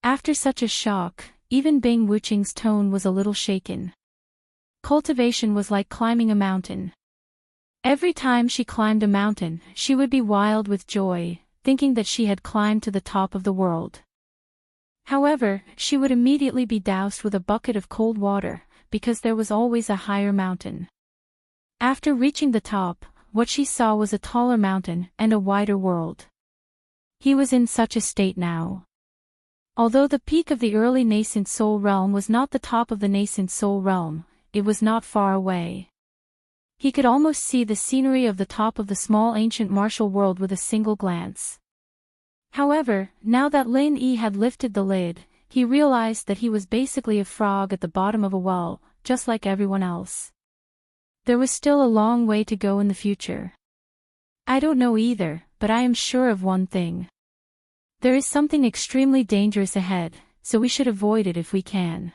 After such a shock, even Bing Wuqing's tone was a little shaken. Cultivation was like climbing a mountain. Every time she climbed a mountain, she would be wild with joy, thinking that she had climbed to the top of the world. However, she would immediately be doused with a bucket of cold water, because there was always a higher mountain. After reaching the top, what she saw was a taller mountain and a wider world. He was in such a state now. Although the peak of the early nascent soul realm was not the top of the nascent soul realm, it was not far away. He could almost see the scenery of the top of the small ancient martial world with a single glance. However, now that Lin Yi had lifted the lid, he realized that he was basically a frog at the bottom of a well, just like everyone else. There was still a long way to go in the future. I don't know either, but I am sure of one thing. There is something extremely dangerous ahead, so we should avoid it if we can.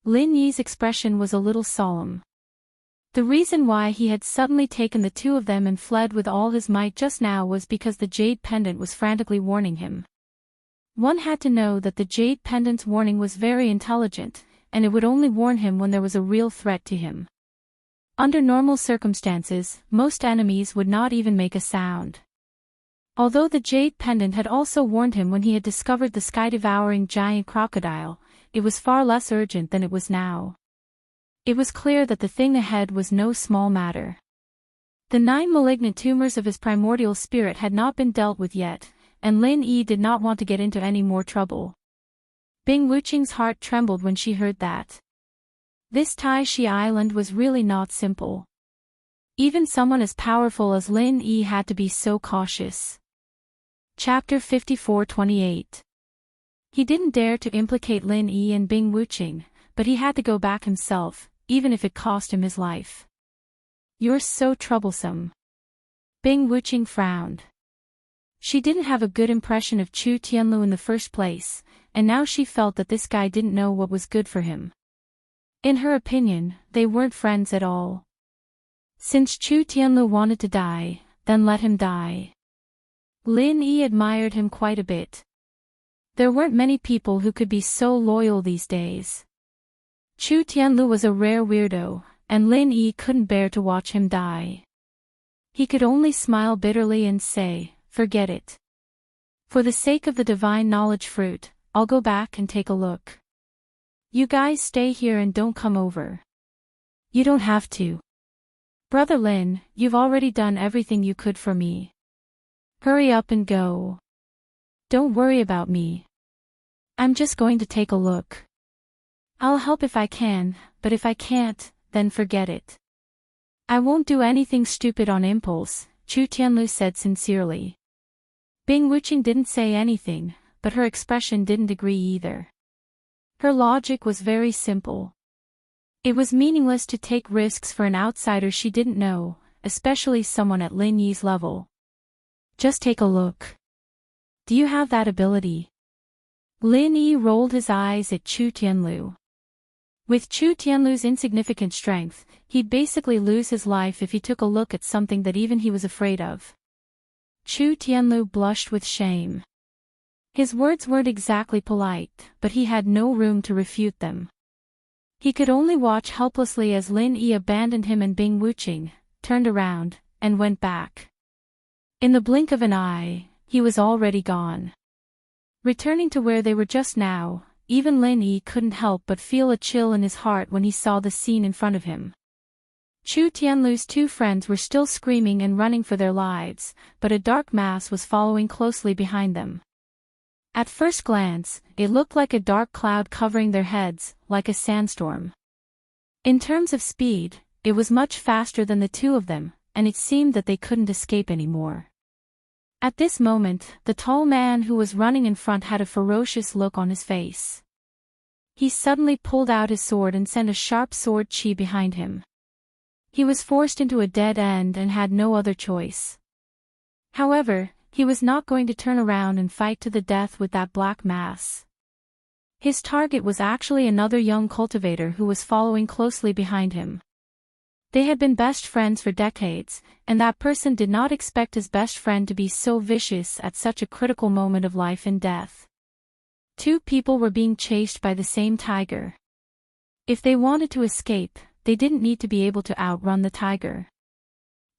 Lin Yi's expression was a little solemn. The reason why he had suddenly taken the two of them and fled with all his might just now was because the jade pendant was frantically warning him. One had to know that the jade pendant's warning was very intelligent, and it would only warn him when there was a real threat to him. Under normal circumstances, most enemies would not even make a sound. Although the jade pendant had also warned him when he had discovered the sky-devouring giant crocodile, it was far less urgent than it was now. It was clear that the thing ahead was no small matter. The 9 malignant tumors of his primordial spirit had not been dealt with yet, and Lin Yi did not want to get into any more trouble. Bing Wuqing's heart trembled when she heard that. This Tai Shi Island was really not simple. Even someone as powerful as Lin Yi had to be so cautious. Chapter 54-28. He didn't dare to implicate Lin Yi and Bing Wuqing, but he had to go back himself, even if it cost him his life. You're so troublesome. Bing Wuqing frowned. She didn't have a good impression of Chu Tianlu in the first place, and now she felt that this guy didn't know what was good for him. In her opinion, they weren't friends at all. Since Chu Tianlu wanted to die, then let him die. Lin Yi admired him quite a bit. There weren't many people who could be so loyal these days. Chu Tianlu was a rare weirdo, and Lin Yi couldn't bear to watch him die. He could only smile bitterly and say, "Forget it. For the sake of the divine knowledge fruit, I'll go back and take a look. You guys stay here and don't come over." "You don't have to. Brother Lin, you've already done everything you could for me. Hurry up and go. Don't worry about me. I'm just going to take a look. I'll help if I can, but if I can't, then forget it." "I won't do anything stupid on impulse," Chu Tianlu said sincerely. Bing Wuqing didn't say anything, but her expression didn't agree either. Her logic was very simple. It was meaningless to take risks for an outsider she didn't know, especially someone at Lin Yi's level. "Just take a look. Do you have that ability?" Lin Yi rolled his eyes at Chu Tianlu. With Chu Tianlu's insignificant strength, he'd basically lose his life if he took a look at something that even he was afraid of. Chu Tianlu blushed with shame. His words weren't exactly polite, but he had no room to refute them. He could only watch helplessly as Lin Yi abandoned him and Bing Wuqing, turned around, and went back. In the blink of an eye, he was already gone. Returning to where they were just now, even Lin Yi couldn't help but feel a chill in his heart when he saw the scene in front of him. Chu Tianlu's two friends were still screaming and running for their lives, but a dark mass was following closely behind them. At first glance, it looked like a dark cloud covering their heads, like a sandstorm. In terms of speed, it was much faster than the two of them, and it seemed that they couldn't escape anymore. At this moment, the tall man who was running in front had a ferocious look on his face. He suddenly pulled out his sword and sent a sharp sword chi behind him. He was forced into a dead end and had no other choice. However, he was not going to turn around and fight to the death with that black mass. His target was actually another young cultivator who was following closely behind him. They had been best friends for decades, and that person did not expect his best friend to be so vicious at such a critical moment of life and death. Two people were being chased by the same tiger. If they wanted to escape, they didn't need to be able to outrun the tiger.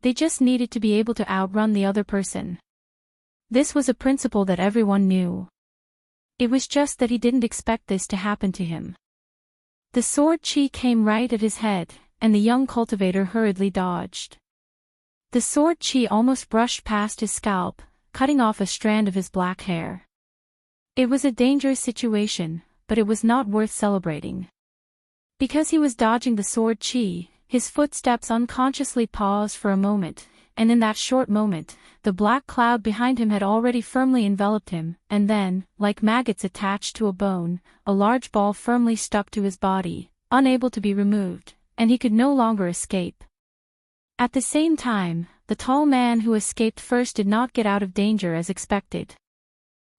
They just needed to be able to outrun the other person. This was a principle that everyone knew. It was just that he didn't expect this to happen to him. The sword chi came right at his head, and the young cultivator hurriedly dodged. The sword chi almost brushed past his scalp, cutting off a strand of his black hair. It was a dangerous situation, but it was not worth celebrating. Because he was dodging the sword chi, his footsteps unconsciously paused for a moment, and in that short moment, the black cloud behind him had already firmly enveloped him, and then, like maggots attached to a bone, a large ball firmly stuck to his body, unable to be removed, and he could no longer escape. At the same time, the tall man who escaped first did not get out of danger as expected.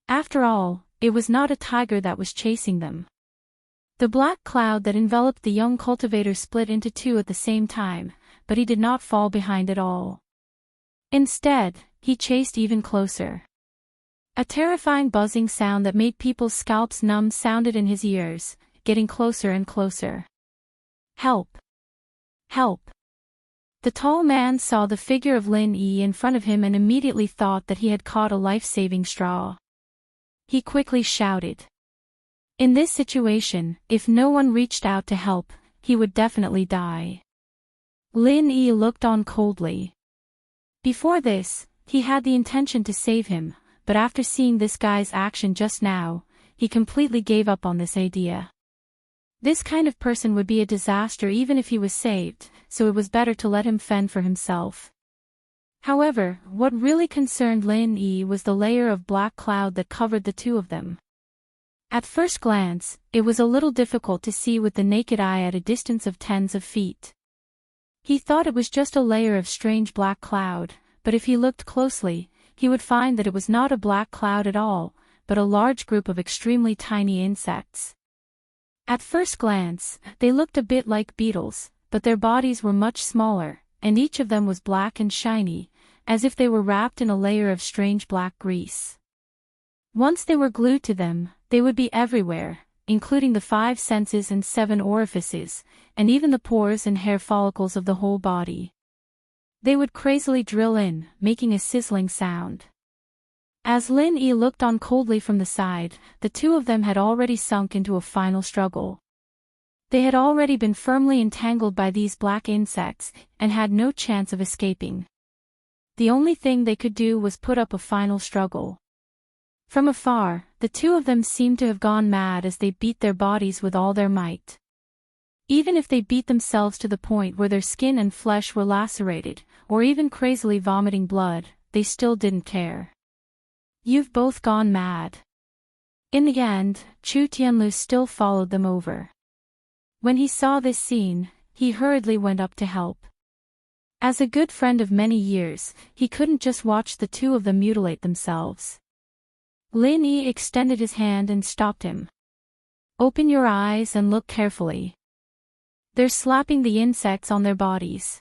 After all, it was not a tiger that was chasing them. The black cloud that enveloped the young cultivator split into two at the same time, but he did not fall behind at all. Instead, he chased even closer. A terrifying buzzing sound that made people's scalps numb sounded in his ears, getting closer and closer. Help! Help! The tall man saw the figure of Lin Yi in front of him and immediately thought that he had caught a life-saving straw. He quickly shouted. In this situation, if no one reached out to help, he would definitely die. Lin Yi looked on coldly. Before this, he had the intention to save him, but after seeing this guy's action just now, he completely gave up on this idea. This kind of person would be a disaster even if he was saved, so it was better to let him fend for himself. However, what really concerned Lin Yi was the layer of black cloud that covered the two of them. At first glance, it was a little difficult to see with the naked eye at a distance of tens of feet. He thought it was just a layer of strange black cloud, but if he looked closely, he would find that it was not a black cloud at all, but a large group of extremely tiny insects. At first glance, they looked a bit like beetles, but their bodies were much smaller, and each of them was black and shiny, as if they were wrapped in a layer of strange black grease. Once they were glued to them, they would be everywhere, including the 5 senses and 7 orifices, and even the pores and hair follicles of the whole body. They would crazily drill in, making a sizzling sound. As Lin Yi looked on coldly from the side, the two of them had already sunk into a final struggle. They had already been firmly entangled by these black insects, and had no chance of escaping. The only thing they could do was put up a final struggle. From afar, the two of them seemed to have gone mad as they beat their bodies with all their might. Even if they beat themselves to the point where their skin and flesh were lacerated, or even crazily vomiting blood, they still didn't care. You've both gone mad. In the end, Chu Tianlu still followed them over. When he saw this scene, he hurriedly went up to help. As a good friend of many years, he couldn't just watch the two of them mutilate themselves. Lin Yi extended his hand and stopped him. Open your eyes and look carefully. They're slapping the insects on their bodies.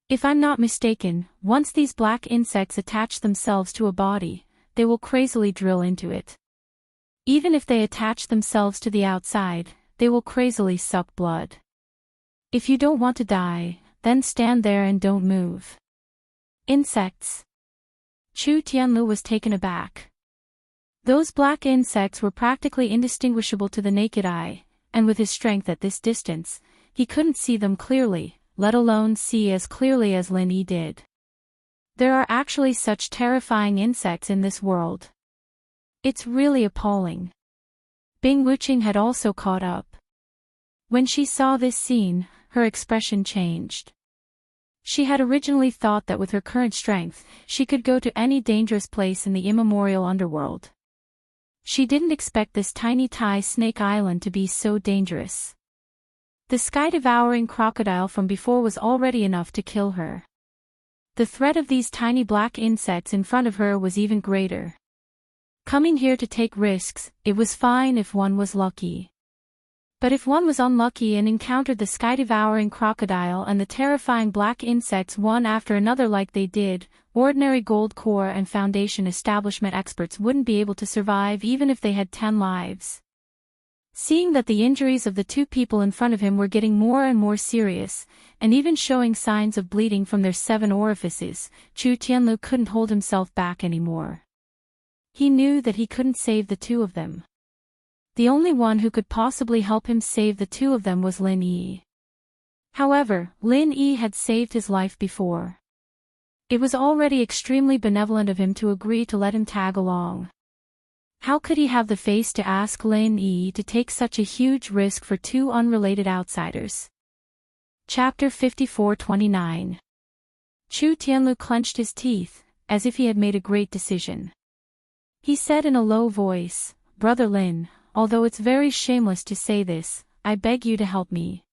If I'm not mistaken, once these black insects attach themselves to a body, they will crazily drill into it. Even if they attach themselves to the outside, they will crazily suck blood. If you don't want to die, then stand there and don't move. Insects. Chu Tianlu was taken aback. Those black insects were practically indistinguishable to the naked eye, and with his strength at this distance, he couldn't see them clearly, let alone see as clearly as Lin Yi did. There are actually such terrifying insects in this world. It's really appalling. Bing Wuqing had also caught up. When she saw this scene, her expression changed. She had originally thought that with her current strength, she could go to any dangerous place in the immemorial underworld. She didn't expect this tiny Thai snake island to be so dangerous. The sky-devouring crocodile from before was already enough to kill her. The threat of these tiny black insects in front of her was even greater. Coming here to take risks, it was fine if one was lucky. But if one was unlucky and encountered the sky-devouring crocodile and the terrifying black insects one after another like they did, ordinary gold core and foundation establishment experts wouldn't be able to survive even if they had 10 lives. Seeing that the injuries of the two people in front of him were getting more and more serious, and even showing signs of bleeding from their 7 orifices, Chu Tianlu couldn't hold himself back anymore. He knew that he couldn't save the two of them. The only one who could possibly help him save the two of them was Lin Yi. However, Lin Yi had saved his life before. It was already extremely benevolent of him to agree to let him tag along. How could he have the face to ask Lin Yi to take such a huge risk for 2 unrelated outsiders? Chapter 54-29. Chu Tianlu clenched his teeth, as if he had made a great decision. He said in a low voice, "Brother Lin, although it's very shameless to say this, I beg you to help me.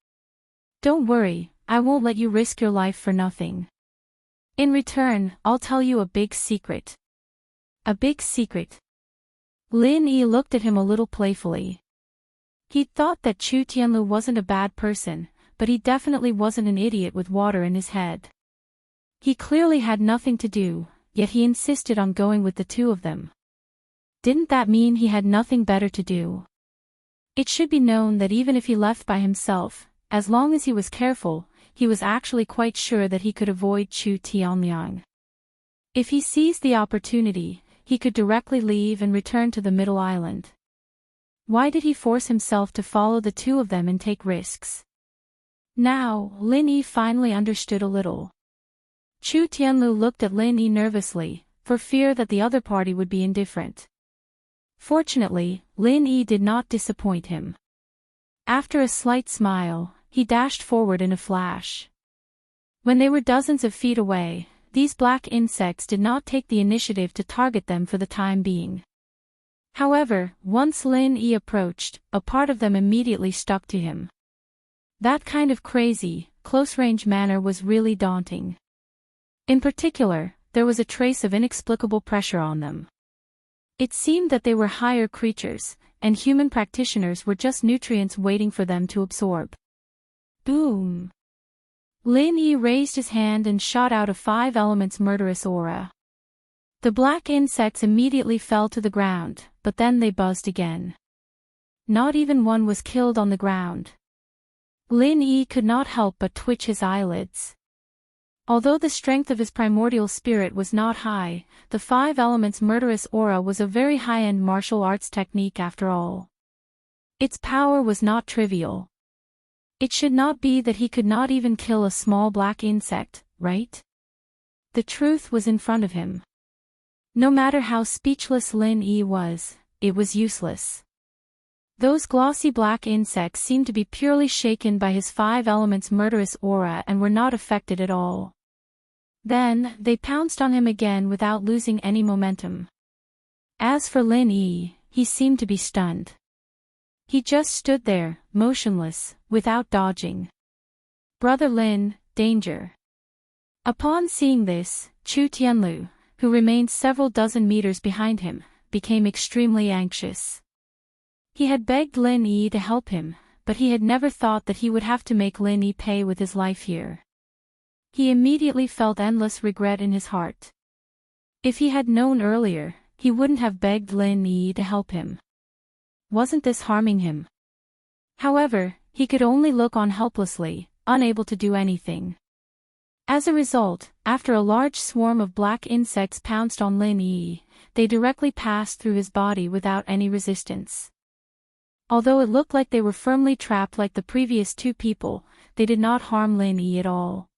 Don't worry, I won't let you risk your life for nothing. In return, I'll tell you a big secret." A big secret? Lin Yi looked at him a little playfully. He'd thought that Chu Tianlu wasn't a bad person, but he definitely wasn't an idiot with water in his head. He clearly had nothing to do, yet he insisted on going with the two of them. Didn't that mean he had nothing better to do? It should be known that even if he left by himself, as long as he was careful, he was actually quite sure that he could avoid Chu Tianliang. If he seized the opportunity, he could directly leave and return to the Middle Island. Why did he force himself to follow the two of them and take risks? Now, Lin Yi finally understood a little. Chu Tianlu looked at Lin Yi nervously, for fear that the other party would be indifferent. Fortunately, Lin Yi did not disappoint him. After a slight smile, he dashed forward in a flash. When they were dozens of feet away, these black insects did not take the initiative to target them for the time being. However, once Lin Yi approached, a part of them immediately stuck to him. That kind of crazy, close-range manner was really daunting. In particular, there was a trace of inexplicable pressure on them. It seemed that they were higher creatures, and human practitioners were just nutrients waiting for them to absorb. Boom! Lin Yi raised his hand and shot out a 5 elements murderous aura. The black insects immediately fell to the ground, but then they buzzed again. Not even one was killed on the ground. Lin Yi could not help but twitch his eyelids. Although the strength of his primordial spirit was not high, the 5 elements murderous aura was a very high-end martial arts technique after all. Its power was not trivial. It should not be that he could not even kill a small black insect, right? The truth was in front of him. No matter how speechless Lin Yi was, it was useless. Those glossy black insects seemed to be purely shaken by his 5 elements murderous aura and were not affected at all. Then, they pounced on him again without losing any momentum. As for Lin Yi, he seemed to be stunned. He just stood there, motionless, without dodging. "Brother Lin, danger." Upon seeing this, Chu Tianlu, who remained several dozen meters behind him, became extremely anxious. He had begged Lin Yi to help him, but he had never thought that he would have to make Lin Yi pay with his life here. He immediately felt endless regret in his heart. If he had known earlier, he wouldn't have begged Lin Yi to help him. Wasn't this harming him? However, he could only look on helplessly, unable to do anything. As a result, after a large swarm of black insects pounced on Lin Yi, they directly passed through his body without any resistance. Although it looked like they were firmly trapped like the previous two people, they did not harm Lin Yi at all.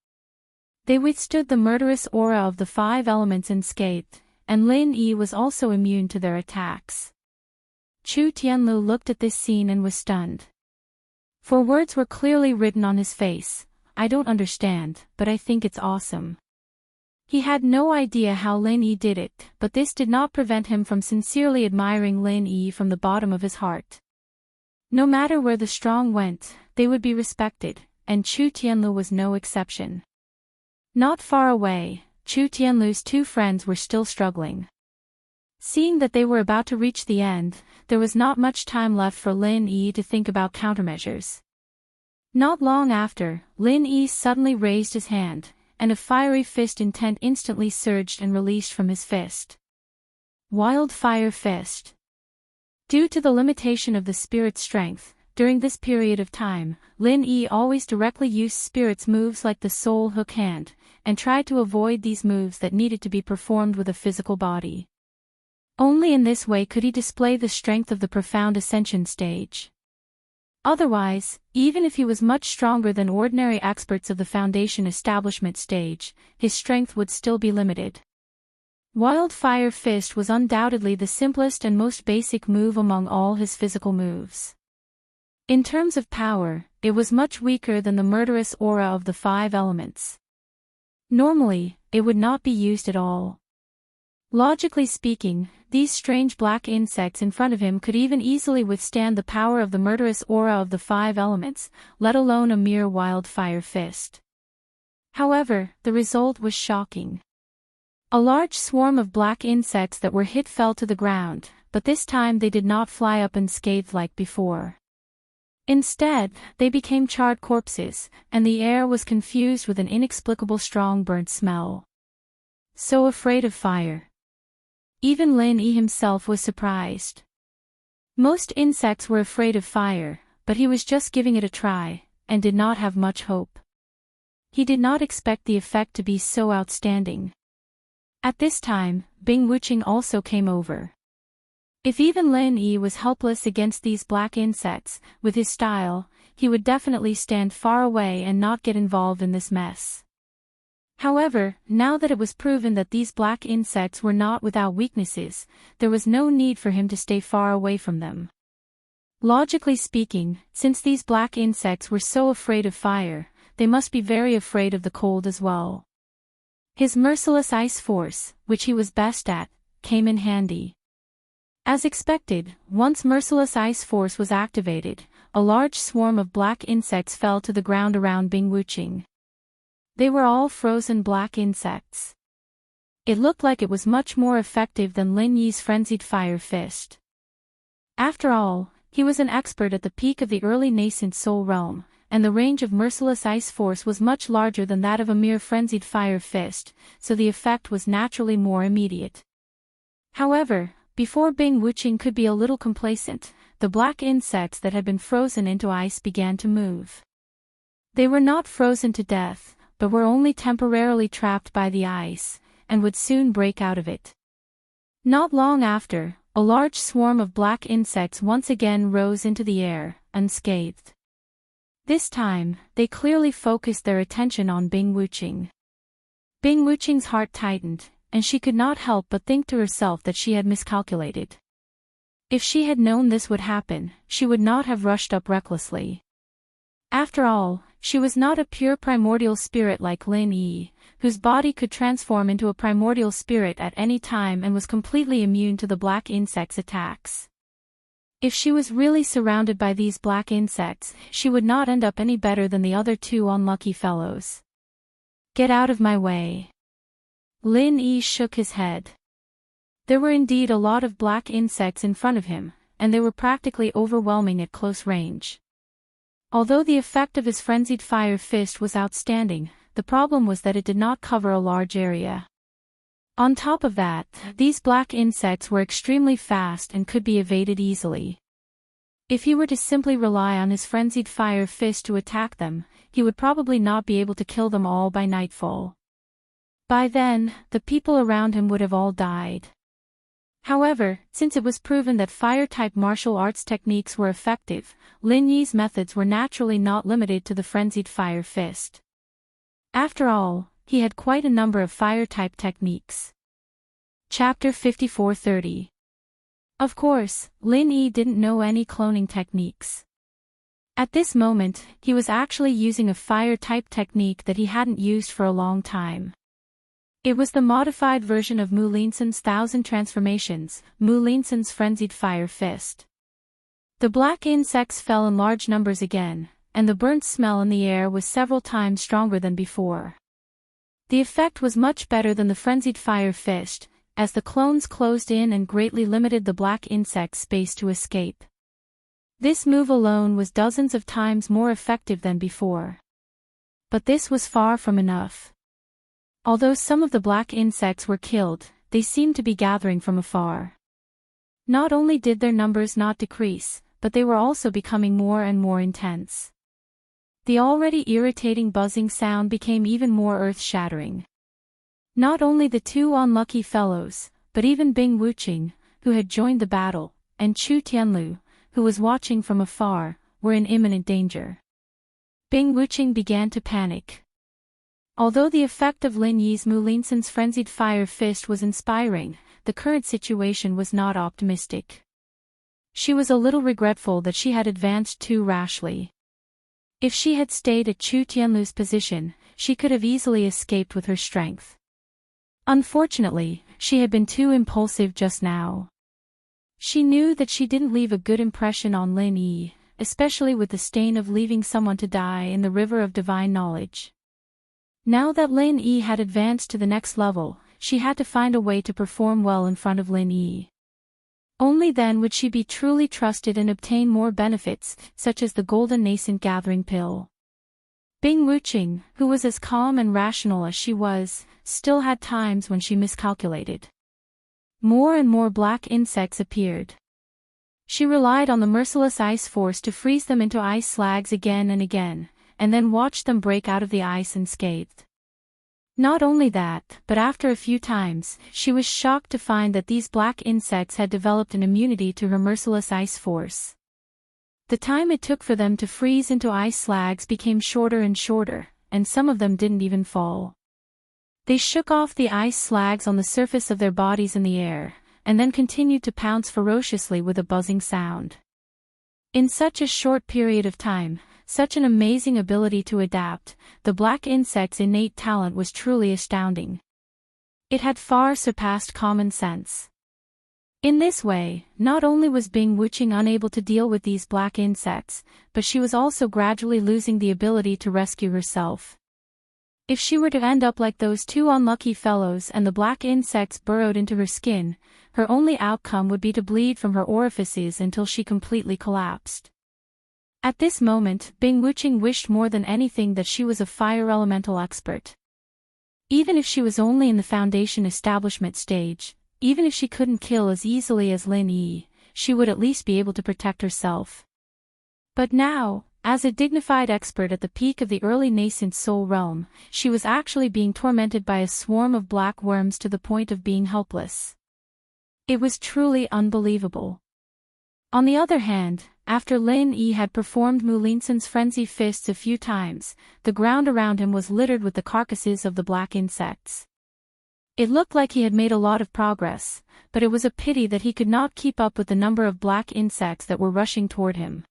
They withstood the murderous aura of the 5 elements unscathed, and Lin Yi was also immune to their attacks. Chu Tianlu looked at this scene and was stunned. For words were clearly written on his face, "I don't understand, but I think it's awesome." He had no idea how Lin Yi did it, but this did not prevent him from sincerely admiring Lin Yi from the bottom of his heart. No matter where the strong went, they would be respected, and Chu Tianlu was no exception. Not far away, Chu Tianlu's 2 friends were still struggling. Seeing that they were about to reach the end, there was not much time left for Lin Yi to think about countermeasures. Not long after, Lin Yi suddenly raised his hand, and a fiery fist intent instantly surged and released from his fist. Wildfire Fist. Due to the limitation of the spirit's strength, during this period of time, Lin Yi always directly used spirit's moves like the soul hook hand, and tried to avoid these moves that needed to be performed with a physical body. Only in this way could he display the strength of the profound ascension stage. Otherwise, even if he was much stronger than ordinary experts of the foundation establishment stage, his strength would still be limited. Wildfire Fist was undoubtedly the simplest and most basic move among all his physical moves. In terms of power, it was much weaker than the murderous aura of the 5 elements. Normally, it would not be used at all. Logically speaking, these strange black insects in front of him could even easily withstand the power of the murderous aura of the 5 elements, let alone a mere wildfire fist. However, the result was shocking. A large swarm of black insects that were hit fell to the ground, but this time they did not fly up unscathed like before. Instead, they became charred corpses, and the air was confused with an inexplicable strong burnt smell. So afraid of fire. Even Lin Yi himself was surprised. Most insects were afraid of fire, but he was just giving it a try, and did not have much hope. He did not expect the effect to be so outstanding. At this time, Bing Wuqing also came over. If even Lin Yi was helpless against these black insects, with his style, he would definitely stand far away and not get involved in this mess. However, now that it was proven that these black insects were not without weaknesses, there was no need for him to stay far away from them. Logically speaking, since these black insects were so afraid of fire, they must be very afraid of the cold as well. His merciless ice force, which he was best at, came in handy. As expected, once merciless ice force was activated, a large swarm of black insects fell to the ground around Bing Wuqing. They were all frozen black insects. It looked like it was much more effective than Lin Yi's frenzied fire fist. After all, he was an expert at the peak of the early nascent soul realm, and the range of merciless ice force was much larger than that of a mere frenzied fire fist, so the effect was naturally more immediate. However, before Bing Wuqing could be a little complacent, the black insects that had been frozen into ice began to move. They were not frozen to death, but were only temporarily trapped by the ice, and would soon break out of it. Not long after, a large swarm of black insects once again rose into the air, unscathed. This time, they clearly focused their attention on Bing Wuqing. Bing Wuqing's heart tightened, and she could not help but think to herself that she had miscalculated. If she had known this would happen, she would not have rushed up recklessly. After all, she was not a pure primordial spirit like Lin Yi, whose body could transform into a primordial spirit at any time and was completely immune to the black insects' attacks. If she was really surrounded by these black insects, she would not end up any better than the other 2 unlucky fellows. Get out of my way. Lin Yi shook his head. There were indeed a lot of black insects in front of him, and they were practically overwhelming at close range. Although the effect of his frenzied fire fist was outstanding, the problem was that it did not cover a large area. On top of that, these black insects were extremely fast and could be evaded easily. If he were to simply rely on his frenzied fire fist to attack them, he would probably not be able to kill them all by nightfall. By then, the people around him would have all died. However, since it was proven that fire-type martial arts techniques were effective, Lin Yi's methods were naturally not limited to the frenzied fire fist. After all, he had quite a number of fire-type techniques. Chapter 54:30. Of course, Lin Yi didn't know any cloning techniques. At this moment, he was actually using a fire-type technique that he hadn't used for a long time. It was the modified version of Mu Linsun's 1,000 transformations, Mu Linsun's frenzied fire fist. The black insects fell in large numbers again, and the burnt smell in the air was several times stronger than before. The effect was much better than the frenzied fire fist, as the clones closed in and greatly limited the black insect's space to escape. This move alone was dozens of times more effective than before. But this was far from enough. Although some of the black insects were killed, they seemed to be gathering from afar. Not only did their numbers not decrease, but they were also becoming more and more intense. The already irritating buzzing sound became even more earth-shattering. Not only the 2 unlucky fellows, but even Bing Wuqing, who had joined the battle, and Chu Tianlu, who was watching from afar, were in imminent danger. Bing Wuqing began to panic. Although the effect of Lin Yi's Mu Linsun's frenzied fire fist was inspiring, the current situation was not optimistic. She was a little regretful that she had advanced too rashly. If she had stayed at Chu Tianlu's position, she could have easily escaped with her strength. Unfortunately, she had been too impulsive just now. She knew that she didn't leave a good impression on Lin Yi, especially with the stain of leaving someone to die in the river of divine knowledge. Now that Lin Yi had advanced to the next level, she had to find a way to perform well in front of Lin Yi. Only then would she be truly trusted and obtain more benefits, such as the golden nascent gathering pill. Bing Wuqing, who was as calm and rational as she was, still had times when she miscalculated. More and more black insects appeared. She relied on the merciless ice force to freeze them into ice slags again and again, and then watched them break out of the ice unscathed. Not only that, but after a few times, she was shocked to find that these black insects had developed an immunity to her merciless ice force. The time it took for them to freeze into ice slags became shorter and shorter, and some of them didn't even fall. They shook off the ice slags on the surface of their bodies in the air, and then continued to pounce ferociously with a buzzing sound. In such a short period of time, such an amazing ability to adapt, the black insect's innate talent was truly astounding. It had far surpassed common sense. In this way, not only was Bing Wuqing unable to deal with these black insects, but she was also gradually losing the ability to rescue herself. If she were to end up like those two unlucky fellows and the black insects burrowed into her skin, her only outcome would be to bleed from her orifices until she completely collapsed. At this moment, Bing Wuqing wished more than anything that she was a fire elemental expert. Even if she was only in the foundation establishment stage, even if she couldn't kill as easily as Lin Yi, she would at least be able to protect herself. But now, as a dignified expert at the peak of the early nascent soul realm, she was actually being tormented by a swarm of black worms to the point of being helpless. It was truly unbelievable. On the other hand, after Lin Yi had performed Mu Linsun's frenzied fists a few times, the ground around him was littered with the carcasses of the black insects. It looked like he had made a lot of progress, but it was a pity that he could not keep up with the number of black insects that were rushing toward him.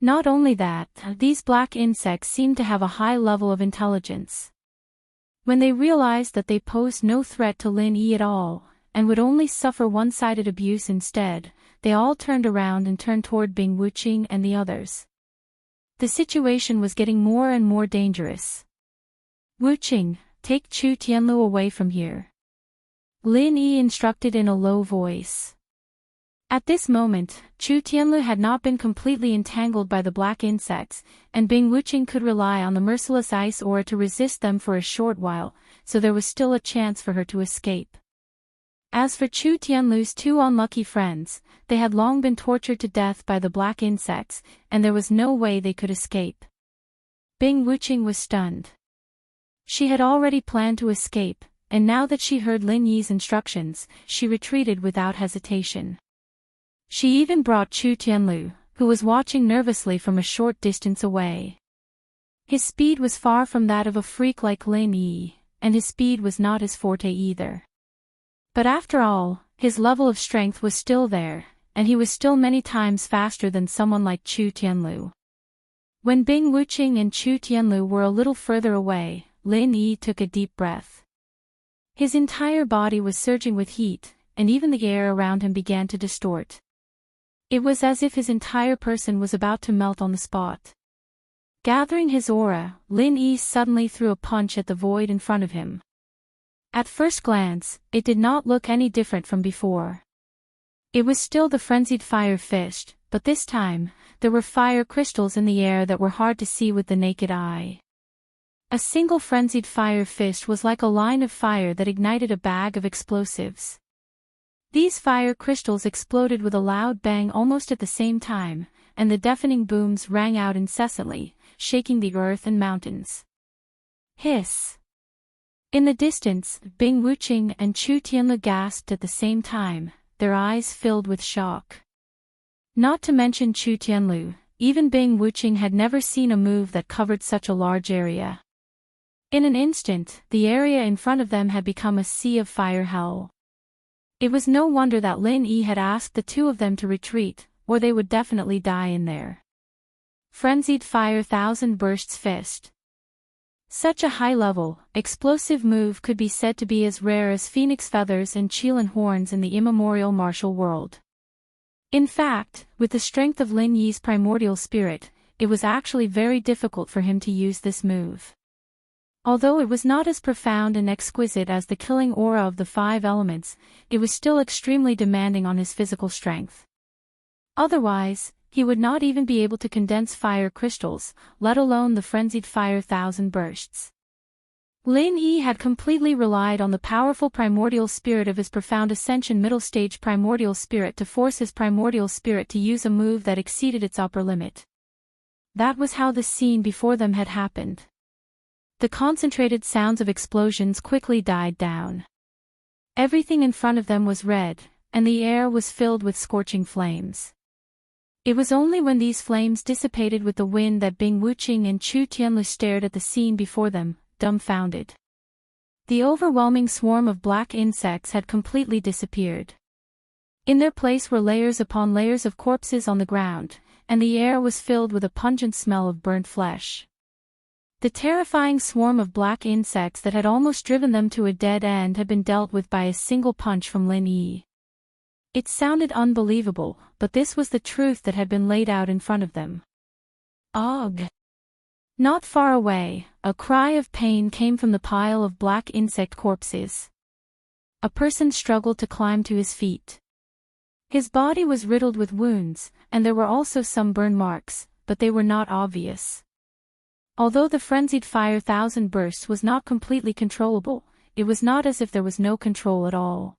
Not only that, these black insects seemed to have a high level of intelligence. When they realized that they posed no threat to Lin Yi at all, and would only suffer one-sided abuse instead, they all turned around and turned toward Bing Wuqing and the others. The situation was getting more and more dangerous. Wuqing, take Chu Tianlu away from here. Lin Yi instructed in a low voice. At this moment, Chu Tianlu had not been completely entangled by the black insects, and Bing Wuqing could rely on the merciless ice aura to resist them for a short while, so there was still a chance for her to escape. As for Chu Tianlu's two unlucky friends, they had long been tortured to death by the black insects, and there was no way they could escape. Bing Wuqing was stunned. She had already planned to escape, and now that she heard Lin Yi's instructions, she retreated without hesitation. She even brought Chu Tianlu, who was watching nervously from a short distance away. His speed was far from that of a freak like Lin Yi, and his speed was not his forte either. But after all, his level of strength was still there, and he was still many times faster than someone like Chu Tianlu. When Bing Wuqing and Chu Tianlu were a little further away, Lin Yi took a deep breath. His entire body was surging with heat, and even the air around him began to distort. It was as if his entire person was about to melt on the spot. Gathering his aura, Lin Yi suddenly threw a punch at the void in front of him. At first glance, it did not look any different from before. It was still the frenzied fire fist, but this time, there were fire crystals in the air that were hard to see with the naked eye. A single frenzied fire fist was like a line of fire that ignited a bag of explosives. These fire crystals exploded with a loud bang almost at the same time, and the deafening booms rang out incessantly, shaking the earth and mountains. Hiss! In the distance, Bing Wuqing and Chu Tianlu gasped at the same time, their eyes filled with shock. Not to mention Chu Tianlu, even Bing Wuqing had never seen a move that covered such a large area. In an instant, the area in front of them had become a sea of fire hell. It was no wonder that Lin Yi had asked the two of them to retreat, or they would definitely die in there. Frenzied Fire Thousand Bursts Fist. Such a high-level, explosive move could be said to be as rare as phoenix feathers and Qilin horns in the immemorial martial world. In fact, with the strength of Lin Yi's primordial spirit, it was actually very difficult for him to use this move. Although it was not as profound and exquisite as the killing aura of the 5 elements, it was still extremely demanding on his physical strength. Otherwise, he would not even be able to condense fire crystals, let alone the frenzied fire thousand bursts. Lin Yi had completely relied on the powerful primordial spirit of his profound ascension middle stage primordial spirit to force his primordial spirit to use a move that exceeded its upper limit. That was how the scene before them had happened. The concentrated sounds of explosions quickly died down. Everything in front of them was red, and the air was filled with scorching flames. It was only when these flames dissipated with the wind that Bing Wuqing and Chu Tianlu stared at the scene before them, dumbfounded. The overwhelming swarm of black insects had completely disappeared. In their place were layers upon layers of corpses on the ground, and the air was filled with a pungent smell of burnt flesh. The terrifying swarm of black insects that had almost driven them to a dead end had been dealt with by a single punch from Lin Yi. It sounded unbelievable, but this was the truth that had been laid out in front of them. Ugh! Not far away, a cry of pain came from the pile of black insect corpses. A person struggled to climb to his feet. His body was riddled with wounds, and there were also some burn marks, but they were not obvious. Although the frenzied fire thousand bursts was not completely controllable, it was not as if there was no control at all.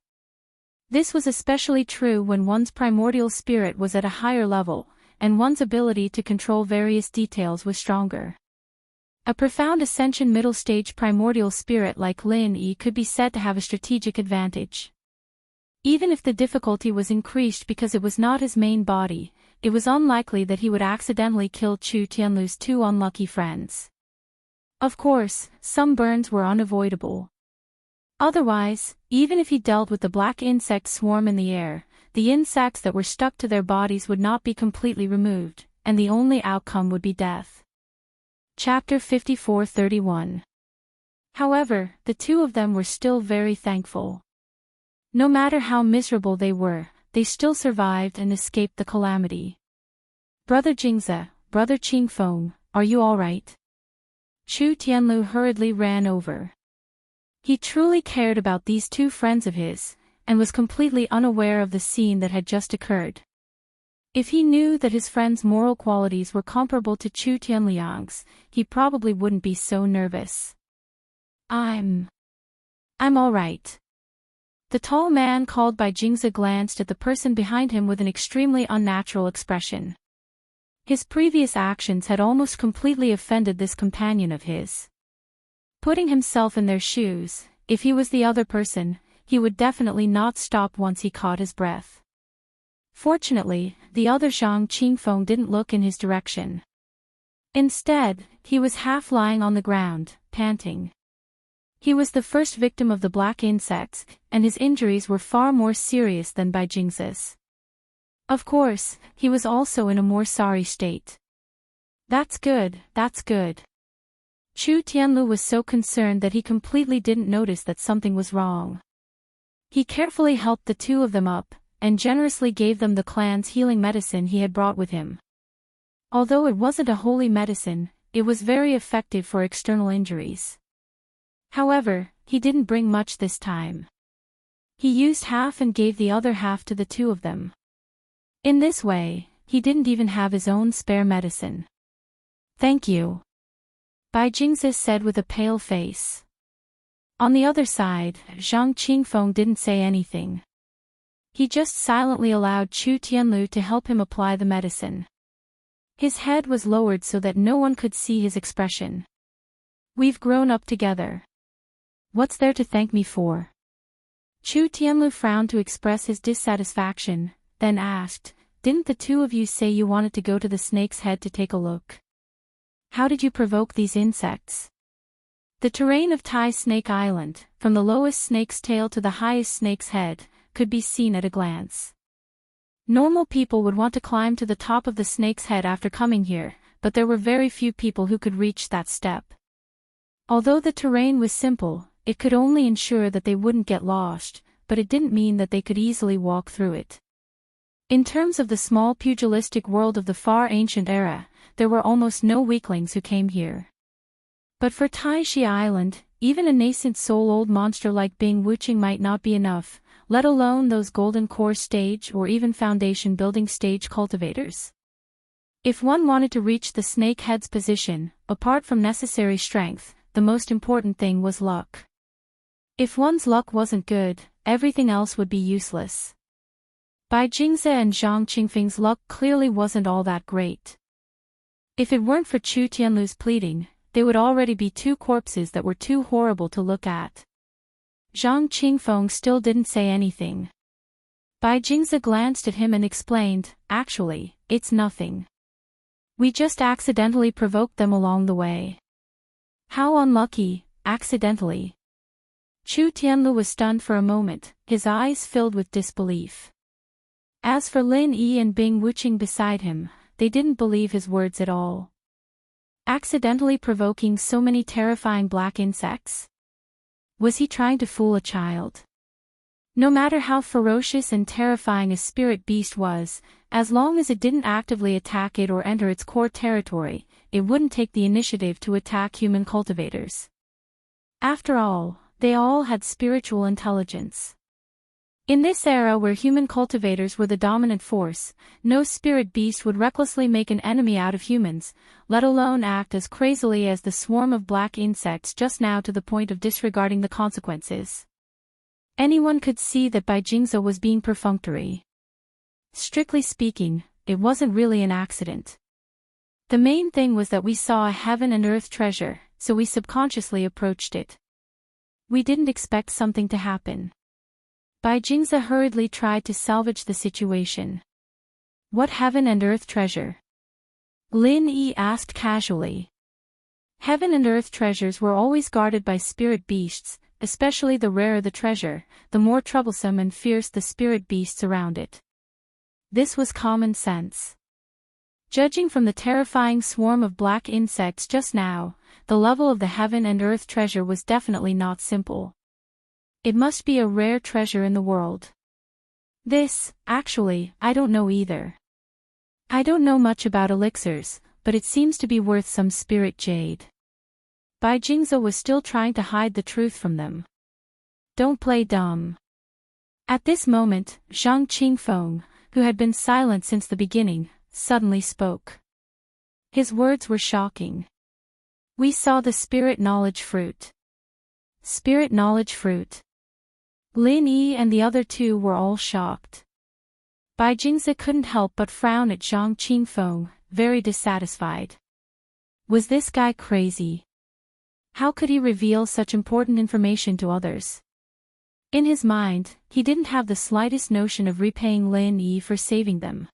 This was especially true when one's primordial spirit was at a higher level, and one's ability to control various details was stronger. A profound ascension middle stage primordial spirit like Lin Yi could be said to have a strategic advantage. Even if the difficulty was increased because it was not his main body, it was unlikely that he would accidentally kill Chu Tianlu's 2 unlucky friends. Of course, some burns were unavoidable. Otherwise, even if he dealt with the black insect swarm in the air, the insects that were stuck to their bodies would not be completely removed, and the only outcome would be death. Chapter 54:31. However, the 2 of them were still very thankful. No matter how miserable they still survived and escaped the calamity. Brother Jingze, Brother Qingfeng, are you all right? Chu Tianlu hurriedly ran over. He truly cared about these 2 friends of his, and was completely unaware of the scene that had just occurred. If he knew that his friend's moral qualities were comparable to Chu Tianliang's, he probably wouldn't be so nervous. I'm all right. The tall man called by Jingze glanced at the person behind him with an extremely unnatural expression. His previous actions had almost completely offended this companion of his. Putting himself in their shoes, if he was the other person, he would definitely not stop once he caught his breath. Fortunately, the other Zhang Qingfeng didn't look in his direction. Instead, he was half lying on the ground, panting. He was the first victim of the black insects, and his injuries were far more serious than by Jingze's. Of course, he was also in a more sorry state. That's good, that's good. Chu Tianlu was so concerned that he completely didn't notice that something was wrong. He carefully helped the 2 of them up, and generously gave them the clan's healing medicine he had brought with him. Although it wasn't a holy medicine, it was very effective for external injuries. However, he didn't bring much this time. He used half and gave the other half to the 2 of them. In this way, he didn't even have his own spare medicine. Thank you. Bai Jingze said with a pale face. On the other side, Zhang Qingfeng didn't say anything. He just silently allowed Chu Tianlu to help him apply the medicine. His head was lowered so that no one could see his expression. We've grown up together. What's there to thank me for? Chu Tianlu frowned to express his dissatisfaction, then asked, Didn't the 2 of you say you wanted to go to the snake's head to take a look? How did you provoke these insects? The terrain of Tai Snake Island, from the lowest snake's tail to the highest snake's head, could be seen at a glance. Normal people would want to climb to the top of the snake's head after coming here, but there were very few people who could reach that step. Although the terrain was simple, it could only ensure that they wouldn't get lost, but it didn't mean that they could easily walk through it. In terms of the small pugilistic world of the far ancient era, there were almost no weaklings who came here. But for Taishi Island, even a nascent soul-old monster like Bing Wuching might not be enough, let alone those golden core stage or even foundation building stage cultivators. If one wanted to reach the snake head's position, apart from necessary strength, the most important thing was luck. If one's luck wasn't good, everything else would be useless. Bai Jingze and Zhang Qingfeng's luck clearly wasn't all that great. If it weren't for Chu Tianlu's pleading, they would already be two corpses that were too horrible to look at. Zhang Qingfeng still didn't say anything. Bai Jingze glanced at him and explained, "Actually, it's nothing. We just accidentally provoked them along the way." "How unlucky, accidentally." Chu Tianlu was stunned for a moment, his eyes filled with disbelief. As for Lin Yi and Bing Wuching beside him, they didn't believe his words at all. Accidentally provoking so many terrifying black insects? Was he trying to fool a child? No matter how ferocious and terrifying a spirit beast was, as long as it didn't actively attack it or enter its core territory, it wouldn't take the initiative to attack human cultivators. After all, they all had spiritual intelligence. In this era where human cultivators were the dominant force, no spirit beast would recklessly make an enemy out of humans, let alone act as crazily as the swarm of black insects just now to the point of disregarding the consequences. Anyone could see that Bai Jingze was being perfunctory. Strictly speaking, it wasn't really an accident. The main thing was that we saw a heaven and earth treasure, so we subconsciously approached it. We didn't expect something to happen. Bai Jingze hurriedly tried to salvage the situation. "What heaven and earth treasure?" Lin Yi asked casually. Heaven and earth treasures were always guarded by spirit beasts, especially the rarer the treasure, the more troublesome and fierce the spirit beasts around it. This was common sense. Judging from the terrifying swarm of black insects just now, the level of the heaven and earth treasure was definitely not simple. It must be a rare treasure in the world. This, actually, I don't know either. I don't know much about elixirs, but it seems to be worth some spirit jade. Bai Jingze was still trying to hide the truth from them. Don't play dumb. At this moment, Zhang Qingfeng, who had been silent since the beginning, suddenly spoke. His words were shocking. "We saw the spirit knowledge fruit." Spirit knowledge fruit. Lin Yi and the other two were all shocked. Bai Jingze couldn't help but frown at Zhang Qingfeng, very dissatisfied. Was this guy crazy? How could he reveal such important information to others? In his mind, he didn't have the slightest notion of repaying Lin Yi for saving them.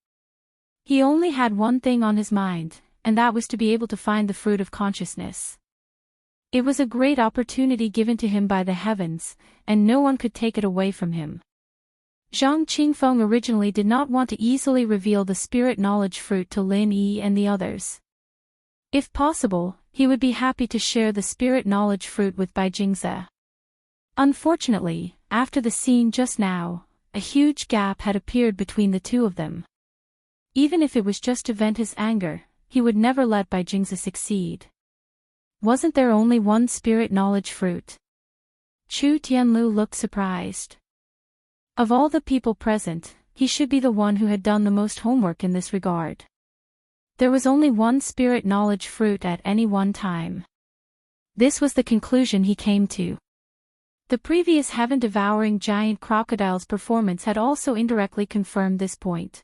He only had one thing on his mind, and that was to be able to find the fruit of consciousness. It was a great opportunity given to him by the heavens, and no one could take it away from him. Zhang Qingfeng originally did not want to easily reveal the spirit knowledge fruit to Lin Yi and the others. If possible, he would be happy to share the spirit knowledge fruit with Bai Jingze. Unfortunately, after the scene just now, a huge gap had appeared between the two of them. Even if it was just to vent his anger, he would never let Bai Jingze succeed. Wasn't there only one spirit knowledge fruit? Chu Tianlu looked surprised. Of all the people present, he should be the one who had done the most homework in this regard. There was only one spirit knowledge fruit at any one time. This was the conclusion he came to. The previous heaven-devouring giant crocodile's performance had also indirectly confirmed this point.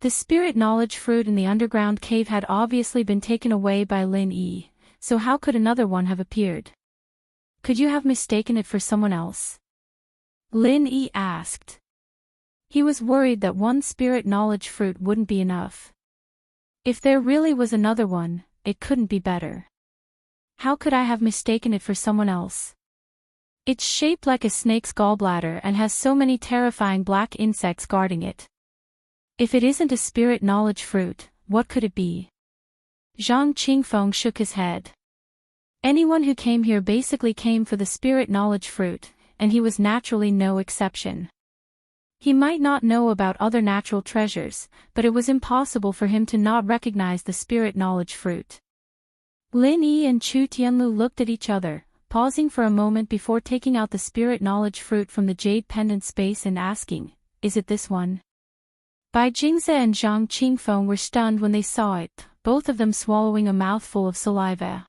The spirit knowledge fruit in the underground cave had obviously been taken away by Lin Yi, so how could another one have appeared? Could you have mistaken it for someone else? Lin Yi asked. He was worried that one spirit knowledge fruit wouldn't be enough. If there really was another one, it couldn't be better. How could I have mistaken it for someone else? It's shaped like a snake's gallbladder and has so many terrifying black insects guarding it. If it isn't a spirit knowledge fruit, what could it be? Zhang Qingfeng shook his head. Anyone who came here basically came for the spirit knowledge fruit, and he was naturally no exception. He might not know about other natural treasures, but it was impossible for him to not recognize the spirit knowledge fruit. Lin Yi and Chu Tianlu looked at each other, pausing for a moment before taking out the spirit knowledge fruit from the jade pendant space and asking, "Is it this one?" Bai Jingze and Zhang Qingfeng were stunned when they saw it, both of them swallowing a mouthful of saliva.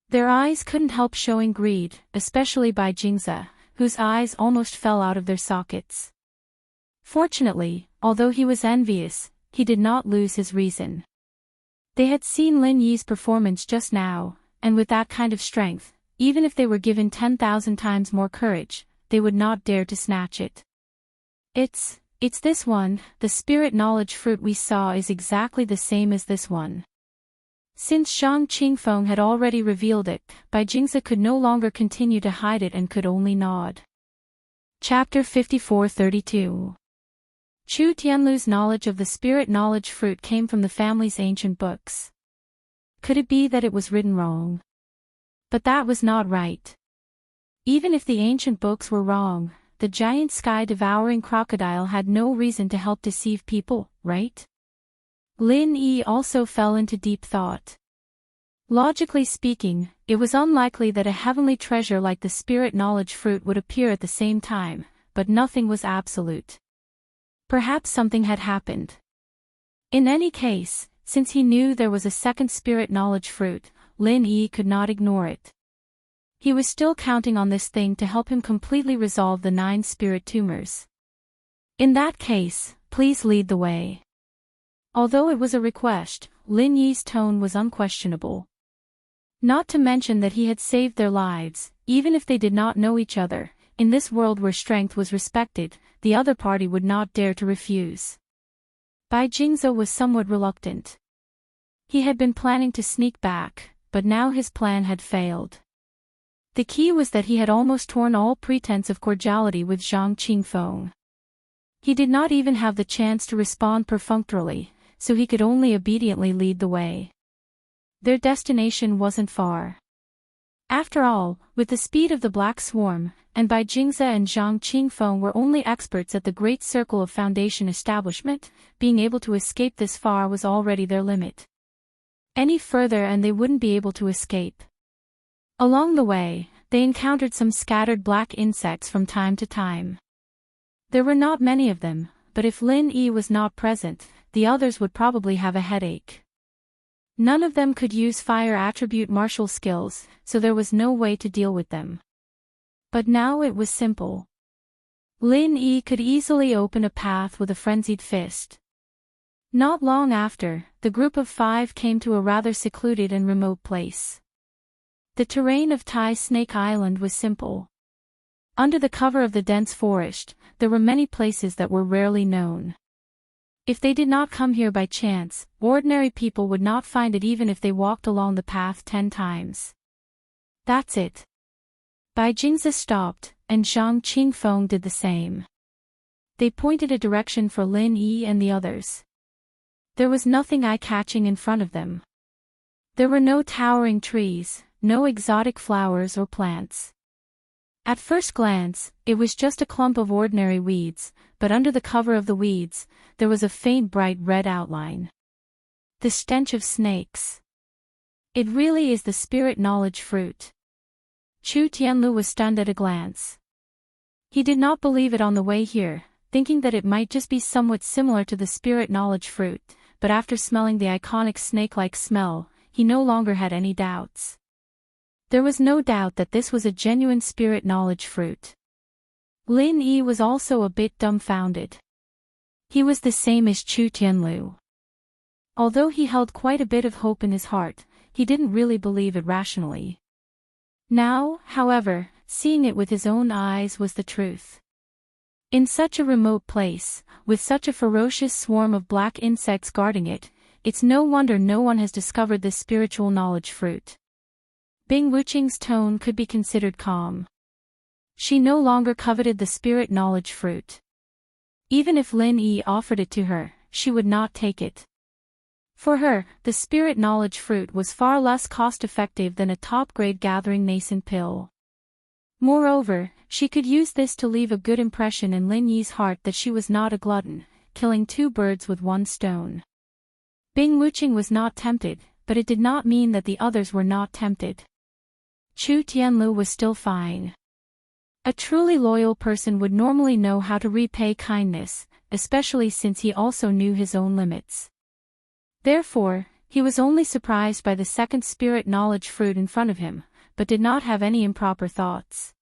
Their eyes couldn't help showing greed, especially Bai Jingze, whose eyes almost fell out of their sockets. Fortunately, although he was envious, he did not lose his reason. They had seen Lin Yi's performance just now, and with that kind of strength, even if they were given 10,000 times more courage, they would not dare to snatch it. It's this one, the spirit knowledge fruit we saw is exactly the same as this one. Since Zhang Qingfeng had already revealed it, Bai Jingze could no longer continue to hide it and could only nod. Chapter 54-32. Chu Tianlu's knowledge of the spirit knowledge fruit came from the family's ancient books. Could it be that it was written wrong? But that was not right. Even if the ancient books were wrong, the giant sky-devouring crocodile had no reason to help deceive people, right? Lin Yi also fell into deep thought. Logically speaking, it was unlikely that a heavenly treasure like the spirit knowledge fruit would appear at the same time, but nothing was absolute. Perhaps something had happened. In any case, since he knew there was a second spirit knowledge fruit, Lin Yi could not ignore it. He was still counting on this thing to help him completely resolve the 9 spirit tumors. In that case, please lead the way. Although it was a request, Lin Yi's tone was unquestionable. Not to mention that he had saved their lives, even if they did not know each other. In this world where strength was respected, the other party would not dare to refuse. Bai Jingze was somewhat reluctant. He had been planning to sneak back, but now his plan had failed. The key was that he had almost torn all pretense of cordiality with Zhang Qingfeng. He did not even have the chance to respond perfunctorily, so he could only obediently lead the way. Their destination wasn't far. After all, with the speed of the Black Swarm, and Bai Jingze and Zhang Qingfeng were only experts at the Great Circle of Foundation establishment, being able to escape this far was already their limit. Any further and they wouldn't be able to escape. Along the way, they encountered some scattered black insects from time to time. There were not many of them, but if Lin Yi was not present, the others would probably have a headache. None of them could use fire attribute martial skills, so there was no way to deal with them. But now it was simple. Lin Yi could easily open a path with a frenzied fist. Not long after, the group of 5 came to a rather secluded and remote place. The terrain of Tai Snake Island was simple. Under the cover of the dense forest, there were many places that were rarely known. If they did not come here by chance, ordinary people would not find it even if they walked along the path 10 times. That's it. Bai Jingze stopped, and Zhang Qingfeng did the same. They pointed a direction for Lin Yi and the others. There was nothing eye-catching in front of them. There were no towering trees, no exotic flowers or plants. At first glance, it was just a clump of ordinary weeds, but under the cover of the weeds, there was a faint bright red outline. The stench of snakes. It really is the spirit knowledge fruit. Chu Tianlu was stunned at a glance. He did not believe it on the way here, thinking that it might just be somewhat similar to the spirit knowledge fruit, but after smelling the iconic snake-like smell, he no longer had any doubts. There was no doubt that this was a genuine spirit knowledge fruit. Lin Yi was also a bit dumbfounded. He was the same as Chu Tianlu. Although he held quite a bit of hope in his heart, he didn't really believe it rationally. Now, however, seeing it with his own eyes was the truth. In such a remote place, with such a ferocious swarm of black insects guarding it, it's no wonder no one has discovered this spiritual knowledge fruit. Bing Wuqing's tone could be considered calm. She no longer coveted the spirit knowledge fruit. Even if Lin Yi offered it to her, she would not take it. For her, the spirit knowledge fruit was far less cost-effective than a top-grade gathering nascent pill. Moreover, she could use this to leave a good impression in Lin Yi's heart that she was not a glutton, killing two birds with one stone. Bing Wuqing was not tempted, but it did not mean that the others were not tempted. Chu Tianlu was still fine. A truly loyal person would normally know how to repay kindness, especially since he also knew his own limits. Therefore, he was only surprised by the second spirit knowledge fruit in front of him, but did not have any improper thoughts.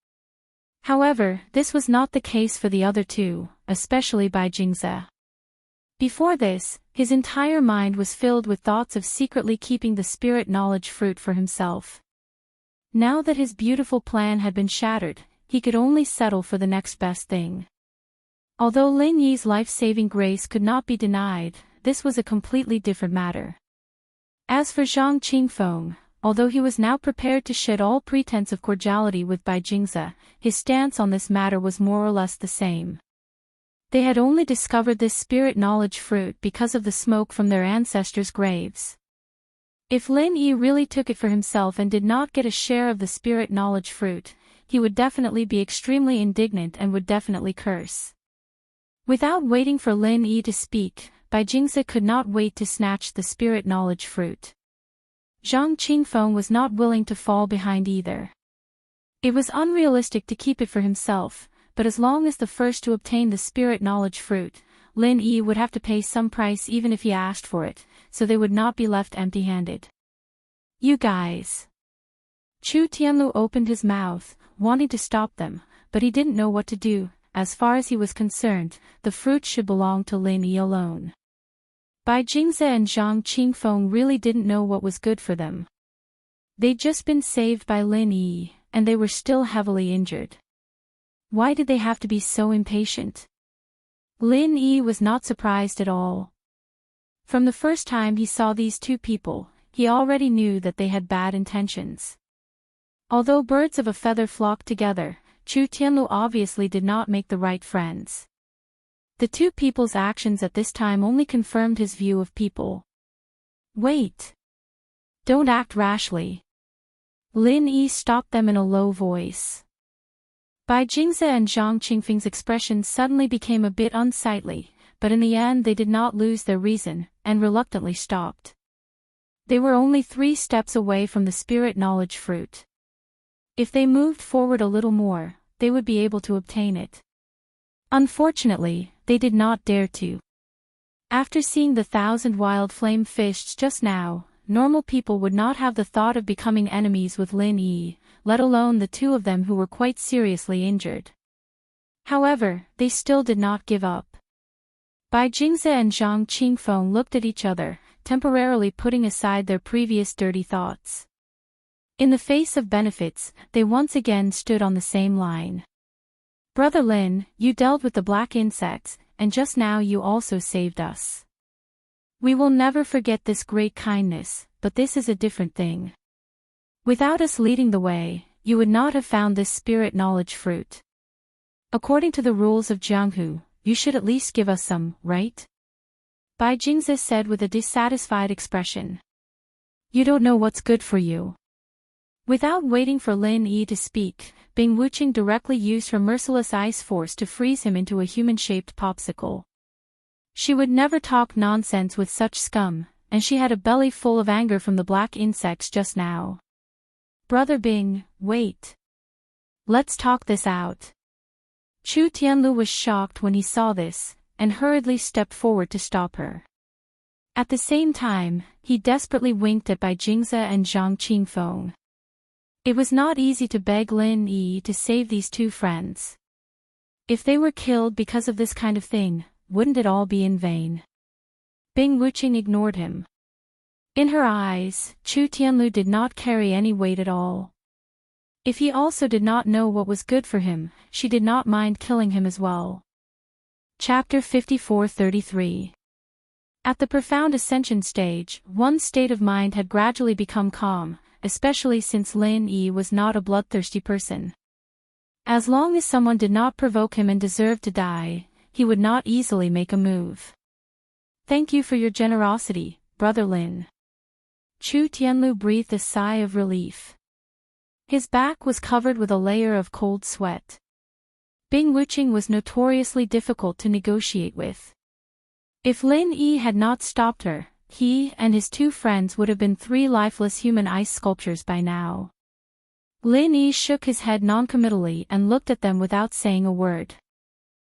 However, this was not the case for the other two, especially Bai Jingze. Before this, his entire mind was filled with thoughts of secretly keeping the spirit knowledge fruit for himself. Now that his beautiful plan had been shattered, he could only settle for the next best thing. Although Lin Yi's life-saving grace could not be denied, this was a completely different matter. As for Zhang Qingfeng, although he was now prepared to shed all pretense of cordiality with Bai Jingze, his stance on this matter was more or less the same. They had only discovered this spirit knowledge fruit because of the smoke from their ancestors' graves. If Lin Yi really took it for himself and did not get a share of the spirit knowledge fruit, he would definitely be extremely indignant and would definitely curse. Without waiting for Lin Yi to speak, Bai Jingze could not wait to snatch the spirit knowledge fruit. Zhang Qingfeng was not willing to fall behind either. It was unrealistic to keep it for himself, but as long as the first to obtain the spirit knowledge fruit, Lin Yi would have to pay some price even if he asked for it, so they would not be left empty-handed. You guys. Chu Tianlu opened his mouth, wanting to stop them, but he didn't know what to do. As far as he was concerned, the fruit should belong to Lin Yi alone. Bai Jingze and Zhang Qingfeng really didn't know what was good for them. They'd just been saved by Lin Yi, and they were still heavily injured. Why did they have to be so impatient? Lin Yi was not surprised at all. From the first time he saw these two people, he already knew that they had bad intentions. Although birds of a feather flocked together, Chu Tianlu obviously did not make the right friends. The two people's actions at this time only confirmed his view of people. Wait. Don't act rashly. Lin Yi stopped them in a low voice. Bai Jingze and Zhang Qingfeng's expressions suddenly became a bit unsightly, but in the end they did not lose their reason, and reluctantly stopped. They were only 3 steps away from the spirit knowledge fruit. If they moved forward a little more, they would be able to obtain it. Unfortunately, they did not dare to. After seeing the 1,000 wild flame fish just now, normal people would not have the thought of becoming enemies with Lin Yi, let alone the two of them who were quite seriously injured. However, they still did not give up. Bai Jingze and Zhang Qingfeng looked at each other, temporarily putting aside their previous dirty thoughts. In the face of benefits, they once again stood on the same line. Brother Lin, you dealt with the black insects, and just now you also saved us. We will never forget this great kindness, but this is a different thing. Without us leading the way, you would not have found this spirit knowledge fruit. According to the rules of Jianghu, you should at least give us some, right? Bai Jingze said with a dissatisfied expression. You don't know what's good for you. Without waiting for Lin Yi to speak, Bing Wuqing directly used her merciless ice force to freeze him into a human-shaped popsicle. She would never talk nonsense with such scum, and she had a belly full of anger from the black insects just now. Brother Bing, wait. Let's talk this out. Chu Tianlu was shocked when he saw this, and hurriedly stepped forward to stop her. At the same time, he desperately winked at Bai Jingze and Zhang Qingfeng. It was not easy to beg Lin Yi to save these two friends. If they were killed because of this kind of thing, wouldn't it all be in vain? Bing Wuqing ignored him. In her eyes, Chu Tianlu did not carry any weight at all. If he also did not know what was good for him, she did not mind killing him as well. Chapter 54-33. At the profound ascension stage, one's state of mind had gradually become calm, especially since Lin Yi was not a bloodthirsty person. As long as someone did not provoke him and deserved to die, he would not easily make a move. Thank you for your generosity, Brother Lin. Chu Tianlu breathed a sigh of relief. His back was covered with a layer of cold sweat. Bing Wuqing was notoriously difficult to negotiate with. If Lin Yi had not stopped her, he and his two friends would have been three lifeless human ice sculptures by now. Lin Yi shook his head noncommittally and looked at them without saying a word.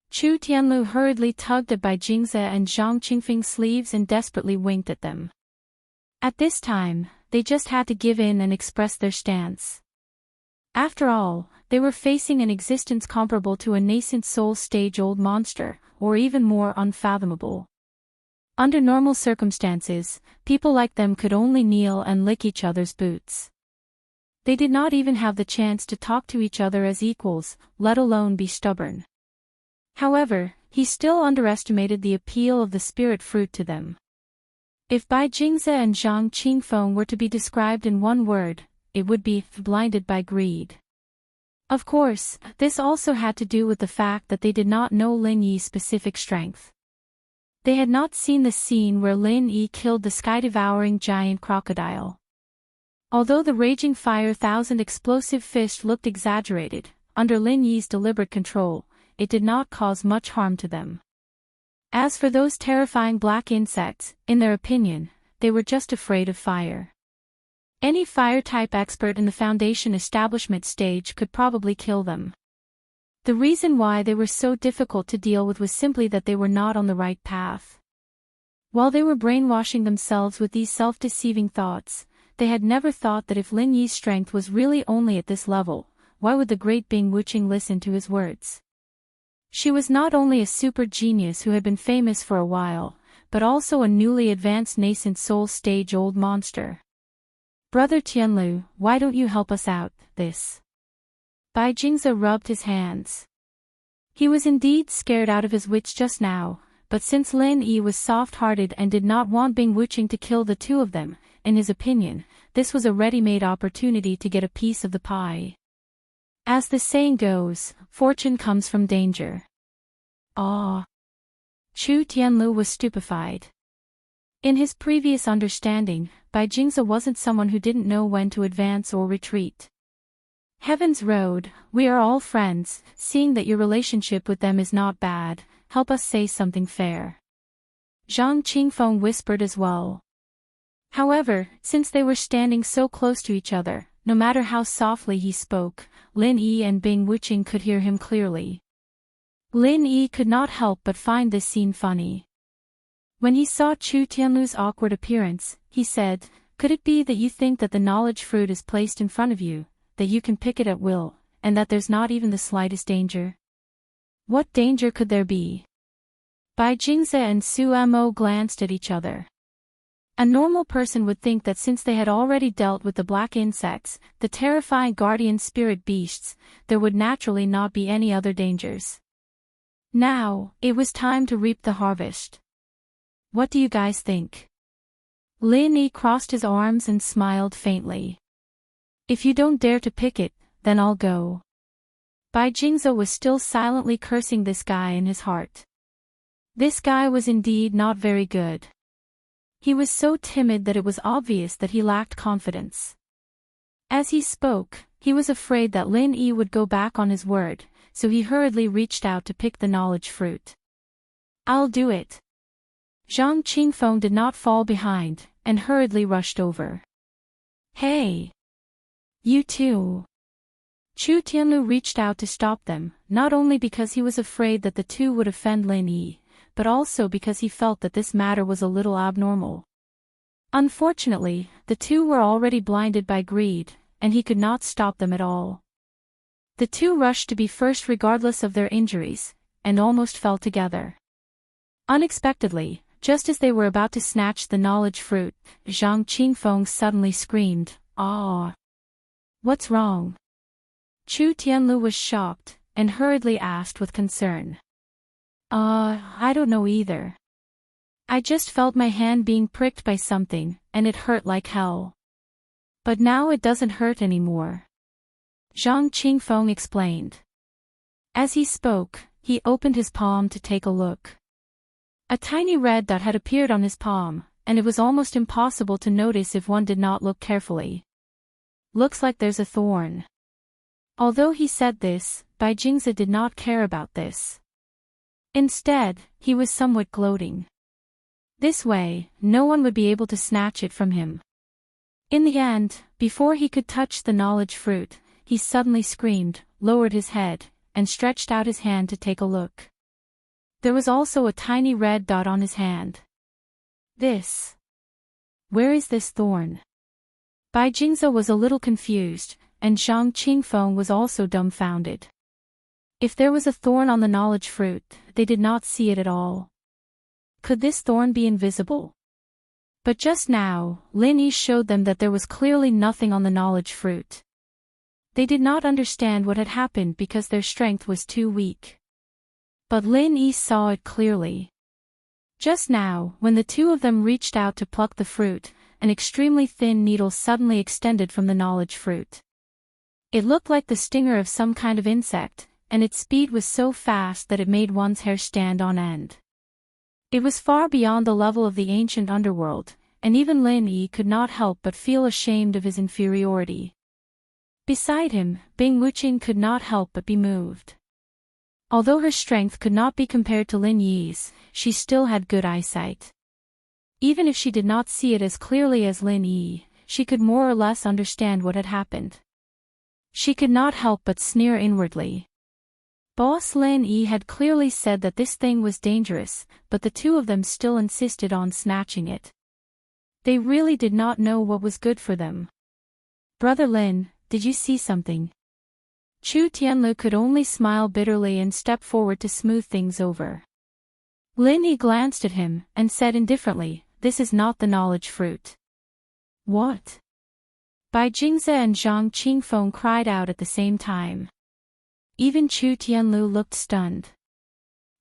Chu Tianlu hurriedly tugged at Bai Jingze and Zhang Qingfeng's sleeves and desperately winked at them. At this time, they just had to give in and express their stance. After all, they were facing an existence comparable to a nascent soul-stage-old monster, or even more unfathomable. Under normal circumstances, people like them could only kneel and lick each other's boots. They did not even have the chance to talk to each other as equals, let alone be stubborn. However, he still underestimated the appeal of the spirit fruit to them. If Bai Jingze and Zhang Qingfeng were to be described in one word, it would be blinded by greed. Of course, this also had to do with the fact that they did not know Lin Yi's specific strength. They had not seen the scene where Lin Yi killed the sky-devouring giant crocodile. Although the raging fire thousand explosive fist looked exaggerated, under Lin Yi's deliberate control, it did not cause much harm to them. As for those terrifying black insects, in their opinion, they were just afraid of fire. Any fire-type expert in the Foundation establishment stage could probably kill them. The reason why they were so difficult to deal with was simply that they were not on the right path. While they were brainwashing themselves with these self-deceiving thoughts, they had never thought that if Lin Yi's strength was really only at this level, why would the great Bing Wuqing listen to his words? She was not only a super genius who had been famous for a while, but also a newly advanced nascent soul-stage-old monster. Brother Tianlu, why don't you help us out, this? Bai Jingze rubbed his hands. He was indeed scared out of his wits just now, but since Lin Yi was soft-hearted and did not want Bing Wuqing to kill the two of them, in his opinion, this was a ready-made opportunity to get a piece of the pie. As the saying goes, fortune comes from danger. Ah! Chu Tianlu was stupefied. In his previous understanding, Bai Jingze wasn't someone who didn't know when to advance or retreat. Heaven's Road, we are all friends, seeing that your relationship with them is not bad, help us say something fair. Zhang Qingfeng whispered as well. However, since they were standing so close to each other, no matter how softly he spoke, Lin Yi and Bing Wuqing could hear him clearly. Lin Yi could not help but find this scene funny. When he saw Chu Tianlu's awkward appearance, he said, "Could it be that you think that the knowledge fruit is placed in front of you, that you can pick it at will, and that there's not even the slightest danger?" What danger could there be? Bai Jingze and Su Mo glanced at each other. A normal person would think that since they had already dealt with the black insects, the terrifying guardian spirit beasts, there would naturally not be any other dangers. Now, it was time to reap the harvest. What do you guys think? Lin Yi crossed his arms and smiled faintly. If you don't dare to pick it, then I'll go. Bai Jingze was still silently cursing this guy in his heart. This guy was indeed not very good. He was so timid that it was obvious that he lacked confidence. As he spoke, he was afraid that Lin Yi would go back on his word, so he hurriedly reached out to pick the knowledge fruit. I'll do it. Zhang Qingfeng did not fall behind, and hurriedly rushed over. Hey! You too! Chu Tianlu reached out to stop them, not only because he was afraid that the two would offend Lin Yi, but also because he felt that this matter was a little abnormal. Unfortunately, the two were already blinded by greed, and he could not stop them at all. The two rushed to be first regardless of their injuries, and almost fell together. Unexpectedly, just as they were about to snatch the knowledge fruit, Zhang Qingfeng suddenly screamed, "Ah! What's wrong?" Chu Tianlu was shocked, and hurriedly asked with concern. I don't know either. I just felt my hand being pricked by something, and it hurt like hell. But now it doesn't hurt anymore." Zhang Qingfeng explained. As he spoke, he opened his palm to take a look. A tiny red dot had appeared on his palm, and it was almost impossible to notice if one did not look carefully. "Looks like there's a thorn." Although he said this, Bai Jingze did not care about this. Instead, he was somewhat gloating. This way, no one would be able to snatch it from him. In the end, before he could touch the knowledge fruit, he suddenly screamed, lowered his head, and stretched out his hand to take a look. There was also a tiny red dot on his hand. Where is this thorn? Bai Jingze was a little confused, and Zhang Qingfeng was also dumbfounded. If there was a thorn on the knowledge fruit, they did not see it at all. Could this thorn be invisible? But just now, Lin Yi showed them that there was clearly nothing on the knowledge fruit. They did not understand what had happened because their strength was too weak. But Lin Yi saw it clearly. Just now, when the two of them reached out to pluck the fruit, an extremely thin needle suddenly extended from the knowledge fruit. It looked like the stinger of some kind of insect, and its speed was so fast that it made one's hair stand on end. It was far beyond the level of the ancient underworld, and even Lin Yi could not help but feel ashamed of his inferiority. Beside him, Bing Wuqing could not help but be moved. Although her strength could not be compared to Lin Yi's, she still had good eyesight. Even if she did not see it as clearly as Lin Yi, she could more or less understand what had happened. She could not help but sneer inwardly. Boss Lin Yi had clearly said that this thing was dangerous, but the two of them still insisted on snatching it. They really did not know what was good for them. "Brother Lin, did you see something?" Chu Tianlu could only smile bitterly and step forward to smooth things over. Lin Yi glanced at him, and said indifferently, "This is not the knowledge fruit." "What?" Bai Jingze and Zhang Qingfeng cried out at the same time. Even Chu Tianlu looked stunned.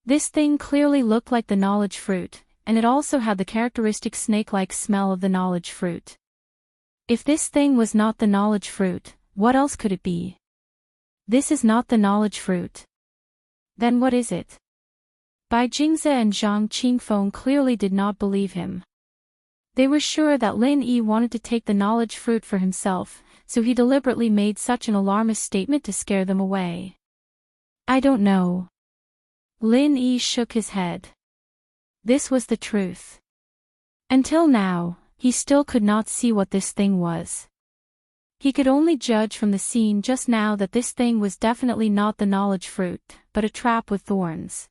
This thing clearly looked like the knowledge fruit, and it also had the characteristic snake-like smell of the knowledge fruit. If this thing was not the knowledge fruit, what else could it be? This is not the knowledge fruit. Then what is it? Bai Jingze and Zhang Qingfeng clearly did not believe him. They were sure that Lin Yi wanted to take the knowledge fruit for himself, so he deliberately made such an alarmist statement to scare them away. "I don't know." Lin Yi shook his head. This was the truth. Until now, he still could not see what this thing was. He could only judge from the scene just now that this thing was definitely not the knowledge fruit, but a trap with thorns.